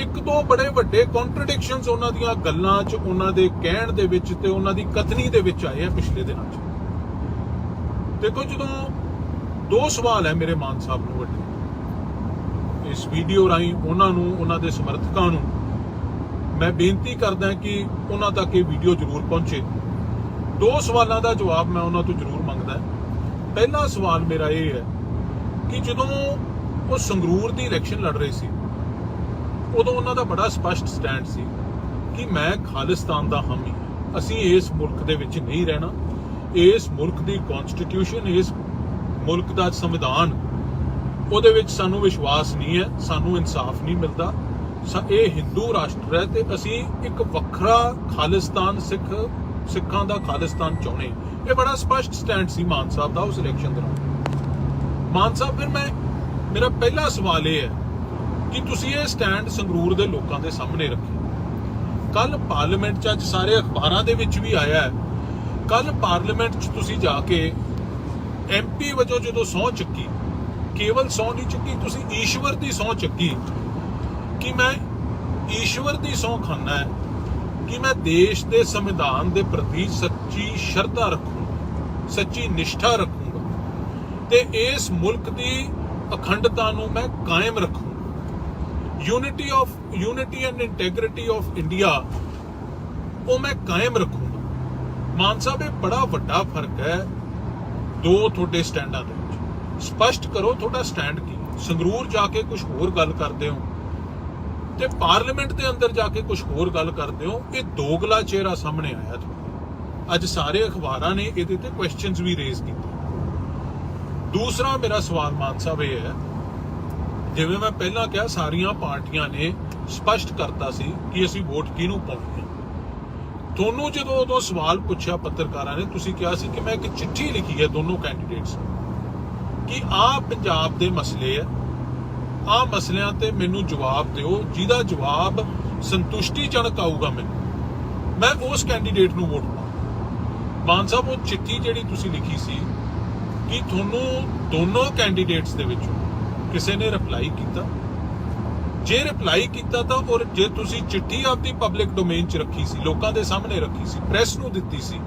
ਇੱਕ ਦੋ ਬੜੇ ਵੱਡੇ ਕੰਟਰਡਿਕਸ਼ਨਸ ਉਹਨਾਂ ਦੀਆਂ ਗੱਲਾਂ 'ਚ, ਉਹਨਾਂ ਦੇ ਕਹਿਣ ਦੇ ਵਿੱਚ ਤੇ ਉਹਨਾਂ ਦੀ ਕਥਨੀ ਦੇ ਵਿੱਚ ਆਏ ਆ ਪਿਛਲੇ ਦਿਨਾਂ 'ਚ। ਦੇਖੋ, ਜਦੋਂ ਦੋ ਸਵਾਲ ਹੈ ਮੇਰੇ ਮਾਨ ਸਾਹਿਬ ਨੂੰ ਵੱਡੇ, ਇਸ ਵੀਡੀਓ ਰਾਹੀਂ ਉਹਨਾਂ ਨੂੰ, ਉਹਨਾਂ ਦੇ ਸਮਰਥਕਾਂ ਨੂੰ ਮੈਂ ਬੇਨਤੀ ਕਰਦਾ ਕਿ ਉਹਨਾਂ ਤੱਕ ਇਹ ਵੀਡੀਓ ਜ਼ਰੂਰ ਪਹੁੰਚੇ। ਦੋ ਸਵਾਲਾਂ ਦਾ ਜਵਾਬ ਮੈਂ ਉਹਨਾਂ ਤੋਂ ਜ਼ਰੂਰ ਮੰਗਦਾ। ਪਹਿਲਾ ਸਵਾਲ ਮੇਰਾ ਇਹ ਹੈ ਕਿ ਜਦੋਂ ਉਹ ਸੰਗਰੂਰ ਦੀ ਇਲੈਕਸ਼ਨ ਲੜ ਰਹੇ ਸੀ, ਉਦੋਂ ਉਹਨਾਂ ਦਾ ਬੜਾ ਸਪਸ਼ਟ ਸਟੈਂਡ ਸੀ ਕਿ ਮੈਂ ਖਾਲਿਸਤਾਨ ਦਾ ਹਾਮੀ, ਅਸੀਂ ਇਸ ਮੁਲਕ ਦੇ ਵਿੱਚ ਨਹੀਂ ਰਹਿਣਾ, ਇਸ ਮੁਲਕ ਦੀ ਕਨਸਟੀਟਿਊਸ਼ਨ, ਇਸ ਮੁਲਕ ਦਾ ਸੰਵਿਧਾਨ, ਉਹਦੇ ਵਿੱਚ ਸਾਨੂੰ ਵਿਸ਼ਵਾਸ ਨਹੀਂ ਹੈ, ਸਾਨੂੰ ਇਨਸਾਫ ਨਹੀਂ ਮਿਲਦਾ, ਇਹ ਹਿੰਦੂ ਰਾਸ਼ਟਰ ਹੈ ਤੇ ਅਸੀਂ ਇੱਕ ਵੱਖਰਾ ਖਾਲਿਸਤਾਨ, ਸਿੱਖਾਂ ਦਾ ਖਾਲਿਸਤਾਨ ਚਾਹੁੰਦੇ। ਇਹ ਬੜਾ ਸਪਸ਼ਟ ਸਟੈਂਡ ਸੀ ਮਾਨ ਸਾਹਿਬ ਦਾ ਉਸ ਇਲੈਕਸ਼ਨ ਦੌਰਾਨ। ਮਾਨ ਸਾਹਿਬ, ਫਿਰ ਮੇਰਾ ਪਹਿਲਾ ਸਵਾਲ ਇਹ ਹੈ ਕਿ ਤੁਸੀਂ ਇਹ ਸਟੈਂਡ ਸੰਗਰੂਰ ਦੇ ਲੋਕਾਂ ਦੇ ਸਾਹਮਣੇ ਰੱਖਿਆ। ਕੱਲ ਪਾਰਲੀਮੈਂਟ 'ਚ, ਅੱਜ ਸਾਰੇ ਅਖਬਾਰਾਂ ਦੇ ਵਿੱਚ ਵੀ ਆਇਆ ਹੈ, ਕੱਲ ਪਾਰਲੀਮੈਂਟ 'ਚ ਤੁਸੀਂ ਜਾ ਕੇ ਐਮਪੀ ਵਜੋਂ ਜਦੋਂ ਸਹੁੰ ਚੱਕੀ, ਕੇਵਲ ਸਹੁੰ ਨਹੀਂ ਚੱਕੀ, ਤੁਸੀਂ ਈਸ਼ਵਰ ਦੀ ਸਹੁੰ ਚੱਕੀ ਕਿ ਮੈਂ ਈਸ਼ਵਰ ਦੀ ਸਹੁੰ ਖਾਨਾ ਹੈ ਕਿ ਮੈਂ ਦੇਸ਼ ਦੇ ਸੰਵਿਧਾਨ ਦੇ ਪ੍ਰਤੀ ਸੱਚੀ ਸ਼ਰਧਾ ਰੱਖੂੰਗਾ, ਸੱਚੀ ਨਿਸ਼ਠਾ ਰੱਖੂੰਗਾ ਤੇ ਇਸ ਮੁਲਕ ਦੀ ਅਖੰਡਤਾ ਨੂੰ ਮੈਂ ਕਾਇਮ ਰੱਖੂੰਗਾ। Unity and integrity of India ਉਹ ਮੈਂ ਕਾਇਮ ਰੱਖੂੰਗਾ। ਮਾਨ ਸਾਹਿਬ, ਇਹ ਬੜਾ ਵੱਡਾ ਫਰਕ ਹੈ ਦੋ ਤੁਹਾਡੇ ਸਟੈਂਡਾਂ ਦੇ ਵਿੱਚ। ਸਪਸ਼ਟ ਕਰੋ ਤੁਹਾਡਾ ਸਟੈਂਡ ਕੀ। ਸੰਗਰੂਰ ਜਾ ਕੇ ਕੁਝ ਹੋਰ ਗੱਲ ਕਰਦੇ ਹੋ ਤੇ ਪਾਰਲੀਮੈਂਟ ਦੇ ਅੰਦਰ ਜਾ ਕੇ ਕੁਝ ਹੋਰ ਗੱਲ ਕਰਦੇ ਹੋ। ਇਹ ਦੋਗਲਾ ਚਿਹਰਾ ਸਾਹਮਣੇ ਆਇਆ ਤੁਹਾਡਾ। ਅੱਜ ਸਾਰੇ ਅਖਬਾਰਾਂ ਨੇ ਇਹਦੇ ਤੇ ਕੁਐਸਚਨਸ ਵੀ ਰੇਜ਼ ਕੀਤੇ। ਦੂਸਰਾ ਮੇਰਾ ਸਵਾਲ ਮਾਨ ਸਾਹਿਬ ਇਹ ਹੈ, ਜਿਵੇਂ ਮੈਂ ਪਹਿਲਾਂ ਕਿਹਾ, ਸਾਰੀਆਂ ਪਾਰਟੀਆਂ ਨੇ ਸਪਸ਼ਟ ਕਰਤਾ ਸੀ ਕਿ ਅਸੀਂ ਵੋਟ ਕਿਹਨੂੰ ਪਾਉਣੀ ਹੈ। ਤੁਹਾਨੂੰ ਜਦੋਂ ਉਦੋਂ ਸਵਾਲ ਪੁੱਛਿਆ ਪੱਤਰਕਾਰਾਂ ਨੇ, ਤੁਸੀਂ ਕਿਹਾ ਸੀ ਕਿ ਮੈਂ ਇੱਕ ਚਿੱਠੀ ਲਿਖੀ ਹੈ ਦੋਨੋਂ ਕੈਂਡੀਡੇਟਸ ਕਿ ਆਹ ਪੰਜਾਬ ਦੇ ਮਸਲੇ ਹੈ, ਆਹ ਮਸਲਿਆਂ ਤੇ ਮੈਨੂੰ ਜਵਾਬ ਦਿਓ, ਜਿਹਦਾ ਜਵਾਬ ਸੰਤੁਸ਼ਟੀਜਨਕ ਆਊਗਾ ਮੈਨੂੰ, ਮੈਂ ਉਸ ਕੈਂਡੀਡੇਟ ਨੂੰ ਵੋਟ ਪਾਵਾਂ। ਮਾਨ ਸਾਹਿਬ, ਉਹ ਚਿੱਠੀ ਜਿਹੜੀ ਤੁਸੀਂ ਲਿਖੀ ਸੀ, ਕਿ ਤੁਹਾਨੂੰ ਦੋਨੋਂ ਕੈਂਡੀਡੇਟਸ ਦੇ ਵਿੱਚੋਂ ਕਿਸੇ ਨੇ ਰਿਪਲਾਈ ਕੀਤਾ? ਜੇ ਰਿਪਲਾਈ ਕੀਤਾ ਤਾਂ, ਔਰ ਜੇ ਤੁਸੀਂ ਚਿੱਠੀ ਆਪਦੀ ਪਬਲਿਕ ਡੋਮੇਨ 'ਚ ਰੱਖੀ ਸੀ, ਲੋਕਾਂ ਦੇ ਸਾਹਮਣੇ ਰੱਖੀ ਸੀ, ਪ੍ਰੈਸ ਨੂੰ ਦਿੱਤੀ ਸੀ,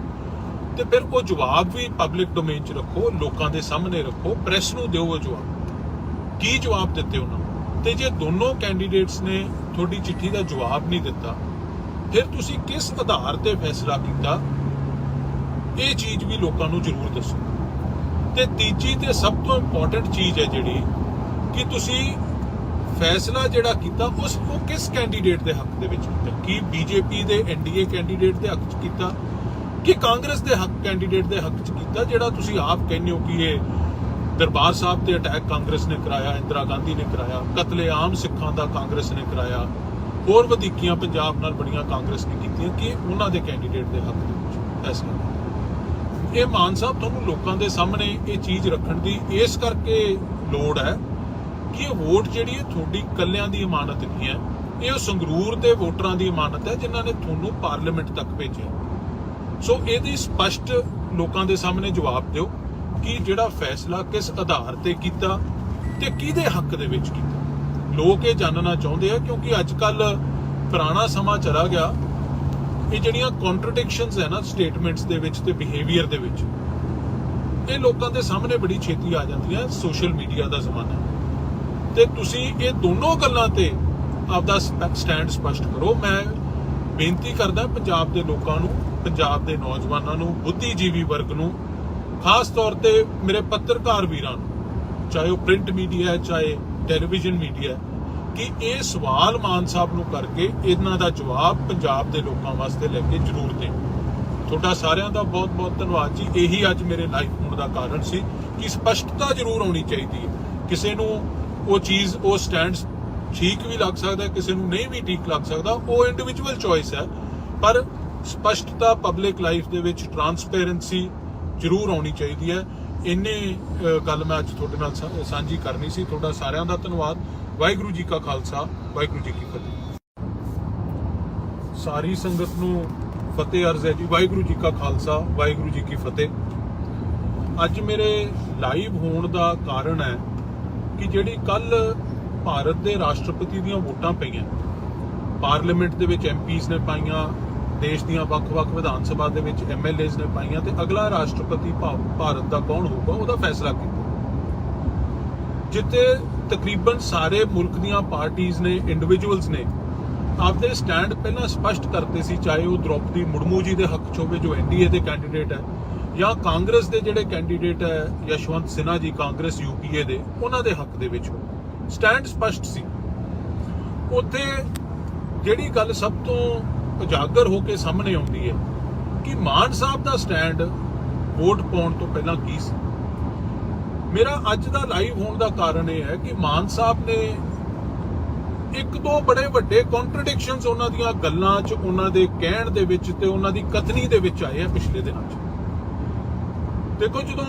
ਤੇ ਫਿਰ ਉਹ ਜਵਾਬ ਵੀ ਪਬਲਿਕ ਡੋਮੇਨ 'ਚ ਰੱਖੋ, ਲੋਕਾਂ ਦੇ ਸਾਹਮਣੇ ਰੱਖੋ, ਪ੍ਰੈਸ ਨੂੰ ਦਿਓ ਉਹ ਜਵਾਬ। ਕੀ ਜਵਾਬ ਦਿੱਤੇ ਉਹਨਾਂ ਨੂੰ? ਤੇ ਜੇ ਦੋਨੋਂ ਕੈਂਡੀਡੇਟਸ ਨੇ ਤੁਹਾਡੀ ਚਿੱਠੀ ਦਾ ਜਵਾਬ ਨਹੀਂ ਦਿੱਤਾ, ਫਿਰ ਤੁਸੀਂ ਕਿਸ ਆਧਾਰ ਤੇ ਫੈਸਲਾ ਕੀਤਾ, ਇਹ ਚੀਜ਼ ਵੀ ਲੋਕਾਂ ਨੂੰ ਜ਼ਰੂਰ ਦੱਸੋ। ਤੇ ਤੀਜੀ ਤੇ ਸਭ ਤੋਂ ਇੰਪੋਰਟੈਂਟ ਚੀਜ਼ ਹੈ ਜਿਹੜੀ ਕਿ ਤੁਸੀਂ ਫੈਸਲਾ ਜਿਹੜਾ ਕੀਤਾ ਉਹ ਕਿਸ ਕੈਂਡੀਡੇਟ ਦੇ ਹੱਕ ਦੇ ਵਿੱਚ ਕੀਤਾ। ਕੀ ਬੀਜੇਪੀ ਦੇ ਐਨਡੀਏ ਕੈਂਡੀਡੇਟ ਦੇ ਹੱਕ 'ਚ ਕੀਤਾ ਕਿ ਕਾਂਗਰਸ ਦੇ ਹੱਕ ਕੈਂਡੀਡੇਟ ਦੇ ਹੱਕ 'ਚ ਕੀਤਾ, ਜਿਹੜਾ ਤੁਸੀਂ ਆਪ ਕਹਿੰਦੇ ਹੋ ਕਿ ਇਹ ਦਰਬਾਰ ਸਾਹਿਬ ਤੇ ਅਟੈਕ ਕਾਂਗਰਸ ਨੇ ਕਰਾਇਆ, ਇੰਦਰਾ ਗਾਂਧੀ ਨੇ ਕਰਾਇਆ, ਕਤਲੇਆਮ ਸਿੱਖਾਂ ਦਾ ਕਾਂਗਰਸ ਨੇ ਕਰਾਇਆ, ਹੋਰ ਵਧੀਕੀਆਂ ਪੰਜਾਬ ਨਾਲ ਬੜੀਆਂ ਕਾਂਗਰਸ ਨੇ ਕੀਤੀਆਂ, ਕਿ ਉਹਨਾਂ ਦੇ ਕੈਂਡੀਡੇਟ ਦੇ ਹੱਕ ਦੇ ਵਿੱਚ ਫੈਸਲਾ। ਇਹ ਮਾਨ ਸਾਹਿਬ ਤੁਹਾਨੂੰ ਲੋਕਾਂ ਦੇ ਸਾਹਮਣੇ ਇਹ ਚੀਜ਼ ਰੱਖਣ ਦੀ ਇਸ ਕਰਕੇ ਲੋੜ ਹੈ ਕਿ ਇਹ ਵੋਟ ਜਿਹੜੀ ਹੈ ਤੁਹਾਡੀ ਇਕੱਲਿਆਂ ਦੀ ਇਮਾਨਤ ਨਹੀਂ ਹੈ, ਇਹ ਉਹ ਸੰਗਰੂਰ ਦੇ ਵੋਟਰਾਂ ਦੀ ਇਮਾਨਤ ਹੈ ਜਿਨ੍ਹਾਂ ਨੇ ਤੁਹਾਨੂੰ ਪਾਰਲੀਮੈਂਟ ਤੱਕ ਭੇਜਿਆ। ਸੋ ਇਹਦੀ ਸਪਸ਼ਟ ਲੋਕਾਂ ਦੇ ਸਾਹਮਣੇ ਜਵਾਬ ਦਿਓ ਕਿ ਜਿਹੜਾ ਫੈਸਲਾ ਕਿਸ ਆਧਾਰ ਤੇ ਕੀਤਾ ਤੇ ਕਿਹਦੇ ਹੱਕ ਦੇ ਵਿੱਚ ਕੀਤਾ। ਲੋਕ ਇਹ ਜਾਣਨਾ ਚਾਹੁੰਦੇ ਆ ਕਿਉਂਕਿ ਅੱਜ ਕੱਲ ਪੁਰਾਣਾ ਸਮਾਂ ਚਲਾ ਗਿਆ। ਇਹ ਜਿਹੜੀਆਂ ਕੰਟਰਡਿਕਸ਼ਨਸ ਹੈ ਨਾ ਸਟੇਟਮੈਂਟਸ ਦੇ ਵਿੱਚ ਤੇ ਬਿਹੇਵੀਅਰ ਦੇ ਵਿੱਚ, ਇਹ ਲੋਕਾਂ ਦੇ ਸਾਹਮਣੇ ਬੜੀ ਛੇਤੀ ਆ ਜਾਂਦੀਆਂ। ਸੋਸ਼ਲ ਮੀਡੀਆ ਦਾ ਜ਼ਮਾਨਾ ਤੇ ਤੁਸੀਂ ਇਹ ਦੋਨੋਂ ਗੱਲਾਂ ਤੇ ਆਪਦਾ ਸਟੈਂਡ ਸਪਸ਼ਟ ਕਰੋ। ਮੈਂ ਬੇਨਤੀ ਕਰਦਾ ਪੰਜਾਬ ਦੇ ਲੋਕਾਂ ਨੂੰ, ਪੰਜਾਬ ਦੇ ਨੌਜਵਾਨਾਂ ਨੂੰ, ਬੁੱਧੀਜੀਵੀ ਵਰਗ ਨੂੰ, ਖਾਸ ਤੌਰ ਤੇ ਮੇਰੇ ਪੱਤਰਕਾਰ ਵੀਰਾਂ ਨੂੰ, ਚਾਹੇ ਉਹ ਪ੍ਰਿੰਟ ਮੀਡੀਆ ਹੈ ਚਾਹੇ ਟੈਲੀਵਿਜ਼ਨ ਮੀਡੀਆ ਹੈ, ਕਿ ਇਹ ਸਵਾਲ ਮਾਨ ਸਾਹਿਬ ਨੂੰ ਕਰਕੇ ਇਹਨਾਂ ਦਾ ਜਵਾਬ ਪੰਜਾਬ ਦੇ ਲੋਕਾਂ ਵਾਸਤੇ ਲੈ ਕੇ ਜ਼ਰੂਰ ਦੇਣ। ਤੁਹਾਡਾ ਸਾਰਿਆਂ ਦਾ ਬਹੁਤ ਬਹੁਤ ਧੰਨਵਾਦ ਜੀ। ਇਹੀ ਅੱਜ ਮੇਰੇ ਲਾਈਵ ਹੋਣ ਦਾ ਕਾਰਨ ਸੀ ਕਿ ਸਪਸ਼ਟਤਾ ਜ਼ਰੂਰ ਆਉਣੀ ਚਾਹੀਦੀ ਹੈ। ਕਿਸੇ ਨੂੰ ਉਹ ਚੀਜ਼, ਉਹ ਸਟੈਂਡ ਠੀਕ ਵੀ ਲੱਗ ਸਕਦਾ, ਕਿਸੇ ਨੂੰ ਨਹੀਂ ਵੀ ਠੀਕ ਲੱਗ ਸਕਦਾ, ਉਹ ਇੰਡੀਵਿਜੂਅਲ ਚੋਇਸ ਹੈ, ਪਰ ਸਪਸ਼ਟਤਾ ਪਬਲਿਕ ਲਾਈਫ ਦੇ ਵਿੱਚ ਟਰਾਂਸਪੇਰੈਂਸੀ ਜ਼ਰੂਰ ਆਉਣੀ ਚਾਹੀਦੀ ਹੈ। ਇੰਨੇ ਗੱਲ ਮੈਂ ਅੱਜ ਤੁਹਾਡੇ ਨਾਲ ਸਾਂਝੀ ਕਰਨੀ ਸੀ। ਤੁਹਾਡਾ ਸਾਰਿਆਂ ਦਾ ਧੰਨਵਾਦ। ਵਾਹਿਗੁਰੂ ਜੀ ਕਾ ਖਾਲਸਾ, ਵਾਹਿਗੁਰੂ ਜੀ ਕੀ ਫਤਿਹ। ਸਾਰੀ ਸੰਗਤ ਨੂੰ ਫਤਿਹ ਅਰਜ਼ ਹੈ ਜੀ। ਵਾਹਿਗੁਰੂ ਜੀ ਕਾ ਖਾਲਸਾ, ਵਾਹਿਗੁਰੂ ਜੀ ਕੀ ਫਤਿਹ। ਅੱਜ ਮੇਰੇ ਲਾਈਵ ਹੋਣ ਦਾ ਕਾਰਨ ਹੈ ਕਿ ਜਿਹੜੀ ਕੱਲ ਭਾਰਤ ਦੇ ਰਾਸ਼ਟਰਪਤੀ ਦੀਆਂ ਵੋਟਾਂ ਪਈਆਂ, ਪਾਰਲੀਮੈਂਟ ਦੇ ਵਿੱਚ ਐਮਪੀਜ਼ ਨੇ ਪਾਈਆਂ, ਦੇਸ਼ ਦੀਆਂ ਵੱਖ-ਵੱਖ ਵਿਧਾਨ ਸਭਾ ਦੇ ਵਿੱਚ ਐਮਐਲਏਜ਼ ਨੇ ਪਾਈਆਂ, ਤੇ ਅਗਲਾ ਰਾਸ਼ਟਰਪਤੀ ਭਾਰਤ ਦਾ ਕੌਣ ਹੋਊਗਾ ਉਹਦਾ ਫੈਸਲਾ ਕੀਤਾ। ਜਿੱਥੇ ਤਕਰੀਬਨ ਸਾਰੇ ਮੁਲਕ ਦੀਆਂ ਪਾਰਟੀਆਂ ਨੇ, ਇੰਡੀਵਿਜੂਅਲਸ ਨੇ ਆਪਦੇ ਸਟੈਂਡ ਪਹਿਲਾਂ ਸਪਸ਼ਟ ਕਰਤੇ ਸੀ, ਚਾਹੇ ਉਹ ਦ੍ਰੋਪਦੀ ਮੁਰਮੂ ਜੀ ਦੇ ਹੱਕ 'ਚ ਹੋਵੇ ਜੋ ਐਨਡੀਏ ਦੇ ਕੈਂਡੀਡੇਟ ਹੈ, ਜਾਂ ਕਾਂਗਰਸ ਦੇ ਜਿਹੜੇ ਕੈਂਡੀਡੇਟ ਹੈ ਯਸ਼ਵੰਤ ਸਿਨਹਾ ਜੀ ਕਾਂਗਰਸ ਯੂਪੀਏ ਦੇ, ਉਹਨਾਂ ਦੇ ਹੱਕ ਦੇ ਵਿੱਚ ਸਟੈਂਡ ਸਪਸ਼ਟ ਸੀ। ਉੱਥੇ ਜਿਹੜੀ ਗੱਲ ਸਭ ਤੋਂ ਉਜਾਗਰ ਹੋ ਕੇ ਸਾਹਮਣੇ ਆਉਂਦੀ ਹੈ ਕਿ ਮਾਨ ਸਾਹਿਬ ਦਾ ਸਟੈਂਡ ਵੋਟ ਪਾਉਣ ਤੋਂ ਪਹਿਲਾਂ ਕੀ ਸੀ। ਮੇਰਾ ਅੱਜ ਦਾ ਲਾਈਵ ਹੋਣ ਦਾ ਕਾਰਨ ਇਹ ਹੈ ਕਿ ਮਾਨ ਸਾਹਿਬ ਨੇ ਇੱਕ ਦੋ ਬੜੇ ਵੱਡੇ ਕੰਟਰਡਿਕਸ਼ਨਸ ਉਹਨਾਂ ਦੀਆਂ ਗੱਲਾਂ 'ਚ, ਉਹਨਾਂ ਦੇ ਕਹਿਣ ਦੇ ਵਿੱਚ ਤੇ ਉਹਨਾਂ ਦੀ ਕਥਨੀ ਦੇ ਵਿੱਚ ਆਏ ਆ ਪਿਛਲੇ ਦਿਨਾਂ 'ਚ। ਦੇਖੋ, ਜਦੋਂ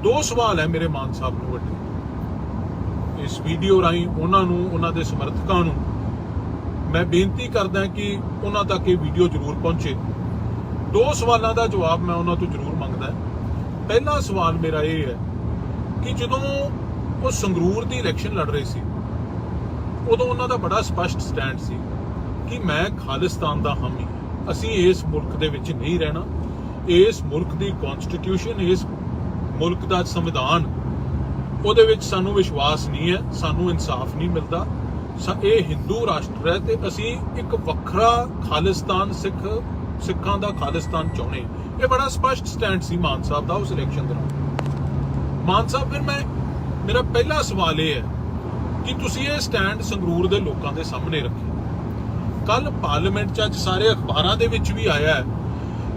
ਦੋ ਸਵਾਲ ਹੈ ਮੇਰੇ ਮਾਨ ਸਾਹਿਬ ਨੂੰ ਵੱਡੇ, ਇਸ ਵੀਡੀਓ ਰਾਹੀਂ ਉਹਨਾਂ ਨੂੰ, ਉਹਨਾਂ ਦੇ ਸਮਰਥਕਾਂ ਨੂੰ ਮੈਂ ਬੇਨਤੀ ਕਰਦਾ ਕਿ ਉਹਨਾਂ ਤੱਕ ਇਹ ਵੀਡੀਓ ਜ਼ਰੂਰ ਪਹੁੰਚੇ। ਦੋ ਸਵਾਲਾਂ ਦਾ ਜਵਾਬ ਮੈਂ ਉਹਨਾਂ ਤੋਂ ਜ਼ਰੂਰ ਮੰਗਦਾ। ਪਹਿਲਾ ਸਵਾਲ ਮੇਰਾ ਇਹ ਹੈ ਕਿ ਜਦੋਂ ਉਹ ਸੰਗਰੂਰ ਦੀ ਇਲੈਕਸ਼ਨ ਲੜ ਰਹੇ ਸੀ, ਉਦੋਂ ਉਹਨਾਂ ਦਾ ਬੜਾ ਸਪਸ਼ਟ ਸਟੈਂਡ ਸੀ ਕਿ ਮੈਂ ਖਾਲਿਸਤਾਨ ਦਾ ਹਾਮੀ, ਅਸੀਂ ਇਸ ਮੁਲਕ ਦੇ ਵਿੱਚ ਨਹੀਂ ਰਹਿਣਾ, ਇਸ ਮੁਲਕ ਦੀ ਕਨਸਟੀਟਿਊਸ਼ਨ, ਇਸ ਮੁਲਕ ਦਾ ਸੰਵਿਧਾਨ, ਉਹਦੇ ਵਿੱਚ ਸਾਨੂੰ ਵਿਸ਼ਵਾਸ ਨਹੀਂ ਹੈ, ਸਾਨੂੰ ਇਨਸਾਫ ਨਹੀਂ ਮਿਲਦਾ, ਇਹ ਹਿੰਦੂ ਰਾਸ਼ਟਰ ਹੈ ਤੇ ਅਸੀਂ ਇੱਕ ਵੱਖਰਾ ਖਾਲਿਸਤਾਨ, ਸਿੱਖਾਂ ਦਾ ਖਾਲਿਸਤਾਨ ਚਾਹੁੰਦੇ। ਇਹ ਬੜਾ ਸਪਸ਼ਟ ਸਟੈਂਡ ਸੀ ਮਾਨ ਸਾਹਿਬ ਦਾ ਉਸ ਇਲੈਕਸ਼ਨ ਦੌਰਾਨ। ਮਾਨ ਸਾਹਿਬ, ਫਿਰ ਮੇਰਾ ਪਹਿਲਾ ਸਵਾਲ ਇਹ ਹੈ ਕਿ ਤੁਸੀਂ ਇਹ ਸਟੈਂਡ ਸੰਗਰੂਰ ਦੇ ਲੋਕਾਂ ਦੇ ਸਾਹਮਣੇ ਰੱਖਿਆ। ਕੱਲ ਪਾਰਲੀਮੈਂਟ 'ਚ, ਅੱਜ ਸਾਰੇ ਅਖਬਾਰਾਂ ਦੇ ਵਿੱਚ ਵੀ ਆਇਆ ਹੈ,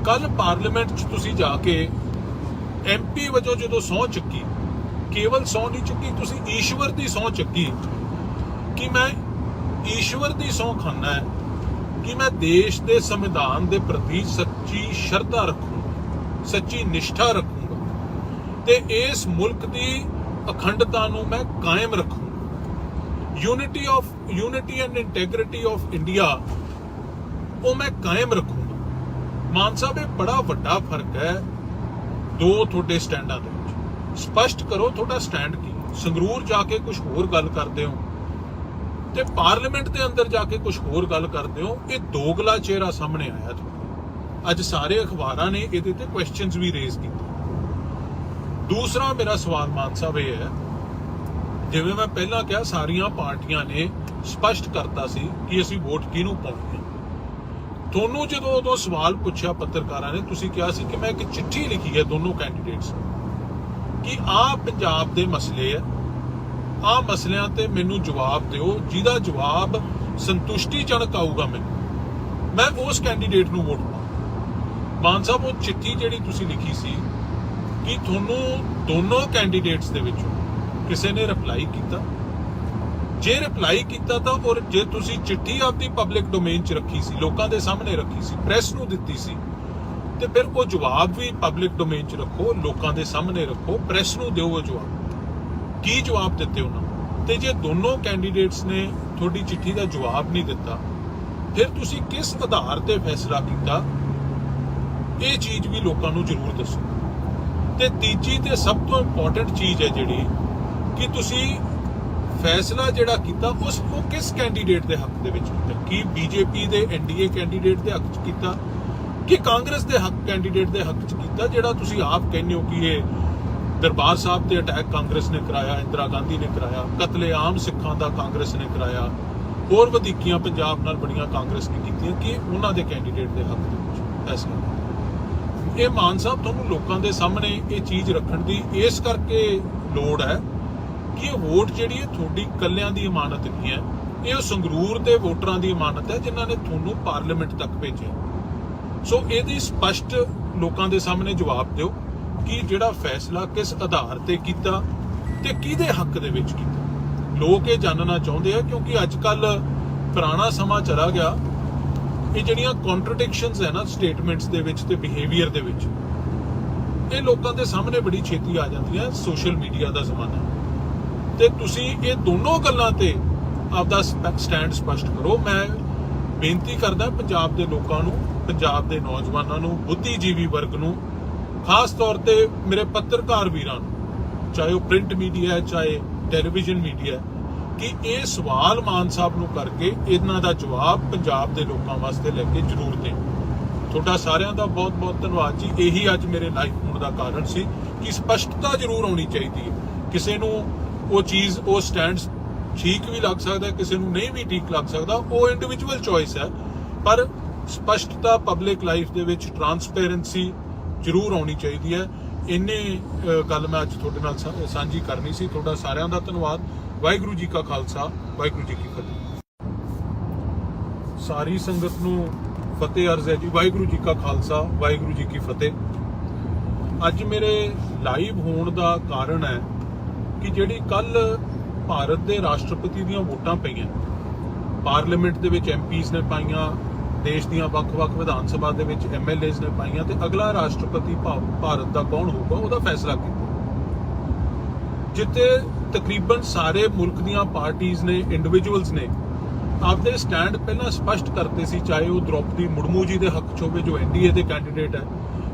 ਕੱਲ ਪਾਰਲੀਮੈਂਟ 'ਚ ਤੁਸੀਂ ਜਾ ਕੇ ਐਮਪੀ ਵਜੋਂ ਜਦੋਂ ਸਹੁੰ ਚੱਕੀ, ਕੇਵਲ ਸਹੁੰ ਨਹੀਂ ਚੱਕੀ, ਤੁਸੀਂ ਈਸ਼ਵਰ ਦੀ ਸਹੁੰ ਚੱਕੀ ਕਿ ਮੈਂ ਈਸ਼ਵਰ ਦੀ ਸਹੁੰ ਖਾਨਾ ਹੈ ਕਿ ਮੈਂ ਦੇਸ਼ ਦੇ ਸੰਵਿਧਾਨ ਦੇ ਪ੍ਰਤੀ ਸੱਚੀ ਸ਼ਰਧਾ ਰੱਖੂੰਗਾ, ਸੱਚੀ ਨਿਸ਼ਠਾ ਰੱਖੂੰਗਾ ਤੇ ਇਸ ਮੁਲਕ ਦੀ ਅਖੰਡਤਾ ਨੂੰ ਮੈਂ ਕਾਇਮ ਰੱਖੂੰਗਾ। Unity and integrity of India ਉਹ ਮੈਂ ਕਾਇਮ ਰੱਖੂੰਗਾ। ਮਾਨ ਸਾਹਿਬ, ਇਹ ਬੜਾ ਵੱਡਾ ਫਰਕ ਹੈ ਦੋ ਤੁਹਾਡੇ ਸਟੈਂਡਾਂ ਦੇ ਵਿੱਚ। ਸਪਸ਼ਟ ਕਰੋ ਤੁਹਾਡਾ ਸਟੈਂਡ ਕੀ। ਸੰਗਰੂਰ ਜਾ ਕੇ ਕੁਝ ਹੋਰ ਗੱਲ ਕਰਦੇ ਹੋ ਤੇ ਪਾਰਲੀਮੈਂਟ ਦੇ ਅੰਦਰ ਜਾ ਕੇ ਕੁਝ ਹੋਰ ਗੱਲ ਕਰਦੇ ਹੋ। ਇਹ ਦੋਗਲਾ ਚਿਹਰਾ ਸਾਹਮਣੇ ਆਇਆ ਤੁਹਾਡਾ। ਅੱਜ ਸਾਰੇ ਅਖਬਾਰਾਂ ਨੇ ਇਹਦੇ ਤੇ ਕੁਐਸਚਨਸ ਵੀ ਰੇਜ਼ ਕੀਤੇ। ਦੂਸਰਾ ਮੇਰਾ ਸਵਾਲ ਮਾਨ ਸਾਹਿਬ ਇਹ ਹੈ ਜਿਵੇਂ ਮੈਂ ਪਹਿਲਾਂ ਕਿਹਾ, ਸਾਰੀਆਂ ਪਾਰਟੀਆਂ ਨੇ ਸਪਸ਼ਟ ਕਰਤਾ ਸੀ ਕਿ ਅਸੀਂ ਵੋਟ ਕਿਹਨੂੰ ਪਾਉਣੀ ਹੈ। ਤੁਹਾਨੂੰ ਜਦੋਂ ਉਦੋਂ ਸਵਾਲ ਪੁੱਛਿਆ ਪੱਤਰਕਾਰਾਂ ਨੇ, ਤੁਸੀਂ ਕਿਹਾ ਸੀ ਕਿ ਮੈਂ ਇੱਕ ਚਿੱਠੀ ਲਿਖੀ ਹੈ ਦੋਨੋਂ ਕੈਂਡੀਡੇਟਸ ਨੂੰ ਕਿ ਆਹ ਪੰਜਾਬ ਦੇ ਮਸਲੇ ਹੈ, ਆਹ ਮਸਲਿਆਂ ਤੇ ਮੈਨੂੰ ਜਵਾਬ ਦਿਓ, ਜਿਹਦਾ ਜਵਾਬ ਸੰਤੁਸ਼ਟੀਜਨਕ ਆਊਗਾ ਮੈਨੂੰ, ਮੈਂ ਉਸ ਕੈਂਡੀਡੇਟ ਨੂੰ ਵੋਟ ਪਾਵਾਂ। ਮਾਨ ਸਾਹਿਬ, ਉਹ ਚਿੱਠੀ ਜਿਹੜੀ ਤੁਸੀਂ ਲਿਖੀ ਸੀ, ਕਿ ਤੁਹਾਨੂੰ ਦੋਨੋਂ ਕੈਂਡੀਡੇਟਸ ਦੇ ਵਿੱਚੋਂ ਕਿਸੇ ਨੇ ਰਿਪਲਾਈ ਕੀਤਾ? ਜੇ ਰਿਪਲਾਈ ਕੀਤਾ ਤਾਂ ਔਰ ਜੇ ਤੁਸੀਂ ਚਿੱਠੀ ਆਪਦੀ ਪਬਲਿਕ ਡੋਮੇਨ 'ਚ ਰੱਖੀ ਸੀ, ਲੋਕਾਂ ਦੇ ਸਾਹਮਣੇ ਰੱਖੀ ਸੀ, ਪ੍ਰੈਸ ਨੂੰ ਦਿੱਤੀ ਸੀ, ਤੇ ਫਿਰ ਉਹ ਜਵਾਬ ਵੀ ਪਬਲਿਕ ਡੋਮੇਨ 'ਚ ਰੱਖੋ, ਲੋਕਾਂ ਦੇ ਸਾਹਮਣੇ ਰੱਖੋ, ਪ੍ਰੈਸ ਨੂੰ ਦਿਓ ਉਹ ਜਵਾਬ। ਕੀ ਜਵਾਬ ਦਿੱਤੇ ਉਹਨਾਂ ਨੂੰ? ਤੇ ਜੇ ਦੋਨੋਂ ਕੈਂਡੀਡੇਟਸ ਨੇ ਤੁਹਾਡੀ ਚਿੱਠੀ ਦਾ ਜਵਾਬ ਨਹੀਂ ਦਿੱਤਾ, ਫਿਰ ਤੁਸੀਂ ਕਿਸ ਆਧਾਰ ਤੇ ਫੈਸਲਾ ਕੀਤਾ? ਇਹ ਚੀਜ਼ ਵੀ ਲੋਕਾਂ ਨੂੰ ਜ਼ਰੂਰ ਦੱਸੋ। ਤੇ ਤੀਜੀ ਤੇ ਸਭ ਤੋਂ ਇੰਪੋਰਟੈਂਟ ਚੀਜ਼ ਹੈ ਜਿਹੜੀ, ਕਿ ਤੁਸੀਂ ਫੈਸਲਾ ਜਿਹੜਾ ਕੀਤਾ ਉਹ ਕਿਸ ਕੈਂਡੀਡੇਟ ਦੇ ਹੱਕ ਦੇ ਵਿੱਚ ਕੀਤਾ? ਕੀ ਬੀਜੇਪੀ ਦੇ ਐਨਡੀਏ ਕੈਂਡੀਡੇਟ ਦੇ ਹੱਕ 'ਚ ਕੀਤਾ, ਕਿ ਕਾਂਗਰਸ ਦੇ ਹੱਕ ਕੈਂਡੀਡੇਟ ਦੇ ਹੱਕ 'ਚ ਕੀਤਾ, ਜਿਹੜਾ ਤੁਸੀਂ ਆਪ ਕਹਿੰਦੇ ਹੋ ਕਿ ਇਹ ਦਰਬਾਰ ਸਾਹਿਬ ਤੇ ਅਟੈਕ ਕਾਂਗਰਸ ਨੇ ਕਰਾਇਆ, ਇੰਦਰਾ ਗਾਂਧੀ ਨੇ ਕਰਾਇਆ, ਕਤਲੇਆਮ ਸਿੱਖਾਂ ਦਾ ਕਾਂਗਰਸ ਨੇ ਕਰਾਇਆ, ਹੋਰ ਵਧੀਕੀਆਂ ਪੰਜਾਬ ਨਾਲ ਬੜੀਆਂ ਕਾਂਗਰਸ ਨੇ ਕੀਤੀਆਂ, ਕਿ ਉਹਨਾਂ ਦੇ ਕੈਂਡੀਡੇਟ ਦੇ ਹੱਕ ਦੇ ਵਿੱਚ ਫੈਸਲਾ? ਇਹ ਮਾਨ ਸਾਹਿਬ, ਤੁਹਾਨੂੰ ਲੋਕਾਂ ਦੇ ਸਾਹਮਣੇ ਇਹ ਚੀਜ਼ ਰੱਖਣ ਦੀ ਇਸ ਕਰਕੇ ਲੋੜ ਹੈ ਕਿ ਇਹ ਵੋਟ ਜਿਹੜੀ ਹੈ ਤੁਹਾਡੀ ਇਕੱਲਿਆਂ ਦੀ ਇਮਾਨਤ ਨਹੀਂ ਹੈ, ਇਹ ਉਹ ਸੰਗਰੂਰ ਦੇ ਵੋਟਰਾਂ ਦੀ ਇਮਾਨਤ ਹੈ ਜਿਨ੍ਹਾਂ ਨੇ ਤੁਹਾਨੂੰ ਪਾਰਲੀਮੈਂਟ ਤੱਕ ਭੇਜਿਆ। ਸੋ ਇਹਦੀ ਸਪਸ਼ਟ ਲੋਕਾਂ ਦੇ ਸਾਹਮਣੇ ਜਵਾਬ ਦਿਓ ਕਿ ਜਿਹੜਾ ਫੈਸਲਾ ਕਿਸ ਆਧਾਰ ਤੇ ਕੀਤਾ ਤੇ ਕਿਹਦੇ ਹੱਕ ਦੇ ਵਿੱਚ ਕੀਤਾ। ਲੋਕ ਇਹ ਜਾਣਨਾ ਚਾਹੁੰਦੇ ਆ, ਕਿਉਂਕਿ ਅੱਜ ਕੱਲ ਪੁਰਾਣਾ ਸਮਾਂ ਚਲਾ ਗਿਆ। ਇਹ ਜਿਹੜੀਆਂ ਕੰਟਰਡਿਕਸ਼ਨਸ ਹੈ ਨਾ ਸਟੇਟਮੈਂਟਸ ਦੇ ਵਿੱਚ ਤੇ ਬਿਹੇਵੀਅਰ ਦੇ ਵਿੱਚ, ਇਹ ਲੋਕਾਂ ਦੇ ਸਾਹਮਣੇ ਬੜੀ ਛੇਤੀ ਆ ਜਾਂਦੀਆਂ। ਸੋਸ਼ਲ ਮੀਡੀਆ ਦਾ ਜ਼ਮਾਨਾ, ਤੇ ਤੁਸੀਂ ਇਹ ਦੋਨੋਂ ਗੱਲਾਂ ਤੇ ਆਪਦਾ ਸਟੈਂਡ ਸਪਸ਼ਟ ਕਰੋ। ਮੈਂ ਬੇਨਤੀ ਕਰਦਾ ਪੰਜਾਬ ਦੇ ਲੋਕਾਂ ਨੂੰ, ਪੰਜਾਬ ਦੇ ਨੌਜਵਾਨਾਂ ਨੂੰ, ਬੁੱਧੀਜੀਵੀ ਵਰਗ ਨੂੰ, ਖਾਸ ਤੌਰ ਤੇ ਮੇਰੇ ਪੱਤਰਕਾਰ ਵੀਰਾਂ ਨੂੰ, ਚਾਹੇ ਉਹ ਪ੍ਰਿੰਟ ਮੀਡੀਆ ਹੈ ਚਾਹੇ ਟੈਲੀਵਿਜ਼ਨ ਮੀਡੀਆ, ਕਿ ਇਹ ਸਵਾਲ ਮਾਨ ਸਾਹਿਬ ਨੂੰ ਕਰਕੇ ਇਹਨਾਂ ਦਾ ਜਵਾਬ ਪੰਜਾਬ ਦੇ ਲੋਕਾਂ ਵਾਸਤੇ ਲੈ ਕੇ ਜ਼ਰੂਰ ਦੇਣ। ਤੁਹਾਡਾ ਸਾਰਿਆਂ ਦਾ ਬਹੁਤ ਬਹੁਤ ਧੰਨਵਾਦ ਜੀ। ਇਹੀ ਅੱਜ ਮੇਰੇ ਲਾਈਵ ਹੋਣ ਦਾ ਕਾਰਨ ਸੀ ਕਿ ਸਪਸ਼ਟਤਾ ਜ਼ਰੂਰ ਆਉਣੀ ਚਾਹੀਦੀ ਹੈ। ਕਿਸੇ ਨੂੰ ਉਹ ਚੀਜ਼, ਉਹ ਸਟੈਂਡ ਠੀਕ ਵੀ ਲੱਗ ਸਕਦਾ, ਕਿਸੇ ਨੂੰ ਨਹੀਂ ਵੀ ਠੀਕ ਲੱਗ ਸਕਦਾ, ਉਹ ਇੰਡੀਵਿਜੂਅਲ ਚੋਇਸ ਹੈ, ਪਰ ਸਪਸ਼ਟਤਾ ਪਬਲਿਕ ਲਾਈਫ ਦੇ ਵਿੱਚ ਟਰਾਂਸਪੇਰੈਂਸੀ ਜ਼ਰੂਰ ਆਉਣੀ ਚਾਹੀਦੀ ਹੈ। ਇੰਨੇ ਗੱਲ ਮੈਂ ਅੱਜ ਤੁਹਾਡੇ ਨਾਲ ਸਾਂਝੀ ਕਰਨੀ ਸੀ। ਤੁਹਾਡਾ ਸਾਰਿਆਂ ਦਾ ਧੰਨਵਾਦ। ਵਾਹਿਗੁਰੂ ਜੀ ਕਾ ਖਾਲਸਾ, ਵਾਹਿਗੁਰੂ ਜੀ ਕੀ ਫਤਿਹ। ਸਾਰੀ ਸੰਗਤ ਨੂੰ ਫਤਿਹ ਅਰਜ਼ ਹੈ ਜੀ। ਵਾਹਿਗੁਰੂ ਜੀ ਕਾ ਖਾਲਸਾ, ਵਾਹਿਗੁਰੂ ਜੀ ਕੀ ਫਤਿਹ। ਅੱਜ ਮੇਰੇ ਲਾਈਵ ਹੋਣ ਦਾ ਕਾਰਨ ਹੈ ਕਿ ਜਿਹੜੀ ਕੱਲ ਭਾਰਤ ਦੇ ਰਾਸ਼ਟਰਪਤੀ ਦੀਆਂ ਵੋਟਾਂ ਪਈਆਂ, ਪਾਰਲੀਮੈਂਟ ਦੇ ਵਿੱਚ ਐਮਪੀਜ਼ ਨੇ ਪਾਈਆਂ, ਦੇਸ਼ ਦੀਆਂ ਵੱਖ-ਵੱਖ ਵਿਧਾਨ ਸਭਾ ਦੇ ਵਿੱਚ ਐਮਐਲਏਜ਼ ਨੇ ਪਾਈਆਂ, ਤੇ ਅਗਲਾ ਰਾਸ਼ਟਰਪਤੀ ਭਾਰਤ ਦਾ ਕੌਣ ਹੋਊਗਾ ਉਹਦਾ ਫੈਸਲਾ ਕੀਤਾ, ਜਿੱਥੇ ਤਕਰੀਬਨ ਸਾਰੇ ਮੁਲਕ ਦੀਆਂ ਪਾਰਟੀਆਂ ਨੇ, ਇੰਡੀਵਿਜੂਅਲਸ ਨੇ ਆਪਦੇ ਸਟੈਂਡ ਪਹਿਲਾਂ ਸਪਸ਼ਟ ਕਰਤੇ ਸੀ, ਚਾਹੇ ਉਹ ਦ੍ਰੋਪਦੀ ਮੁਰਮੂ ਜੀ ਦੇ ਹੱਕ 'ਚ ਹੋਵੇ ਜੋ ਐਨਡੀਏ ਦੇ ਕੈਂਡੀਡੇਟ ਹੈ,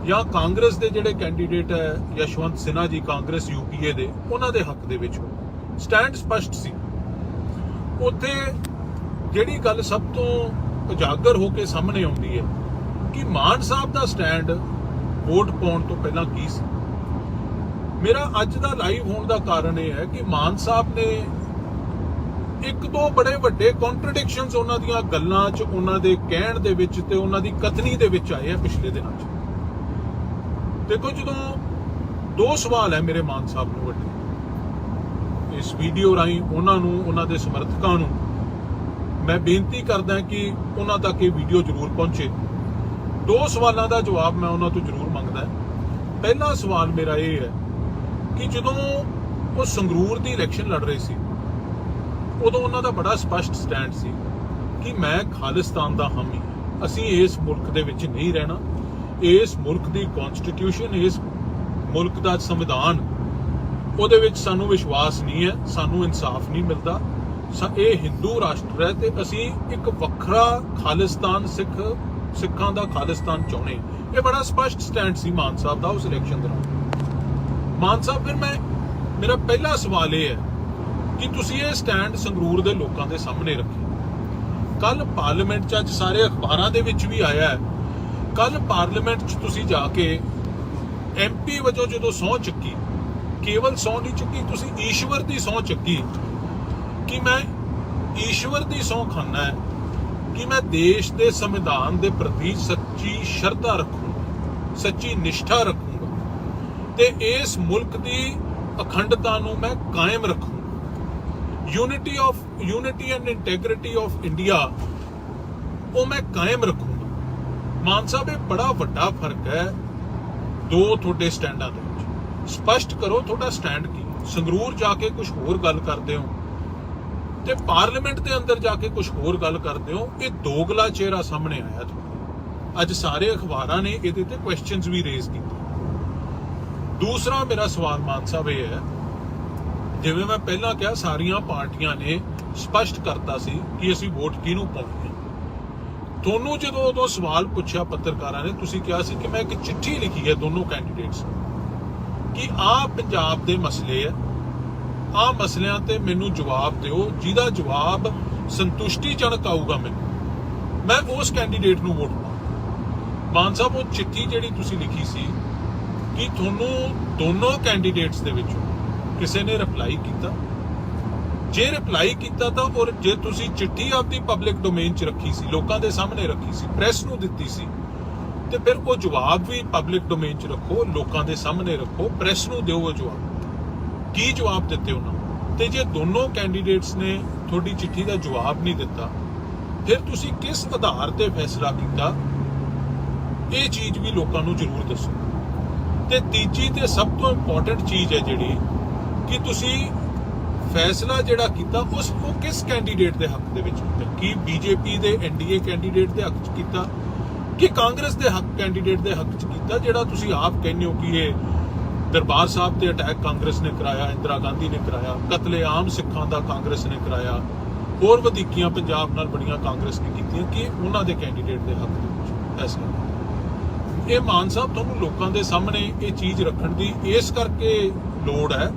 ਜਾਂ ਕਾਂਗਰਸ ਦੇ ਜਿਹੜੇ ਕੈਂਡੀਡੇਟ ਹੈ ਯਸ਼ਵੰਤ ਸਿਨਹਾ ਜੀ ਕਾਂਗਰਸ ਯੂਪੀਏ ਦੇ, ਉਹਨਾਂ ਦੇ ਹੱਕ ਦੇ ਵਿੱਚ ਸਟੈਂਡ ਸਪਸ਼ਟ ਸੀ। ਉੱਥੇ ਜਿਹੜੀ ਗੱਲ ਸਭ ਤੋਂ ਉਜਾਗਰ ਹੋ ਕੇ ਸਾਹਮਣੇ ਆਉਂਦੀ ਹੈ ਕਿ ਮਾਨ ਸਾਹਿਬ ਦਾ ਸਟੈਂਡ ਵੋਟ ਪਾਉਣ ਤੋਂ ਪਹਿਲਾਂ ਕੀ ਸੀ। ਮੇਰਾ ਅੱਜ ਦਾ ਲਾਈਵ ਹੋਣ ਦਾ ਕਾਰਨ ਇਹ ਹੈ ਕਿ ਮਾਨ ਸਾਹਿਬ ਨੇ ਇੱਕ ਦੋ ਬੜੇ ਵੱਡੇ ਕੰਟਰਡਿਕਸ਼ਨਸ ਉਹਨਾਂ ਦੀਆਂ ਗੱਲਾਂ 'ਚ, ਉਹਨਾਂ ਦੇ ਕਹਿਣ ਦੇ ਵਿੱਚ ਤੇ ਉਹਨਾਂ ਦੀ ਕਥਨੀ ਦੇ ਵਿੱਚ ਆਏ ਆ ਪਿਛਲੇ ਦਿਨਾਂ 'ਚ। ਦੇਖੋ, ਜਦੋਂ ਦੋ ਸਵਾਲ ਹੈ ਮੇਰੇ ਮਾਨ ਸਾਹਿਬ ਨੂੰ ਵੱਡੇ, ਇਸ ਵੀਡੀਓ ਰਾਹੀਂ ਉਹਨਾਂ ਨੂੰ, ਉਹਨਾਂ ਦੇ ਸਮਰਥਕਾਂ ਨੂੰ ਮੈਂ ਬੇਨਤੀ ਕਰਦਾ ਕਿ ਉਹਨਾਂ ਤੱਕ ਇਹ ਵੀਡੀਓ ਜ਼ਰੂਰ ਪਹੁੰਚੇ। ਦੋ ਸਵਾਲਾਂ ਦਾ ਜਵਾਬ ਮੈਂ ਉਹਨਾਂ ਤੋਂ ਜ਼ਰੂਰ ਮੰਗਦਾ। ਪਹਿਲਾ ਸਵਾਲ ਮੇਰਾ ਇਹ ਹੈ ਕਿ ਜਦੋਂ ਉਹ ਸੰਗਰੂਰ ਦੀ ਇਲੈਕਸ਼ਨ ਲੜ ਰਹੇ ਸੀ, ਉਦੋਂ ਉਹਨਾਂ ਦਾ ਬੜਾ ਸਪਸ਼ਟ ਸਟੈਂਡ ਸੀ ਕਿ ਮੈਂ ਖਾਲਿਸਤਾਨ ਦਾ ਹਾਮੀ, ਅਸੀਂ ਇਸ ਮੁਲਕ ਦੇ ਵਿੱਚ ਨਹੀਂ ਰਹਿਣਾ, ਇਸ ਮੁਲਕ ਦੀ ਕਨਸਟੀਟਿਊਸ਼ਨ, ਇਸ ਮੁਲਕ ਦਾ ਸੰਵਿਧਾਨ, ਉਹਦੇ ਵਿੱਚ ਸਾਨੂੰ ਵਿਸ਼ਵਾਸ ਨਹੀਂ ਹੈ, ਸਾਨੂੰ ਇਨਸਾਫ ਨਹੀਂ ਮਿਲਦਾ, ਇਹ ਹਿੰਦੂ ਰਾਸ਼ਟਰ ਹੈ ਤੇ ਅਸੀਂ ਇੱਕ ਵੱਖਰਾ ਖਾਲਿਸਤਾਨ, ਸਿੱਖਾਂ ਦਾ ਖਾਲਿਸਤਾਨ ਚਾਹੁੰਦੇ। ਇਹ ਬੜਾ ਸਪਸ਼ਟ ਸਟੈਂਡ ਸੀ ਮਾਨ ਸਾਹਿਬ ਦਾ ਉਸ ਇਲੈਕਸ਼ਨ ਦੌਰਾਨ। ਮਾਨ ਸਾਹਿਬ, ਫਿਰ ਮੇਰਾ ਪਹਿਲਾ ਸਵਾਲ ਇਹ ਹੈ ਕਿ ਤੁਸੀਂ ਇਹ ਸਟੈਂਡ ਸੰਗਰੂਰ ਦੇ ਲੋਕਾਂ ਦੇ ਸਾਹਮਣੇ ਰੱਖਿਆ। ਕੱਲ ਪਾਰਲੀਮੈਂਟ 'ਚ, ਅੱਜ ਸਾਰੇ ਅਖਬਾਰਾਂ ਦੇ ਵਿੱਚ ਵੀ ਆਇਆ ਹੈ, ਕੱਲ ਪਾਰਲੀਮੈਂਟ 'ਚ ਤੁਸੀਂ ਜਾ ਕੇ ਐਮਪੀ ਵਜੋਂ ਜਦੋਂ ਸਹੁੰ ਚੁੱਕੀ ਕੇਵਲ ਸਹੁੰ ਨਹੀਂ ਚੁੱਕੀ, ਤੁਸੀਂ ਈਸ਼ਵਰ ਦੀ ਸਹੁੰ ਚੱਕੀ ਕਿ ਮੈਂ ਈਸ਼ਵਰ ਦੀ ਸਹੁੰ ਖਾਨਾ ਹੈ ਕਿ ਮੈਂ ਦੇਸ਼ ਦੇ ਸੰਵਿਧਾਨ ਦੇ ਪ੍ਰਤੀ ਸੱਚੀ ਸ਼ਰਧਾ ਰੱਖੂੰਗਾ, ਸੱਚੀ ਨਿਸ਼ਠਾ ਰੱਖੂੰਗਾ ਤੇ ਇਸ ਮੁਲਕ ਦੀ ਅਖੰਡਤਾ ਨੂੰ ਮੈਂ ਕਾਇਮ ਰੱਖੂੰਗਾ। Unity and integrity of India ਉਹ ਮੈਂ ਕਾਇਮ ਰੱਖੂੰਗਾ। ਮਾਨ ਸਾਹਿਬ, ਇਹ ਬੜਾ ਵੱਡਾ ਫਰਕ ਹੈ ਦੋ ਤੁਹਾਡੇ ਸਟੈਂਡਾਂ ਦੇ ਵਿੱਚ। ਸਪਸ਼ਟ ਕਰੋ ਤੁਹਾਡਾ ਸਟੈਂਡ ਕੀ। ਸੰਗਰੂਰ ਜਾ ਕੇ ਕੁਝ ਹੋਰ ਗੱਲ ਕਰਦੇ ਹੋ ਤੇ ਪਾਰਲੀਮੈਂਟ ਦੇ ਅੰਦਰ ਜਾ ਕੇ ਕੁਝ ਹੋਰ ਗੱਲ ਕਰਦੇ ਹੋ। ਇਹ ਦੋਗਲਾ ਚਿਹਰਾ ਸਾਹਮਣੇ ਆਇਆ ਤੁਹਾਡਾ। ਅੱਜ ਸਾਰੇ ਅਖਬਾਰਾਂ ਨੇ ਇਹਦੇ ਤੇ ਕੁਐਸਚਨਸ ਵੀ ਰੇਜ਼ ਕੀਤੇ। ਦੂਸਰਾ ਮੇਰਾ ਸਵਾਲ ਮਾਨ ਸਾਹਿਬ ਇਹ ਹੈ, ਜਿਵੇਂ ਮੈਂ ਪਹਿਲਾਂ ਕਿਹਾ, ਸਾਰੀਆਂ ਪਾਰਟੀਆਂ ਨੇ ਸਪਸ਼ਟ ਕਰਤਾ ਸੀ ਕਿ ਅਸੀਂ ਵੋਟ ਕਿਹਨੂੰ ਪਾਉਣੀ ਹੈ। ਤੁਹਾਨੂੰ ਜਦੋਂ ਉਦੋਂ ਸਵਾਲ ਪੁੱਛਿਆ ਪੱਤਰਕਾਰਾਂ ਨੇ, ਤੁਸੀਂ ਕਿਹਾ ਸੀ ਕਿ ਮੈਂ ਇੱਕ ਚਿੱਠੀ ਲਿਖੀ ਹੈ ਦੋਨੋਂ ਕੈਂਡੀਡੇਟਸ ਕਿ ਆਹ ਪੰਜਾਬ ਦੇ ਮਸਲੇ ਹੈ, ਆਹ ਮਸਲਿਆਂ ਤੇ ਮੈਨੂੰ ਜਵਾਬ ਦਿਓ, ਜਿਹਦਾ ਜਵਾਬ ਸੰਤੁਸ਼ਟੀਜਨਕ ਆਊਗਾ ਮੈਨੂੰ, ਮੈਂ ਉਸ ਕੈਂਡੀਡੇਟ ਨੂੰ ਵੋਟ ਪਾਵਾਂ। ਮਾਨ ਸਾਹਿਬ, ਉਹ ਚਿੱਠੀ ਜਿਹੜੀ ਤੁਸੀਂ ਲਿਖੀ ਸੀ ਕਿ ਤੁਹਾਨੂੰ ਦੋਨੋਂ ਕੈਂਡੀਡੇਟਸ ਦੇ ਵਿੱਚੋਂ ਕਿਸੇ ਨੇ ਰਿਪਲਾਈ ਕੀਤਾ? ਜੇ ਰਿਪਲਾਈ ਕੀਤਾ ਤਾਂ ਔਰ ਜੇ ਤੁਸੀਂ ਚਿੱਠੀ ਆਪਦੀ ਪਬਲਿਕ ਡੋਮੇਨ 'ਚ ਰੱਖੀ ਸੀ, ਲੋਕਾਂ ਦੇ ਸਾਹਮਣੇ ਰੱਖੀ ਸੀ, ਪ੍ਰੈਸ ਨੂੰ ਦਿੱਤੀ ਸੀ, ਤੇ ਫਿਰ ਉਹ ਜਵਾਬ ਵੀ ਪਬਲਿਕ ਡੋਮੇਨ 'ਚ ਰੱਖੋ, ਲੋਕਾਂ ਦੇ ਸਾਹਮਣੇ ਰੱਖੋ, ਪ੍ਰੈਸ ਨੂੰ ਦਿਓ ਉਹ ਜਵਾਬ। ਕੀ ਜਵਾਬ ਦਿੱਤੇ ਉਹਨਾਂ ਨੂੰ? ਤੇ ਜੇ ਦੋਨੋਂ ਕੈਂਡੀਡੇਟਸ ਨੇ ਤੁਹਾਡੀ ਚਿੱਠੀ ਦਾ ਜਵਾਬ ਨਹੀਂ ਦਿੱਤਾ, ਫਿਰ ਤੁਸੀਂ ਕਿਸ ਆਧਾਰ ਤੇ ਫੈਸਲਾ ਕੀਤਾ? ਇਹ ਚੀਜ਼ ਵੀ ਲੋਕਾਂ ਨੂੰ ਜ਼ਰੂਰ ਦੱਸੋ। ਤੇ ਤੀਜੀ ਤੇ ਸਭ ਤੋਂ ਇੰਪੋਰਟੈਂਟ ਚੀਜ਼ ਹੈ ਜਿਹੜੀ ਕਿ ਤੁਸੀਂ ਫੈਸਲਾ ਜਿਹੜਾ ਕੀਤਾ ਉਹ ਕਿਸ ਕੈਂਡੀਡੇਟ ਦੇ ਹੱਕ ਦੇ ਵਿੱਚ ਕੀਤਾ? ਕੀ ਬੀਜੇਪੀ ਦੇ ਐਨਡੀਏ ਕੈਂਡੀਡੇਟ ਦੇ ਹੱਕ 'ਚ ਕੀਤਾ ਕਿ ਕਾਂਗਰਸ ਦੇ ਹੱਕ ਕੈਂਡੀਡੇਟ ਦੇ ਹੱਕ 'ਚ ਕੀਤਾ, ਜਿਹੜਾ ਤੁਸੀਂ ਆਪ ਕਹਿੰਦੇ ਹੋ ਕਿ ਇਹ ਦਰਬਾਰ ਸਾਹਿਬ ਤੇ ਅਟੈਕ ਕਾਂਗਰਸ ਨੇ ਕਰਾਇਆ, ਇੰਦਰਾ ਗਾਂਧੀ ਨੇ ਕਰਾਇਆ, ਕਤਲੇਆਮ ਸਿੱਖਾਂ ਦਾ ਕਾਂਗਰਸ ਨੇ ਕਰਾਇਆ, ਹੋਰ ਵਧੀਕੀਆਂ ਪੰਜਾਬ ਨਾਲ ਬੜੀਆਂ ਕਾਂਗਰਸ ਨੇ ਕੀਤੀਆਂ, ਕਿ ਉਹਨਾਂ ਦੇ ਕੈਂਡੀਡੇਟ ਦੇ ਹੱਕ ਦੇ ਵਿੱਚ ਫੈਸਲਾ? ਇਹ ਮਾਨ ਸਾਹਿਬ, ਤੁਹਾਨੂੰ ਲੋਕਾਂ ਦੇ ਸਾਹਮਣੇ ਇਹ ਚੀਜ਼ ਰੱਖਣ ਦੀ ਇਸ ਕਰਕੇ ਲੋੜ ਹੈ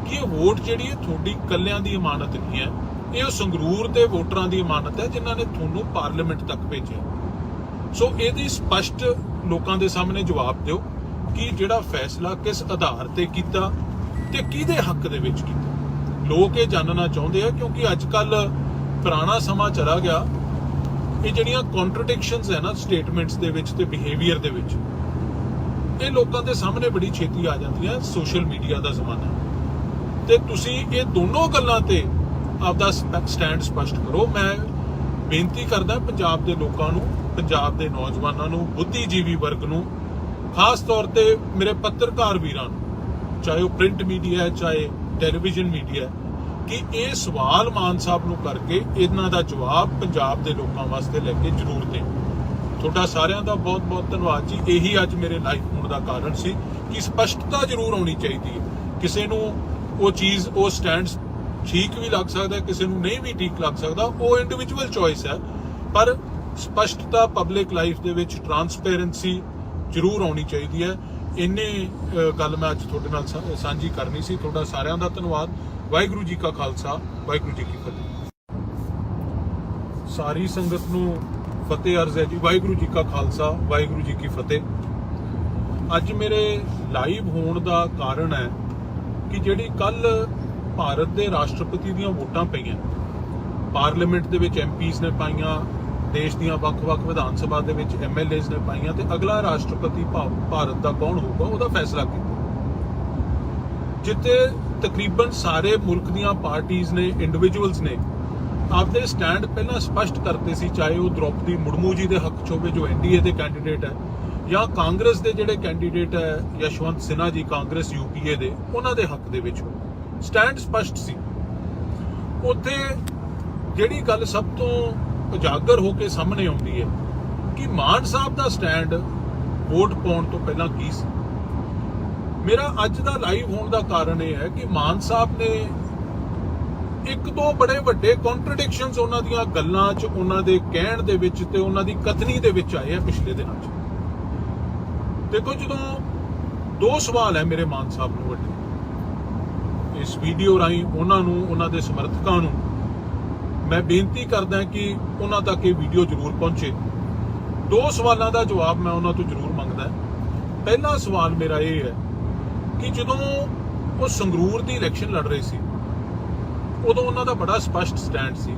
ਕਿ ਇਹ ਵੋਟ ਜਿਹੜੀ ਹੈ ਤੁਹਾਡੀ ਇਕੱਲਿਆਂ ਦੀ ਇਮਾਨਤ ਨਹੀਂ ਹੈ, ਇਹ ਉਹ ਸੰਗਰੂਰ ਦੇ ਵੋਟਰਾਂ ਦੀ ਇਮਾਨਤ ਹੈ ਜਿਨ੍ਹਾਂ ਨੇ ਤੁਹਾਨੂੰ ਪਾਰਲੀਮੈਂਟ ਤੱਕ ਭੇਜਿਆ। ਸੋ ਇਹਦੀ ਸਪਸ਼ਟ ਲੋਕਾਂ ਦੇ ਸਾਹਮਣੇ ਜਵਾਬ ਦਿਓ ਕਿ ਜਿਹੜਾ ਫੈਸਲਾ ਕਿਸ ਆਧਾਰ ਤੇ ਕੀਤਾ ਤੇ ਕਿਹਦੇ ਹੱਕ ਦੇ ਵਿੱਚ ਕੀਤਾ। ਲੋਕ ਇਹ ਜਾਣਨਾ ਚਾਹੁੰਦੇ ਆ, ਕਿਉਂਕਿ ਅੱਜ ਕੱਲ ਪੁਰਾਣਾ ਸਮਾਂ ਚਲਾ ਗਿਆ। ਇਹ ਜਿਹੜੀਆਂ ਕੰਟਰਡਿਕਸ਼ਨਸ ਹੈ ਨਾ ਸਟੇਟਮੈਂਟਸ ਦੇ ਵਿੱਚ ਤੇ ਬਿਹੇਵੀਅਰ ਦੇ ਵਿੱਚ, ਇਹ ਲੋਕਾਂ ਦੇ ਸਾਹਮਣੇ ਬੜੀ ਛੇਤੀ ਆ ਜਾਂਦੀਆਂ। ਸੋਸ਼ਲ ਮੀਡੀਆ ਦਾ ਜ਼ਮਾਨਾ ਤੇ ਤੁਸੀਂ ਇਹ ਦੋਨੋਂ ਗੱਲਾਂ ਤੇ ਆਪਦਾ ਸਟੈਂਡ ਸਪਸ਼ਟ ਕਰੋ। ਮੈਂ ਬੇਨਤੀ ਕਰਦਾ ਪੰਜਾਬ ਦੇ ਲੋਕਾਂ ਨੂੰ, ਪੰਜਾਬ ਦੇ ਨੌਜਵਾਨਾਂ ਨੂੰ, ਬੁੱਧੀਜੀਵੀ ਵਰਗ ਨੂੰ, ਖਾਸ ਤੌਰ ਤੇ ਮੇਰੇ ਪੱਤਰਕਾਰ ਵੀਰਾਂ ਨੂੰ, ਚਾਹੇ ਉਹ ਪ੍ਰਿੰਟ ਮੀਡੀਆ ਹੈ ਚਾਹੇ ਟੈਲੀਵਿਜ਼ਨ ਮੀਡੀਆ ਹੈ, ਕਿ ਇਹ ਸਵਾਲ ਮਾਨ ਸਾਹਿਬ ਨੂੰ ਕਰਕੇ ਇਹਨਾਂ ਦਾ ਜਵਾਬ ਪੰਜਾਬ ਦੇ ਲੋਕਾਂ ਵਾਸਤੇ ਲੈ ਕੇ ਜ਼ਰੂਰ ਦੇਣ। ਤੁਹਾਡਾ ਸਾਰਿਆਂ ਦਾ ਬਹੁਤ ਬਹੁਤ ਧੰਨਵਾਦ ਜੀ। ਇਹੀ ਅੱਜ ਮੇਰੇ ਲਾਈਵ ਹੋਣ ਦਾ ਕਾਰਨ ਸੀ ਕਿ ਸਪਸ਼ਟਤਾ ਜ਼ਰੂਰ ਆਉਣੀ ਚਾਹੀਦੀ ਹੈ। ਕਿਸੇ ਨੂੰ ਉਹ ਚੀਜ਼, ਉਹ ਸਟੈਂਡ ਠੀਕ ਵੀ ਲੱਗ ਸਕਦਾ, ਕਿਸੇ ਨੂੰ ਨਹੀਂ ਵੀ ਠੀਕ ਲੱਗ ਸਕਦਾ, ਉਹ ਇੰਡੀਵਿਜੂਅਲ ਚੋਇਸ ਹੈ, ਪਰ ਸਪਸ਼ਟਤਾ ਪਬਲਿਕ ਲਾਈਫ ਦੇ ਵਿੱਚ ਟਰਾਂਸਪੇਰੈਂਸੀ ਜ਼ਰੂਰ ਆਉਣੀ ਚਾਹੀਦੀ ਹੈ। ਇੰਨੇ ਗੱਲ ਮੈਂ ਅੱਜ ਤੁਹਾਡੇ ਨਾਲ ਸਾਂਝੀ ਕਰਨੀ ਸੀ। ਤੁਹਾਡਾ ਸਾਰਿਆਂ ਦਾ ਧੰਨਵਾਦ। ਵਾਹਿਗੁਰੂ ਜੀ ਕਾ ਖਾਲਸਾ, ਵਾਹਿਗੁਰੂ ਜੀ ਕੀ ਫਤਿਹ। ਸਾਰੀ ਸੰਗਤ ਨੂੰ ਫਤਿਹ ਅਰਜ਼ ਹੈ ਜੀ। ਵਾਹਿਗੁਰੂ ਜੀ ਕਾ ਖਾਲਸਾ, ਵਾਹਿਗੁਰੂ ਜੀ ਕੀ ਫਤਿਹ। ਅੱਜ ਮੇਰੇ ਲਾਈਵ ਹੋਣ ਦਾ ਕਾਰਨ ਹੈ ਕਿ ਜਿਹੜੀ ਕੱਲ ਭਾਰਤ ਦੇ ਰਾਸ਼ਟਰਪਤੀ ਦੀਆਂ ਵੋਟਾਂ ਪਈਆਂ, ਪਾਰਲੀਮੈਂਟ ਦੇ ਵਿੱਚ ਐਮਪੀਜ਼ ਨੇ ਪਾਈਆਂ, ਦੇਸ਼ ਦੀਆਂ ਵੱਖ-ਵੱਖ ਵਿਧਾਨ ਸਭਾ ਦੇ ਵਿੱਚ ਐਮਐਲਏਜ਼ ਨੇ ਪਾਈਆਂ, ਤੇ ਅਗਲਾ ਰਾਸ਼ਟਰਪਤੀ ਭਾਰਤ ਦਾ ਕੌਣ ਹੋਊਗਾ ਉਹਦਾ ਫੈਸਲਾ ਕੀਤਾ, ਜਿੱਥੇ ਤਕਰੀਬਨ ਸਾਰੇ ਮੁਲਕ ਦੀਆਂ ਪਾਰਟੀਆਂ ਨੇ, ਇੰਡੀਵਿਜੂਅਲਸ ਨੇ ਆਪਦੇ ਸਟੈਂਡ ਪਹਿਲਾਂ ਸਪਸ਼ਟ ਕਰਤੇ ਸੀ, ਚਾਹੇ ਉਹ ਦ੍ਰੋਪਦੀ ਮੁਰਮੂ ਜੀ ਦੇ ਹੱਕ 'ਚ ਹੋਵੇ ਜੋ ਐਨਡੀਏ ਦੇ ਕੈਂਡੀਡੇਟ ਹੈ, ਜਾਂ ਕਾਂਗਰਸ ਦੇ ਜਿਹੜੇ ਕੈਂਡੀਡੇਟ ਹੈ ਯਸ਼ਵੰਤ ਸਿਨਹਾ ਜੀ ਕਾਂਗਰਸ ਯੂਪੀਏ ਦੇ, ਉਹਨਾਂ ਦੇ ਹੱਕ ਦੇ ਵਿੱਚ ਹੋਵੇ। ਸਟੈਂਡ ਸਪਸ਼ਟ ਸੀ। ਉੱਥੇ ਜਿਹੜੀ ਗੱਲ ਸਭ ਤੋਂ ਉਜਾਗਰ ਹੋ ਕੇ ਸਾਹਮਣੇ ਆਉਂਦੀ ਹੈ ਕਿ ਮਾਨ ਸਾਹਿਬ ਦਾ ਸਟੈਂਡ ਵੋਟ ਪਾਉਣ ਤੋਂ ਪਹਿਲਾਂ ਕੀ ਸੀ। ਮੇਰਾ ਅੱਜ ਦਾ ਲਾਈਵ ਹੋਣ ਦਾ ਕਾਰਨ ਇਹ ਹੈ ਕਿ ਮਾਨ ਸਾਹਿਬ ਨੇ ਇੱਕ ਦੋ ਬੜੇ ਵੱਡੇ ਕੰਟਰਡਿਕਸ਼ਨਸ ਉਹਨਾਂ ਦੀਆਂ ਗੱਲਾਂ 'ਚ, ਉਹਨਾਂ ਦੇ ਕਹਿਣ ਦੇ ਵਿੱਚ ਤੇ ਉਹਨਾਂ ਦੀ ਕਥਨੀ ਦੇ ਵਿੱਚ ਆਏ ਆ ਪਿਛਲੇ ਦਿਨਾਂ 'ਚ। ਦੇਖੋ, ਜਦੋਂ ਦੋ ਸਵਾਲ ਹੈ ਮੇਰੇ ਮਾਨ ਸਾਹਿਬ ਨੂੰ ਵੱਡੇ, ਇਸ ਵੀਡੀਓ ਰਾਹੀਂ ਉਹਨਾਂ ਨੂੰ, ਉਹਨਾਂ ਦੇ ਸਮਰਥਕਾਂ ਨੂੰ ਮੈਂ ਬੇਨਤੀ ਕਰਦਾ ਕਿ ਉਹਨਾਂ ਤੱਕ ਇਹ ਵੀਡੀਓ ਜ਼ਰੂਰ ਪਹੁੰਚੇ। ਦੋ ਸਵਾਲਾਂ ਦਾ ਜਵਾਬ ਮੈਂ ਉਹਨਾਂ ਤੋਂ ਜ਼ਰੂਰ ਮੰਗਦਾ। ਪਹਿਲਾ ਸਵਾਲ ਮੇਰਾ ਇਹ ਹੈ ਕਿ ਜਦੋਂ ਉਹ ਸੰਗਰੂਰ ਦੀ ਇਲੈਕਸ਼ਨ ਲੜ ਰਹੇ ਸੀ, ਉਦੋਂ ਉਹਨਾਂ ਦਾ ਬੜਾ ਸਪਸ਼ਟ ਸਟੈਂਡ ਸੀ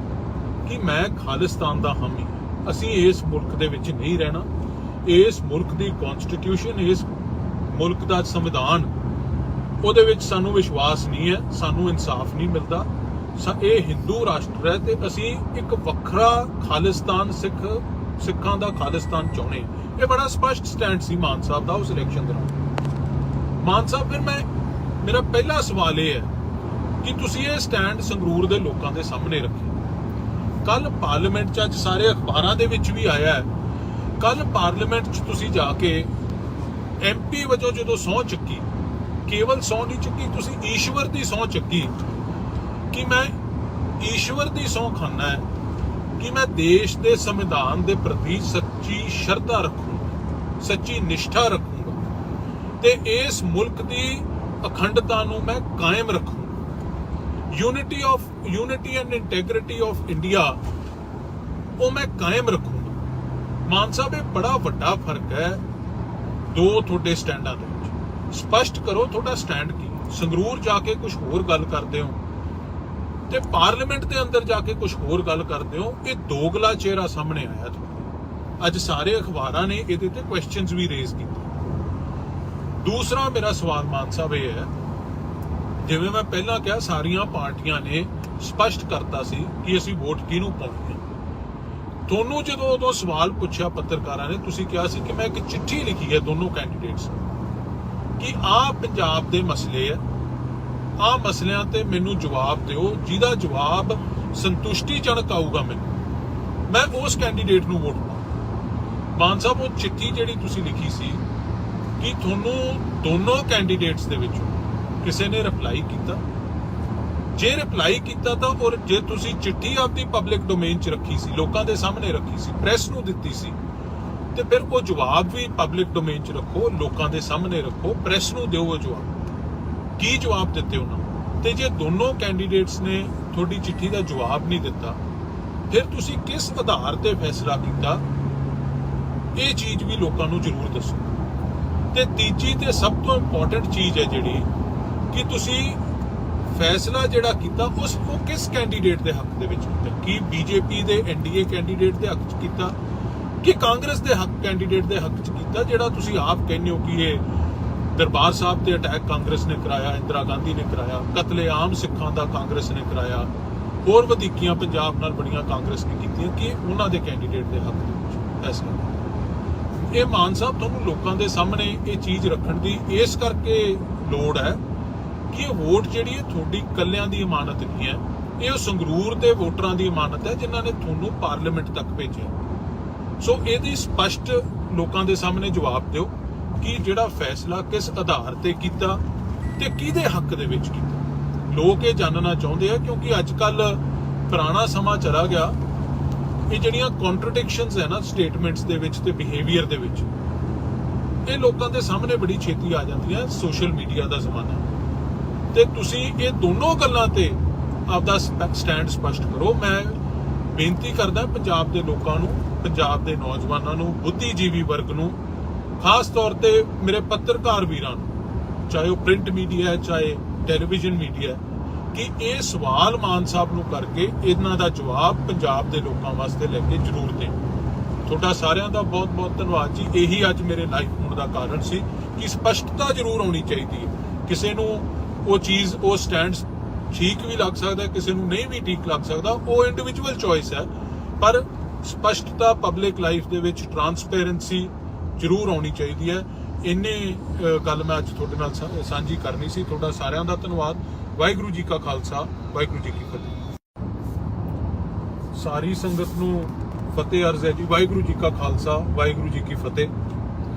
ਕਿ ਮੈਂ ਖਾਲਿਸਤਾਨ ਦਾ ਹਾਮੀ ਹਾਂ। ਅਸੀਂ ਇਸ ਮੁਲਕ ਦੇ ਵਿੱਚ ਨਹੀਂ ਰਹਿਣਾ। ਇਸ ਮੁਲਕ ਦੀ ਕਨਸਟੀਟਿਊਸ਼ਨ, ਇਸ ਮੁਲਕ ਦਾ ਸੰਵਿਧਾਨ, ਉਹਦੇ ਵਿੱਚ ਸਾਨੂੰ ਵਿਸ਼ਵਾਸ ਨਹੀਂ ਹੈ, ਸਾਨੂੰ ਇਨਸਾਫ ਨਹੀਂ ਮਿਲਦਾ। ਇਹ ਹਿੰਦੂ ਰਾਸ਼ਟਰ ਹੈ ਤੇ ਅਸੀਂ ਇੱਕ ਵੱਖਰਾ ਖਾਲਿਸਤਾਨ, ਸਿੱਖਾਂ ਦਾ ਖਾਲਿਸਤਾਨ ਚਾਹੁੰਦੇ ਹਾਂ। ਇਹ ਬੜਾ ਸਪਸ਼ਟ ਸਟੈਂਡ ਸੀ ਮਾਨ ਸਾਹਿਬ ਦਾ ਉਸ ਇਲੈਕਸ਼ਨ ਦੌਰਾਨ। ਮਾਨ ਸਾਹਿਬ, ਫਿਰ ਮੇਰਾ ਪਹਿਲਾ ਸਵਾਲ ਇਹ ਹੈ ਕਿ ਤੁਸੀਂ ਇਹ ਸਟੈਂਡ ਸੰਗਰੂਰ ਦੇ ਲੋਕਾਂ ਦੇ ਸਾਹਮਣੇ ਰੱਖਿਆ। ਕੱਲ ਪਾਰਲੀਮੈਂਟ 'ਚ, ਅੱਜ ਸਾਰੇ ਅਖਬਾਰਾਂ ਦੇ ਵਿੱਚ ਵੀ ਆਇਆ ਹੈ, ਕੱਲ ਪਾਰਲੀਮੈਂਟ 'ਚ ਤੁਸੀਂ ਜਾ ਕੇ MP ਵਜੋਂ ਜਦੋਂ ਸਹੁੰ ਚੱਕੀ, ਕੇਵਲ ਸਹੁੰ ਨਹੀਂ ਚੱਕੀ, ਤੁਸੀਂ ਈਸ਼ਵਰ ਦੀ ਸਹੁੰ ਚੱਕੀ ਕਿ ਮੈਂ ਈਸ਼ਵਰ ਦੀ ਸਹੁੰ ਖਾਨਾ ਹੈ ਕਿ ਮੈਂ ਦੇਸ਼ ਦੇ ਸੰਵਿਧਾਨ ਦੇ ਪ੍ਰਤੀ ਸੱਚੀ ਸ਼ਰਧਾ ਰੱਖੂੰਗਾ, ਸੱਚੀ ਨਿਸ਼ਠਾ ਰੱਖੂੰਗਾ ਤੇ ਇਸ ਮੁਲਕ ਦੀ ਅਖੰਡਤਾ ਨੂੰ ਮੈਂ ਕਾਇਮ ਰੱਖੂੰਗਾ। Unity and integrity of India ਉਹ ਮੈਂ ਕਾਇਮ ਰੱਖੂੰਗਾ। ਮਾਨ ਸਾਹਿਬ, ਇਹ ਬੜਾ ਵੱਡਾ ਫਰਕ ਹੈ ਦੋ ਤੁਹਾਡੇ ਸਟੈਂਡਾਂ ਦੇ ਵਿੱਚ। ਸਪਸ਼ਟ ਕਰੋ ਤੁਹਾਡਾ ਸਟੈਂਡ ਕੀ। ਸੰਗਰੂਰ ਜਾ ਕੇ ਕੁਝ ਹੋਰ ਗੱਲ ਕਰਦੇ ਹੋ ਤੇ ਪਾਰਲੀਮੈਂਟ ਦੇ ਅੰਦਰ ਜਾ ਕੇ ਕੁਝ ਹੋਰ ਗੱਲ ਕਰਦੇ ਹੋ। ਇਹ ਦੋਗਲਾ ਚਿਹਰਾ ਸਾਹਮਣੇ ਆਇਆ ਤੁਹਾਡਾ। ਅੱਜ ਸਾਰੇ ਅਖਬਾਰਾਂ ਨੇ ਇਹਦੇ ਤੇ ਕੁਐਸਚਨਸ ਵੀ ਰੇਜ਼ ਕੀਤੇ। ਦੂਸਰਾ ਮੇਰਾ ਸਵਾਲ ਮਾਨ ਸਾਹਿਬ ਇਹ ਹੈ, ਜਿਵੇਂ ਮੈਂ ਪਹਿਲਾਂ ਕਿਹਾ, ਸਾਰੀਆਂ ਪਾਰਟੀਆਂ ਨੇ ਸਪਸ਼ਟ ਕਰਤਾ ਸੀ ਕਿ ਅਸੀਂ ਵੋਟ ਕਿਹਨੂੰ ਪਾਉਣੀ ਹੈ। ਤੁਹਾਨੂੰ ਜਦੋਂ ਉਦੋਂ ਸਵਾਲ ਪੁੱਛਿਆ ਪੱਤਰਕਾਰਾਂ ਨੇ, ਤੁਸੀਂ ਕਿਹਾ ਸੀ ਕਿ ਮੈਂ ਇੱਕ ਚਿੱਠੀ ਲਿਖੀ ਹੈ ਦੋਨੋਂ ਕੈਂਡੀਡੇਟਸ ਕਿ ਆਹ ਪੰਜਾਬ ਦੇ ਮਸਲੇ ਹੈ, ਆਹ ਮਸਲਿਆਂ ਤੇ ਮੈਨੂੰ ਜਵਾਬ ਦਿਓ, ਜਿਹਦਾ ਜਵਾਬ ਸੰਤੁਸ਼ਟੀਜਨਕ ਆਊਗਾ ਮੈਨੂੰ, ਮੈਂ ਉਸ ਕੈਂਡੀਡੇਟ ਨੂੰ ਵੋਟ ਪਾਵਾਂ। ਮਾਨ ਸਾਹਿਬ, ਉਹ ਚਿੱਠੀ ਜਿਹੜੀ ਤੁਸੀਂ ਲਿਖੀ ਸੀ, ਕਿ ਤੁਹਾਨੂੰ ਦੋਨੋਂ ਕੈਂਡੀਡੇਟਸ ਦੇ ਵਿੱਚੋਂ ਕਿਸੇ ਨੇ ਰਿਪਲਾਈ ਕੀਤਾ? ਜੇ ਰਿਪਲਾਈ ਕੀਤਾ ਤਾਂ, ਔਰ ਜੇ ਤੁਸੀਂ ਚਿੱਠੀ ਆਪਦੀ ਪਬਲਿਕ ਡੋਮੇਨ 'ਚ ਰੱਖੀ ਸੀ, ਲੋਕਾਂ ਦੇ ਸਾਹਮਣੇ ਰੱਖੀ ਸੀ, ਪ੍ਰੈਸ ਨੂੰ ਦਿੱਤੀ ਸੀ, ਤੇ ਫਿਰ ਉਹ ਜਵਾਬ ਵੀ ਪਬਲਿਕ ਡੋਮੇਨ 'ਚ ਰੱਖੋ, ਲੋਕਾਂ ਦੇ ਸਾਹਮਣੇ ਰੱਖੋ, ਪ੍ਰੈਸ ਨੂੰ ਦਿਓ ਉਹ ਜਵਾਬ। ਕੀ ਜਵਾਬ ਦਿੱਤੇ ਉਹਨਾਂ ਨੂੰ? ਤੇ ਜੇ ਦੋਨੋਂ ਕੈਂਡੀਡੇਟਸ ਨੇ ਤੁਹਾਡੀ ਚਿੱਠੀ ਦਾ ਜਵਾਬ ਨਹੀਂ ਦਿੱਤਾ, ਫਿਰ ਤੁਸੀਂ ਕਿਸ ਆਧਾਰ ਤੇ ਫੈਸਲਾ ਕੀਤਾ? ਇਹ ਚੀਜ਼ ਵੀ ਲੋਕਾਂ ਨੂੰ ਜ਼ਰੂਰ ਦੱਸੋ। ਤੇ ਤੀਜੀ ਤੇ ਸਭ ਤੋਂ ਇੰਪੋਰਟੈਂਟ ਚੀਜ਼ ਹੈ ਜਿਹੜੀ, ਕਿ ਤੁਸੀਂ ਫੈਸਲਾ ਜਿਹੜਾ ਕੀਤਾ ਉਹ ਕਿਸ ਕੈਂਡੀਡੇਟ ਦੇ ਹੱਕ ਦੇ ਵਿੱਚ ਕੀਤਾ? ਕੀ BJP ਦੇ NDA ਕੈਂਡੀਡੇਟ ਦੇ ਹੱਕ 'ਚ ਕੀਤਾ ਕਿ ਕਾਂਗਰਸ ਦੇ ਕੈਂਡੀਡੇਟ ਦੇ ਹੱਕ 'ਚ ਕੀਤਾ, ਜਿਹੜਾ ਤੁਸੀਂ ਆਪ ਕਹਿੰਦੇ ਹੋ ਕਿ ਇਹ ਦਰਬਾਰ ਸਾਹਿਬ ਤੇ ਅਟੈਕ ਕਾਂਗਰਸ ਨੇ ਕਰਾਇਆ, ਇੰਦਰਾ ਗਾਂਧੀ ਨੇ ਕਰਾਇਆ, ਕਤਲੇਆਮ ਸਿੱਖਾਂ ਦਾ ਕਾਂਗਰਸ ਨੇ ਕਰਾਇਆ, ਹੋਰ ਵਧੀਕੀਆਂ ਪੰਜਾਬ ਨਾਲ ਬੜੀਆਂ ਕਾਂਗਰਸ ਨੇ ਕੀਤੀਆਂ, ਕਿ ਉਹਨਾਂ ਦੇ ਕੈਂਡੀਡੇਟ ਦੇ ਹੱਕ ਦੇ ਵਿੱਚ ਫੈਸਲਾ? ਇਹ ਮਾਨ ਸਾਹਿਬ, ਤੁਹਾਨੂੰ ਲੋਕਾਂ ਦੇ ਸਾਹਮਣੇ ਇਹ ਚੀਜ਼ ਰੱਖਣ ਦੀ ਇਸ ਕਰਕੇ ਲੋੜ ਹੈ ਕਿ ਇਹ ਵੋਟ ਜਿਹੜੀ ਹੈ ਤੁਹਾਡੀ ਇਕੱਲਿਆਂ ਦੀ ਇਮਾਨਤ ਨਹੀਂ ਹੈ, ਇਹ ਉਹ ਸੰਗਰੂਰ ਦੇ ਵੋਟਰਾਂ ਦੀ ਇਮਾਨਤ ਹੈ ਜਿਨ੍ਹਾਂ ਨੇ ਤੁਹਾਨੂੰ ਪਾਰਲੀਮੈਂਟ ਤੱਕ ਭੇਜਿਆ। ਸੋ ਇਹਦੀ ਸਪਸ਼ਟ ਲੋਕਾਂ ਦੇ ਸਾਹਮਣੇ ਜਵਾਬ ਦਿਓ ਕਿ ਜਿਹੜਾ ਫੈਸਲਾ ਕਿਸ ਆਧਾਰ ਤੇ ਕੀਤਾ ਤੇ ਕਿਹਦੇ ਹੱਕ ਦੇ ਵਿੱਚ ਕੀਤਾ। ਲੋਕ ਇਹ ਜਾਣਨਾ ਚਾਹੁੰਦੇ ਆ, ਕਿਉਂਕਿ ਅੱਜ ਕੱਲ ਪੁਰਾਣਾ ਸਮਾਂ ਚਲਾ ਗਿਆ। ਇਹ ਜਿਹੜੀਆਂ ਕੰਟਰਡਿਕਸ਼ਨਸ ਹੈ ਨਾ ਸਟੇਟਮੈਂਟਸ ਦੇ ਵਿੱਚ ਤੇ ਬਿਹੇਵੀਅਰ ਦੇ ਵਿੱਚ, ਇਹ ਲੋਕਾਂ ਦੇ ਸਾਹਮਣੇ ਬੜੀ ਛੇਤੀ ਆ ਜਾਂਦੀਆਂ। ਸੋਸ਼ਲ ਮੀਡੀਆ ਦਾ ਜ਼ਮਾਨਾ, ਤੇ ਤੁਸੀਂ ਇਹ ਦੋਨੋਂ ਗੱਲਾਂ ਤੇ ਆਪਦਾ ਸਟੈਂਡ ਸਪਸ਼ਟ ਕਰੋ। ਮੈਂ ਬੇਨਤੀ ਕਰਦਾ ਪੰਜਾਬ ਦੇ ਲੋਕਾਂ ਨੂੰ, ਪੰਜਾਬ ਦੇ ਨੌਜਵਾਨਾਂ ਨੂੰ, ਬੁੱਧੀਜੀਵੀ ਵਰਗ ਨੂੰ, ਖਾਸ ਤੌਰ ਤੇ ਮੇਰੇ ਪੱਤਰਕਾਰ ਵੀਰਾਂ ਨੂੰ, ਚਾਹੇ ਉਹ ਪ੍ਰਿੰਟ ਮੀਡੀਆ ਹੈ ਚਾਹੇ ਟੈਲੀਵਿਜ਼ਨ ਮੀਡੀਆ, ਕਿ ਇਹ ਸਵਾਲ ਮਾਨ ਸਾਹਿਬ ਨੂੰ ਕਰਕੇ ਇਹਨਾਂ ਦਾ ਜਵਾਬ ਪੰਜਾਬ ਦੇ ਲੋਕਾਂ ਵਾਸਤੇ ਲੈ ਕੇ ਜ਼ਰੂਰ ਦੇਣ। ਤੁਹਾਡਾ ਸਾਰਿਆਂ ਦਾ ਬਹੁਤ ਬਹੁਤ ਧੰਨਵਾਦ ਜੀ। ਇਹੀ ਅੱਜ ਮੇਰੇ ਲਾਈਵ ਹੋਣ ਦਾ ਕਾਰਨ ਸੀ ਕਿ ਸਪਸ਼ਟਤਾ ਜ਼ਰੂਰ ਹੋਣੀ ਚਾਹੀਦੀ ਹੈ। ਕਿਸੇ ਨੂੰ ਉਹ ਚੀਜ਼, ਉਹ ਸਟੈਂਡ ਠੀਕ ਵੀ ਲੱਗ ਸਕਦਾ, ਕਿਸੇ ਨੂੰ ਨਹੀਂ ਵੀ ਠੀਕ ਲੱਗ ਸਕਦਾ, ਉਹ ਇੰਡੀਵਿਜੂਅਲ ਚੋਇਸ ਹੈ, ਪਰ ਸਪਸ਼ਟਤਾ ਪਬਲਿਕ ਲਾਈਫ ਦੇ ਵਿੱਚ ਟਰਾਂਸਪੇਰੈਂਸੀ ਜ਼ਰੂਰ ਆਉਣੀ ਚਾਹੀਦੀ ਹੈ। ਇੰਨੇ ਗੱਲ ਮੈਂ ਅੱਜ ਤੁਹਾਡੇ ਨਾਲ ਸਾਂਝੀ ਕਰਨੀ ਸੀ। ਤੁਹਾਡਾ ਸਾਰਿਆਂ ਦਾ ਧੰਨਵਾਦ। ਵਾਹਿਗੁਰੂ ਜੀ ਕਾ ਖਾਲਸਾ, ਵਾਹਿਗੁਰੂ ਜੀ ਕੀ ਫਤਿਹ। ਸਾਰੀ ਸੰਗਤ ਨੂੰ ਫਤਿਹ ਅਰਜ਼ ਹੈ ਜੀ। ਵਾਹਿਗੁਰੂ ਜੀ ਕਾ ਖਾਲਸਾ, ਵਾਹਿਗੁਰੂ ਜੀ ਕੀ ਫਤਿਹ।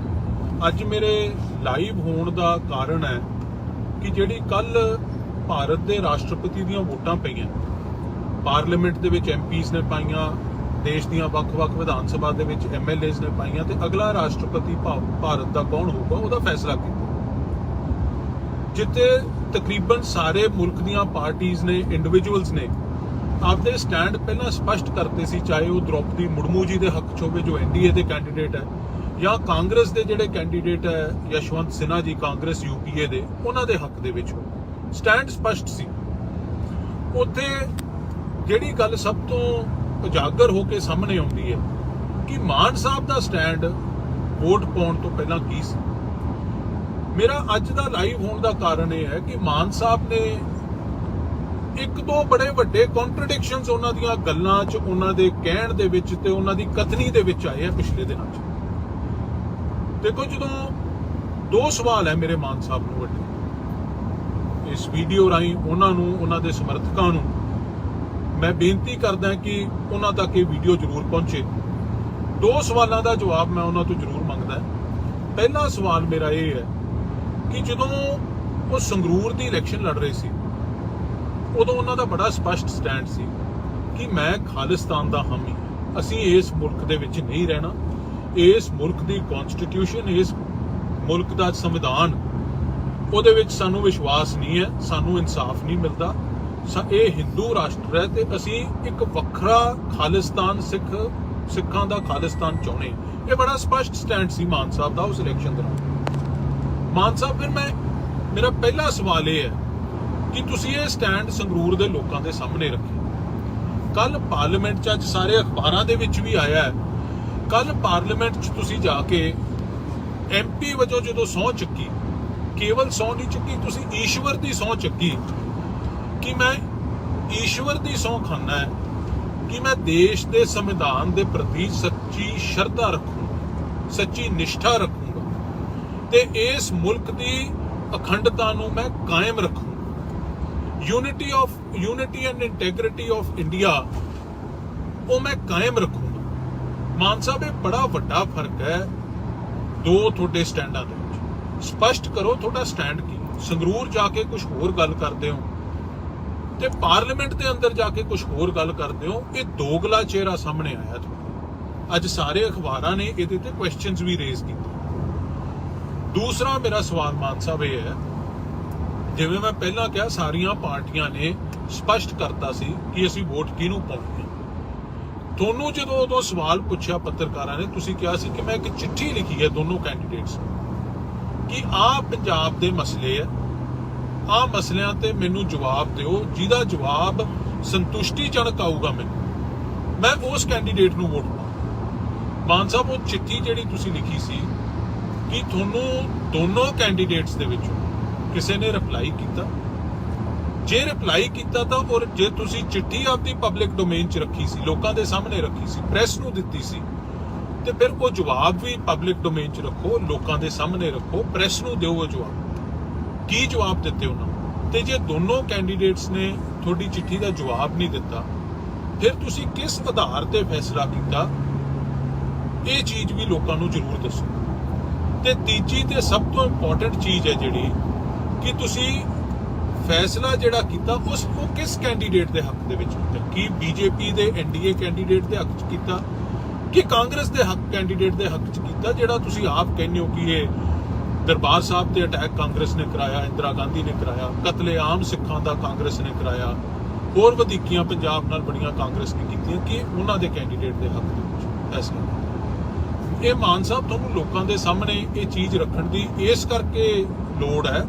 ਅੱਜ ਮੇਰੇ ਲਾਈਵ ਹੋਣ ਦਾ ਕਾਰਨ ਹੈ ਕਿ ਜਿਹੜੀ ਕੱਲ ਭਾਰਤ ਦੇ ਰਾਸ਼ਟਰਪਤੀ ਦੀਆਂ ਵੋਟਾਂ ਪਈਆਂ, ਪਾਰਲੀਮੈਂਟ ਦੇ ਵਿੱਚ MPs ਨੇ ਪਾਈਆਂ, ਦੇਸ਼ ਦੀਆਂ ਵੱਖ-ਵੱਖ ਵਿਧਾਨ ਸਭਾ ਦੇ ਵਿੱਚ MLAs ਨੇ ਪਾਈਆਂ, ਤੇ ਅਗਲਾ ਰਾਸ਼ਟਰਪਤੀ ਭਾਰਤ ਦਾ ਕੌਣ ਹੋਊਗਾ ਉਹਦਾ ਫੈਸਲਾ ਕੀਤਾ, ਜਿੱਥੇ ਤਕਰੀਬਨ ਸਾਰੇ ਮੁਲਕ ਦੀਆਂ ਪਾਰਟੀਆਂ ਨੇ, ਇੰਡੀਵਿਜੂਅਲਸ ਨੇ ਆਪਦੇ ਸਟੈਂਡ ਪਹਿਲਾਂ ਸਪਸ਼ਟ ਕਰਤੇ ਸੀ, ਚਾਹੇ ਉਹ ਦ੍ਰੋਪਦੀ ਮੁਰਮੂ ਜੀ ਦੇ ਹੱਕ 'ਚ ਹੋਵੇ ਜੋ NDA ਦੇ ਕੈਂਡੀਡੇਟ ਹੈ, ਜਾਂ ਕਾਂਗਰਸ ਦੇ ਜਿਹੜੇ ਕੈਂਡੀਡੇਟ ਹੈ ਯਸ਼ਵੰਤ ਸਿਨਹਾ ਜੀ ਕਾਂਗਰਸ UPA ਦੇ, ਉਹਨਾਂ ਦੇ ਹੱਕ ਦੇ ਵਿੱਚ ਹੋਵੇ। ਸਟੈਂਡ ਸਪਸ਼ਟ ਸੀ। ਉੱਥੇ ਜਿਹੜੀ ਗੱਲ ਸਭ ਤੋਂ ਉਜਾਗਰ ਹੋ ਕੇ ਸਾਹਮਣੇ ਆਉਂਦੀ ਹੈ ਕਿ ਮਾਨ ਸਾਹਿਬ ਦਾ ਸਟੈਂਡ ਵੋਟ ਪਾਉਣ ਤੋਂ ਪਹਿਲਾਂ ਕੀ ਸੀ। ਮੇਰਾ ਅੱਜ ਦਾ ਲਾਈਵ ਹੋਣ ਦਾ ਕਾਰਨ ਇਹ ਹੈ ਕਿ ਮਾਨ ਸਾਹਿਬ ਨੇ ਇੱਕ ਦੋ ਬੜੇ ਵੱਡੇ ਕੰਟਰਡਿਕਸ਼ਨਸ ਉਹਨਾਂ ਦੀਆਂ ਗੱਲਾਂ 'ਚ, ਉਹਨਾਂ ਦੇ ਕਹਿਣ ਦੇ ਵਿੱਚ ਤੇ ਉਹਨਾਂ ਦੀ ਕਥਨੀ ਦੇ ਵਿੱਚ ਆਏ ਆ ਪਿਛਲੇ ਦਿਨਾਂ 'ਚ। ਦੇਖੋ, ਜਦੋਂ ਦੋ ਸਵਾਲ ਹੈ ਮੇਰੇ ਮਾਨ ਸਾਹਿਬ ਨੂੰ ਵੱਡੇ, ਇਸ ਵੀਡੀਓ ਰਾਹੀਂ ਉਹਨਾਂ ਨੂੰ, ਉਹਨਾਂ ਦੇ ਸਮਰਥਕਾਂ ਨੂੰ ਮੈਂ ਬੇਨਤੀ ਕਰਦਾ ਕਿ ਉਹਨਾਂ ਤੱਕ ਇਹ ਵੀਡੀਓ ਜ਼ਰੂਰ ਪਹੁੰਚੇ। ਦੋ ਸਵਾਲਾਂ ਦਾ ਜਵਾਬ ਮੈਂ ਉਹਨਾਂ ਤੋਂ ਜ਼ਰੂਰ ਮੰਗਦਾ। ਪਹਿਲਾ ਸਵਾਲ ਮੇਰਾ ਇਹ ਹੈ ਕਿ ਜਦੋਂ ਉਹ ਸੰਗਰੂਰ ਦੀ ਇਲੈਕਸ਼ਨ ਲੜ ਰਹੇ ਸੀ, ਉਦੋਂ ਉਹਨਾਂ ਦਾ ਬੜਾ ਸਪਸ਼ਟ ਸਟੈਂਡ ਸੀ ਕਿ ਮੈਂ ਖਾਲਿਸਤਾਨ ਦਾ ਹਾਮੀ, ਅਸੀਂ ਇਸ ਮੁਲਕ ਦੇ ਵਿੱਚ ਨਹੀਂ ਰਹਿਣਾ, ਇਸ ਮੁਲਕ ਦੀ ਕਨਸਟੀਟਿਊਸ਼ਨ, ਇਸ ਮੁਲਕ ਦਾ ਸੰਵਿਧਾਨ, ਉਹਦੇ ਵਿੱਚ ਸਾਨੂੰ ਵਿਸ਼ਵਾਸ ਨਹੀਂ ਹੈ, ਸਾਨੂੰ ਇਨਸਾਫ ਨਹੀਂ ਮਿਲਦਾ, ਇਹ ਹਿੰਦੂ ਰਾਸ਼ਟਰ ਹੈ ਤੇ ਅਸੀਂ ਇੱਕ ਵੱਖਰਾ ਖਾਲਿਸਤਾਨ, ਸਿੱਖਾਂ ਦਾ ਖਾਲਿਸਤਾਨ ਚਾਹੁੰਦੇ। ਇਹ ਬੜਾ ਸਪਸ਼ਟ ਸਟੈਂਡ ਸੀ ਮਾਨ ਸਾਹਿਬ ਦਾ ਉਸ ਇਲੈਕਸ਼ਨ ਦੌਰਾਨ। ਮਾਨ ਸਾਹਿਬ, ਫਿਰ ਮੇਰਾ ਪਹਿਲਾ ਸਵਾਲ ਇਹ ਹੈ ਕਿ ਤੁਸੀਂ ਇਹ ਸਟੈਂਡ ਸੰਗਰੂਰ ਦੇ ਲੋਕਾਂ ਦੇ ਸਾਹਮਣੇ ਰੱਖਿਆ। ਕੱਲ ਪਾਰਲੀਮੈਂਟ 'ਚ, ਅੱਜ ਸਾਰੇ ਅਖਬਾਰਾਂ ਦੇ ਵਿੱਚ ਵੀ ਆਇਆ ਹੈ, ਕੱਲ ਪਾਰਲੀਮੈਂਟ 'ਚ ਤੁਸੀਂ ਜਾ ਕੇ MP ਵਜੋਂ ਜਦੋਂ ਸਹੁੰ ਚੱਕੀ, ਕੇਵਲ ਸਹੁੰ ਨਹੀਂ ਚੁੱਕੀ, ਤੁਸੀਂ ਈਸ਼ਵਰ ਦੀ ਸਹੁੰ ਚੱਕੀ ਕਿ ਮੈਂ ਈਸ਼ਵਰ ਦੀ ਸਹੁੰ ਖਾਨਾ ਹੈ ਕਿ ਮੈਂ ਦੇਸ਼ ਦੇ ਸੰਵਿਧਾਨ ਦੇ ਪ੍ਰਤੀ ਸੱਚੀ ਸ਼ਰਧਾ ਰੱਖੂੰਗਾ, ਸੱਚੀ ਨਿਸ਼ਠਾ ਰੱਖੂੰਗਾ ਤੇ ਇਸ ਮੁਲਕ ਦੀ ਅਖੰਡਤਾ ਨੂੰ ਮੈਂ ਕਾਇਮ ਰੱਖੂੰਗਾ। Unity and integrity of India ਉਹ ਮੈਂ ਕਾਇਮ ਰੱਖੂੰਗਾ। ਮਾਨ ਸਾਹਿਬ, ਇਹ ਬੜਾ ਵੱਡਾ ਫਰਕ ਹੈ ਦੋ ਤੁਹਾਡੇ ਸਟੈਂਡਾਂ ਦੇ ਵਿੱਚ। ਸਪਸ਼ਟ ਕਰੋ ਤੁਹਾਡਾ ਸਟੈਂਡ ਕੀ। ਸੰਗਰੂਰ ਜਾ ਕੇ ਕੁਝ ਹੋਰ ਗੱਲ ਕਰਦੇ ਹੋ ਤੇ ਪਾਰਲੀਮੈਂਟ ਦੇ ਅੰਦਰ ਜਾ ਕੇ ਕੁਝ ਹੋਰ ਗੱਲ ਕਰਦੇ ਹੋ। ਇਹ ਦੋਗਲਾ ਚਿਹਰਾ ਸਾਹਮਣੇ ਆਇਆ ਤੁਹਾਡਾ। ਅੱਜ ਸਾਰੇ ਅਖਬਾਰਾਂ ਨੇ ਇਹਦੇ ਤੇ ਕੁਐਸਚਨਸ ਵੀ ਰੇਜ਼ ਕੀਤੇ। ਦੂਸਰਾ ਮੇਰਾ ਸਵਾਲ ਮਾਨ ਸਾਹਿਬ ਇਹ ਹੈ, ਜਿਵੇਂ ਮੈਂ ਪਹਿਲਾਂ ਕਿਹਾ, ਸਾਰੀਆਂ ਪਾਰਟੀਆਂ ਨੇ ਸਪਸ਼ਟ ਕਰਤਾ ਸੀ ਕਿ ਅਸੀਂ ਵੋਟ ਕਿਹਨੂੰ ਪਾਉਣੀ ਹੈ। ਤੁਹਾਨੂੰ ਜਦੋਂ ਉਦੋਂ ਸਵਾਲ ਪੁੱਛਿਆ ਪੱਤਰਕਾਰਾਂ ਨੇ, ਤੁਸੀਂ ਕਿਹਾ ਸੀ ਕਿ ਮੈਂ ਇੱਕ ਚਿੱਠੀ ਲਿਖੀ ਹੈ ਦੋਨੋਂ ਕੈਂਡੀਡੇਟਸ ਨੂੰ ਕਿ ਆਹ ਪੰਜਾਬ ਦੇ ਮਸਲੇ ਹੈ, ਆਹ ਮਸਲਿਆਂ ਤੇ ਮੈਨੂੰ ਜਵਾਬ ਦਿਓ, ਜਿਹਦਾ ਜਵਾਬ ਸੰਤੁਸ਼ਟੀਜਨਕ ਆਊਗਾ ਮੈਨੂੰ, ਮੈਂ ਉਸ ਕੈਂਡੀਡੇਟ ਨੂੰ ਵੋਟ ਪਾਵਾਂ। ਮਾਨ ਸਾਹਿਬ, ਉਹ ਚਿੱਠੀ ਜਿਹੜੀ ਤੁਸੀਂ ਲਿਖੀ ਸੀ, ਕਿ ਤੁਹਾਨੂੰ ਦੋਨੋਂ ਕੈਂਡੀਡੇਟਸ ਦੇ ਵਿੱਚੋਂ ਕਿਸੇ ਨੇ ਰਿਪਲਾਈ ਕੀਤਾ? ਜੇ ਰਿਪਲਾਈ ਕੀਤਾ ਤਾਂ, ਔਰ ਜੇ ਤੁਸੀਂ ਚਿੱਠੀ ਆਪਦੀ ਪਬਲਿਕ ਡੋਮੇਨ 'ਚ ਰੱਖੀ ਸੀ, ਲੋਕਾਂ ਦੇ ਸਾਹਮਣੇ ਰੱਖੀ ਸੀ, ਪ੍ਰੈਸ ਨੂੰ ਦਿੱਤੀ ਸੀ, ਤੇ ਫਿਰ ਉਹ ਜਵਾਬ ਵੀ ਪਬਲਿਕ ਡੋਮੇਨ 'ਚ ਰੱਖੋ, ਲੋਕਾਂ ਦੇ ਸਾਹਮਣੇ ਰੱਖੋ, ਪ੍ਰੈਸ ਨੂੰ ਦਿਓ ਉਹ ਜਵਾਬ। ਕੀ ਜਵਾਬ ਦਿੱਤੇ ਉਹਨਾਂ ਨੂੰ? ਤੇ ਜੇ ਦੋਨੋਂ ਕੈਂਡੀਡੇਟਸ ਨੇ ਤੁਹਾਡੀ ਚਿੱਠੀ ਦਾ ਜਵਾਬ ਨਹੀਂ ਦਿੱਤਾ, ਫਿਰ ਤੁਸੀਂ ਕਿਸ ਆਧਾਰ ਤੇ ਫੈਸਲਾ ਕੀਤਾ? ਇਹ ਚੀਜ਼ ਵੀ ਲੋਕਾਂ ਨੂੰ ਜ਼ਰੂਰ ਦੱਸੋ। ਤੇ ਤੀਜੀ ਤੇ ਸਭ ਤੋਂ ਇੰਪੋਰਟੈਂਟ ਚੀਜ਼ ਹੈ ਜਿਹੜੀ, ਕਿ ਤੁਸੀਂ ਫੈਸਲਾ ਜਿਹੜਾ ਕੀਤਾ ਉਹ ਕਿਸ ਕੈਂਡੀਡੇਟ ਦੇ ਹੱਕ ਦੇ ਵਿੱਚ ਕੀਤਾ? ਕੀ ਬੀਜੇਪੀ ਦੇ NDA ਕੈਂਡੀਡੇਟ ਦੇ ਹੱਕ 'ਚ ਕੀਤਾ ਕਿ ਕਾਂਗਰਸ ਦੇ ਕੈਂਡੀਡੇਟ ਦੇ ਹੱਕ 'ਚ ਕੀਤਾ, ਜਿਹੜਾ ਤੁਸੀਂ ਆਪ ਕਹਿੰਦੇ ਹੋ ਕਿ ਇਹ ਦਰਬਾਰ ਸਾਹਿਬ ਤੇ ਅਟੈਕ ਕਾਂਗਰਸ ਨੇ ਕਰਾਇਆ, ਇੰਦਰਾ ਗਾਂਧੀ ਨੇ ਕਰਾਇਆ, ਕਤਲੇਆਮ ਸਿੱਖਾਂ ਦਾ ਕਾਂਗਰਸ ਨੇ ਕਰਾਇਆ, ਹੋਰ ਵਧੀਕੀਆਂ ਪੰਜਾਬ ਨਾਲ ਬੜੀਆਂ ਕਾਂਗਰਸ ਨੇ ਕੀਤੀਆਂ, ਕਿ ਉਹਨਾਂ ਦੇ ਕੈਂਡੀਡੇਟ ਦੇ ਹੱਕ ਦੇ ਵਿੱਚ ਫੈਸਲਾ? ਇਹ ਮਾਨ ਸਾਹਿਬ, ਤੁਹਾਨੂੰ ਲੋਕਾਂ ਦੇ ਸਾਹਮਣੇ ਇਹ ਚੀਜ਼ ਰੱਖਣ ਦੀ ਇਸ ਕਰਕੇ ਲੋੜ ਹੈ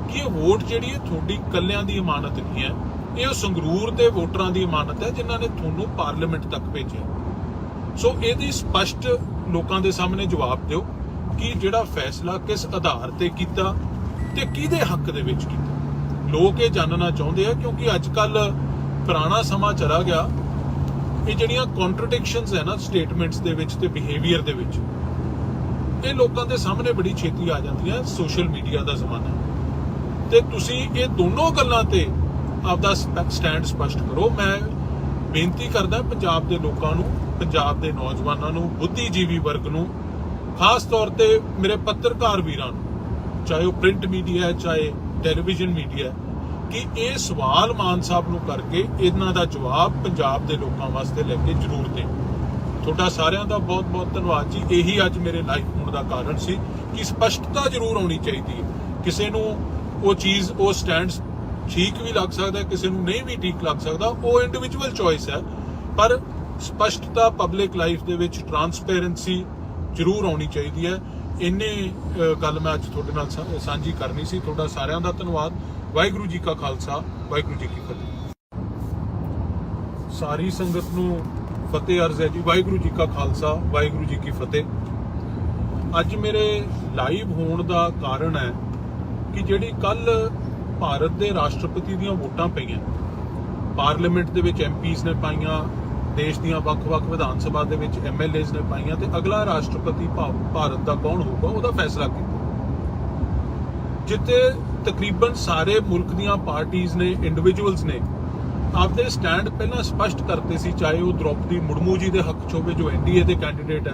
ਕਿ ਇਹ ਵੋਟ ਜਿਹੜੀ ਹੈ ਤੁਹਾਡੀ ਇਕੱਲਿਆਂ ਦੀ ਇਮਾਨਤ ਨਹੀਂ ਹੈ, ਇਹ ਉਹ ਸੰਗਰੂਰ ਦੇ ਵੋਟਰਾਂ ਦੀ ਇਮਾਨਤ ਹੈ ਜਿਨ੍ਹਾਂ ਨੇ ਤੁਹਾਨੂੰ ਪਾਰਲੀਮੈਂਟ ਤੱਕ ਭੇਜਿਆ। ਸੋ ਇਹਦੀ ਸਪਸ਼ਟ ਲੋਕਾਂ ਦੇ ਸਾਹਮਣੇ ਜਵਾਬ ਦਿਓ ਕਿ ਜਿਹੜਾ ਫੈਸਲਾ ਕਿਸ ਆਧਾਰ ਤੇ ਕੀਤਾ ਤੇ ਕਿਹਦੇ ਹੱਕ ਦੇ ਵਿੱਚ ਕੀਤਾ। ਲੋਕ ਇਹ ਜਾਣਨਾ ਚਾਹੁੰਦੇ ਆ, ਕਿਉਂਕਿ ਅੱਜ ਕੱਲ ਪੁਰਾਣਾ ਸਮਾਂ ਚਲਾ ਗਿਆ। ਇਹ ਜਿਹੜੀਆਂ ਕੰਟਰਡਿਕਸ਼ਨਸ ਹੈ ਨਾ ਸਟੇਟਮੈਂਟਸ ਦੇ ਵਿੱਚ ਤੇ ਬਿਹੇਵੀਅਰ ਦੇ ਵਿੱਚ, ਇਹ ਲੋਕਾਂ ਦੇ ਸਾਹਮਣੇ ਬੜੀ ਛੇਤੀ ਆ ਜਾਂਦੀਆਂ। ਸੋਸ਼ਲ ਮੀਡੀਆ ਦਾ ਜ਼ਮਾਨਾ, ਤੇ ਤੁਸੀਂ ਇਹ ਦੋਨੋਂ ਗੱਲਾਂ ਤੇ ਆਪਦਾ ਸਟੈਂਡ ਸਪਸ਼ਟ ਕਰੋ। ਮੈਂ ਬੇਨਤੀ ਕਰਦਾ ਪੰਜਾਬ ਦੇ ਲੋਕਾਂ ਨੂੰ, ਪੰਜਾਬ ਦੇ ਨੌਜਵਾਨਾਂ ਨੂੰ, ਬੁੱਧੀਜੀਵੀ ਵਰਗ ਨੂੰ, ਖਾਸ ਤੌਰ ਤੇ ਮੇਰੇ ਪੱਤਰਕਾਰ ਵੀਰਾਂ ਨੂੰ, ਚਾਹੇ ਉਹ ਪ੍ਰਿੰਟ ਮੀਡੀਆ ਹੈ ਚਾਹੇ ਟੈਲੀਵਿਜ਼ਨ ਮੀਡੀਆ ਹੈ, ਕਿ ਇਹ ਸਵਾਲ ਮਾਨ ਸਾਹਿਬ ਨੂੰ ਕਰਕੇ ਇਹਨਾਂ ਦਾ ਜਵਾਬ ਪੰਜਾਬ ਦੇ ਲੋਕਾਂ ਵਾਸਤੇ ਲੈ ਕੇ ਜ਼ਰੂਰ ਦੇਣ। ਤੁਹਾਡਾ ਸਾਰਿਆਂ ਦਾ ਬਹੁਤ ਬਹੁਤ ਧੰਨਵਾਦ ਜੀ। ਇਹੀ ਅੱਜ ਮੇਰੇ ਲਾਈਵ ਹੋਣ ਦਾ ਕਾਰਨ ਸੀ ਕਿ ਸਪਸ਼ਟਤਾ ਜ਼ਰੂਰ ਆਉਣੀ ਚਾਹੀਦੀ ਹੈ। ਕਿਸੇ ਨੂੰ ਉਹ ਚੀਜ਼, ਉਹ ਸਟੈਂਡ ਠੀਕ ਵੀ ਲੱਗ ਸਕਦਾ, ਕਿਸੇ ਨੂੰ ਨਹੀਂ ਵੀ ਠੀਕ ਲੱਗ ਸਕਦਾ, ਉਹ ਇੰਡੀਵਿਜੂਅਲ ਚੋਇਸ ਹੈ, ਪਰ ਸਪਸ਼ਟਤਾ ਪਬਲਿਕ ਲਾਈਫ ਦੇ ਵਿੱਚ ਟਰਾਂਸਪੇਰੈਂਸੀ ਜ਼ਰੂਰ ਆਉਣੀ ਚਾਹੀਦੀ ਹੈ। ਇੰਨੇ ਗੱਲ ਮੈਂ ਅੱਜ ਤੁਹਾਡੇ ਨਾਲ ਸਾਂਝੀ ਕਰਨੀ ਸੀ। ਤੁਹਾਡਾ ਸਾਰਿਆਂ ਦਾ ਧੰਨਵਾਦ। ਵਾਹਿਗੁਰੂ ਜੀ ਕਾ ਖਾਲਸਾ, ਵਾਹਿਗੁਰੂ ਜੀ ਕੀ ਫਤਿਹ। ਸਾਰੀ ਸੰਗਤ ਨੂੰ ਫਤਿਹ ਅਰਜ਼ ਹੈ ਜੀ। ਵਾਹਿਗੁਰੂ ਜੀ ਕਾ ਖਾਲਸਾ, ਵਾਹਿਗੁਰੂ ਜੀ ਕੀ ਫਤਿਹ। ਅੱਜ ਮੇਰੇ ਲਾਈਵ ਹੋਣ ਦਾ ਕਾਰਨ ਹੈ ਕਿ ਜਿਹੜੀ ਕੱਲ ਭਾਰਤ ਦੇ ਰਾਸ਼ਟਰਪਤੀ ਦੀਆਂ ਵੋਟਾਂ ਪਈਆਂ, ਪਾਰਲੀਮੈਂਟ ਦੇ ਵਿੱਚ ਐਮਪੀਜ਼ ਨੇ ਪਾਈਆਂ, ਦੇਸ਼ ਦੀਆਂ ਵੱਖ-ਵੱਖ ਵਿਧਾਨ ਸਭਾ ਦੇ ਵਿੱਚ ਐਮਐਲਏਜ਼ ਨੇ ਪਾਈਆਂ, ਤੇ ਅਗਲਾ ਰਾਸ਼ਟਰਪਤੀ ਭਾਰਤ ਦਾ ਕੌਣ ਹੋਊਗਾ ਉਹਦਾ ਫੈਸਲਾ ਕੀਤਾ, ਜਿੱਥੇ ਤਕਰੀਬਨ ਸਾਰੇ ਮੁਲਕ ਦੀਆਂ ਪਾਰਟੀਆਂ ਨੇ, ਇੰਡੀਵਿਜੂਅਲਸ ਨੇ ਆਪਦੇ ਸਟੈਂਡ ਪਹਿਲਾਂ ਸਪਸ਼ਟ ਕਰਤੇ ਸੀ, ਚਾਹੇ ਉਹ ਦ੍ਰੋਪਦੀ ਮੁਰਮੂ ਜੀ ਦੇ ਹੱਕ 'ਚ ਹੋਵੇ ਜੋ ਐਨਡੀਏ ਦੇ ਕੈਂਡੀਡੇਟ ਹੈ,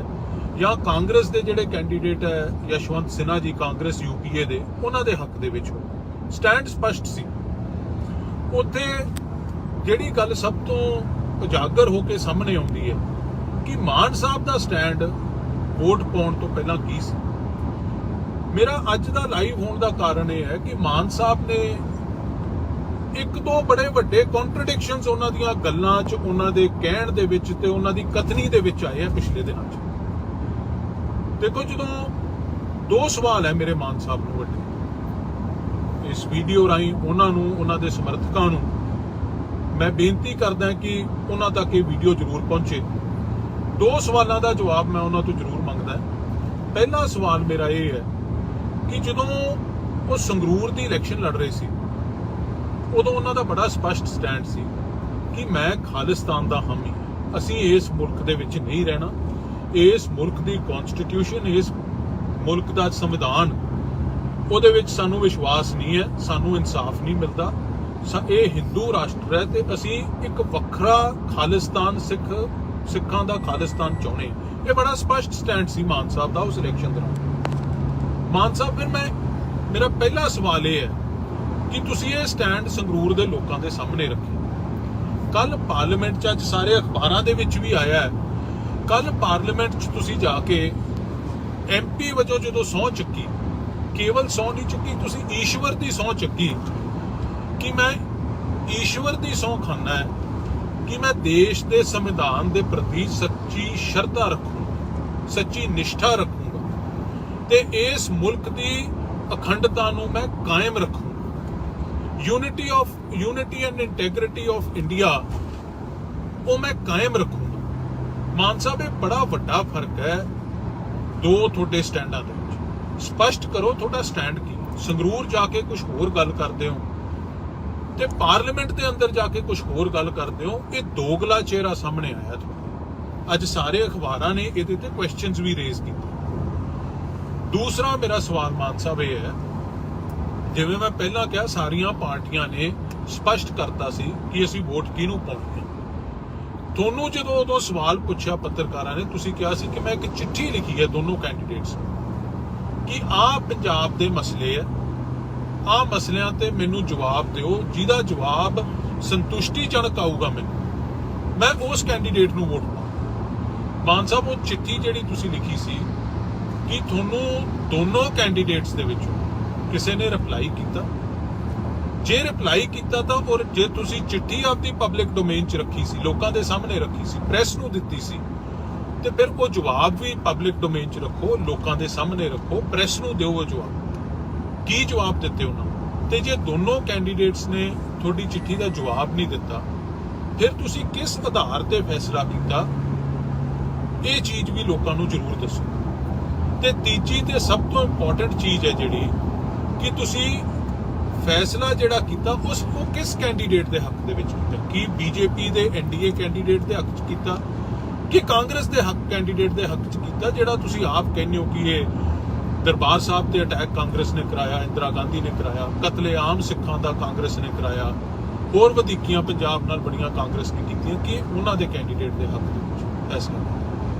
ਜਾਂ ਕਾਂਗਰਸ ਦੇ ਜਿਹੜੇ ਕੈਂਡੀਡੇਟ ਹੈ ਯਸ਼ਵੰਤ ਸਿਨਹਾ ਜੀ ਕਾਂਗਰਸ ਯੂਪੀਏ ਦੇ, ਉਹਨਾਂ ਦੇ ਹੱਕ ਦੇ ਵਿੱਚ ਹੋਵੇ। ਸਟੈਂਡ ਸਪਸ਼ਟ ਸੀ। ਉੱਥੇ ਜਿਹੜੀ ਗੱਲ ਸਭ ਤੋਂ ਉਜਾਗਰ ਹੋ ਕੇ ਸਾਹਮਣੇ ਆਉਂਦੀ ਹੈ ਕਿ ਮਾਨ ਸਾਹਿਬ ਦਾ ਸਟੈਂਡ ਵੋਟ ਪਾਉਣ ਤੋਂ ਪਹਿਲਾਂ ਕੀ ਸੀ। ਮੇਰਾ ਅੱਜ ਦਾ ਲਾਈਵ ਹੋਣ ਦਾ ਕਾਰਨ ਇਹ ਹੈ ਕਿ ਮਾਨ ਸਾਹਿਬ ਨੇ ਇੱਕ ਦੋ ਬੜੇ ਵੱਡੇ ਕੰਟਰਡਿਕਸ਼ਨਸ ਉਹਨਾਂ ਦੀਆਂ ਗੱਲਾਂ 'ਚ, ਉਹਨਾਂ ਦੇ ਕਹਿਣ ਦੇ ਵਿੱਚ ਤੇ ਉਹਨਾਂ ਦੀ ਕਥਨੀ ਦੇ ਵਿੱਚ ਆਏ ਆ ਪਿਛਲੇ ਦਿਨਾਂ 'ਚ। ਦੇਖੋ, ਜਦੋਂ ਦੋ ਸਵਾਲ ਹੈ ਮੇਰੇ ਮਾਨ ਸਾਹਿਬ ਨੂੰ ਵੱਡੇ, ਇਸ ਵੀਡੀਓ ਰਾਹੀਂ ਉਹਨਾਂ ਨੂੰ, ਉਹਨਾਂ ਦੇ ਸਮਰਥਕਾਂ ਨੂੰ ਮੈਂ ਬੇਨਤੀ ਕਰਦਾ ਕਿ ਉਹਨਾਂ ਤੱਕ ਇਹ ਵੀਡੀਓ ਜ਼ਰੂਰ ਪਹੁੰਚੇ। ਦੋ ਸਵਾਲਾਂ ਦਾ ਜਵਾਬ ਮੈਂ ਉਹਨਾਂ ਤੋਂ ਜ਼ਰੂਰ ਮੰਗਦਾ। ਪਹਿਲਾ ਸਵਾਲ ਮੇਰਾ ਇਹ ਹੈ ਕਿ ਜਦੋਂ ਉਹ ਸੰਗਰੂਰ ਦੀ ਇਲੈਕਸ਼ਨ ਲੜ ਰਹੇ ਸੀ, ਉਦੋਂ ਉਹਨਾਂ ਦਾ ਬੜਾ ਸਪਸ਼ਟ ਸਟੈਂਡ ਸੀ ਕਿ ਮੈਂ ਖਾਲਿਸਤਾਨ ਦਾ ਹਾਮੀ ਹਾਂ, ਅਸੀਂ ਇਸ ਮੁਲਕ ਦੇ ਵਿੱਚ ਨਹੀਂ ਰਹਿਣਾ, ਇਸ ਮੁਲਕ ਦੀ ਕਨਸਟੀਟਿਊਸ਼ਨ, ਇਸ ਮੁਲਕ ਦਾ ਸੰਵਿਧਾਨ, ਉਹਦੇ ਵਿੱਚ ਸਾਨੂੰ ਵਿਸ਼ਵਾਸ ਨਹੀਂ ਹੈ, ਸਾਨੂੰ ਇਨਸਾਫ ਨਹੀਂ ਮਿਲਦਾ, ਇਹ ਹਿੰਦੂ ਰਾਸ਼ਟਰ ਹੈ ਤੇ ਅਸੀਂ ਇੱਕ ਵੱਖਰਾ ਖਾਲਿਸਤਾਨ, ਸਿੱਖਾਂ ਦਾ ਖਾਲਿਸਤਾਨ ਚਾਹੁੰਦੇ ਹਾਂ। ਇਹ ਬੜਾ ਸਪਸ਼ਟ ਸਟੈਂਡ ਸੀ ਮਾਨ ਸਾਹਿਬ ਦਾ ਉਸ ਇਲੈਕਸ਼ਨ ਦੌਰਾਨ। ਮਾਨ ਸਾਹਿਬ, ਫਿਰ ਮੇਰਾ ਪਹਿਲਾ ਸਵਾਲ ਇਹ ਹੈ ਕਿ ਤੁਸੀਂ ਇਹ ਸਟੈਂਡ ਸੰਗਰੂਰ ਦੇ ਲੋਕਾਂ ਦੇ ਸਾਹਮਣੇ ਰੱਖਿਆ। ਕੱਲ ਪਾਰਲੀਮੈਂਟ 'ਚ, ਅੱਜ ਸਾਰੇ ਅਖਬਾਰਾਂ ਦੇ ਵਿੱਚ ਵੀ ਆਇਆ ਹੈ, ਕੱਲ ਪਾਰਲੀਮੈਂਟ 'ਚ ਤੁਸੀਂ ਜਾ ਕੇ ਐਮਪੀ ਵਜੋਂ ਜਦੋਂ ਸਹੁੰ ਚੱਕੀ, ਕੇਵਲ ਸਹੁੰ ਨਹੀਂ ਚੱਕੀ, ਤੁਸੀਂ ਈਸ਼ਵਰ ਦੀ ਸਹੁੰ ਚੱਕੀ ਕਿ ਮੈਂ ਈਸ਼ਵਰ ਦੀ ਸਹੁੰ ਖਾਨਾ ਹੈ ਕਿ ਮੈਂ ਦੇਸ਼ ਦੇ ਸੰਵਿਧਾਨ ਦੇ ਪ੍ਰਤੀ ਸੱਚੀ ਸ਼ਰਧਾ ਰੱਖੂੰਗਾ, ਸੱਚੀ ਨਿਸ਼ਠਾ ਰੱਖੂੰਗਾ ਤੇ ਇਸ ਮੁਲਕ ਦੀ ਅਖੰਡਤਾ ਨੂੰ ਮੈਂ ਕਾਇਮ ਰੱਖੂੰਗਾ। Unity and integrity of India ਉਹ ਮੈਂ ਕਾਇਮ ਰੱਖੂੰਗਾ। ਮਾਨ ਸਾਹਿਬ, ਇਹ ਬੜਾ ਵੱਡਾ ਫਰਕ ਹੈ ਦੋ ਤੁਹਾਡੇ ਸਟੈਂਡਾਂ ਦੇ ਵਿੱਚ। ਸਪਸ਼ਟ ਕਰੋ ਤੁਹਾਡਾ ਸਟੈਂਡ ਕੀ। ਸੰਗਰੂਰ ਜਾ ਕੇ ਕੁਝ ਹੋਰ ਗੱਲ ਕਰਦੇ ਹੋ ਤੇ ਪਾਰਲੀਮੈਂਟ ਦੇ ਅੰਦਰ ਜਾ ਕੇ ਕੁਝ ਹੋਰ ਗੱਲ ਕਰਦੇ ਹੋ। ਇਹ ਦੋਗਲਾ ਚਿਹਰਾ ਸਾਹਮਣੇ ਆਇਆ ਤੁਹਾਨੂੰ। ਅੱਜ ਸਾਰੇ ਅਖਬਾਰਾਂ ਨੇ ਇਹਦੇ ਤੇ ਕੁਐਸਚਨਸ ਵੀ ਰੇਜ਼ ਕੀਤੇ। ਦੂਸਰਾ ਮੇਰਾ ਸਵਾਲ ਮਾਨ ਸਾਹਿਬ ਇਹ ਹੈ, ਜਿਵੇਂ ਮੈਂ ਪਹਿਲਾਂ ਕਿਹਾ, ਸਾਰੀਆਂ ਪਾਰਟੀਆਂ ਨੇ ਸਪਸ਼ਟ ਕਰਤਾ ਸੀ ਕਿ ਅਸੀਂ ਵੋਟ ਕਿਹਨੂੰ ਪਾਉਣੀ ਹੈ। ਤੁਹਾਨੂੰ ਜਦੋਂ ਉਦੋਂ ਸਵਾਲ ਪੁੱਛਿਆ ਪੱਤਰਕਾਰਾਂ ਨੇ, ਤੁਸੀਂ ਕਿਹਾ ਸੀ ਕਿ ਮੈਂ ਇੱਕ ਚਿੱਠੀ ਲਿਖੀ ਹੈ ਦੋਨੋਂ ਕੈਂਡੀਡੇਟਸ ਨੂੰ ਕਿ ਆਹ ਪੰਜਾਬ ਦੇ ਮਸਲੇ ਹੈ, ਆਹ ਮਸਲਿਆਂ ਤੇ ਮੈਨੂੰ ਜਵਾਬ ਦਿਓ, ਜਿਹਦਾ ਜਵਾਬ ਸੰਤੁਸ਼ਟੀਜਨਕ ਆਊਗਾ ਮੈਨੂੰ, ਮੈਂ ਉਸ ਕੈਂਡੀਡੇਟ ਨੂੰ ਵੋਟ ਪਾਵਾਂ। ਮਾਨ ਸਾਹਿਬ, ਉਹ ਚਿੱਠੀ ਜਿਹੜੀ ਤੁਸੀਂ ਲਿਖੀ ਸੀ, ਕਿ ਤੁਹਾਨੂੰ ਦੋਨੋਂ ਕੈਂਡੀਡੇਟਸ ਦੇ ਵਿੱਚੋਂ ਕਿਸੇ ਨੇ ਰਿਪਲਾਈ ਕੀਤਾ? ਜੇ ਰਿਪਲਾਈ ਕੀਤਾ ਤਾਂ, ਔਰ ਜੇ ਤੁਸੀਂ ਚਿੱਠੀ ਆਪਦੀ ਪਬਲਿਕ ਡੋਮੇਨ 'ਚ ਰੱਖੀ ਸੀ, ਲੋਕਾਂ ਦੇ ਸਾਹਮਣੇ ਰੱਖੀ ਸੀ, ਪ੍ਰੈਸ ਨੂੰ ਦਿੱਤੀ ਸੀ, ਤੇ ਫਿਰ ਉਹ ਜਵਾਬ ਵੀ ਪਬਲਿਕ ਡੋਮੇਨ 'ਚ ਰੱਖੋ, ਲੋਕਾਂ ਦੇ ਸਾਹਮਣੇ ਰੱਖੋ, ਪ੍ਰੈਸ ਨੂੰ ਦਿਓ ਉਹ ਜਵਾਬ। ਕੀ ਜਵਾਬ ਦਿੱਤੇ ਉਹਨਾਂ ਨੂੰ? ਤੇ ਜੇ ਦੋਨੋਂ ਕੈਂਡੀਡੇਟਸ ਨੇ ਤੁਹਾਡੀ ਚਿੱਠੀ ਦਾ ਜਵਾਬ ਨਹੀਂ ਦਿੱਤਾ, ਫਿਰ ਤੁਸੀਂ ਕਿਸ ਆਧਾਰ ਤੇ ਫੈਸਲਾ ਕੀਤਾ? ਇਹ ਚੀਜ਼ ਵੀ ਲੋਕਾਂ ਨੂੰ ਜ਼ਰੂਰ ਦੱਸੋ। ਤੇ ਤੀਜੀ ਤੇ ਸਭ ਤੋਂ ਇੰਪੋਰਟੈਂਟ ਚੀਜ਼ ਹੈ ਜਿਹੜੀ, ਕਿ ਤੁਸੀਂ ਫੈਸਲਾ ਜਿਹੜਾ ਕੀਤਾ ਉਹ ਕਿਸ ਕੈਂਡੀਡੇਟ ਦੇ ਹੱਕ ਦੇ ਵਿੱਚ ਕੀਤਾ? ਕੀ ਬੀਜੇਪੀ ਦੇ ਐਨਡੀਏ ਕੈਂਡੀਡੇਟ ਦੇ ਹੱਕ 'ਚ ਕੀਤਾ ਕਿ ਕਾਂਗਰਸ ਦੇ ਹੱਕ ਕੈਂਡੀਡੇਟ ਦੇ ਹੱਕ 'ਚ ਕੀਤਾ? ਜਿਹੜਾ ਤੁਸੀਂ ਆਪ ਕਹਿੰਦੇ ਹੋ ਕਿ ਇਹ ਦਰਬਾਰ ਸਾਹਿਬ ਤੇ ਅਟੈਕ ਕਾਂਗਰਸ ਨੇ ਕਰਾਇਆ, ਇੰਦਰਾ ਗਾਂਧੀ ਨੇ ਕਰਾਇਆ, ਕਤਲੇਆਮ ਸਿੱਖਾਂ ਦਾ ਕਾਂਗਰਸ ਨੇ ਕਰਾਇਆ, ਹੋਰ ਵਧੀਕੀਆਂ ਪੰਜਾਬ ਨਾਲ ਬੜੀਆਂ ਕਾਂਗਰਸ ਨੇ ਕੀਤੀਆਂ, ਕਿ ਉਹਨਾਂ ਦੇ ਕੈਂਡੀਡੇਟ ਦੇ ਹੱਕ ਦੇ ਵਿੱਚ ਫੈਸਲਾ?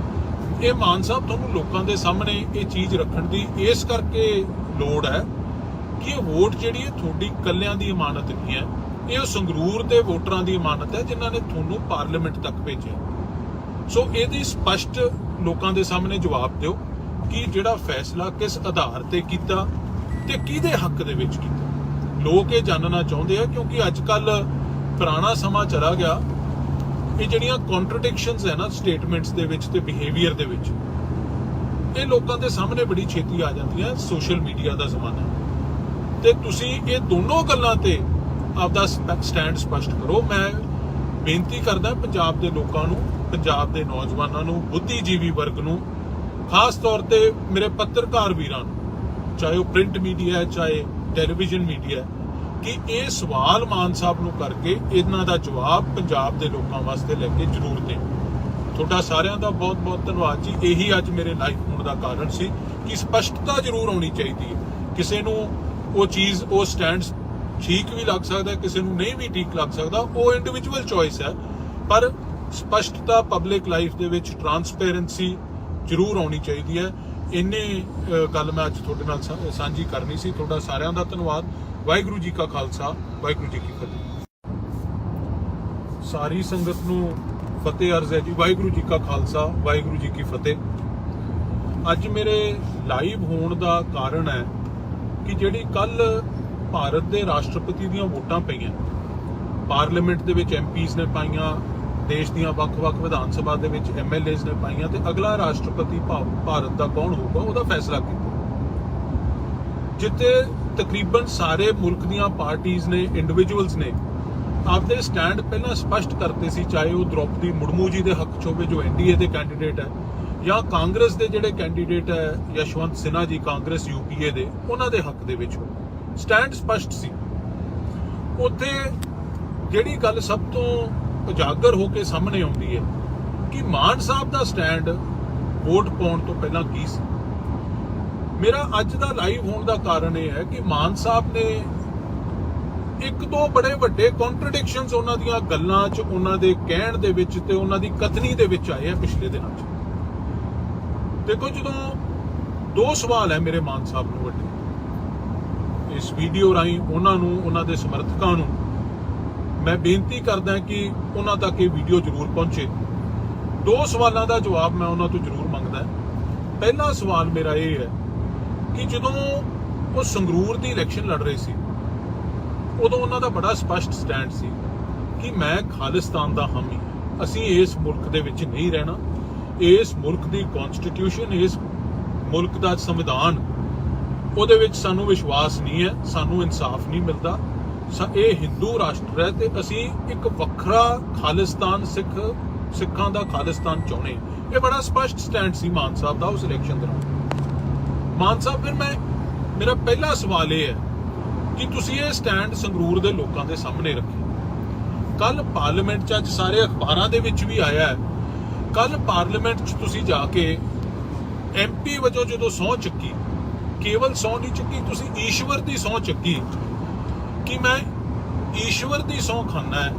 ਇਹ ਮਾਨ ਸਾਹਿਬ, ਤੁਹਾਨੂੰ ਲੋਕਾਂ ਦੇ ਸਾਹਮਣੇ ਇਹ ਚੀਜ਼ ਰੱਖਣ ਦੀ ਇਸ ਕਰਕੇ ਲੋੜ ਹੈ ਕਿ ਇਹ ਵੋਟ ਜਿਹੜੀ ਹੈ ਤੁਹਾਡੀ ਇਕੱਲਿਆਂ ਦੀ ਇਮਾਨਤ ਨਹੀਂ ਹੈ, ਇਹ ਉਹ ਸੰਗਰੂਰ ਦੇ ਵੋਟਰਾਂ ਦੀ ਇਮਾਨਤ ਹੈ ਜਿਨ੍ਹਾਂ ਨੇ ਤੁਹਾਨੂੰ ਪਾਰਲੀਮੈਂਟ ਤੱਕ ਭੇਜਿਆ। ਸੋ ਇਹਦੀ ਸਪਸ਼ਟ ਲੋਕਾਂ ਦੇ ਸਾਹਮਣੇ ਜਵਾਬ ਦਿਓ ਕਿ ਜਿਹੜਾ ਫੈਸਲਾ ਕਿਸ ਆਧਾਰ ਤੇ ਕੀਤਾ ਤੇ ਕਿਹਦੇ ਹੱਕ ਦੇ ਵਿੱਚ ਕੀਤਾ। ਲੋਕ ਇਹ ਜਾਣਨਾ ਚਾਹੁੰਦੇ ਆ, ਕਿਉਂਕਿ ਅੱਜ ਕੱਲ ਪੁਰਾਣਾ ਸਮਾਂ ਚਲਾ ਗਿਆ। ਇਹ ਜਿਹੜੀਆਂ ਕੰਟਰਡਿਕਸ਼ਨਸ ਹੈ ਨਾ ਸਟੇਟਮੈਂਟਸ ਦੇ ਵਿੱਚ ਤੇ ਬਿਹੇਵੀਅਰ ਦੇ ਵਿੱਚ, ਇਹ ਲੋਕਾਂ ਦੇ ਸਾਹਮਣੇ ਬੜੀ ਛੇਤੀ ਆ ਜਾਂਦੀਆਂ। ਸੋਸ਼ਲ ਮੀਡੀਆ ਦਾ ਜ਼ਮਾਨਾ, ਤੇ ਤੁਸੀਂ ਇਹ ਦੋਨੋਂ ਗੱਲਾਂ ਤੇ ਆਪਦਾ ਸਟੈਂਡ ਸਪਸ਼ਟ ਕਰੋ। ਮੈਂ ਬੇਨਤੀ ਕਰਦਾ ਪੰਜਾਬ ਦੇ ਲੋਕਾਂ ਨੂੰ, ਪੰਜਾਬ ਦੇ ਨੌਜਵਾਨਾਂ ਨੂੰ, ਬੁੱਧੀਜੀਵੀ ਵਰਗ ਨੂੰ, ਖਾਸ ਤੌਰ ਤੇ ਮੇਰੇ ਪੱਤਰਕਾਰ ਵੀਰਾਂ ਨੂੰ, ਚਾਹੇ ਉਹ ਪ੍ਰਿੰਟ ਮੀਡੀਆ ਹੈ ਚਾਹੇ ਟੈਲੀਵਿਜ਼ਨ ਮੀਡੀਆ, ਕਿ ਇਹ ਸਵਾਲ ਮਾਨ ਸਾਹਿਬ ਨੂੰ ਕਰਕੇ ਇਹਨਾਂ ਦਾ ਜਵਾਬ ਪੰਜਾਬ ਦੇ ਲੋਕਾਂ ਵਾਸਤੇ ਲੈ ਕੇ ਜ਼ਰੂਰ ਦੇਣ। ਤੁਹਾਡਾ ਸਾਰਿਆਂ ਦਾ ਬਹੁਤ ਬਹੁਤ ਧੰਨਵਾਦ ਜੀ। ਇਹੀ ਅੱਜ ਮੇਰੇ ਲਾਈਵ ਹੋਣ ਦਾ ਕਾਰਨ ਸੀ ਕਿ ਸਪਸ਼ਟਤਾ ਜ਼ਰੂਰ ਹੋਣੀ ਚਾਹੀਦੀ ਹੈ। ਕਿਸੇ ਨੂੰ ਉਹ ਚੀਜ਼, ਉਹ ਸਟੈਂਡ ਠੀਕ ਵੀ ਲੱਗ ਸਕਦਾ, ਕਿਸੇ ਨੂੰ ਨਹੀਂ ਵੀ ਠੀਕ ਲੱਗ ਸਕਦਾ, ਉਹ ਇੰਡੀਵਿਜੂਅਲ ਚੋਇਸ ਹੈ, ਪਰ ਸਪਸ਼ਟਤਾ ਪਬਲਿਕ ਲਾਈਫ ਦੇ ਵਿੱਚ ਟਰਾਂਸਪੇਰੈਂਸੀ ਜ਼ਰੂਰ ਆਉਣੀ ਚਾਹੀਦੀ ਹੈ। ਇੰਨੇ ਗੱਲ ਮੈਂ ਅੱਜ ਤੁਹਾਡੇ ਨਾਲ ਸਾਂਝੀ ਕਰਨੀ ਸੀ। ਤੁਹਾਡਾ ਸਾਰਿਆਂ ਦਾ ਧੰਨਵਾਦ। ਵਾਹਿਗੁਰੂ ਜੀ ਕਾ ਖਾਲਸਾ, ਵਾਹਿਗੁਰੂ ਜੀ ਕੀ ਫਤਿਹ। ਸਾਰੀ ਸੰਗਤ ਨੂੰ ਫਤਿਹ ਅਰਜ਼ ਹੈ ਜੀ। ਵਾਹਿਗੁਰੂ ਜੀ ਕਾ ਖਾਲਸਾ, ਵਾਹਿਗੁਰੂ ਜੀ ਕੀ ਫਤਿਹ। ਅੱਜ ਮੇਰੇ ਲਾਈਵ ਹੋਣ ਦਾ ਕਾਰਨ ਹੈ ਕਿ ਜਿਹੜੀ ਕੱਲ ਭਾਰਤ ਦੇ ਰਾਸ਼ਟਰਪਤੀ ਦੀਆਂ ਵੋਟਾਂ ਪਈਆਂ, ਪਾਰਲੀਮੈਂਟ ਦੇ ਵਿੱਚ ਐਮਪੀਜ਼ ਨੇ ਪਾਈਆਂ, ਦੇਸ਼ ਦੀਆਂ ਵੱਖ-ਵੱਖ ਵਿਧਾਨ ਸਭਾ ਦੇ ਵਿੱਚ ਐਮਐਲਏਜ਼ ਨੇ ਪਾਈਆਂ, ਤੇ ਅਗਲਾ ਰਾਸ਼ਟਰਪਤੀ ਭਾਰਤ ਦਾ ਕੌਣ ਹੋਊਗਾ ਉਹਦਾ ਫੈਸਲਾ ਕੀਤਾ, ਜਿੱਥੇ ਤਕਰੀਬਨ ਸਾਰੇ ਮੁਲਕ ਦੀਆਂ ਪਾਰਟੀਆਂ ਨੇ, ਇੰਡੀਵਿਜੂਅਲਸ ਨੇ ਆਪਦੇ ਸਟੈਂਡ ਪਹਿਲਾਂ ਸਪਸ਼ਟ ਕਰਤੇ ਸੀ, ਚਾਹੇ ਉਹ ਦ੍ਰੋਪਦੀ ਮੁਰਮੂ ਜੀ ਦੇ ਹੱਕ 'ਚ ਹੋਵੇ ਜੋ ਐਨਡੀਏ ਦੇ ਕੈਂਡੀਡੇਟ ਹੈ, ਜਾਂ ਕਾਂਗਰਸ ਦੇ ਜਿਹੜੇ ਕੈਂਡੀਡੇਟ ਹੈ ਯਸ਼ਵੰਤ ਸਿਨਹਾ ਜੀ ਕਾਂਗਰਸ ਯੂਪੀਏ ਦੇ, ਉਹਨਾਂ ਦੇ ਹੱਕ ਦੇ ਵਿੱਚ ਹੋਵੇ। ਸਟੈਂਡ ਸਪਸ਼ਟ ਸੀ। ਉੱਥੇ ਜਿਹੜੀ ਗੱਲ ਸਭ ਤੋਂ ਉਜਾਗਰ ਹੋ ਕੇ ਸਾਹਮਣੇ ਆਉਂਦੀ ਹੈ ਕਿ ਮਾਨ ਸਾਹਿਬ ਦਾ ਸਟੈਂਡ ਵੋਟ ਪਾਉਣ ਤੋਂ ਪਹਿਲਾਂ ਕੀ ਸੀ। ਮੇਰਾ ਅੱਜ ਦਾ ਲਾਈਵ ਹੋਣ ਦਾ ਕਾਰਨ ਇਹ ਹੈ ਕਿ ਮਾਨ ਸਾਹਿਬ ਨੇ ਇੱਕ ਦੋ ਬੜੇ ਵੱਡੇ ਕੰਟਰਡਿਕਸ਼ਨਸ ਉਹਨਾਂ ਦੀਆਂ ਗੱਲਾਂ 'ਚ, ਉਹਨਾਂ ਦੇ ਕਹਿਣ ਦੇ ਵਿੱਚ ਤੇ ਉਹਨਾਂ ਦੀ ਕਥਨੀ ਦੇ ਵਿੱਚ ਆਏ ਆ ਪਿਛਲੇ ਦਿਨਾਂ 'ਚ। ਦੇਖੋ, ਜਦੋਂ ਦੋ ਸਵਾਲ ਹੈ ਮੇਰੇ ਮਾਨ ਸਾਹਿਬ ਨੂੰ ਵੱਡੇ, ਇਸ ਵੀਡੀਓ ਰਾਹੀਂ ਉਹਨਾਂ ਨੂੰ, ਉਹਨਾਂ ਦੇ ਸਮਰਥਕਾਂ ਨੂੰ ਮੈਂ ਬੇਨਤੀ ਕਰਦਾ ਕਿ ਉਹਨਾਂ ਤੱਕ ਇਹ ਵੀਡੀਓ ਜ਼ਰੂਰ ਪਹੁੰਚੇ। ਦੋ ਸਵਾਲਾਂ ਦਾ ਜਵਾਬ ਮੈਂ ਉਹਨਾਂ ਤੋਂ ਜ਼ਰੂਰ ਮੰਗਦਾ। ਪਹਿਲਾ ਸਵਾਲ ਮੇਰਾ ਇਹ ਹੈ ਕਿ ਜਦੋਂ ਉਹ ਸੰਗਰੂਰ ਦੀ ਇਲੈਕਸ਼ਨ ਲੜ ਰਹੇ ਸੀ, ਉਦੋਂ ਉਹਨਾਂ ਦਾ ਬੜਾ ਸਪਸ਼ਟ ਸਟੈਂਡ ਸੀ ਕਿ ਮੈਂ ਖਾਲਿਸਤਾਨ ਦਾ ਹਾਮੀ, ਅਸੀਂ ਇਸ ਮੁਲਕ ਦੇ ਵਿੱਚ ਨਹੀਂ ਰਹਿਣਾ, ਇਸ ਮੁਲਕ ਦੀ ਕਨਸਟੀਟਿਊਸ਼ਨ, ਇਸ ਮੁਲਕ ਦਾ ਸੰਵਿਧਾਨ, ਉਹਦੇ ਵਿੱਚ ਸਾਨੂੰ ਵਿਸ਼ਵਾਸ ਨਹੀਂ ਹੈ, ਸਾਨੂੰ ਇਨਸਾਫ ਨਹੀਂ ਮਿਲਦਾ, ਇਹ ਹਿੰਦੂ ਰਾਸ਼ਟਰ ਹੈ ਤੇ ਅਸੀਂ ਇੱਕ ਵੱਖਰਾ ਖਾਲਿਸਤਾਨ, ਸਿੱਖਾਂ ਦਾ ਖਾਲਿਸਤਾਨ ਚਾਹੁੰਦੇ। ਇਹ ਬੜਾ ਸਪਸ਼ਟ ਸਟੈਂਡ ਸੀ ਮਾਨ ਸਾਹਿਬ ਦਾ ਉਸ ਇਲੈਕਸ਼ਨ ਦੌਰਾਨ। ਮਾਨ ਸਾਹਿਬ, ਫਿਰ ਮੇਰਾ ਪਹਿਲਾ ਸਵਾਲ ਇਹ ਹੈ ਕਿ ਤੁਸੀਂ ਇਹ ਸਟੈਂਡ ਸੰਗਰੂਰ ਦੇ ਲੋਕਾਂ ਦੇ ਸਾਹਮਣੇ ਰੱਖਿਆ। ਕੱਲ ਪਾਰਲੀਮੈਂਟ 'ਚ, ਅੱਜ ਸਾਰੇ ਅਖਬਾਰਾਂ ਦੇ ਵਿੱਚ ਵੀ ਆਇਆ ਹੈ, ਕੱਲ ਪਾਰਲੀਮੈਂਟ 'ਚ ਤੁਸੀਂ ਜਾ ਕੇ ਐਮਪੀ ਵਜੋਂ ਜਦੋਂ ਸਹੁੰ ਚੱਕੀ, ਕੇਵਲ ਸਹੁੰ ਨਹੀਂ ਚੱਕੀ, ਤੁਸੀਂ ਈਸ਼ਵਰ ਦੀ ਸਹੁੰ ਚੱਕੀ ਕਿ ਮੈਂ ਈਸ਼ਵਰ ਦੀ ਸਹੁੰ ਖਾਨਾ ਹੈ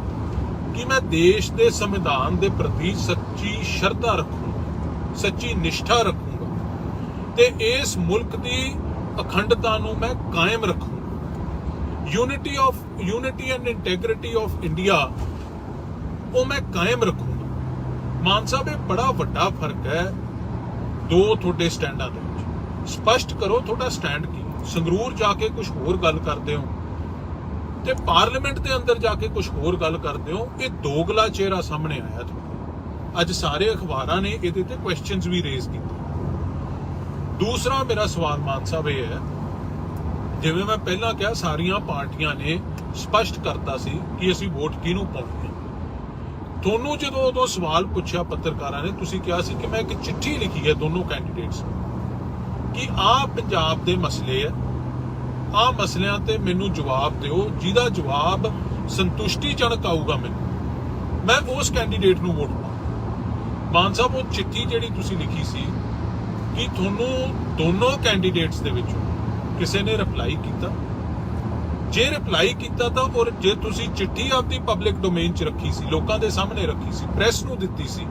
ਕਿ ਮੈਂ ਦੇਸ਼ ਦੇ ਸੰਵਿਧਾਨ ਦੇ ਪ੍ਰਤੀ ਸੱਚੀ ਸ਼ਰਧਾ ਰੱਖੂੰਗਾ, ਸੱਚੀ ਨਿਸ਼ਠਾ ਰੱਖੂੰਗਾ ਤੇ ਇਸ ਮੁਲਕ ਦੀ ਅਖੰਡਤਾ ਨੂੰ ਮੈਂ ਕਾਇਮ ਰੱਖੂੰਗਾ। Unity and integrity of India ਉਹ ਮੈਂ ਕਾਇਮ ਰੱਖੂੰਗਾ। ਮਾਨ ਸਾਹਿਬ, ਇਹ ਬੜਾ ਵੱਡਾ ਫਰਕ ਹੈ ਦੋ ਤੁਹਾਡੇ ਸਟੈਂਡਾਂ ਦੇ ਵਿੱਚ। ਸਪਸ਼ਟ ਕਰੋ ਤੁਹਾਡਾ ਸਟੈਂਡ ਕੀ। ਸੰਗਰੂਰ ਜਾ ਕੇ ਕੁਝ ਹੋਰ ਗੱਲ ਕਰਦੇ ਹੋ ਤੇ ਪਾਰਲੀਮੈਂਟ ਦੇ ਅੰਦਰ ਜਾ ਕੇ ਕੁਝ ਹੋਰ ਗੱਲ ਕਰਦੇ ਹੋ। ਇਹ ਦੋਗਲਾ ਚਿਹਰਾ ਸਾਹਮਣੇ ਆਇਆ ਤੁਹਾਡਾ। ਅੱਜ ਸਾਰੇ ਅਖਬਾਰਾਂ ਨੇ ਇਹਦੇ ਤੇ ਕੁਐਸਚਨਸ ਵੀ ਰੇਜ਼ ਕੀਤੇ। ਦੂਸਰਾ ਮੇਰਾ ਸਵਾਲ ਮਾਨ ਸਾਹਿਬ ਇਹ ਹੈ, ਜਿਵੇਂ ਮੈਂ ਪਹਿਲਾਂ ਕਿਹਾ, ਸਾਰੀਆਂ ਪਾਰਟੀਆਂ ਨੇ ਸਪਸ਼ਟ ਕਰਤਾ ਸੀ ਕਿ ਅਸੀਂ ਵੋਟ ਕਿਹਨੂੰ ਪਾਉਣੀ ਹੈ। ਤੁਹਾਨੂੰ ਜਦੋਂ ਉਦੋਂ ਸਵਾਲ ਪੁੱਛਿਆ ਪੱਤਰਕਾਰਾਂ ਨੇ, ਤੁਸੀਂ ਕਿਹਾ ਸੀ ਕਿ ਮੈਂ ਇੱਕ ਚਿੱਠੀ ਲਿਖੀ ਹੈ ਦੋਨੋਂ ਕੈਂਡੀਡੇਟਸ ਨੂੰ ਕਿ ਆਹ ਪੰਜਾਬ ਦੇ ਮਸਲੇ ਹੈ, ਆਹ ਮਸਲਿਆਂ ਤੇ ਮੈਨੂੰ ਜਵਾਬ ਦਿਓ, ਜਿਹਦਾ ਜਵਾਬ ਸੰਤੁਸ਼ਟੀਜਨਕ ਆਊਗਾ ਮੈਨੂੰ, ਮੈਂ ਉਸ ਕੈਂਡੀਡੇਟ ਨੂੰ ਵੋਟ ਪਾਵਾਂ। ਮਾਨ ਸਾਹਿਬ, ਉਹ ਚਿੱਠੀ ਜਿਹੜੀ ਤੁਸੀਂ ਲਿਖੀ ਸੀ, ਕਿ ਤੁਹਾਨੂੰ ਦੋਨੋਂ ਕੈਂਡੀਡੇਟਸ ਦੇ ਵਿੱਚੋਂ ਕਿਸੇ ਨੇ ਰਿਪਲਾਈ ਕੀਤਾ? ਜੇ ਰਿਪਲਾਈ ਕੀਤਾ ਤਾਂ, ਔਰ ਜੇ ਤੁਸੀਂ ਚਿੱਠੀ ਆਪਦੀ ਪਬਲਿਕ ਡੋਮੇਨ 'ਚ ਰੱਖੀ ਸੀ, ਲੋਕਾਂ ਦੇ ਸਾਹਮਣੇ ਰੱਖੀ ਸੀ, ਪ੍ਰੈਸ ਨੂੰ ਦਿੱਤੀ ਸੀ,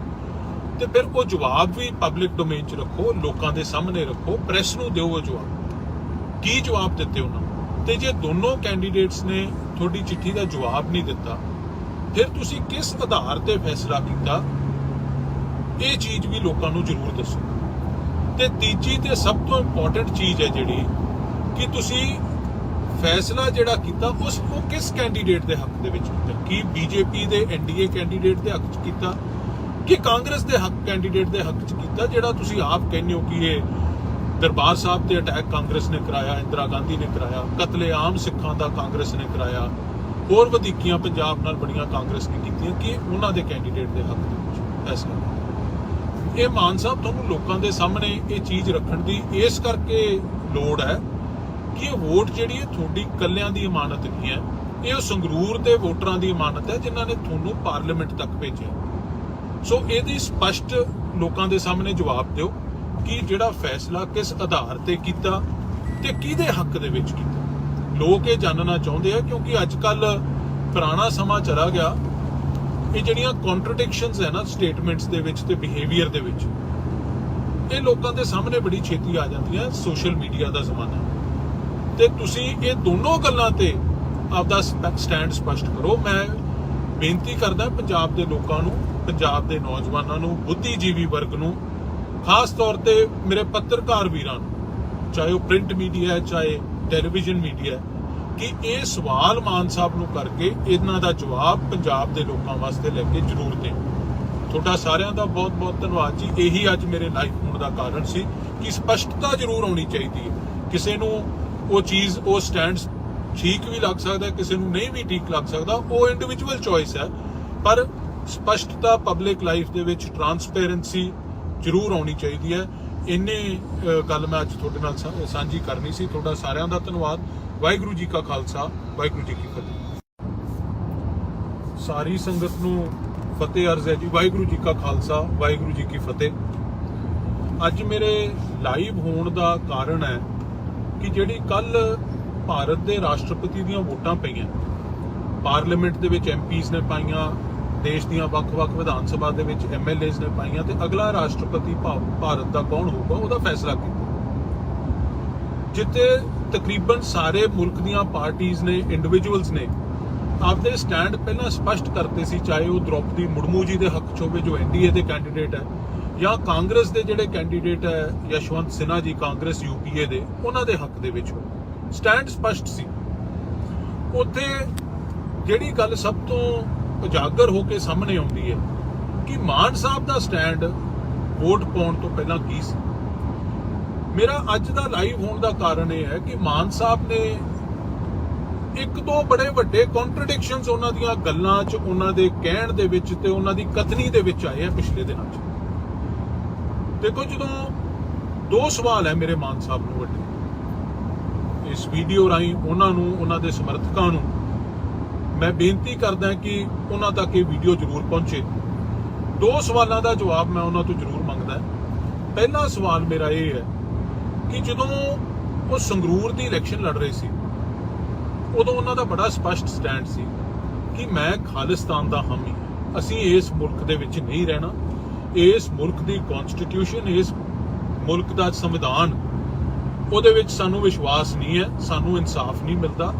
ਤੇ ਫਿਰ ਉਹ ਜਵਾਬ ਵੀ ਪਬਲਿਕ ਡੋਮੇਨ 'ਚ ਰੱਖੋ, ਲੋਕਾਂ ਦੇ ਸਾਹਮਣੇ ਰੱਖੋ, ਪ੍ਰੈਸ ਨੂੰ ਦਿਓ ਉਹ ਜਵਾਬ। ਕੀ ਜਵਾਬ ਦਿੱਤੇ ਉਹਨਾਂ ਨੂੰ? ਤੇ ਜੇ ਦੋਨੋਂ ਕੈਂਡੀਡੇਟਸ ਨੇ ਤੁਹਾਡੀ ਚਿੱਠੀ ਦਾ ਜਵਾਬ ਨਹੀਂ ਦਿੱਤਾ, ਫਿਰ ਤੁਸੀਂ ਕਿਸ ਆਧਾਰ ਤੇ ਫੈਸਲਾ ਕੀਤਾ? ਇਹ ਚੀਜ਼ ਵੀ ਲੋਕਾਂ ਨੂੰ ਜ਼ਰੂਰ ਦੱਸੋ। ਤੇ ਤੀਜੀ ਤੇ ਸਭ ਤੋਂ ਇੰਪੋਰਟੈਂਟ ਚੀਜ਼ ਹੈ ਜਿਹੜੀ, ਕਿ ਤੁਸੀਂ ਫੈਸਲਾ ਜਿਹੜਾ ਕੀਤਾ ਉਹ ਕਿਸ ਕੈਂਡੀਡੇਟ ਦੇ ਹੱਕ ਦੇ ਵਿੱਚ ਕੀਤਾ? ਕੀ ਬੀਜੇਪੀ ਦੇ ਐਨਡੀਏ ਕੈਂਡੀਡੇਟ ਦੇ ਹੱਕ 'ਚ ਕੀਤਾ ਕਿ ਕਾਂਗਰਸ ਦੇ ਹੱਕ ਕੈਂਡੀਡੇਟ ਦੇ ਹੱਕ 'ਚ ਕੀਤਾ, ਜਿਹੜਾ ਤੁਸੀਂ ਆਪ ਕਹਿੰਦੇ ਹੋ ਕਿ ਇਹ ਦਰਬਾਰ ਸਾਹਿਬ ਤੇ ਅਟੈਕ ਕਾਂਗਰਸ ਨੇ ਕਰਾਇਆ, ਇੰਦਰਾ ਗਾਂਧੀ ਨੇ ਕਰਾਇਆ, ਕਤਲੇਆਮ ਸਿੱਖਾਂ ਦਾ ਕਾਂਗਰਸ ਨੇ ਕਰਾਇਆ, ਹੋਰ ਵਧੀਕੀਆਂ ਪੰਜਾਬ ਨਾਲ ਬੜੀਆਂ ਕਾਂਗਰਸ ਨੇ ਕੀਤੀਆਂ ਕਿ ਉਹਨਾਂ ਦੇ ਕੈਂਡੀਡੇਟ ਦੇ ਹੱਕ ਦੇ ਵਿੱਚ ਫੈਸਲਾ। ਇਹ ਮਾਨ ਸਾਹਿਬ ਤੁਹਾਨੂੰ ਲੋਕਾਂ ਦੇ ਸਾਹਮਣੇ ਇਹ ਚੀਜ਼ ਰੱਖਣ ਦੀ ਇਸ ਕਰਕੇ ਲੋੜ ਹੈ ਕਿ ਇਹ ਵੋਟ ਜਿਹੜੀ ਹੈ ਤੁਹਾਡੀ ਇਕੱਲਿਆਂ ਦੀ ਇਮਾਨਤ ਨਹੀਂ ਹੈ, ਇਹ ਉਹ ਸੰਗਰੂਰ ਦੇ ਵੋਟਰਾਂ ਦੀ ਇਮਾਨਤ ਹੈ ਜਿਨ੍ਹਾਂ ਨੇ ਤੁਹਾਨੂੰ ਪਾਰਲੀਮੈਂਟ ਤੱਕ ਭੇਜਿਆ। ਸੋ ਇਹਦੀ ਸਪਸ਼ਟ ਲੋਕਾਂ ਦੇ ਸਾਹਮਣੇ ਜਵਾਬ ਦਿਓ ਕਿ ਜਿਹੜਾ ਫੈਸਲਾ ਕਿਸ ਆਧਾਰ ਤੇ ਕੀਤਾ ਤੇ ਕਿਹਦੇ ਹੱਕ ਦੇ ਵਿੱਚ ਕੀਤਾ। ਲੋਕ ਇਹ ਜਾਣਨਾ ਚਾਹੁੰਦੇ ਆ ਕਿਉਂਕਿ ਅੱਜ ਕੱਲ ਪੁਰਾਣਾ ਸਮਾਂ ਚਲਾ ਗਿਆ। ਇਹ ਜਿਹੜੀਆਂ ਕੰਟਰਡਿਕਸ਼ਨਸ ਹੈ ਨਾ ਸਟੇਟਮੈਂਟਸ ਦੇ ਵਿੱਚ ਤੇ ਬਿਹੇਵੀਅਰ ਦੇ ਵਿੱਚ, ਇਹ ਲੋਕਾਂ ਦੇ ਸਾਹਮਣੇ ਬੜੀ ਛੇਤੀ ਆ ਜਾਂਦੀਆਂ। ਸੋਸ਼ਲ ਮੀਡੀਆ ਦਾ ਜ਼ਮਾਨਾ ਤੇ ਤੁਸੀਂ ਇਹ ਦੋਨੋਂ ਗੱਲਾਂ ਤੇ ਆਪਦਾ ਸਟੈਂਡ ਸਪਸ਼ਟ ਕਰੋ। ਮੈਂ ਬੇਨਤੀ ਕਰਦਾ ਪੰਜਾਬ ਦੇ ਲੋਕਾਂ ਨੂੰ, ਪੰਜਾਬ ਦੇ ਨੌਜਵਾਨਾਂ ਨੂੰ, ਬੁੱਧੀਜੀਵੀ ਵਰਗ ਨੂੰ, ਖਾਸ ਤੌਰ ਤੇ ਮੇਰੇ ਪੱਤਰਕਾਰ ਵੀਰਾਂ ਨੂੰ, ਚਾਹੇ ਉਹ ਪ੍ਰਿੰਟ ਮੀਡੀਆ ਹੈ ਚਾਹੇ ਟੈਲੀਵਿਜ਼ਨ ਮੀਡੀਆ ਹੈ, ਕਿ ਇਹ ਸਵਾਲ ਮਾਨ ਸਾਹਿਬ ਨੂੰ ਕਰਕੇ ਇਹਨਾਂ ਦਾ ਜਵਾਬ ਪੰਜਾਬ ਦੇ ਲੋਕਾਂ ਵਾਸਤੇ ਲੈ ਕੇ ਜ਼ਰੂਰ ਦੇਣ। ਤੁਹਾਡਾ ਸਾਰਿਆਂ ਦਾ ਬਹੁਤ ਬਹੁਤ ਧੰਨਵਾਦ ਜੀ। ਇਹੀ ਅੱਜ ਮੇਰੇ ਲਾਈਵ ਹੋਣ ਦਾ ਕਾਰਨ ਸੀ ਕਿ ਸਪਸ਼ਟਤਾ ਜ਼ਰੂਰ ਆਉਣੀ ਚਾਹੀਦੀ ਹੈ। ਕਿਸੇ ਨੂੰ ਉਹ ਚੀਜ਼, ਉਹ ਸਟੈਂਡ ਠੀਕ ਵੀ ਲੱਗ ਸਕਦਾ, ਕਿਸੇ ਨੂੰ ਨਹੀਂ ਵੀ ਠੀਕ ਲੱਗ ਸਕਦਾ, ਉਹ ਇੰਡੀਵਿਜੂਅਲ ਚੋਇਸ ਹੈ, ਪਰ ਸਪਸ਼ਟਤਾ ਪਬਲਿਕ ਲਾਈਫ ਦੇ ਵਿੱਚ ਟਰਾਂਸਪੇਰੈਂਸੀ ਜ਼ਰੂਰ ਆਉਣੀ ਚਾਹੀਦੀ ਹੈ। ਇੰਨੇ ਗੱਲ ਮੈਂ ਅੱਜ ਤੁਹਾਡੇ ਨਾਲ ਸਾਂਝੀ ਕਰਨੀ ਸੀ। ਤੁਹਾਡਾ ਸਾਰਿਆਂ ਦਾ ਧੰਨਵਾਦ। ਵਾਹਿਗੁਰੂ ਜੀ ਕਾ ਖਾਲਸਾ, ਵਾਹਿਗੁਰੂ ਜੀ ਕੀ ਫਤਿਹ। ਸਾਰੀ ਸੰਗਤ ਨੂੰ ਫਤਿਹ ਅਰਜ਼ ਹੈ ਜੀ। ਵਾਹਿਗੁਰੂ ਜੀ ਕਾ ਖਾਲਸਾ, ਵਾਹਿਗੁਰੂ ਜੀ ਕੀ ਫਤਿਹ। ਅੱਜ ਮੇਰੇ ਲਾਈਵ ਹੋਣ ਦਾ ਕਾਰਨ ਹੈ ਕਿ ਜਿਹੜੀ ਕੱਲ ਭਾਰਤ ਦੇ ਰਾਸ਼ਟਰਪਤੀ ਦੀਆਂ ਵੋਟਾਂ ਪਈਆਂ, ਪਾਰਲੀਮੈਂਟ ਦੇ ਵਿੱਚ ਐਮਪੀਜ਼ ਨੇ ਪਾਈਆਂ, ਦੇਸ਼ ਦੀਆਂ ਵੱਖ-ਵੱਖ ਵਿਧਾਨ ਸਭਾ ਦੇ ਵਿੱਚ ਐਮਐਲਏਜ਼ ਨੇ ਪਾਈਆਂ, ਤੇ ਅਗਲਾ ਰਾਸ਼ਟਰਪਤੀ ਭਾਰਤ ਦਾ ਕੌਣ ਹੋਊਗਾ ਉਹਦਾ ਫੈਸਲਾ ਕੀਤਾ, ਜਿੱਥੇ ਤਕਰੀਬਨ ਸਾਰੇ ਮੁਲਕ ਦੀਆਂ ਪਾਰਟੀਆਂ ਨੇ, ਇੰਡੀਵਿਜੂਅਲਸ ਨੇ ਆਪਦੇ ਸਟੈਂਡ ਪਹਿਲਾਂ ਸਪਸ਼ਟ ਕਰਤੇ ਸੀ, ਚਾਹੇ ਉਹ ਦ੍ਰੋਪਦੀ ਮੁਰਮੂ ਜੀ ਦੇ ਹੱਕ 'ਚ ਹੋਵੇ ਜੋ ਐਨਡੀਏ ਦੇ ਕੈਂਡੀਡੇਟ ਹੈ, ਜਾਂ ਕਾਂਗਰਸ ਦੇ ਜਿਹੜੇ ਕੈਂਡੀਡੇਟ ਹੈ ਯਸ਼ਵੰਤ ਸਿਨਹਾ ਜੀ ਕਾਂਗਰਸ ਯੂਪੀਏ ਦੇ, ਉਹਨਾਂ ਦੇ ਹੱਕ ਦੇ ਵਿੱਚ ਹੋਵੇ। ਸਟੈਂਡ ਸਪਸ਼ਟ ਸੀ। ਉੱਥੇ ਜਿਹੜੀ ਗੱਲ ਸਭ ਤੋਂ ਉਜਾਗਰ ਹੋ ਕੇ ਸਾਹਮਣੇ ਆਉਂਦੀ ਹੈ ਕਿ ਮਾਨ ਸਾਹਿਬ ਦਾ ਸਟੈਂਡ ਵੋਟ ਪਾਉਣ ਤੋਂ ਪਹਿਲਾਂ ਕੀ ਸੀ। ਮੇਰਾ ਅੱਜ ਦਾ ਲਾਈਵ ਹੋਣ ਦਾ ਕਾਰਨ ਇਹ ਹੈ ਕਿ ਮਾਨ ਸਾਹਿਬ ਨੇ ਇੱਕ ਦੋ ਬੜੇ ਵੱਡੇ ਕੰਟਰਡਿਕਸ਼ਨਸ ਉਹਨਾਂ ਦੀਆਂ ਗੱਲਾਂ 'ਚ, ਉਹਨਾਂ ਦੇ ਕਹਿਣ ਦੇ ਵਿੱਚ ਤੇ ਉਹਨਾਂ ਦੀ ਕਥਨੀ ਦੇ ਵਿੱਚ ਆਏ ਆ ਪਿਛਲੇ ਦਿਨਾਂ 'ਚ। ਦੇਖੋ, ਜਦੋਂ ਦੋ ਸਵਾਲ ਹੈ ਮੇਰੇ ਮਾਨ ਸਾਹਿਬ ਨੂੰ ਵੱਡੇ, ਇਸ ਵੀਡੀਓ ਰਾਹੀਂ ਉਹਨਾਂ ਨੂੰ, ਉਹਨਾਂ ਦੇ ਸਮਰਥਕਾਂ ਨੂੰ ਮੈਂ ਬੇਨਤੀ ਕਰਦਾ ਕਿ ਉਹਨਾਂ ਤੱਕ ਇਹ ਵੀਡੀਓ ਜ਼ਰੂਰ ਪਹੁੰਚੇ। ਦੋ ਸਵਾਲਾਂ ਦਾ ਜਵਾਬ ਮੈਂ ਉਹਨਾਂ ਤੋਂ ਜ਼ਰੂਰ ਮੰਗਦਾ। ਪਹਿਲਾ ਸਵਾਲ ਮੇਰਾ ਇਹ ਹੈ ਕਿ ਜਦੋਂ ਉਹ ਸੰਗਰੂਰ ਦੀ ਇਲੈਕਸ਼ਨ ਲੜ ਰਹੇ ਸੀ, ਉਦੋਂ ਉਹਨਾਂ ਦਾ ਬੜਾ ਸਪਸ਼ਟ ਸਟੈਂਡ ਸੀ ਕਿ ਮੈਂ ਖਾਲਿਸਤਾਨ ਦਾ ਹਾਮੀ ਹਾਂ, ਅਸੀਂ ਇਸ ਮੁਲਕ ਦੇ ਵਿੱਚ ਨਹੀਂ ਰਹਿਣਾ, ਇਸ ਮੁਲਕ ਦੀ ਕਨਸਟੀਟਿਊਸ਼ਨ, ਇਸ ਮੁਲਕ ਦਾ ਸੰਵਿਧਾਨ, ਉਹਦੇ ਵਿੱਚ ਸਾਨੂੰ ਵਿਸ਼ਵਾਸ ਨਹੀਂ ਹੈ, ਸਾਨੂੰ ਇਨਸਾਫ ਨਹੀਂ ਮਿਲਦਾ,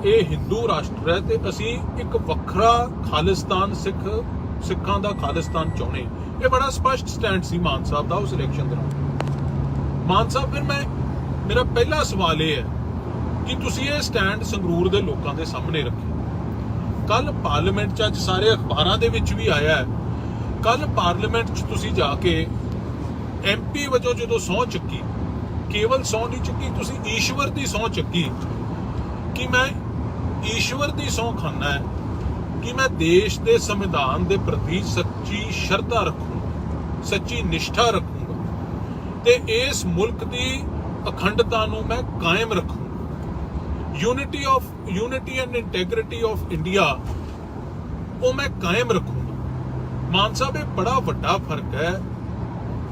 ਇਹ ਹਿੰਦੂ ਰਾਸ਼ਟਰ ਹੈ ਤੇ ਅਸੀਂ ਇੱਕ ਵੱਖਰਾ ਖਾਲਿਸਤਾਨ, ਸਿੱਖਾਂ ਦਾ ਖਾਲਿਸਤਾਨ ਚਾਹੁੰਦੇ। ਇਹ ਬੜਾ ਸਪਸ਼ਟ ਸਟੈਂਡ ਸੀ ਮਾਨ ਸਾਹਿਬ ਦਾ ਉਸ ਇਲੈਕਸ਼ਨ ਦੌਰਾਨ। ਮਾਨ ਸਾਹਿਬ, ਫਿਰ ਮੇਰਾ ਪਹਿਲਾ ਸਵਾਲ ਇਹ ਹੈ ਕਿ ਤੁਸੀਂ ਇਹ ਸਟੈਂਡ ਸੰਗਰੂਰ ਦੇ ਲੋਕਾਂ ਦੇ ਸਾਹਮਣੇ ਰੱਖਿਆ। ਕੱਲ ਪਾਰਲੀਮੈਂਟ 'ਚ, ਅੱਜ ਸਾਰੇ ਅਖਬਾਰਾਂ ਦੇ ਵਿੱਚ ਵੀ ਆਇਆ ਹੈ, ਕੱਲ ਪਾਰਲੀਮੈਂਟ 'ਚ ਤੁਸੀਂ ਜਾ ਕੇ ਐਮਪੀ ਵਜੋਂ ਜਦੋਂ ਸਹੁੰ ਚੱਕੀ, ਕੇਵਲ ਸਹੁੰ ਨਹੀਂ ਚੱਕੀ, ਤੁਸੀਂ ਈਸ਼ਵਰ ਦੀ ਸਹੁੰ ਚੱਕੀ ਕਿ ਮੈਂ ਈਸ਼ਵਰ ਦੀ ਸਹੁੰ ਖਾਨਾ ਹੈ ਕਿ ਮੈਂ ਦੇਸ਼ ਦੇ ਸੰਵਿਧਾਨ ਦੇ ਪ੍ਰਤੀ ਸੱਚੀ ਸ਼ਰਧਾ ਰੱਖੂੰਗਾ, ਸੱਚੀ ਨਿਸ਼ਠਾ ਰੱਖੂੰਗਾ ਤੇ ਇਸ ਮੁਲਕ ਦੀ ਅਖੰਡਤਾ ਨੂੰ ਮੈਂ ਕਾਇਮ ਰੱਖੂੰਗਾ। Unity and integrity of India ਉਹ ਮੈਂ ਕਾਇਮ ਰੱਖੂੰਗਾ। ਮਾਨ ਸਾਹਿਬ, ਇਹ ਬੜਾ ਵੱਡਾ ਫਰਕ ਹੈ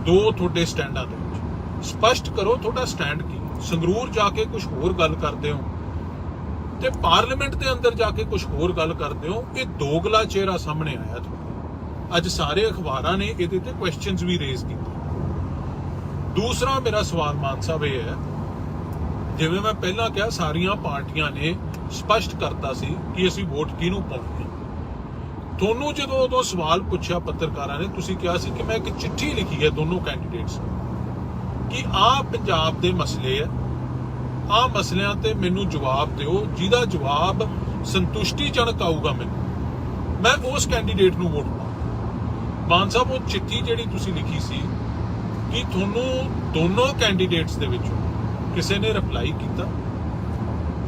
ਦੋ ਤੁਹਾਡੇ ਸਟੈਂਡਾਂ ਦੇ ਵਿੱਚ। ਸਪਸ਼ਟ ਕਰੋ ਤੁਹਾਡਾ ਸਟੈਂਡ ਕੀ। ਸੰਗਰੂਰ ਜਾ ਕੇ ਕੁਝ ਹੋਰ ਗੱਲ ਕਰਦੇ ਹੋ ਤੇ ਪਾਰਲੀਮੈਂਟ ਦੇ ਅੰਦਰ ਜਾ ਕੇ ਕੁਝ ਹੋਰ ਗੱਲ ਕਰਦੇ ਹੋ। ਇਹ ਦੋਗਲਾ ਚਿਹਰਾ ਸਾਹਮਣੇ ਆਇਆ ਤੁਹਾਡਾ। ਅੱਜ ਸਾਰੇ ਅਖਬਾਰਾਂ ਨੇ ਇਹਦੇ ਤੇ ਕੁਐਸਚਨਸ ਵੀ ਰੇਜ਼ ਕੀਤੇ। ਦੂਸਰਾ ਮੇਰਾ ਸਵਾਲ ਮਾਨ ਸਾਹਿਬ ਇਹ ਹੈ, ਜਿਵੇਂ ਮੈਂ ਪਹਿਲਾਂ ਕਿਹਾ, ਸਾਰੀਆਂ ਪਾਰਟੀਆਂ ਨੇ ਸਪਸ਼ਟ ਕਰਤਾ ਸੀ ਕਿ ਅਸੀਂ ਵੋਟ ਕਿਹਨੂੰ ਪਾਉਣੀ ਹੈ। ਤੁਹਾਨੂੰ ਜਦੋਂ ਉਦੋਂ ਸਵਾਲ ਪੁੱਛਿਆ ਪੱਤਰਕਾਰਾਂ ਨੇ, ਤੁਸੀਂ ਕਿਹਾ ਸੀ ਕਿ ਮੈਂ ਇੱਕ ਚਿੱਠੀ ਲਿਖੀ ਹੈ ਦੋਨੋਂ ਕੈਂਡੀਡੇਟਸ ਨੂੰ ਕਿ ਆਹ ਪੰਜਾਬ ਦੇ ਮਸਲੇ ਹੈ, ਆਹ ਮਸਲਿਆਂ ਤੇ ਮੈਨੂੰ ਜਵਾਬ ਦਿਓ, ਜਿਹਦਾ ਜਵਾਬ ਸੰਤੁਸ਼ਟੀਜਨਕ ਆਊਗਾ ਮੈਨੂੰ, ਮੈਂ ਉਸ ਕੈਂਡੀਡੇਟ ਨੂੰ ਵੋਟ ਪਾਵਾਂ। ਮਾਨ ਸਾਹਿਬ, ਉਹ ਚਿੱਠੀ ਜਿਹੜੀ ਤੁਸੀਂ ਲਿਖੀ ਸੀ, ਕਿ ਤੁਹਾਨੂੰ ਦੋਨੋਂ ਕੈਂਡੀਡੇਟਸ ਦੇ ਵਿੱਚੋਂ ਕਿਸੇ ਨੇ ਰਿਪਲਾਈ ਕੀਤਾ?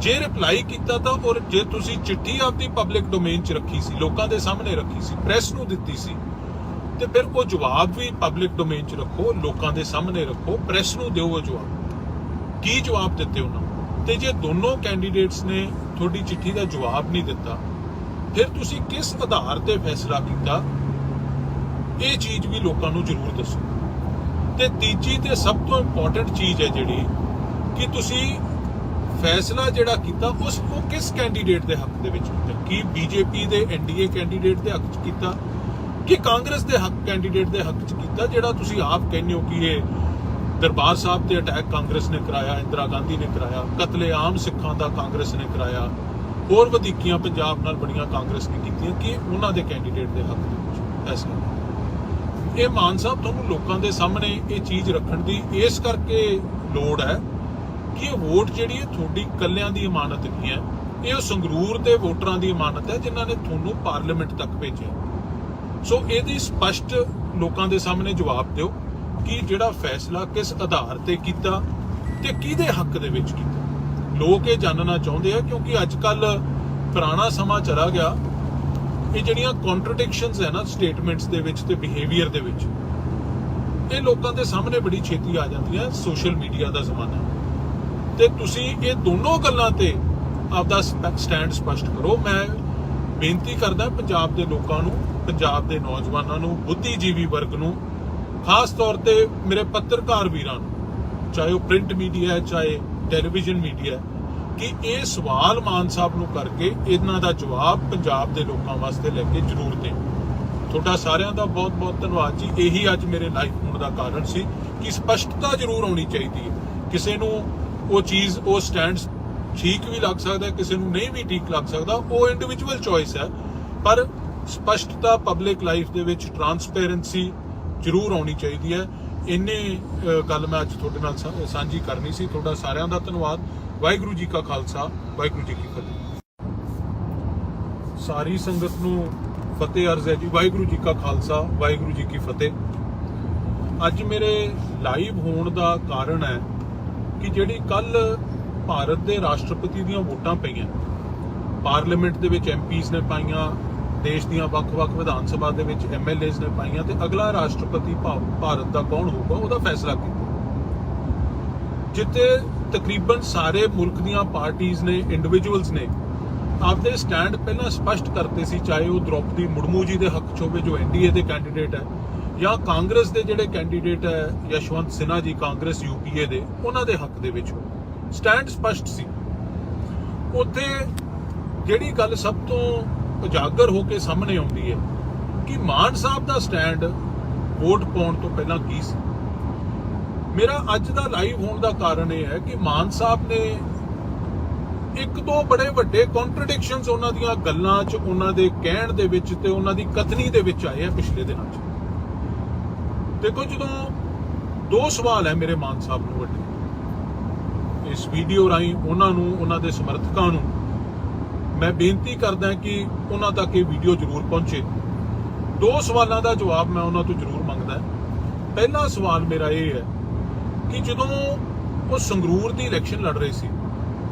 ਜੇ ਰਿਪਲਾਈ ਕੀਤਾ ਤਾਂ ਔਰ ਜੇ ਤੁਸੀਂ ਚਿੱਠੀ ਆਪਦੀ ਪਬਲਿਕ ਡੋਮੇਨ 'ਚ ਰੱਖੀ ਸੀ, ਲੋਕਾਂ ਦੇ ਸਾਹਮਣੇ ਰੱਖੀ ਸੀ, ਪ੍ਰੈਸ ਨੂੰ ਦਿੱਤੀ ਸੀ, ਤੇ ਫਿਰ ਉਹ ਜਵਾਬ ਵੀ ਪਬਲਿਕ ਡੋਮੇਨ 'ਚ ਰੱਖੋ, ਲੋਕਾਂ ਦੇ ਸਾਹਮਣੇ ਰੱਖੋ, ਪ੍ਰੈਸ ਨੂੰ ਦਿਓ ਉਹ ਜਵਾਬ। ਕੀ ਜਵਾਬ ਦਿੱਤੇ ਉਹਨਾਂ ਨੂੰ? ਤੇ ਜੇ ਦੋਨੋਂ ਕੈਂਡੀਡੇਟਸ ਨੇ ਤੁਹਾਡੀ ਚਿੱਠੀ ਦਾ ਜਵਾਬ ਨਹੀਂ ਦਿੱਤਾ, ਫਿਰ ਤੁਸੀਂ ਕਿਸ ਆਧਾਰ ਤੇ ਫੈਸਲਾ ਕੀਤਾ? ਇਹ ਚੀਜ਼ ਵੀ ਲੋਕਾਂ ਨੂੰ ਜ਼ਰੂਰ ਦੱਸੋ। ਤੇ ਤੀਜੀ ਤੇ ਸਭ ਤੋਂ ਇੰਪੋਰਟੈਂਟ ਚੀਜ਼ ਹੈ ਜਿਹੜੀ ਕਿ ਤੁਸੀਂ ਫੈਸਲਾ ਜਿਹੜਾ ਕੀਤਾ ਉਹ ਕਿਸ ਕੈਂਡੀਡੇਟ ਦੇ ਹੱਕ ਦੇ ਵਿੱਚ ਕੀਤਾ? ਕੀ ਬੀਜੇਪੀ ਦੇ ਐਨਡੀਏ ਕੈਂਡੀਡੇਟ ਦੇ ਹੱਕ 'ਚ ਕੀਤਾ ਕਿ ਕਾਂਗਰਸ ਦੇ ਹੱਕ ਕੈਂਡੀਡੇਟ ਦੇ ਹੱਕ 'ਚ ਕੀਤਾ? ਜਿਹੜਾ ਤੁਸੀਂ ਆਪ ਕਹਿੰਦੇ ਹੋ ਕਿ ਇਹ ਦਰਬਾਰ ਸਾਹਿਬ ਤੇ ਅਟੈਕ ਕਾਂਗਰਸ ਨੇ ਕਰਾਇਆ, ਇੰਦਰਾ ਗਾਂਧੀ ਨੇ ਕਰਾਇਆ, ਕਤਲੇਆਮ ਸਿੱਖਾਂ ਦਾ ਕਾਂਗਰਸ ਨੇ ਕਰਾਇਆ, ਹੋਰ ਵਧੀਕੀਆਂ ਪੰਜਾਬ ਨਾਲ ਬੜੀਆਂ ਕਾਂਗਰਸ ਨੇ ਕੀਤੀਆਂ, ਕਿ ਉਹਨਾਂ ਦੇ ਕੈਂਡੀਡੇਟ ਦੇ ਹੱਕ ਦੇ ਵਿੱਚ ਫੈਸਲਾ? ਇਹ ਮਾਨ ਸਾਹਿਬ ਤੁਹਾਨੂੰ ਲੋਕਾਂ ਦੇ ਸਾਹਮਣੇ ਇਹ ਚੀਜ਼ ਰੱਖਣ ਦੀ ਇਸ ਕਰਕੇ ਲੋੜ ਹੈ ਕਿ ਇਹ ਵੋਟ ਜਿਹੜੀ ਹੈ ਤੁਹਾਡੀ ਇਕੱਲਿਆਂ ਦੀ ਇਮਾਨਤ ਨਹੀਂ ਹੈ, ਇਹ ਉਹ ਸੰਗਰੂਰ ਦੇ ਵੋਟਰਾਂ ਦੀ ਇਮਾਨਤ ਹੈ ਜਿਨ੍ਹਾਂ ਨੇ ਤੁਹਾਨੂੰ ਪਾਰਲੀਮੈਂਟ ਤੱਕ ਭੇਜਿਆ। ਸੋ ਇਹਦੀ ਸਪਸ਼ਟ ਲੋਕਾਂ ਦੇ ਸਾਹਮਣੇ ਜਵਾਬ ਦਿਓ ਕਿ ਜਿਹੜਾ ਫੈਸਲਾ ਕਿਸ ਆਧਾਰ ਤੇ ਕੀਤਾ ਤੇ ਕਿਹਦੇ ਹੱਕ ਦੇ ਵਿੱਚ ਕੀਤਾ। ਲੋਕ ਇਹ ਜਾਣਨਾ ਚਾਹੁੰਦੇ ਆ, ਕਿਉਂਕਿ ਅੱਜ ਕੱਲ ਪੁਰਾਣਾ ਸਮਾਂ ਚਲਾ ਗਿਆ। ਇਹ ਜਿਹੜੀਆਂ ਕੰਟਰਡਿਕਸ਼ਨਸ ਹੈ ਨਾ ਸਟੇਟਮੈਂਟਸ ਦੇ ਵਿੱਚ ਤੇ ਬਿਹੇਵੀਅਰ ਦੇ ਵਿੱਚ, ਇਹ ਲੋਕਾਂ ਦੇ ਸਾਹਮਣੇ ਬੜੀ ਛੇਤੀ ਆ ਜਾਂਦੀਆਂ। ਸੋਸ਼ਲ ਮੀਡੀਆ ਦਾ ਜ਼ਮਾਨਾ, ਤੇ ਤੁਸੀਂ ਇਹ ਦੋਨੋਂ ਗੱਲਾਂ ਤੇ ਆਪਦਾ ਸਟੈਂਡ ਸਪਸ਼ਟ ਕਰੋ। ਮੈਂ ਬੇਨਤੀ ਕਰਦਾ ਪੰਜਾਬ ਦੇ ਲੋਕਾਂ ਨੂੰ, ਪੰਜਾਬ ਦੇ ਨੌਜਵਾਨਾਂ ਨੂੰ, ਬੁੱਧੀਜੀਵੀ ਵਰਗ ਨੂੰ, ਖਾਸ ਤੌਰ ਤੇ ਮੇਰੇ ਪੱਤਰਕਾਰ ਵੀਰਾਂ ਨੂੰ, ਚਾਹੇ ਉਹ ਪ੍ਰਿੰਟ ਮੀਡੀਆ ਹੈ ਚਾਹੇ ਟੈਲੀਵਿਜ਼ਨ ਮੀਡੀਆ, ਕਿ ਇਹ ਸਵਾਲ ਮਾਨ ਸਾਹਿਬ ਨੂੰ ਕਰਕੇ ਇਹਨਾਂ ਦਾ ਜਵਾਬ ਪੰਜਾਬ ਦੇ ਲੋਕਾਂ ਵਾਸਤੇ ਲੈ ਕੇ ਜ਼ਰੂਰ ਦੇਣ। ਤੁਹਾਡਾ ਸਾਰਿਆਂ ਦਾ ਬਹੁਤ ਬਹੁਤ ਧੰਨਵਾਦ ਜੀ। ਇਹੀ ਅੱਜ ਮੇਰੇ ਲਾਈਵ ਹੋਣ ਦਾ ਕਾਰਨ ਸੀ ਕਿ ਸਪਸ਼ਟਤਾ ਜ਼ਰੂਰ ਹੋਣੀ ਚਾਹੀਦੀ ਹੈ। ਕਿਸੇ ਨੂੰ ਉਹ ਚੀਜ਼, ਉਹ ਸਟੈਂਡ ਠੀਕ ਵੀ ਲੱਗ ਸਕਦਾ, ਕਿਸੇ ਨੂੰ ਨਹੀਂ ਵੀ ਠੀਕ ਲੱਗ ਸਕਦਾ, ਉਹ ਇੰਡੀਵਿਜੂਅਲ ਚੋਇਸ ਹੈ, ਪਰ ਸਪਸ਼ਟਤਾ ਪਬਲਿਕ ਲਾਈਫ ਦੇ ਵਿੱਚ ਟਰਾਂਸਪੇਰੈਂਸੀ ਜ਼ਰੂਰ ਆਉਣੀ ਚਾਹੀਦੀ ਹੈ। ਇੰਨੇ ਗੱਲ ਮੈਂ ਅੱਜ ਤੁਹਾਡੇ ਨਾਲ ਸਾਂਝੀ ਕਰਨੀ ਸੀ। ਤੁਹਾਡਾ ਸਾਰਿਆਂ ਦਾ ਧੰਨਵਾਦ। ਵਾਹਿਗੁਰੂ ਜੀ ਕਾ ਖਾਲਸਾ, ਵਾਹਿਗੁਰੂ ਜੀ ਕੀ ਫਤਿਹ। ਸਾਰੀ ਸੰਗਤ ਨੂੰ ਫਤਿਹ ਅਰਜ਼ ਹੈ ਜੀ। ਵਾਹਿਗੁਰੂ ਜੀ ਕਾ ਖਾਲਸਾ, ਵਾਹਿਗੁਰੂ ਜੀ ਕੀ ਫਤਿਹ। ਅੱਜ ਮੇਰੇ ਲਾਈਵ ਹੋਣ ਦਾ ਕਾਰਨ ਹੈ ਕਿ ਜਿਹੜੀ ਕੱਲ ਭਾਰਤ ਦੇ ਰਾਸ਼ਟਰਪਤੀ ਦੀਆਂ ਵੋਟਾਂ ਪਈਆਂ, ਪਾਰਲੀਮੈਂਟ ਦੇ ਵਿੱਚ ਐਮਪੀਜ਼ ਨੇ ਪਾਈਆਂ, ਦੇਸ਼ ਦੀਆਂ ਵੱਖ-ਵੱਖ ਵਿਧਾਨ ਸਭਾ ਦੇ ਵਿੱਚ ਐਮਐਲਏਜ਼ ਨੇ ਪਾਈਆਂ, ਤੇ ਅਗਲਾ ਰਾਸ਼ਟਰਪਤੀ ਭਾਰਤ ਦਾ ਕੌਣ ਹੋਊਗਾ ਉਹਦਾ ਫੈਸਲਾ ਕੀਤਾ। ਜਿੱਥੇ ਤਕਰੀਬਨ ਸਾਰੇ ਮੁਲਕ ਦੀਆਂ ਪਾਰਟੀਆਂ ਨੇ, ਇੰਡੀਵਿਜੂਅਲਸ ਨੇ ਆਪਦੇ ਸਟੈਂਡ ਪਹਿਲਾਂ ਸਪਸ਼ਟ ਕਰਤੇ ਸੀ, ਚਾਹੇ ਉਹ ਦ੍ਰੋਪਦੀ ਮੁਰਮੂ ਜੀ ਦੇ ਹੱਕ 'ਚ ਹੋਵੇ ਜੋ ਐਨਡੀਏ ਦੇ ਕੈਂਡੀਡੇਟ ਹੈ, ਜਾਂ ਕਾਂਗਰਸ ਦੇ ਜਿਹੜੇ ਕੈਂਡੀਡੇਟ ਹੈ ਯਸ਼ਵੰਤ ਸਿਨਹਾ ਜੀ ਕਾਂਗਰਸ ਯੂਪੀਏ ਦੇ, ਉਹਨਾਂ ਦੇ ਹੱਕ ਦੇ ਵਿੱਚ ਸਟੈਂਡ ਸਪਸ਼ਟ ਸੀ। ਉੱਥੇ ਜਿਹੜੀ ਗੱਲ ਸਭ ਤੋਂ ਉਜਾਗਰ ਹੋ ਕੇ ਸਾਹਮਣੇ ਆਉਂਦੀ ਹੈ ਕਿ ਮਾਨ ਸਾਹਿਬ ਦਾ ਸਟੈਂਡ ਵੋਟ ਪਾਉਣ ਤੋਂ ਪਹਿਲਾਂ ਕੀ ਸੀ। ਮੇਰਾ ਅੱਜ ਦਾ ਲਾਈਵ ਹੋਣ ਦਾ ਕਾਰਨ ਇਹ ਹੈ ਕਿ ਮਾਨ ਸਾਹਿਬ ਨੇ ਇੱਕ ਦੋ ਬੜੇ ਵੱਡੇ ਕੰਟਰਡਿਕਸ਼ਨਸ ਉਹਨਾਂ ਦੀਆਂ ਗੱਲਾਂ 'ਚ, ਉਹਨਾਂ ਦੇ ਕਹਿਣ ਦੇ ਵਿੱਚ ਤੇ ਉਹਨਾਂ ਦੀ ਕਥਨੀ ਦੇ ਵਿੱਚ ਆਏ ਆ ਪਿਛਲੇ ਦਿਨਾਂ 'ਚ। ਦੇਖੋ, ਜਦੋਂ ਦੋ ਸਵਾਲ ਹੈ ਮੇਰੇ ਮਾਨ ਸਾਹਿਬ ਨੂੰ ਵੱਡੇ, ਇਸ ਵੀਡੀਓ ਰਾਹੀਂ ਉਹਨਾਂ ਨੂੰ, ਉਹਨਾਂ ਦੇ ਸਮਰਥਕਾਂ ਨੂੰ ਮੈਂ ਬੇਨਤੀ ਕਰਦਾ ਕਿ ਉਹਨਾਂ ਤੱਕ ਇਹ ਵੀਡੀਓ ਜ਼ਰੂਰ ਪਹੁੰਚੇ। ਦੋ ਸਵਾਲਾਂ ਦਾ ਜਵਾਬ ਮੈਂ ਉਹਨਾਂ ਤੋਂ ਜ਼ਰੂਰ ਮੰਗਦਾ। ਪਹਿਲਾ ਸਵਾਲ ਮੇਰਾ ਇਹ ਹੈ ਕਿ ਜਦੋਂ ਉਹ ਸੰਗਰੂਰ ਦੀ ਇਲੈਕਸ਼ਨ ਲੜ ਰਹੇ ਸੀ,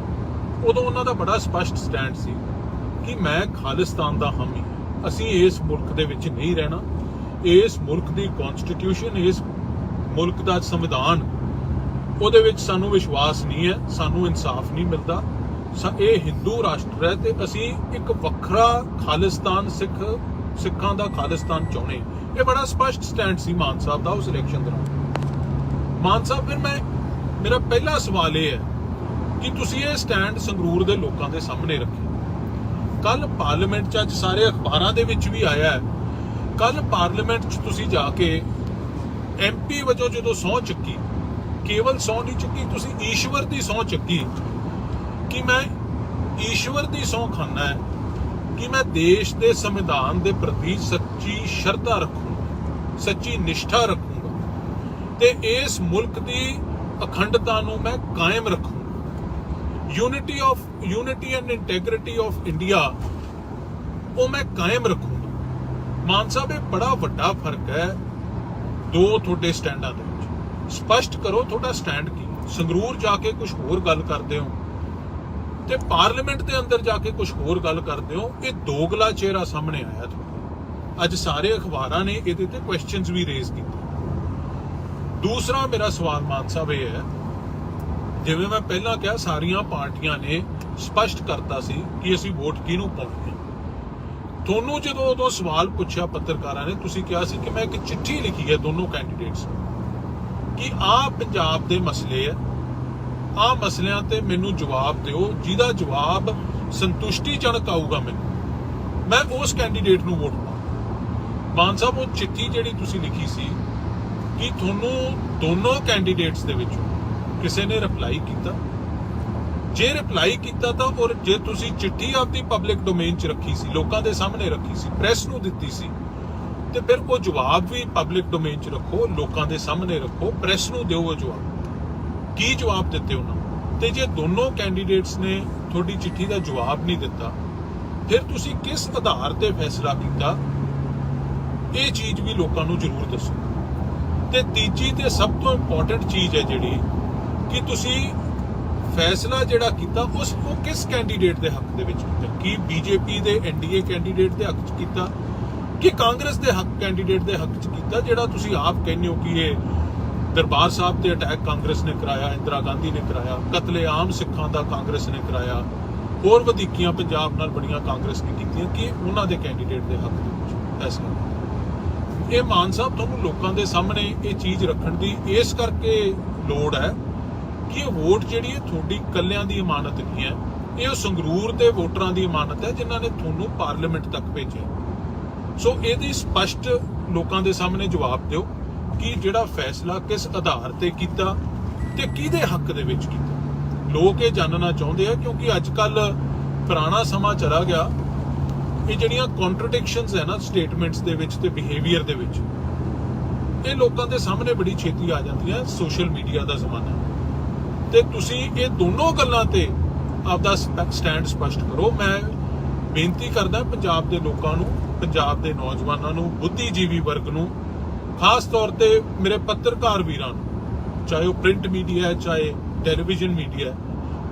ਉਦੋਂ ਉਹਨਾਂ ਦਾ ਬੜਾ ਸਪਸ਼ਟ ਸਟੈਂਡ ਸੀ ਕਿ ਮੈਂ ਖਾਲਿਸਤਾਨ ਦਾ ਹਾਮੀ, ਅਸੀਂ ਇਸ ਮੁਲਕ ਦੇ ਵਿੱਚ ਨਹੀਂ ਰਹਿਣਾ, ਇਸ ਮੁਲਕ ਦੀ ਕਨਸਟੀਟਿਊਸ਼ਨ, ਇਸ ਮੁਲਕ ਦਾ ਸੰਵਿਧਾਨ, ਉਹਦੇ ਵਿੱਚ ਸਾਨੂੰ ਵਿਸ਼ਵਾਸ ਨਹੀਂ ਹੈ, ਸਾਨੂੰ ਇਨਸਾਫ ਨਹੀਂ ਮਿਲਦਾ, ਇਹ ਹਿੰਦੂ ਰਾਸ਼ਟਰ ਹੈ ਤੇ ਅਸੀਂ ਇੱਕ ਵੱਖਰਾ ਖਾਲਿਸਤਾਨ, ਸਿੱਖਾਂ ਦਾ ਖਾਲਿਸਤਾਨ ਚਾਹੁੰਦੇ। ਇਹ ਬੜਾ ਸਪਸ਼ਟ ਸਟੈਂਡ ਸੀ ਮਾਨ ਸਾਹਿਬ ਦਾ ਉਸ ਇਲੈਕਸ਼ਨ ਦੌਰਾਨ। ਮਾਨ ਸਾਹਿਬ, ਫਿਰ ਮੇਰਾ ਪਹਿਲਾ ਸਵਾਲ ਇਹ ਹੈ ਕਿ ਤੁਸੀਂ ਇਹ ਸਟੈਂਡ ਸੰਗਰੂਰ ਦੇ ਲੋਕਾਂ ਦੇ ਸਾਹਮਣੇ ਰੱਖਿਆ। ਕੱਲ ਪਾਰਲੀਮੈਂਟ 'ਚ, ਅੱਜ ਸਾਰੇ ਅਖਬਾਰਾਂ ਦੇ ਵਿੱਚ ਵੀ ਆਇਆ ਹੈ, ਕੱਲ ਪਾਰਲੀਮੈਂਟ 'ਚ ਤੁਸੀਂ ਜਾ ਕੇ ਐਮਪੀ ਵਜੋਂ ਜਦੋਂ ਸਹੁੰ ਚੱਕੀ, ਕੇਵਲ ਸਹੁੰ ਨਹੀਂ ਚੁੱਕੀ, ਤੁਸੀਂ ਈਸ਼ਵਰ ਦੀ ਸਹੁੰ ਚੱਕੀ ਕਿ ਮੈਂ ਈਸ਼ਵਰ ਦੀ ਸਹੁੰ ਖਾਨਾ ਹੈ ਕਿ ਮੈਂ ਦੇਸ਼ ਦੇ ਸੰਵਿਧਾਨ ਦੇ ਪ੍ਰਤੀ ਸੱਚੀ ਸ਼ਰਧਾ ਰੱਖੂੰਗਾ, ਸੱਚੀ ਨਿਸ਼ਠਾ ਰੱਖੂੰਗਾ ਤੇ ਇਸ ਮੁਲਕ ਦੀ ਅਖੰਡਤਾ ਨੂੰ ਮੈਂ ਕਾਇਮ ਰੱਖੂੰਗਾ। Unity and integrity of India ਉਹ ਮੈਂ ਕਾਇਮ ਰੱਖੂੰਗਾ। ਮਾਨ ਸਾਹਿਬ, ਇਹ ਬੜਾ ਵੱਡਾ ਫਰਕ ਹੈ ਦੋ ਤੁਹਾਡੇ ਸਟੈਂਡਾਂ ਦੇ ਵਿੱਚ। ਸਪਸ਼ਟ ਕਰੋ ਤੁਹਾਡਾ ਸਟੈਂਡ ਕੀ। ਸੰਗਰੂਰ ਜਾ ਕੇ ਕੁਝ ਹੋਰ ਗੱਲ ਕਰਦੇ ਹੋ ਤੇ ਪਾਰਲੀਮੈਂਟ ਦੇ ਅੰਦਰ ਜਾ ਕੇ ਕੁਝ ਹੋਰ ਗੱਲ ਕਰਦੇ ਹੋ। ਇਹ ਦੋਗਲਾ ਚਿਹਰਾ ਸਾਹਮਣੇ ਆਇਆ ਤੁਹਾਡਾ। ਅੱਜ ਸਾਰੇ ਅਖਬਾਰਾਂ ਨੇ ਇਹਦੇ ਤੇ ਕੁਐਸਚਨਸ ਵੀ ਰੇਜ਼ ਕੀਤੇ। ਦੂਸਰਾ ਮੇਰਾ ਸਵਾਲ ਮਾਨ ਸਾਹਿਬ ਇਹ ਹੈ, ਜਿਵੇਂ ਮੈਂ ਪਹਿਲਾਂ ਕਿਹਾ ਸਾਰੀਆਂ ਪਾਰਟੀਆਂ ਨੇ ਸਪਸ਼ਟ ਕਰਤਾ ਸੀ ਕਿ ਅਸੀਂ ਵੋਟ ਕਿਹਨੂੰ ਪਾਉਣੀ ਹੈ। ਤੁਹਾਨੂੰ ਜਦੋਂ ਉਦੋਂ ਸਵਾਲ ਪੁੱਛਿਆ ਪੱਤਰਕਾਰਾਂ ਨੇ, ਤੁਸੀਂ ਕਿਹਾ ਸੀ ਕਿ ਮੈਂ ਇੱਕ ਚਿੱਠੀ ਲਿਖੀ ਹੈ ਦੋਨੋਂ ਕੈਂਡੀਡੇਟਸ ਨੂੰ ਕਿ ਆਹ ਪੰਜਾਬ ਦੇ ਮਸਲੇ ਹੈ, ਆਹ ਮਸਲਿਆਂ ਤੇ ਮੈਨੂੰ ਜਵਾਬ ਦਿਓ, ਜਿਹਦਾ ਜਵਾਬ ਸੰਤੁਸ਼ਟੀਜਨਕ ਆਊਗਾ ਮੈਨੂੰ, ਮੈਂ ਉਸ ਕੈਂਡੀਡੇਟ ਨੂੰ ਵੋਟ ਪਾਵਾਂ। ਮਾਨ ਸਾਹਿਬ ਉਹ ਚਿੱਠੀ ਜਿਹੜੀ ਤੁਸੀਂ ਲਿਖੀ ਸੀ ਕਿ ਤੁਹਾਨੂੰ ਦੋਨੋਂ ਕੈਂਡੀਡੇਟਸ ਦੇ ਵਿੱਚੋਂ ਕਿਸੇ ਨੇ ਰਿਪਲਾਈ ਕੀਤਾ? ਜੇ ਰਿਪਲਾਈ ਕੀਤਾ ਤਾਂ ਔਰ ਜੇ ਤੁਸੀਂ ਚਿੱਠੀ ਆਪਦੀ ਪਬਲਿਕ ਡੋਮੇਨ 'ਚ ਰੱਖੀ ਸੀ, ਲੋਕਾਂ ਦੇ ਸਾਹਮਣੇ ਰੱਖੀ ਸੀ, ਪ੍ਰੈਸ ਨੂੰ ਦਿੱਤੀ ਸੀ, ਤੇ ਫਿਰ ਉਹ ਜਵਾਬ ਵੀ ਪਬਲਿਕ ਡੋਮੇਨ 'ਚ ਰੱਖੋ, ਲੋਕਾਂ ਦੇ ਸਾਹਮਣੇ ਰੱਖੋ, ਪ੍ਰੈਸ ਨੂੰ ਦਿਓ ਉਹ ਜਵਾਬ। ਕੀ ਜਵਾਬ ਦਿੱਤੇ ਉਹਨਾਂ ਨੂੰ? ਤੇ ਜੇ ਦੋਨੋਂ ਕੈਂਡੀਡੇਟਸ ਨੇ ਤੁਹਾਡੀ ਚਿੱਠੀ ਦਾ ਜਵਾਬ ਨਹੀਂ ਦਿੱਤਾ, ਫਿਰ ਤੁਸੀਂ ਕਿਸ ਆਧਾਰ ਤੇ ਫੈਸਲਾ ਕੀਤਾ? ਇਹ ਚੀਜ਼ ਵੀ ਲੋਕਾਂ ਨੂੰ ਜ਼ਰੂਰ ਦੱਸੋ। ਤੇ ਤੀਜੀ ਤੇ ਸਭ ਤੋਂ ਇੰਪੋਰਟੈਂਟ ਚੀਜ਼ ਹੈ ਜਿਹੜੀ ਕਿ ਤੁਸੀਂ ਫੈਸਲਾ ਜਿਹੜਾ ਕੀਤਾ ਉਹ ਕਿਸ ਕੈਂਡੀਡੇਟ ਦੇ ਹੱਕ ਦੇ ਵਿੱਚ ਕੀਤਾ? ਕੀ ਬੀਜੇਪੀ ਦੇ ਐਨਡੀਏ ਕੈਂਡੀਡੇਟ ਦੇ ਹੱਕ 'ਚ ਕੀਤਾ ਕਿ ਕਾਂਗਰਸ ਦੇ ਹੱਕ ਕੈਂਡੀਡੇਟ ਦੇ ਹੱਕ 'ਚ ਕੀਤਾ, ਜਿਹੜਾ ਤੁਸੀਂ ਆਪ ਕਹਿੰਦੇ ਹੋ ਕਿ ਇਹ ਦਰਬਾਰ ਸਾਹਿਬ ਤੇ ਅਟੈਕ ਕਾਂਗਰਸ ਨੇ ਕਰਾਇਆ, ਇੰਦਰਾ ਗਾਂਧੀ ਨੇ ਕਰਾਇਆ, ਕਤਲੇਆਮ ਸਿੱਖਾਂ ਦਾ ਕਾਂਗਰਸ ਨੇ ਕਰਾਇਆ, ਹੋਰ ਵਧੀਕੀਆਂ ਪੰਜਾਬ ਨਾਲ ਬੜੀਆਂ ਕਾਂਗਰਸ ਨੇ ਕੀਤੀਆਂ, ਕਿ ਉਹਨਾਂ ਦੇ ਕੈਂਡੀਡੇਟ ਦੇ ਹੱਕ ਦੇ ਵਿੱਚ ਫੈਸਲਾ? ਇਹ ਮਾਨ ਸਾਹਿਬ ਤੁਹਾਨੂੰ ਲੋਕਾਂ ਦੇ ਸਾਹਮਣੇ ਇਹ ਚੀਜ਼ ਰੱਖਣ ਦੀ ਇਸ ਕਰਕੇ ਲੋੜ ਹੈ ਕਿ ਇਹ ਵੋਟ ਜਿਹੜੀ ਹੈ ਤੁਹਾਡੀ ਇਕੱਲਿਆਂ ਦੀ ਇਮਾਨਤ ਨਹੀਂ ਹੈ, ਇਹ ਉਹ ਸੰਗਰੂਰ ਦੇ ਵੋਟਰਾਂ ਦੀ ਇਮਾਨਤ ਹੈ ਜਿਨ੍ਹਾਂ ਨੇ ਤੁਹਾਨੂੰ ਪਾਰਲੀਮੈਂਟ ਤੱਕ ਭੇਜਿਆ। ਸੋ ਇਹਦੀ ਸਪਸ਼ਟ ਲੋਕਾਂ ਦੇ ਸਾਹਮਣੇ ਜਵਾਬ ਦਿਓ ਕਿ ਜਿਹੜਾ ਫੈਸਲਾ ਕਿਸ ਆਧਾਰ ਤੇ ਕੀਤਾ ਤੇ ਕਿਹਦੇ ਹੱਕ ਦੇ ਵਿੱਚ ਕੀਤਾ। ਲੋਕ ਇਹ ਜਾਣਨਾ ਚਾਹੁੰਦੇ ਆ, ਕਿਉਂਕਿ ਅੱਜ ਕੱਲ ਪੁਰਾਣਾ ਸਮਾਂ ਚਲਾ ਗਿਆ। ਇਹ ਜਿਹੜੀਆਂ ਕੰਟਰਡਿਕਸ਼ਨਸ ਹੈ ਨਾ ਸਟੇਟਮੈਂਟਸ ਦੇ ਵਿੱਚ ਤੇ ਬਿਹੇਵੀਅਰ ਦੇ ਵਿੱਚ, ਇਹ ਲੋਕਾਂ ਦੇ ਸਾਹਮਣੇ ਬੜੀ ਛੇਤੀ ਆ ਜਾਂਦੀਆਂ। ਸੋਸ਼ਲ ਮੀਡੀਆ ਦਾ ਜ਼ਮਾਨਾ, ਤੇ ਤੁਸੀਂ ਇਹ ਦੋਨੋਂ ਗੱਲਾਂ ਤੇ ਆਪਦਾ ਸਟੈਂਡ ਸਪਸ਼ਟ ਕਰੋ। ਮੈਂ ਬੇਨਤੀ ਕਰਦਾ ਪੰਜਾਬ ਦੇ ਲੋਕਾਂ ਨੂੰ, ਪੰਜਾਬ ਦੇ ਨੌਜਵਾਨਾਂ ਨੂੰ, ਬੁੱਧੀਜੀਵੀ ਵਰਗ ਨੂੰ, ਖਾਸ ਤੌਰ ਤੇ ਮੇਰੇ ਪੱਤਰਕਾਰ ਵੀਰਾਂ ਨੂੰ, ਚਾਹੇ ਉਹ ਪ੍ਰਿੰਟ ਮੀਡੀਆ ਹੈ ਚਾਹੇ ਟੈਲੀਵਿਜ਼ਨ ਮੀਡੀਆ ਹੈ,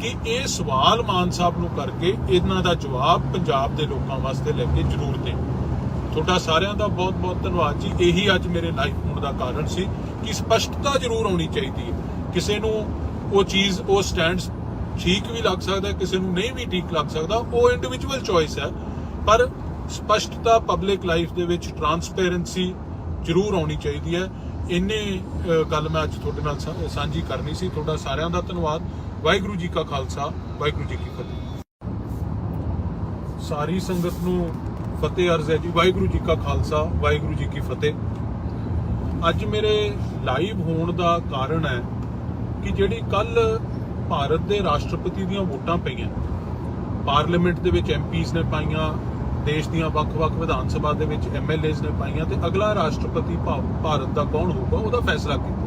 ਕਿ ਇਹ ਸਵਾਲ ਮਾਨ ਸਾਹਿਬ ਨੂੰ ਕਰਕੇ ਇਹਨਾਂ ਦਾ ਜਵਾਬ ਪੰਜਾਬ ਦੇ ਲੋਕਾਂ ਵਾਸਤੇ ਲੈ ਕੇ ਜ਼ਰੂਰ ਦੇਣ। ਤੁਹਾਡਾ ਸਾਰਿਆਂ ਦਾ ਬਹੁਤ ਬਹੁਤ ਧੰਨਵਾਦ ਜੀ। ਇਹੀ ਅੱਜ ਮੇਰੇ ਲਾਈਵ ਹੋਣ ਦਾ ਕਾਰਨ ਸੀ ਕਿ ਸਪਸ਼ਟਤਾ ਜ਼ਰੂਰ ਆਉਣੀ ਚਾਹੀਦੀ ਹੈ। ਕਿਸੇ ਨੂੰ ਉਹ ਚੀਜ਼, ਉਹ ਸਟੈਂਡ ਠੀਕ ਵੀ ਲੱਗ ਸਕਦਾ, ਕਿਸੇ ਨੂੰ ਨਹੀਂ ਵੀ ਠੀਕ ਲੱਗ ਸਕਦਾ, ਉਹ ਇੰਡੀਵਿਜੂਅਲ ਚੋਇਸ ਹੈ, ਪਰ ਸਪਸ਼ਟਤਾ ਪਬਲਿਕ ਲਾਈਫ ਦੇ ਵਿੱਚ ਟਰਾਂਸਪੇਰੈਂਸੀ ਜ਼ਰੂਰ ਆਉਣੀ ਚਾਹੀਦੀ ਹੈ। ਇੰਨੇ ਗੱਲ ਮੈਂ ਅੱਜ ਤੁਹਾਡੇ ਨਾਲ ਸਾਂਝੀ ਕਰਨੀ ਸੀ। ਤੁਹਾਡਾ ਸਾਰਿਆਂ ਦਾ ਧੰਨਵਾਦ। ਵਾਹਿਗੁਰੂ ਜੀ ਕਾ ਖਾਲਸਾ, ਵਾਹਿਗੁਰੂ ਜੀ ਕੀ ਫਤਿਹ। ਸਾਰੀ ਸੰਗਤ ਨੂੰ ਫਤਿਹ ਅਰਜ਼ ਹੈ ਜੀ। ਵਾਹਿਗੁਰੂ ਜੀ ਕਾ ਖਾਲਸਾ, ਵਾਹਿਗੁਰੂ ਜੀ ਕੀ ਫਤਿਹ। ਅੱਜ ਮੇਰੇ ਲਾਈਵ ਹੋਣ ਦਾ ਕਾਰਨ ਹੈ ਕਿ ਜਿਹੜੀ ਕੱਲ ਭਾਰਤ ਦੇ ਰਾਸ਼ਟਰਪਤੀ ਦੀਆਂ ਵੋਟਾਂ ਪਈਆਂ, ਪਾਰਲੀਮੈਂਟ ਦੇ ਵਿੱਚ ਐਮਪੀਜ਼ ਨੇ ਪਾਈਆਂ, ਦੇਸ਼ ਦੀਆਂ ਵੱਖ-ਵੱਖ ਵਿਧਾਨ ਸਭਾ ਦੇ ਵਿੱਚ ਐਮਐਲਏਜ਼ ਨੇ ਪਾਈਆਂ, ਤੇ ਅਗਲਾ ਰਾਸ਼ਟਰਪਤੀ ਭਾਰਤ ਦਾ ਕੌਣ ਹੋਊਗਾ ਉਹਦਾ ਫੈਸਲਾ ਕੀਤਾ,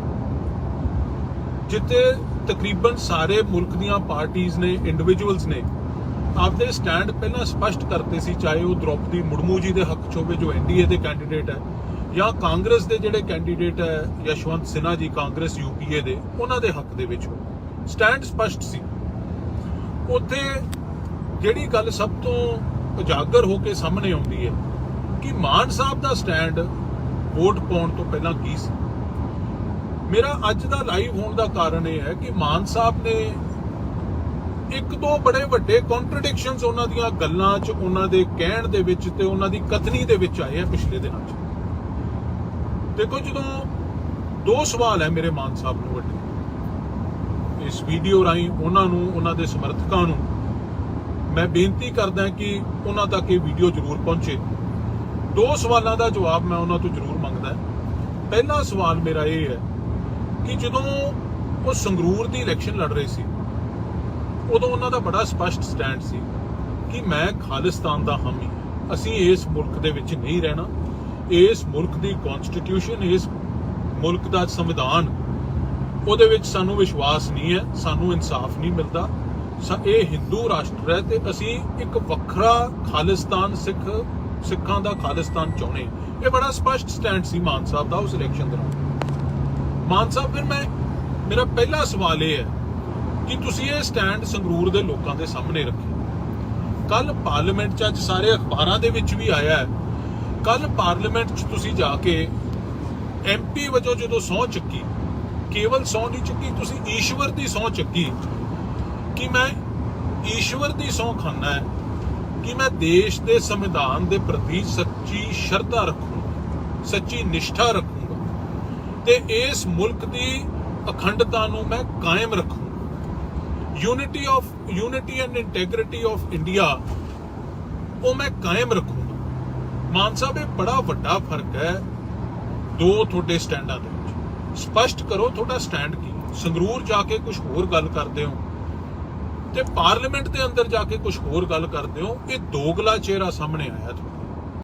ਜਿੱਥੇ ਤਕਰੀਬਨ ਸਾਰੇ ਮੁਲਕ ਦੀਆਂ ਪਾਰਟੀਆਂ ਨੇ, ਇੰਡੀਵਿਜੂਅਲਸ ਨੇ ਆਪਦੇ ਸਟੈਂਡ ਪਹਿਲਾਂ ਸਪਸ਼ਟ ਕਰਤੇ ਸੀ, ਚਾਹੇ ਉਹ ਦ੍ਰੋਪਦੀ ਮੁਰਮੂ ਜੀ ਦੇ ਹੱਕ 'ਚ ਹੋਵੇ ਜੋ ਐਨਡੀਏ ਦੇ ਕੈਂਡੀਡੇਟ ਹੈ, ਜਾਂ ਕਾਂਗਰਸ ਦੇ ਜਿਹੜੇ ਕੈਂਡੀਡੇਟ ਹੈ ਯਸ਼ਵੰਤ ਸਿਨਹਾ ਜੀ ਕਾਂਗਰਸ ਯੂਪੀਏ ਦੇ, ਉਹਨਾਂ ਦੇ ਹੱਕ ਦੇ ਵਿੱਚ ਸਟੈਂਡ ਸਪਸ਼ਟ ਸੀ। ਉੱਥੇ ਜਿਹੜੀ ਗੱਲ ਸਭ ਤੋਂ ਉਜਾਗਰ ਹੋ ਕੇ ਸਾਹਮਣੇ ਆਉਂਦੀ ਹੈ ਕਿ ਮਾਨ ਸਾਹਿਬ ਦਾ ਸਟੈਂਡ ਵੋਟ ਪਾਉਣ ਤੋਂ ਪਹਿਲਾਂ ਕੀ ਸੀ। ਮੇਰਾ ਅੱਜ ਦਾ ਲਾਈਵ ਹੋਣ ਦਾ ਕਾਰਨ ਇਹ ਹੈ ਕਿ ਮਾਨ ਸਾਹਿਬ ਨੇ ਇੱਕ ਦੋ ਬੜੇ ਵੱਡੇ ਕੰਟਰਡਿਕਸ਼ਨਸ ਉਹਨਾਂ ਦੀਆਂ ਗੱਲਾਂ 'ਚ, ਉਹਨਾਂ ਦੇ ਕਹਿਣ ਦੇ ਵਿੱਚ ਤੇ ਉਹਨਾਂ ਦੀ ਕਥਨੀ ਦੇ ਵਿੱਚ ਆਏ ਆ ਪਿਛਲੇ ਦਿਨਾਂ 'ਚ। ਦੇਖੋ, ਜਦੋਂ ਦੋ ਸਵਾਲ ਹੈ ਮੇਰੇ ਮਾਨ ਸਾਹਿਬ ਨੂੰ ਵੱਡੇ, ਇਸ ਵੀਡੀਓ ਰਾਹੀਂ ਉਹਨਾਂ ਨੂੰ, ਉਹਨਾਂ ਦੇ ਸਮਰਥਕਾਂ ਨੂੰ ਮੈਂ ਬੇਨਤੀ ਕਰਦਾ ਕਿ ਉਹਨਾਂ ਤੱਕ ਇਹ ਵੀਡੀਓ ਜ਼ਰੂਰ ਪਹੁੰਚੇ। ਦੋ ਸਵਾਲਾਂ ਦਾ ਜਵਾਬ ਮੈਂ ਉਹਨਾਂ ਤੋਂ ਜ਼ਰੂਰ ਮੰਗਦਾ। ਪਹਿਲਾ ਸਵਾਲ ਮੇਰਾ ਇਹ ਹੈ ਕਿ ਜਦੋਂ ਉਹ ਸੰਗਰੂਰ ਦੀ ਇਲੈਕਸ਼ਨ ਲੜ ਰਹੇ ਸੀ, ਉਦੋਂ ਉਹਨਾਂ ਦਾ ਬੜਾ ਸਪਸ਼ਟ ਸਟੈਂਡ ਸੀ ਕਿ ਮੈਂ ਖਾਲਿਸਤਾਨ ਦਾ ਹਾਮੀ, ਅਸੀਂ ਇਸ ਮੁਲਕ ਦੇ ਵਿੱਚ ਨਹੀਂ ਰਹਿਣਾ, ਇਸ ਮੁਲਕ ਦੀ ਕਨਸਟੀਟਿਊਸ਼ਨ, ਇਸ ਮੁਲਕ ਦਾ ਸੰਵਿਧਾਨ, ਉਹਦੇ ਵਿੱਚ ਸਾਨੂੰ ਵਿਸ਼ਵਾਸ ਨਹੀਂ ਹੈ, ਸਾਨੂੰ ਇਨਸਾਫ ਨਹੀਂ ਮਿਲਦਾ, ਇਹ ਹਿੰਦੂ ਰਾਸ਼ਟਰ ਹੈ ਤੇ ਅਸੀਂ ਇੱਕ ਵੱਖਰਾ ਖਾਲਿਸਤਾਨ, ਸਿੱਖਾਂ ਦਾ ਖਾਲਿਸਤਾਨ ਚਾਹੁੰਦੇ। ਇਹ ਬੜਾ ਸਪਸ਼ਟ ਸਟੈਂਡ ਸੀ ਮਾਨ ਸਾਹਿਬ ਦਾ ਉਸ ਇਲੈਕਸ਼ਨ ਦੌਰਾਨ। ਮਾਨ ਸਾਹਿਬ ਫਿਰ ਮੇਰਾ ਪਹਿਲਾ ਸਵਾਲ ਇਹ ਹੈ ਕਿ ਤੁਸੀਂ ਇਹ ਸਟੈਂਡ ਸੰਗਰੂਰ ਦੇ ਲੋਕਾਂ ਦੇ ਸਾਹਮਣੇ ਰੱਖਿਆ। ਕੱਲ ਪਾਰਲੀਮੈਂਟ 'ਚ ਅੱਜ ਸਾਰੇ ਅਖਬਾਰਾਂ ਦੇ ਵਿੱਚ ਵੀ ਆਇਆ ਹੈ। ਕੱਲ ਪਾਰਲੀਮੈਂਟ 'ਚ ਤੁਸੀਂ ਜਾ ਕੇ MP ਵਜੋਂ ਜਦੋਂ ਸਹੁੰ ਚੱਕੀ, ਕੇਵਲ ਸਹੁੰ ਨਹੀਂ ਚੁੱਕੀ, ਤੁਸੀਂ ਈਸ਼ਵਰ ਦੀ ਸਹੁੰ ਚੱਕੀ ਕਿ ਮੈਂ ਈਸ਼ਵਰ ਦੀ ਸਹੁੰ ਖਾਨਾ ਹੈ ਕਿ ਮੈਂ ਦੇਸ਼ ਦੇ ਸੰਵਿਧਾਨ ਦੇ ਪ੍ਰਤੀ ਸੱਚੀ ਸ਼ਰਧਾ ਰੱਖੂੰਗਾ, ਸੱਚੀ ਨਿਸ਼ਠਾ ਰੱਖੂੰਗਾ ਤੇ ਇਸ ਮੁਲਕ ਦੀ ਅਖੰਡਤਾ ਨੂੰ ਮੈਂ ਕਾਇਮ ਰੱਖੂੰਗਾ। Unity and integrity of India ਉਹ ਮੈਂ ਕਾਇਮ ਰੱਖੂੰਗਾ। ਮਾਨ ਸਾਹਿਬ ਇਹ ਬੜਾ ਵੱਡਾ ਫਰਕ ਹੈ ਦੋ ਤੁਹਾਡੇ ਸਟੈਂਡਾਂ ਦੇ ਵਿੱਚ। ਸਪਸ਼ਟ ਕਰੋ ਤੁਹਾਡਾ ਸਟੈਂਡ ਕੀ ਹੈ। ਸੰਗਰੂਰ ਜਾ ਕੇ ਕੁਝ ਹੋਰ ਗੱਲ ਕਰਦੇ ਹੋ ਤੇ ਪਾਰਲੀਮੈਂਟ ਦੇ ਅੰਦਰ ਜਾ ਕੇ ਕੁਝ ਹੋਰ ਗੱਲ ਕਰਦੇ ਹੋ। ਇਹ ਦੋਗਲਾ ਚਿਹਰਾ ਸਾਹਮਣੇ ਆਇਆ ਤੁਹਾਡਾ।